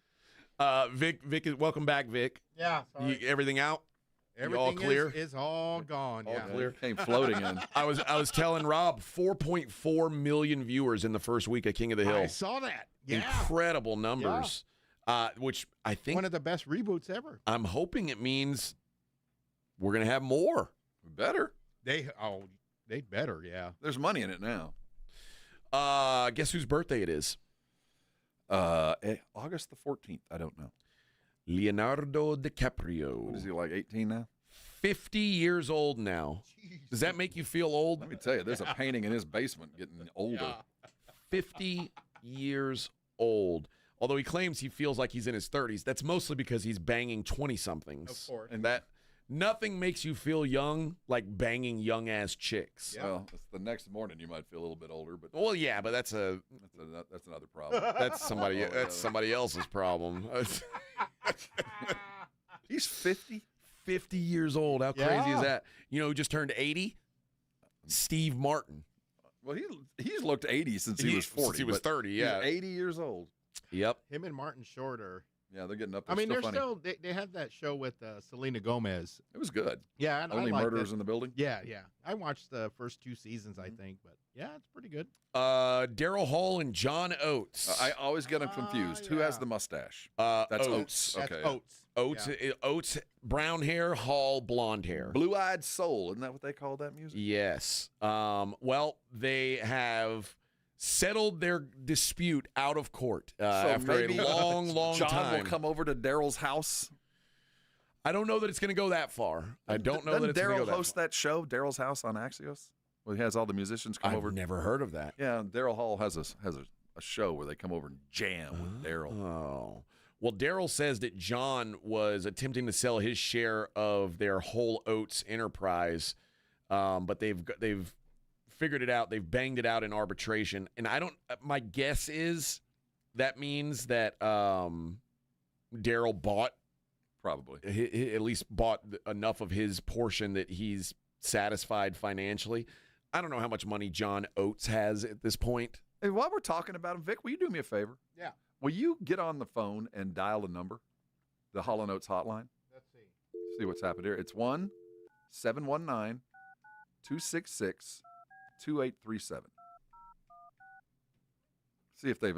Vic, welcome back, Vic. Yeah. Sorry. Everything out? Everything all clear? Is all gone. All yeah. clear. Came floating in. I was telling Rob 4.4 million viewers in the first week of King of the Hill. I saw that. Yeah. Incredible numbers. Yeah. Which I think one of the best reboots ever. I'm hoping it means we're gonna have more. Better. They'd better, yeah. There's money in it now. Guess whose birthday it is? August the 14th. I don't know. Leonardo DiCaprio. What is he, like 18 now? 50 years old now. Does that make you feel old? Let me tell you, there's a painting in his basement getting older. 50 years old. Although he claims he feels like he's in his 30s. That's mostly because he's banging 20-somethings. Of course. And that nothing makes you feel young like banging young-ass chicks. Yeah. Well, it's the next morning you might feel a little bit older, but Well, yeah, but that's another problem. that's somebody else's problem. He's 50? 50 years old. How crazy is that? You know who just turned 80? Steve Martin. Well, he's looked 80 since he was 40. Since he was 30, yeah. He's 80 years old. Yep. Him and Martin Short are. Yeah, they're getting up there. I mean, still they're funny. still. They had that show with Selena Gomez. It was good. Yeah, and Only I liked Murderers it. in the Building. Yeah. I watched the first 2 seasons, I think, but yeah, it's pretty good. Daryl Hall and John Oates. I always get them confused. Who has the mustache? That's Oates. That's Okay. Oates. Oates, Yeah. Oates, brown hair, Hall, blonde hair. Blue-Eyed Soul. Isn't that what they call that music? Yes. Well, they have settled their dispute out of court after a maybe long John time. will come over to Daryl's house. I don't know that it's going to go that far. I don't know that it's going to go Daryl that host far. that show, Daryl's House on Axios? Well, he has all the musicians come over. I've never heard of that. Yeah, Daryl Hall has a show where they come over and jam with Daryl. Oh. Well, Daryl says that John was attempting to sell his share of their Whole Oats enterprise, but they've figured it out. They've banged it out in arbitration, and I don't. My guess is that means that Daryl bought, probably he at least bought enough of his portion that he's satisfied financially. I don't know how much money John Oates has at this point. Hey, while we're talking about him, Vic, will you do me a favor? Yeah. Will you get on the phone and dial a number, the Hall & Oates hotline? Let's see. See what's happened here. It's 1-719-266-2837. See if they've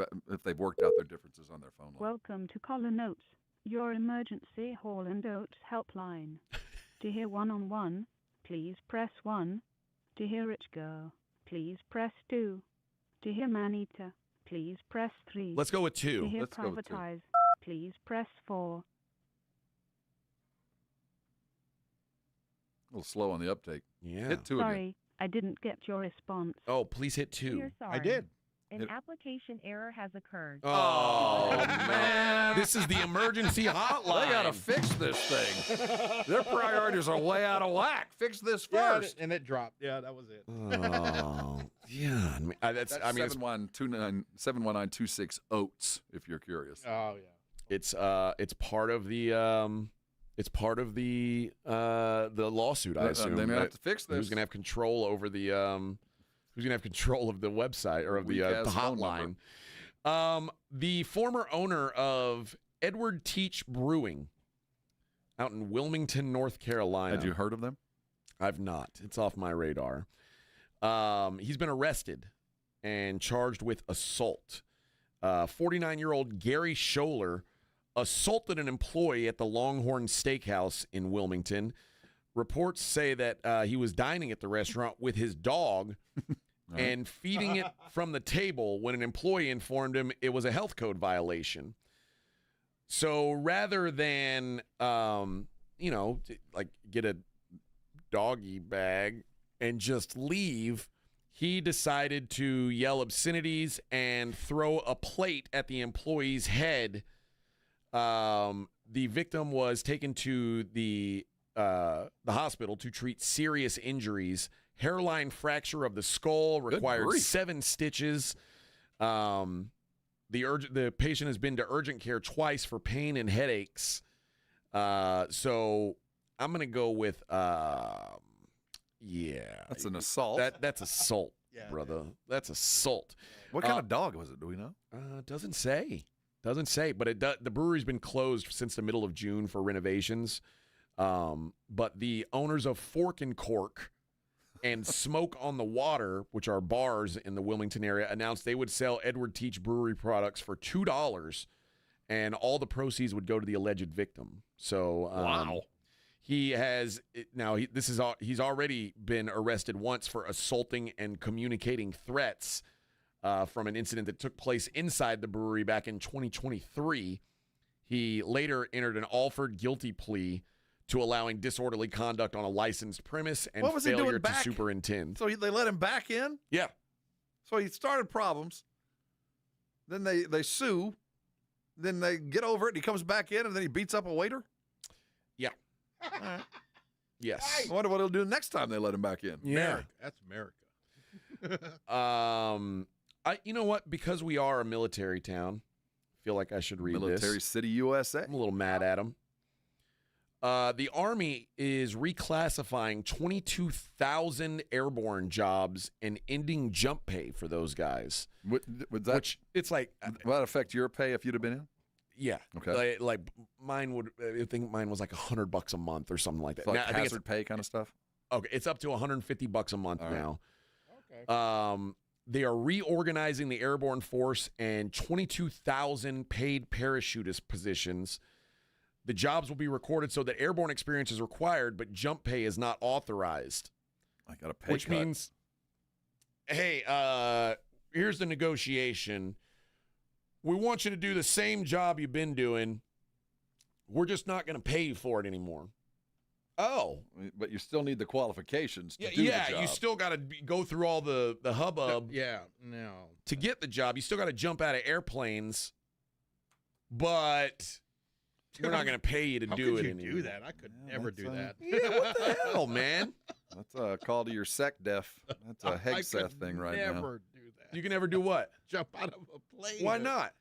worked out their differences on their phone line. Welcome to Colin Oates, your emergency Hall & Oates helpline. To hear one-on-one, please press 1. To hear Rich Girl, please press 2. To hear Manita, please press 3. Let's go with 2. To hear Let's go with 2. Privatize, please press 4. A little slow on the uptake. Yeah. Hit 2 Sorry, again. I didn't get your response. Oh, please hit 2. We're sorry. I did. An application error has occurred. Oh, man. This is the emergency hotline. They got to fix this thing. Their priorities are way out of whack. Fix this first. Yeah, and it dropped. Yeah, that was it. Oh, yeah. That's 719-266 Oates, if you're curious. Oh, yeah. It's part of the lawsuit, I assume. They may have to fix this. Who's going to have control over the who's going to have control of the website or of the hotline? The former owner of Edward Teach Brewing out in Wilmington, North Carolina. Had you heard of them? I've not. It's off my radar. He's been arrested and charged with assault. 49-year-old Gary Scholler assaulted an employee at the Longhorn Steakhouse in Wilmington. Reports say that he was dining at the restaurant with his dog and feeding it from the table when an employee informed him it was a health code violation. So rather than, get a doggy bag and just leave, he decided to yell obscenities and throw a plate at the employee's head. The victim was taken to the hospital to treat serious injuries. Hairline fracture of the skull, required 7 stitches. The patient has been to urgent care twice for pain and headaches. So I'm going to go with, that's an assault. That's assault, brother. That's assault. What kind of dog was it? Do we know? Doesn't say. Doesn't say, but the brewery's been closed since the middle of June for renovations. But the owners of Fork and Cork and Smoke on the Water, which are bars in the Wilmington area, announced they would sell Edward Teach Brewery products for $2, and all the proceeds would go to the alleged victim. So, wow. He's already been arrested once for assaulting and communicating threats from an incident that took place inside the brewery back in 2023. He later entered an Alford guilty plea to allowing disorderly conduct on a licensed premise and What was he failure doing to back? superintend. So they let him back in? Yeah. So he started problems. Then they sue. Then they get over it, and he comes back in, and then he beats up a waiter? Yeah. All right. Yes. I wonder what he'll do next time they let him back in. Yeah. America. That's America. You know what? Because we are a military town, I feel like I should read Military this. City, USA. I'm a little mad at him. The Army is reclassifying 22,000 airborne jobs and ending jump pay for those guys. Would that, which it's like, would that affect your pay if you'd have been in? yeah. Okay. Like mine would. I think mine was like $100 a month or something like that. So like Now, I think hazard pay kind of stuff? Okay, it's up to $150 a month All right. now. Okay. They are reorganizing the airborne force and 22,000 paid parachutist positions. The jobs will be recorded so that airborne experience is required, but jump pay is not authorized. I got a pay Which cut. means, hey, here's the negotiation. We want you to do the same job you've been doing. We're just not going to pay you for it anymore. Oh. But you still need the qualifications to do the job. You still got to go through all the hubbub No. to get the job. You still got to jump out of airplanes, but we're not going to pay you to How do could it you anymore. do that? I could never do that. Yeah, what the hell, man? That's a call to your SecDef. That's a Hegseth thing right now. Never do that. You can never do what? Jump out of a plane. Why not?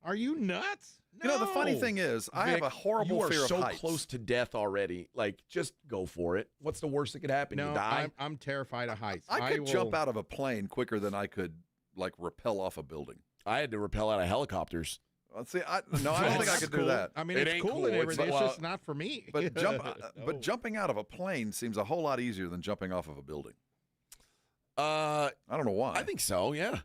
Are you nuts? You know, the funny No. thing is, I have Vic, a horrible you are fear so of heights. close to death already. Like, just go for it. What's the worst that could happen? No, you die? I'm terrified of heights. I could jump out of a plane quicker than I could, like, rappel off a building. I had to rappel out of helicopters. See, I don't think I That's could cool. do that. I mean, It it's ain't cool cool. and It's everything. like- It's just not for me. But No. jumping out of a plane seems a whole lot easier than jumping off of a building. I don't know why. I think so, yeah.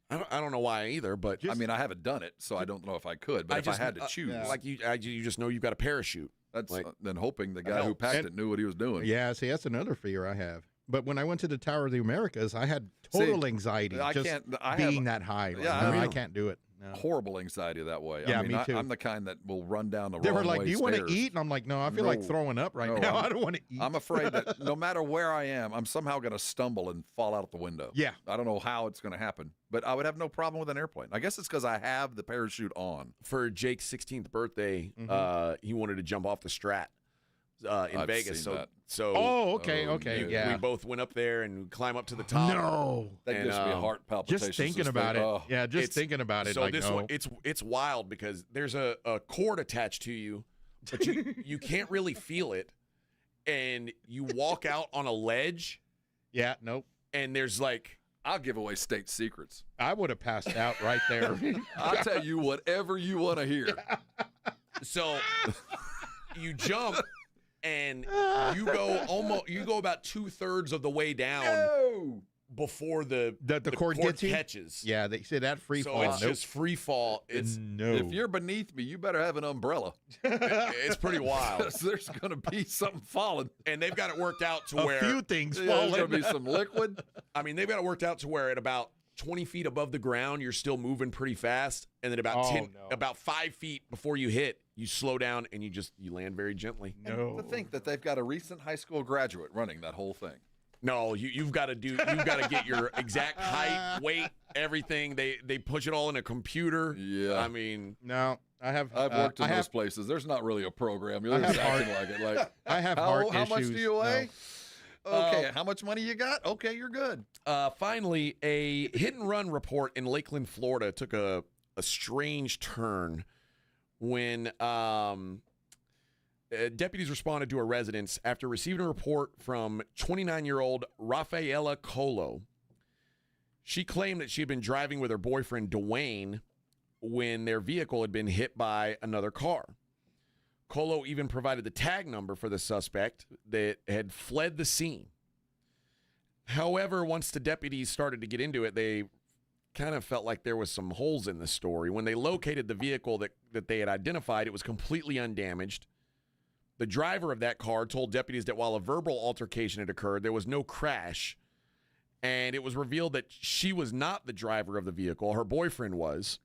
I don't know why either, but I mean, I haven't done it, so I don't know if I could. But if I had to choose, like you just know you've got a parachute. that's like, then hoping the guy who helps. packed it knew what he was doing. Yeah, see, that's another fear I have. But when I went to the Tower of the Americas, I had total anxiety I just can't. I being have that high. Like, Yeah, no, I I mean- can't do it. No. horrible anxiety that way. Yeah, I mean, me too. I'm the kind that will run down the They wrong were like, way "Do you want to stairs. eat?" And I'm like, "No, I feel like No. throwing up right No, now. I don't want to eat." I'm afraid that no matter where I am, I'm somehow going to stumble and fall out the window. Yeah. I don't know how it's going to happen, but I would have no problem with an airplane. I guess it's because I have the parachute on. For Jake's 16th birthday, he wanted to jump off the Strat in I've Vegas. seen So, that. so Oh, okay, yeah. we both went up there and climb up to the top. No. That gives me heart palpitations. Just thinking about it. Yeah, just thinking about it. So like, this no. one, it's wild because there's a cord attached to you, but you can't really feel it, and you walk out on a ledge. Yeah, nope. And there's like, I'll give away state secrets. I would have passed out right there. I'll tell you whatever you want to hear. So you jump and you go about 2/3 of the way down before the cord gets you? catches. Yeah, they say that free So fall. it's just free fall. It's If you're beneath me, you better have an umbrella. it's pretty wild. 'Cause there's going to be something falling. And they've got it worked out to a where few things There's falling. going to be some liquid. I mean, they've got it worked out to where at about 20 feet above the ground, you're still moving pretty fast, and then about about 5 feet before you hit, you slow down and you land very gently. And to think that they've got a recent high school graduate running that whole thing. No, you've got to get your exact height, weight, everything. They push it all in a computer. Yeah. I mean, No, I've worked in those places. There's not really a program. You're just acting like it. Like I have heart how much issues. do you weigh? Okay, how much money you got? Okay, you're good. finally, a hit and run report in Lakeland, Florida took a strange turn when deputies responded to a residence after receiving a report from 29-year-old Rafaela Colo. She claimed that she had been driving with her boyfriend, Dwayne, when their vehicle had been hit by another car. Colo even provided the tag number for the suspect that had fled the scene. However, once the deputies started to get into it, they kind of felt like there was some holes in the story. When they located the vehicle that they had identified, it was completely undamaged. The driver of that car told deputies that while a verbal altercation had occurred, there was no crash. And it was revealed that she was not the driver of the vehicle. Her boyfriend was.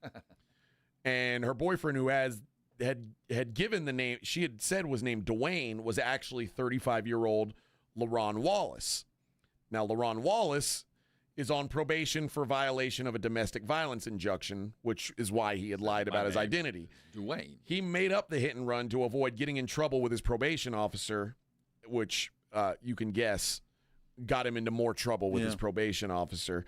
And her boyfriend, who has had given the name she had said was named Dwayne was actually 35-year-old LaRon Wallace. Now, LaRon Wallace is on probation for violation of a domestic violence injunction, which is why he had lied about his identity. Dwayne. He made up the hit and run to avoid getting in trouble with his probation officer, which you can guess got him into more trouble with his probation officer.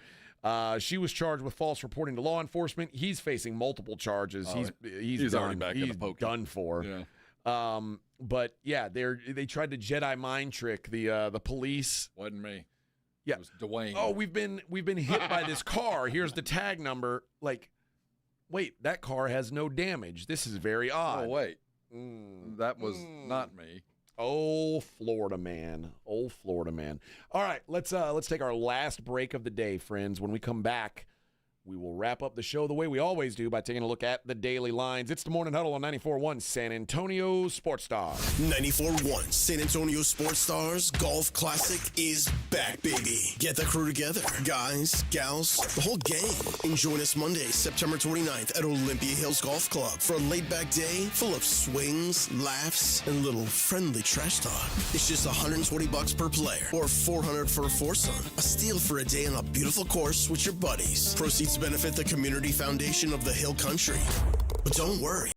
She was charged with false reporting to law enforcement. He's facing multiple charges. He's done. already back in the poker. Done for. Yeah. But yeah, they tried to Jedi mind trick the police. Wasn't me. Yeah. It was Dwayne. Oh, we've been hit by this car. Here's the tag number. Like, wait, that car has no damage. This is very odd. Oh, wait. That was not me. Old Florida man. All right, let's take our last break of the day, friends. When we come back, we will wrap up the show the way we always do by taking a look at the daily lines. It's the Morning Huddle on 94.1 San Antonio Sports Star. 94.1 San Antonio Sports Stars Golf Classic is back, baby. Get the crew together. Guys, gals, the whole gang. And join us Monday, September 29th at Olympia Hills Golf Club for a laid-back day full of swings, laughs, and a little friendly trash talk. It's just $120 per player or $400 for a foursome. A steal for a day on a beautiful course with your buddies. Proceeds benefit the Community Foundation of the Hill Country. But don't worry.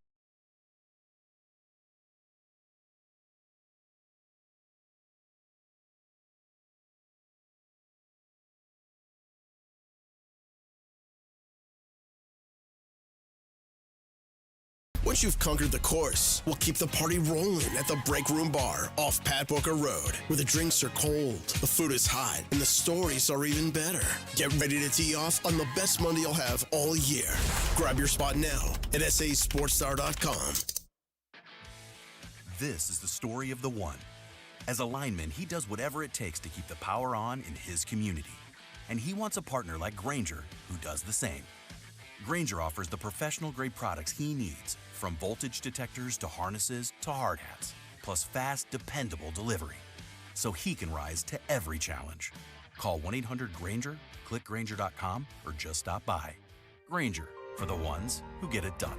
Once you've conquered the course, we'll keep the party rolling at the Break Room Bar off Pat Booker Road, where the drinks are cold, the food is hot, and the stories are even better. Get ready to tee off on the best Monday you'll have all year. Grab your spot now at sasportstar.com. This is the story of the one. As a lineman, he does whatever it takes to keep the power on in his community. And he wants a partner like Grainger who does the same. Grainger offers the professional-grade products he needs, from voltage detectors to harnesses to hard hats, plus fast, dependable delivery, so he can rise to every challenge. Call 1-800-GRAINGER, click Grainger.com, or just stop by. Grainger, for the ones who get it done.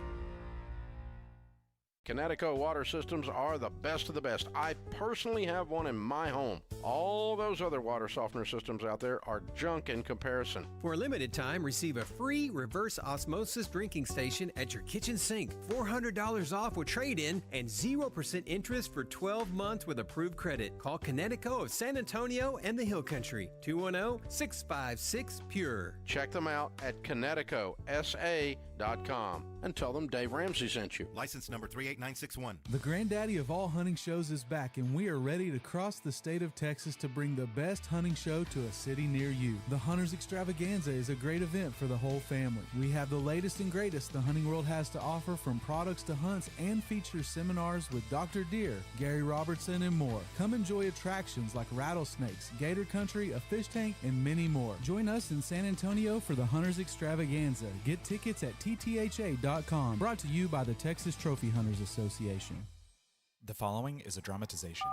Connecticut water systems are the best of the best. I personally have one in my home. All those other water softener systems out there are junk in comparison. For a limited time, receive a free reverse osmosis drinking station at your kitchen sink. $400 off with trade-in and 0% interest for 12 months with approved credit. Call Connecticut of San Antonio and the Hill Country. 210-656-PURE. Check them out at ConnecticutSA.com and tell them Dave Ramsey sent you. License number 38961. The granddaddy of all hunting shows is back, and we are ready to cross the state of Texas to bring the best hunting show to a city near you. The Hunters Extravaganza is a great event for the whole family. We have the latest and greatest the hunting world has to offer, from products to hunts, and features seminars with Dr. Deer, Gary Robertson, and more. Come enjoy attractions like rattlesnakes, gator country, a fish tank, and many more. Join us in San Antonio for the Hunters Extravaganza. Get tickets at TTHA.com. Brought to you by the Texas Trophy Hunters Association. The following is a dramatization.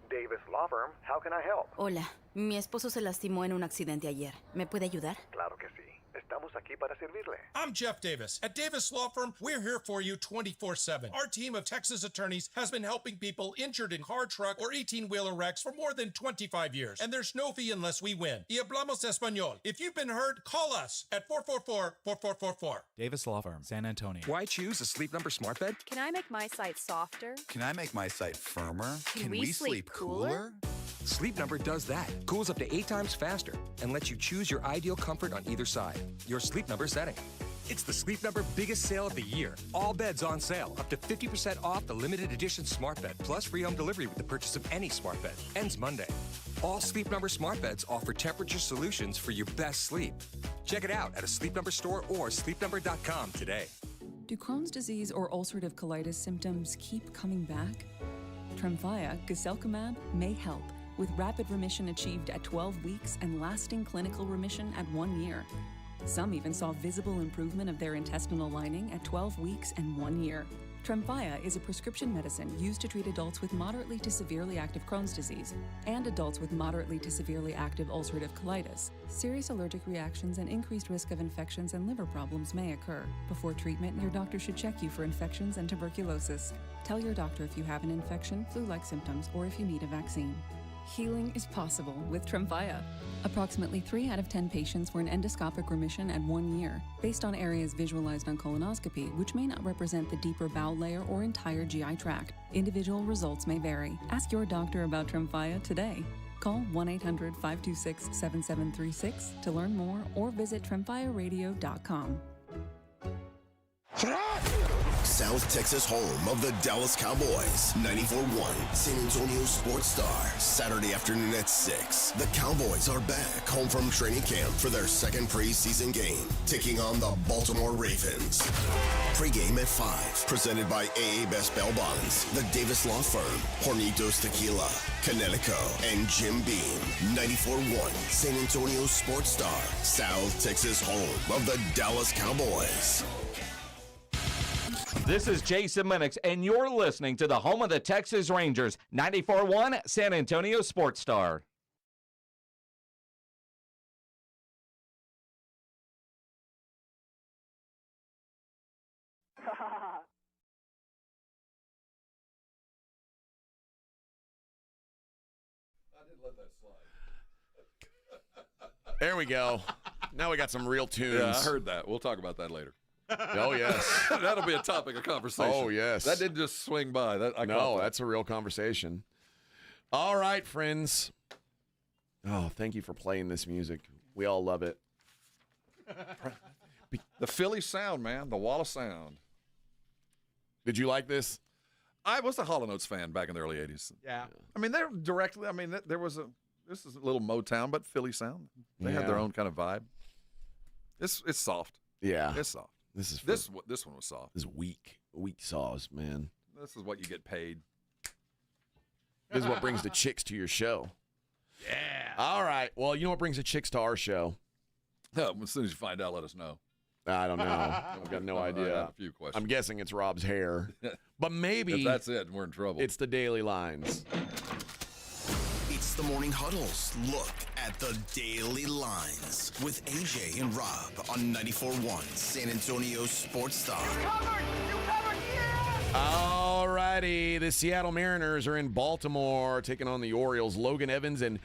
Davis Law Firm, how can I help? Hola, mi esposo se lastimó en un accidente ayer. ¿Me puede ayudar? Claro que sí. Estamos aquí para servirle. I'm Jeff Davis. At Davis Law Firm, we're here for you 24/7. Our team of Texas attorneys has been helping people injured in car, truck, or 18-wheeler wrecks for more than 25 years. And there's no fee unless we win. Y hablamos español. If you've been hurt, call us at 444-4444. Davis Law Firm, San Antonio. Why choose a Sleep Number smart bed? Can I make my site softer? Can I make my site firmer? Can we sleep cooler? Sleep Number does that. Cools up to 8 times faster and lets you choose your ideal comfort on either side. Your Sleep Number setting. It's the Sleep Number biggest sale of the year. All beds on sale. Up to 50% off the limited edition smart bed, plus free home delivery with the purchase of any smart bed. Ends Monday. All Sleep Number smart beds offer temperature solutions for your best sleep. Check it out at a Sleep Number store or sleepnumber.com today. Do Crohn's disease or ulcerative colitis symptoms keep coming back? Tremfya, guselkumab, may help, with rapid remission achieved at 12 weeks and lasting clinical remission at 1 year. Some even saw visible improvement of their intestinal lining at 12 weeks and 1 year. Tremfya is a prescription medicine used to treat adults with moderately to severely active Crohn's disease and adults with moderately to severely active ulcerative colitis. Serious allergic reactions and increased risk of infections and liver problems may occur. Before treatment, your doctor should check you for infections and tuberculosis. Tell your doctor if you have an infection, flu-like symptoms, or if you need a vaccine. Healing is possible with Tremfya. Approximately 3 out of 10 patients were in endoscopic remission at 1 year, based on areas visualized on colonoscopy, which may not represent the deeper bowel layer or entire GI tract. Individual results may vary. Ask your doctor about Tremfya today. Call 1-800-526-7736 to learn more or visit tremfyaradio.com. South Texas home of the Dallas Cowboys. 94.1 San Antonio Sports Star. Saturday afternoon at 6. The Cowboys are back home from training camp for their second preseason game, taking on the Baltimore Ravens. Pre-game at 5. Presented by AA Best Bail Bonds, the Davis Law Firm, Hornitos Tequila, Connecticut, and Jim Beam. 94.1 San Antonio Sports Star. South Texas home of the Dallas Cowboys. This is Jason Minix, and you're listening to the home of the Texas Rangers, 94.1 San Antonio Sports Star. There we go. Now we got some real tunes. Yeah, I heard that. We'll talk about that later. Oh, yes. That'll be a topic of conversation. Oh, yes. That didn't just swing by. No, that's a real conversation. All right, friends. Oh, thank you for playing this music. We all love it. The Philly sound, man. The Wallace sound. Did you like this? I was a Hall & Oates fan back in the early 80s. Yeah. I mean, this is a little Motown, but Philly sound. They had their own kind of vibe. It's soft. Yeah. It's soft. This one was soft. This is weak sauce, man. This is what you get paid. This is what brings the chicks to your show. Yeah. All right. Well, you know what brings the chicks to our show? As soon as you find out, let us know. I don't know. I've got no idea. I have a few questions. I'm guessing it's Rob's hair. But maybe if that's it, we're in trouble. It's the Daily Lines. It's the Morning Huddle's look at the Daily Lines with AJ and Rob on 94.1 San Antonio Sports Star. You covered, yeah! All righty. The Seattle Mariners are in Baltimore taking on the Orioles. Logan Evans and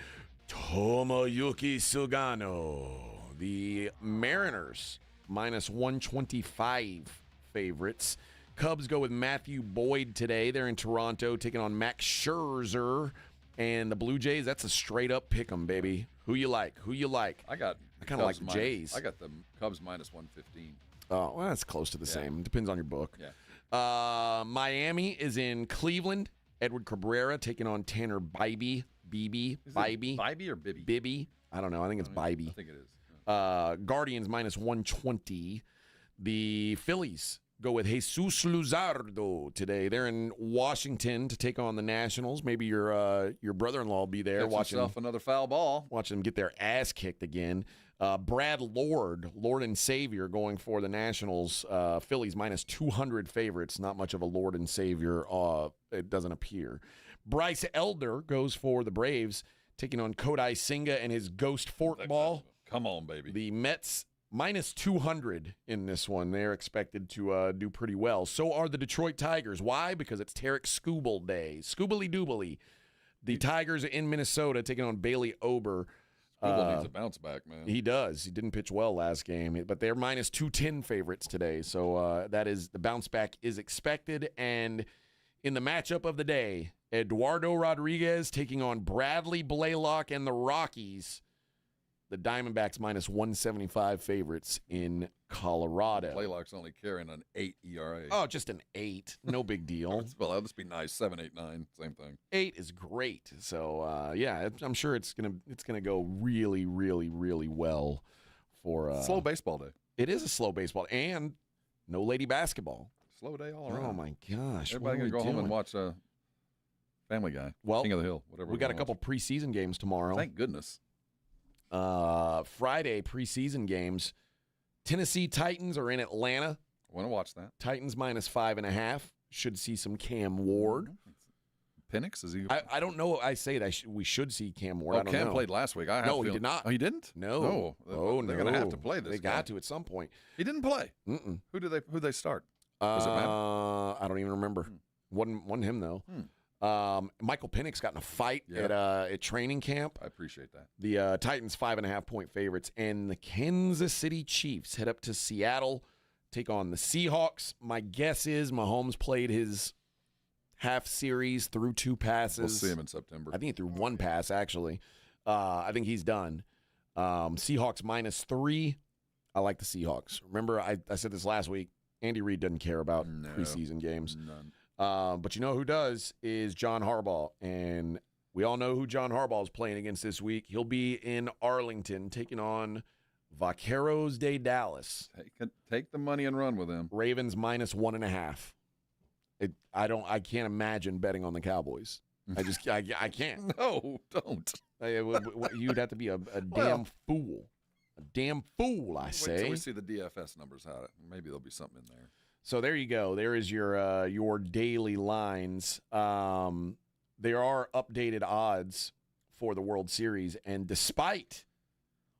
Tomoyuki Sugano. The Mariners minus 125 favorites. Cubs go with Matthew Boyd today. They're in Toronto taking on Max Scherzer. And the Blue Jays, that's a straight-up pick 'em, baby. Who you like? I kind of like the Jays. I got the Cubs minus 115. Oh, well, that's close to the same. Depends on your book. Yeah. Miami is in Cleveland. Edward Cabrera taking on Tanner Bibee. Bibee or Bibby? Bibby. I don't know. I think it's Bibee. I think it is. Guardians minus 120. The Phillies go with Jesus Luzardo today. They're in Washington to take on the Nationals. Maybe your brother-in-law will be there watching himself another foul ball. Watching them get their ass kicked again. Brad Lord and Savior, going for the Nationals. Phillies minus 200 favorites. Not much of a Lord and Savior. It doesn't appear. Bryce Elder goes for the Braves, taking on Kodai Senga and his ghost forkball. Come on, baby. The Mets minus 200 in this one. They're expected to do pretty well. So are the Detroit Tigers. Why? Because it's Tarek Skubal Day. Scoobly doobly. The Tigers are in Minnesota taking on Bailey Ober. Skubal needs a bounce back, man. He does. He didn't pitch well last game, but they're minus 210 favorites today. So that is the bounce back is expected. And in the matchup of the day, Eduardo Rodriguez taking on Bradley Blaylock and the Rockies. The Diamondbacks minus 175 favorites in Colorado. Blaylock's only carrying an 8 ERA. Oh, just an 8. No big deal. Well, that'll just be nice. 7, 8, 9, same thing. 8 is great. So, yeah, I'm sure it's gonna go really, really, really well for slow baseball day. It is a slow baseball and no lady basketball. Slow day all around. Oh my gosh! Everybody gonna go home and watch Family Guy. Well, King of the Hill. Whatever. We got a couple preseason games tomorrow. Thank goodness. Friday preseason games. Tennessee Titans are in Atlanta. I want to watch that. Titans minus 5.5. should see some Cam Ward. Penix, is he? I don't know. I say that we should see Cam Ward. Well, I don't Cam know. played last week. No, he did not. Oh, he didn't? No. Oh, they're going to have to play this They guy. got to at some point. He didn't play. Mm-mm. Who they start? Was it Matt? I don't even remember. Wasn't him though. Michael Penix got in a fight at training camp. I appreciate that. The Titans 5.5-point favorites, and the Kansas City Chiefs head up to Seattle, take on the Seahawks. My guess is Mahomes played his half series through 2 passes. We'll see him in September. I think he threw 1 pass actually. I think he's done. Seahawks -3. I like the Seahawks. Remember, I said this last week. Andy Reid doesn't care about preseason games. None. But you know who does is John Harbaugh. And we all know who John Harbaugh is playing against this week. He'll be in Arlington taking on Vaqueros de Dallas. Take the money and run with them. Ravens -1.5. I can't imagine betting on the Cowboys. I can't. No, don't. You'd have to be a damn fool. A damn fool, I say. Wait till we see the DFS numbers out. Maybe there'll be something in there. So there you go. There is your daily lines. There are updated odds for the World Series, and despite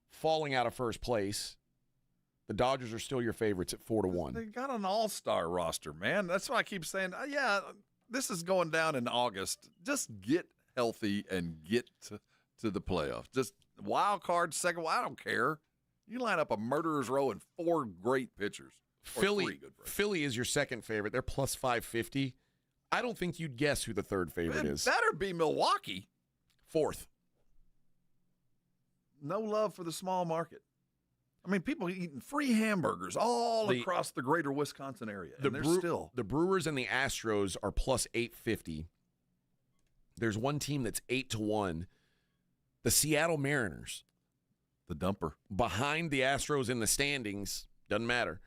falling out of first place, the Dodgers are still your favorites at 4-1. They got an all-star roster, man. That's why I keep saying, this is going down in August. Just get healthy and get to the playoffs. Just wild card, second. I don't care. You line up a murderer's row and 4 great pitchers. Philly is your second favorite. They're plus 550. I don't think you'd guess who the third favorite is. Better be Milwaukee. 4th. No love for the small market. I mean, people eating free hamburgers all across the greater Wisconsin area. And The Brewers and the Astros are plus 850. There's one team that's 8-1. The Seattle Mariners. The dumper. Behind the Astros in the standings. Doesn't matter.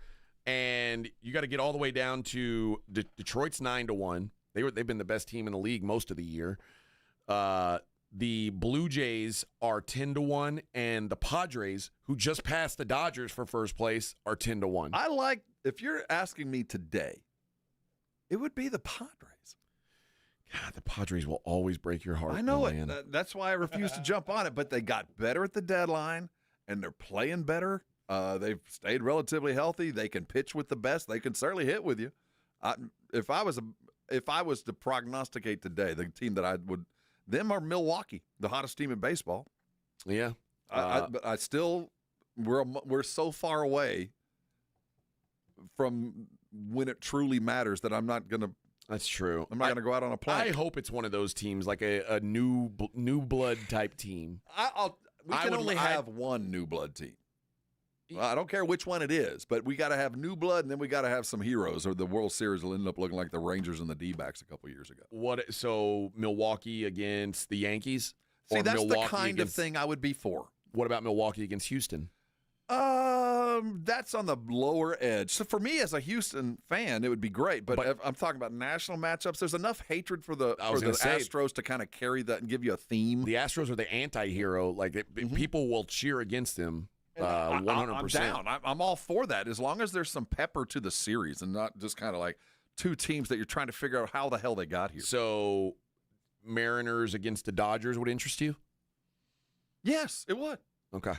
And you got to get all the way down to Detroit's 9-1. They've been the best team in the league most of the year. The Blue Jays are 10-1, and the Padres, who just passed the Dodgers for first place, are 10-1. I like, if you're asking me today, it would be the Padres. God, the Padres will always break your heart. I know man. it. That's why I refuse to jump on it. But they got better at the deadline, and they're playing better. They've stayed relatively healthy. They can pitch with the best. They can certainly hit with you. If I was to prognosticate today, the team that them are Milwaukee, the hottest team in baseball. Yeah, but I still we're so far away from when it truly matters that I'm not gonna. That's true. I'm not gonna go out on a plank. I hope it's one of those teams, like a new blood type team. We can only have one new blood team. Well, I don't care which one it is, but we got to have new blood, and then we got to have some heroes, or the World Series will end up looking like the Rangers and the D-backs a couple years ago. So Milwaukee against the Yankees? See, that's the kind of thing I would be for. What about Milwaukee against Houston? That's on the lower edge. So for me as a Houston fan, it would be great. But if I'm talking about national matchups, there's enough hatred for the Astros to kind of carry that and give you a theme. The Astros are the anti-hero. Like people will cheer against them. 100%. I'm down. I'm all for that as long as there's some pepper to the series and not just kind of like two teams that you're trying to figure out how the hell they got here. So Mariners against the Dodgers would interest you? Yes, it would. Okay.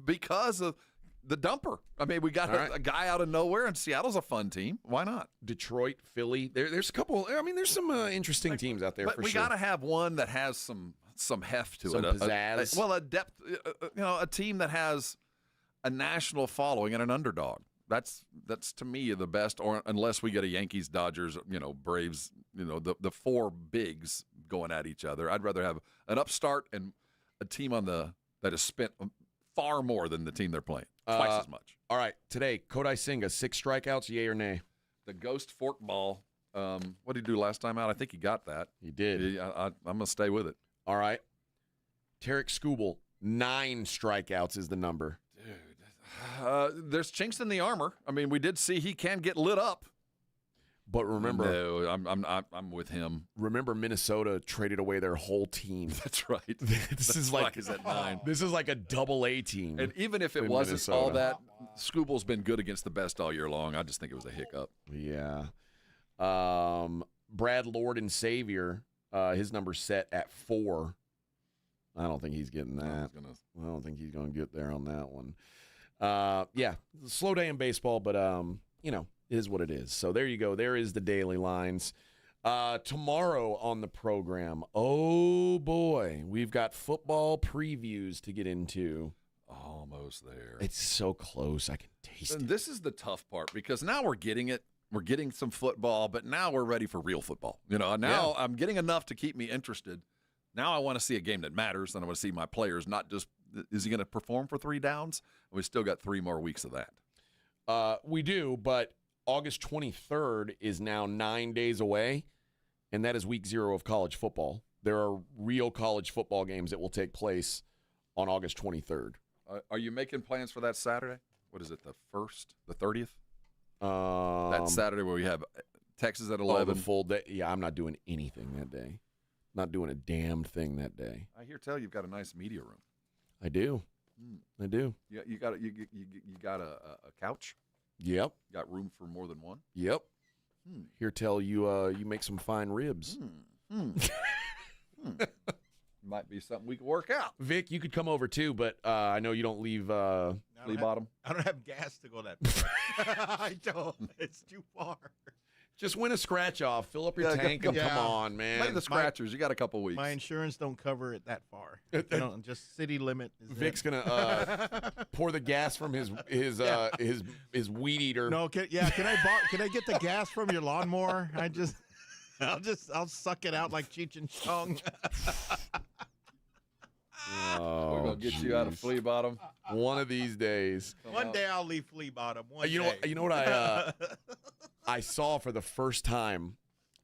Because of the dumper. I mean, we got a guy out of nowhere, and Seattle's a fun team. Why not? Detroit, Philly. There's a couple. I mean, there's some interesting teams out there. But we got to have one that has some heft to it. Some pizzazz. A depth. A team that has a national following and an underdog. That's to me the best. Or unless we get a Yankees, Dodgers, Braves, the 4 bigs going at each other. I'd rather have an upstart and a team that has spent far more than the team they're playing. Twice as much. All right. Today, Kodai Senga, 6 strikeouts, yay or nay? The ghost forkball. What did he do last time out? I think he got that. He did. I'm going to stay with it. All right. Tarek Skubal, 9 strikeouts is the number. Dude. There's chinks in the armor. I mean, we did see he can get lit up. But remember, no, I'm with him. Remember, Minnesota traded away their whole team. That's right. This is like at 9. This is like a double-A team. And even if it wasn't Minnesota. All that, Skubal's been good against the best all year long. I just think it was a hiccup. Yeah. Brad Lord and Savior, his number's set at 4. I don't think he's getting that. I don't think he's going to get there on that one. Yeah, slow day in baseball, but, it is what it is. So there you go. There is the daily lines. Tomorrow on the program, oh, boy, we've got football previews to get into. Almost there. It's so close. I can taste it. This is the tough part because now we're getting it. We're getting some football, but now we're ready for real football. Now I'm getting enough to keep me interested. Now I want to see a game that matters, and I want to see my players, not just is he going to perform for 3 downs? We still got 3 more weeks of that. We do, but August 23rd is now 9 days away, and that is week 0 of college football. There are real college football games that will take place on August 23rd. Are you making plans for that Saturday? What is it, the 1st, the 30th? That Saturday where we have Texas at 11. The full day. Yeah, I'm not doing anything that day. Not doing a damned thing that day. I hear tell you've got a nice media room. I do. I do. Yeah, you got a couch? Yep. Got room for more than one? Yep. Here tell you you make some fine ribs. Might be something we could work out. Vic, you could come over too, but I know you don't leave Flea Bottom. I don't have gas to go that far. I don't. It's too far. Just win a scratch off. Fill up your tank and come on, man. Play the scratchers. You got a couple weeks. My insurance don't cover it that far. Just city limit. Vic's gonna pour the gas from his weed eater. No, can I get the gas from your lawnmower? I'll suck it out like Cheech and Chong. Oh, we're gonna get you out of Flea Bottom one of these days. One day I'll leave Flea Bottom. You know what I saw for the first time.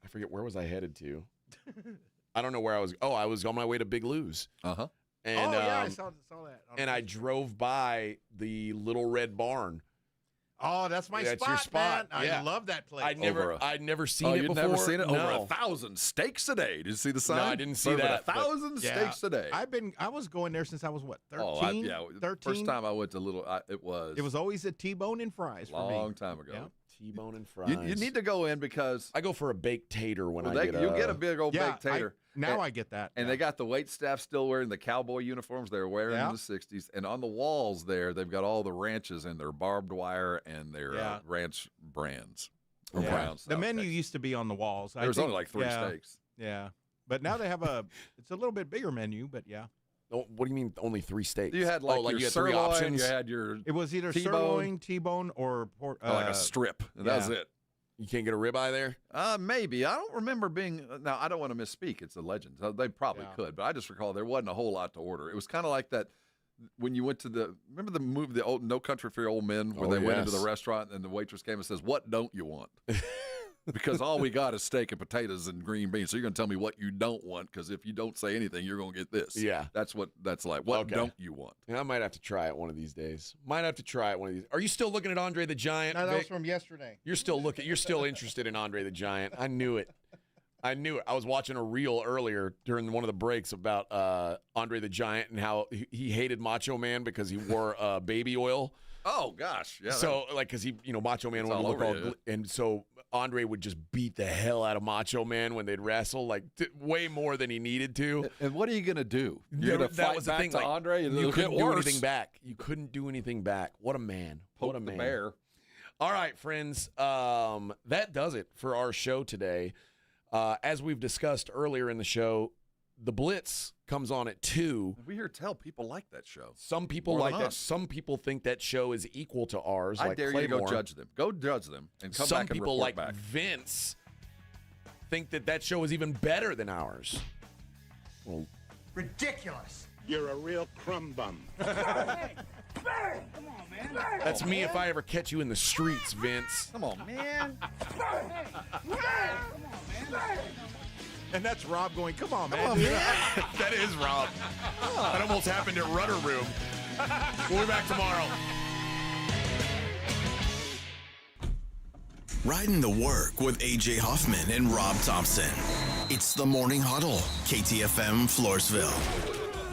I forget where was I headed to. I don't know where I was. Oh, I was on my way to Big Lou's. Uh-huh. And, I saw that. And I drove by the Little Red Barn. Oh, that's my That's spot, your spot. man. Yeah. I love that place. I'd never seen it you'd before. Never seen it? No. Over 1,000 steaks a day. Did you see the sign? No, I didn't see over that. 1,000 steaks a day. I was going there since I was 13? Oh, 13? First time I went to Little, it was always a T-bone and fries for me. Long time ago. Yeah. T-bone and fries. You need to go in because I go for a baked tater when I get you'll get a big old baked tater. I get that. And they got the wait staff still wearing the cowboy uniforms they were wearing in the 60s. And on the walls there, they've got all the ranches and their barbed wire and their ranch brands. The menu used to be on the walls. There was only like 3 steaks. Yeah. But now they have it's a little bit bigger menu, but yeah. Oh, what do you mean only 3 steaks? You had like your you had sirloin, 3 options? you had your It was either T-bone. sirloin, T-bone, or pork. like a strip. And that was it. You can't get a ribeye there? Maybe. I don't remember being – now, I don't want to misspeak. It's a legend. So they probably could. But I just recall there wasn't a whole lot to order. It was kind of like that when you went to the – remember the movie, the old No Country for Old Men, where they went into the restaurant and the waitress came and says, "What don't you want?" Because all we got is steak and potatoes and green beans. So you're going to tell me what you don't want because if you don't say anything, you're going to get this. Yeah. That's what that's like. What don't you want? Yeah, I might have to try it one of these days. Are you still looking at Andre the Giant? No, that was Vic? from yesterday. You're still interested in Andre the Giant. I knew it. I was watching a reel earlier during one of the breaks about Andre the Giant and how he hated Macho Man because he wore baby oil. Oh gosh, yeah. So because Macho Man would look all, and so Andre would just beat the hell out of Macho Man when they'd wrestle, way more than he needed to. And what are you gonna do? You're gonna fight back to Andre, and you couldn't do anything back. You couldn't do anything back. What a man! What a man! The bear. All right, friends. That does it for our show today. As we've discussed earlier in the show, the Blitz comes on at 2. We hear tell people like that show. Some people like that. Some people think that show is equal to ours. I like dare Claymore. you to go judge them. Go judge them and come back and report back. Some people like Vince think that show is even better than ours. Well, ridiculous. You're a real crumb bum. Hey, Barry, come on, man. That's me if I ever catch you in the streets, Vince. Come on, man. Come on, man. And that's Rob going, "Come on, man." That is Rob. That almost happened at Rudder Room. We'll be back tomorrow. Riding the Work with A.J. Hoffman and Rob Thompson. It's the Morning Huddle, KTFM Floresville.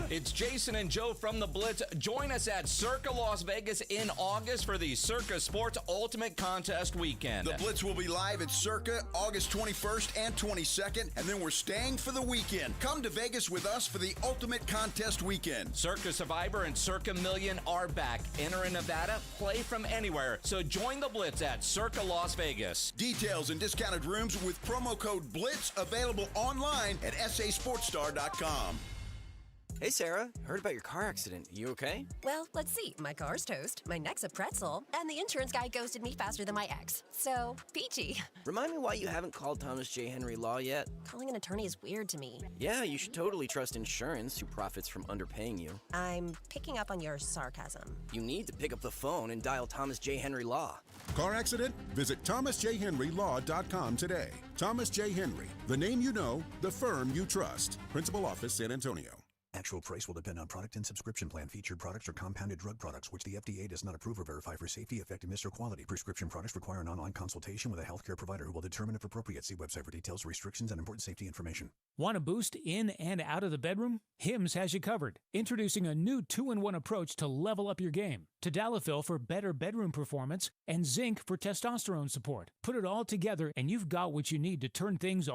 It's Jason and Joe from the Blitz. Join us at Circa Las Vegas in August for the Circa Sports Ultimate Contest Weekend. The Blitz will be live at Circa August 21st and 22nd, and then we're staying for the weekend. Come to Vegas with us for the Ultimate Contest Weekend. Circa Survivor and Circa Million are back. Enter in Nevada, play from anywhere. So join the Blitz at Circa Las Vegas. Details and discounted rooms with promo code BLITZ available online at sasportstar.com. Hey, Sarah. Heard about your car accident. You okay? Well, let's see. My car's toast, my neck's a pretzel, and the insurance guy ghosted me faster than my ex. So, peachy. Remind me why you haven't called Thomas J. Henry Law yet? Calling an attorney is weird to me. Yeah, you should totally trust insurance, who profits from underpaying you. I'm picking up on your sarcasm. You need to pick up the phone and dial Thomas J. Henry Law. Car accident? Visit thomasjhenrylaw.com today. Thomas J. Henry, the name you know, the firm you trust. Principal Office, San Antonio. Actual price will depend on product and subscription plan. Featured products are compounded drug products, which the FDA does not approve or verify for safety, effectiveness, or quality. Prescription products require an online consultation with a healthcare provider who will determine if appropriate. See website for details, restrictions, and important safety information. Want a boost in and out of the bedroom? Hims has you covered. Introducing a new 2-in-1 approach to level up your game. Tadalafil for better bedroom performance and zinc for testosterone support. Put it all together and you've got what you need to turn things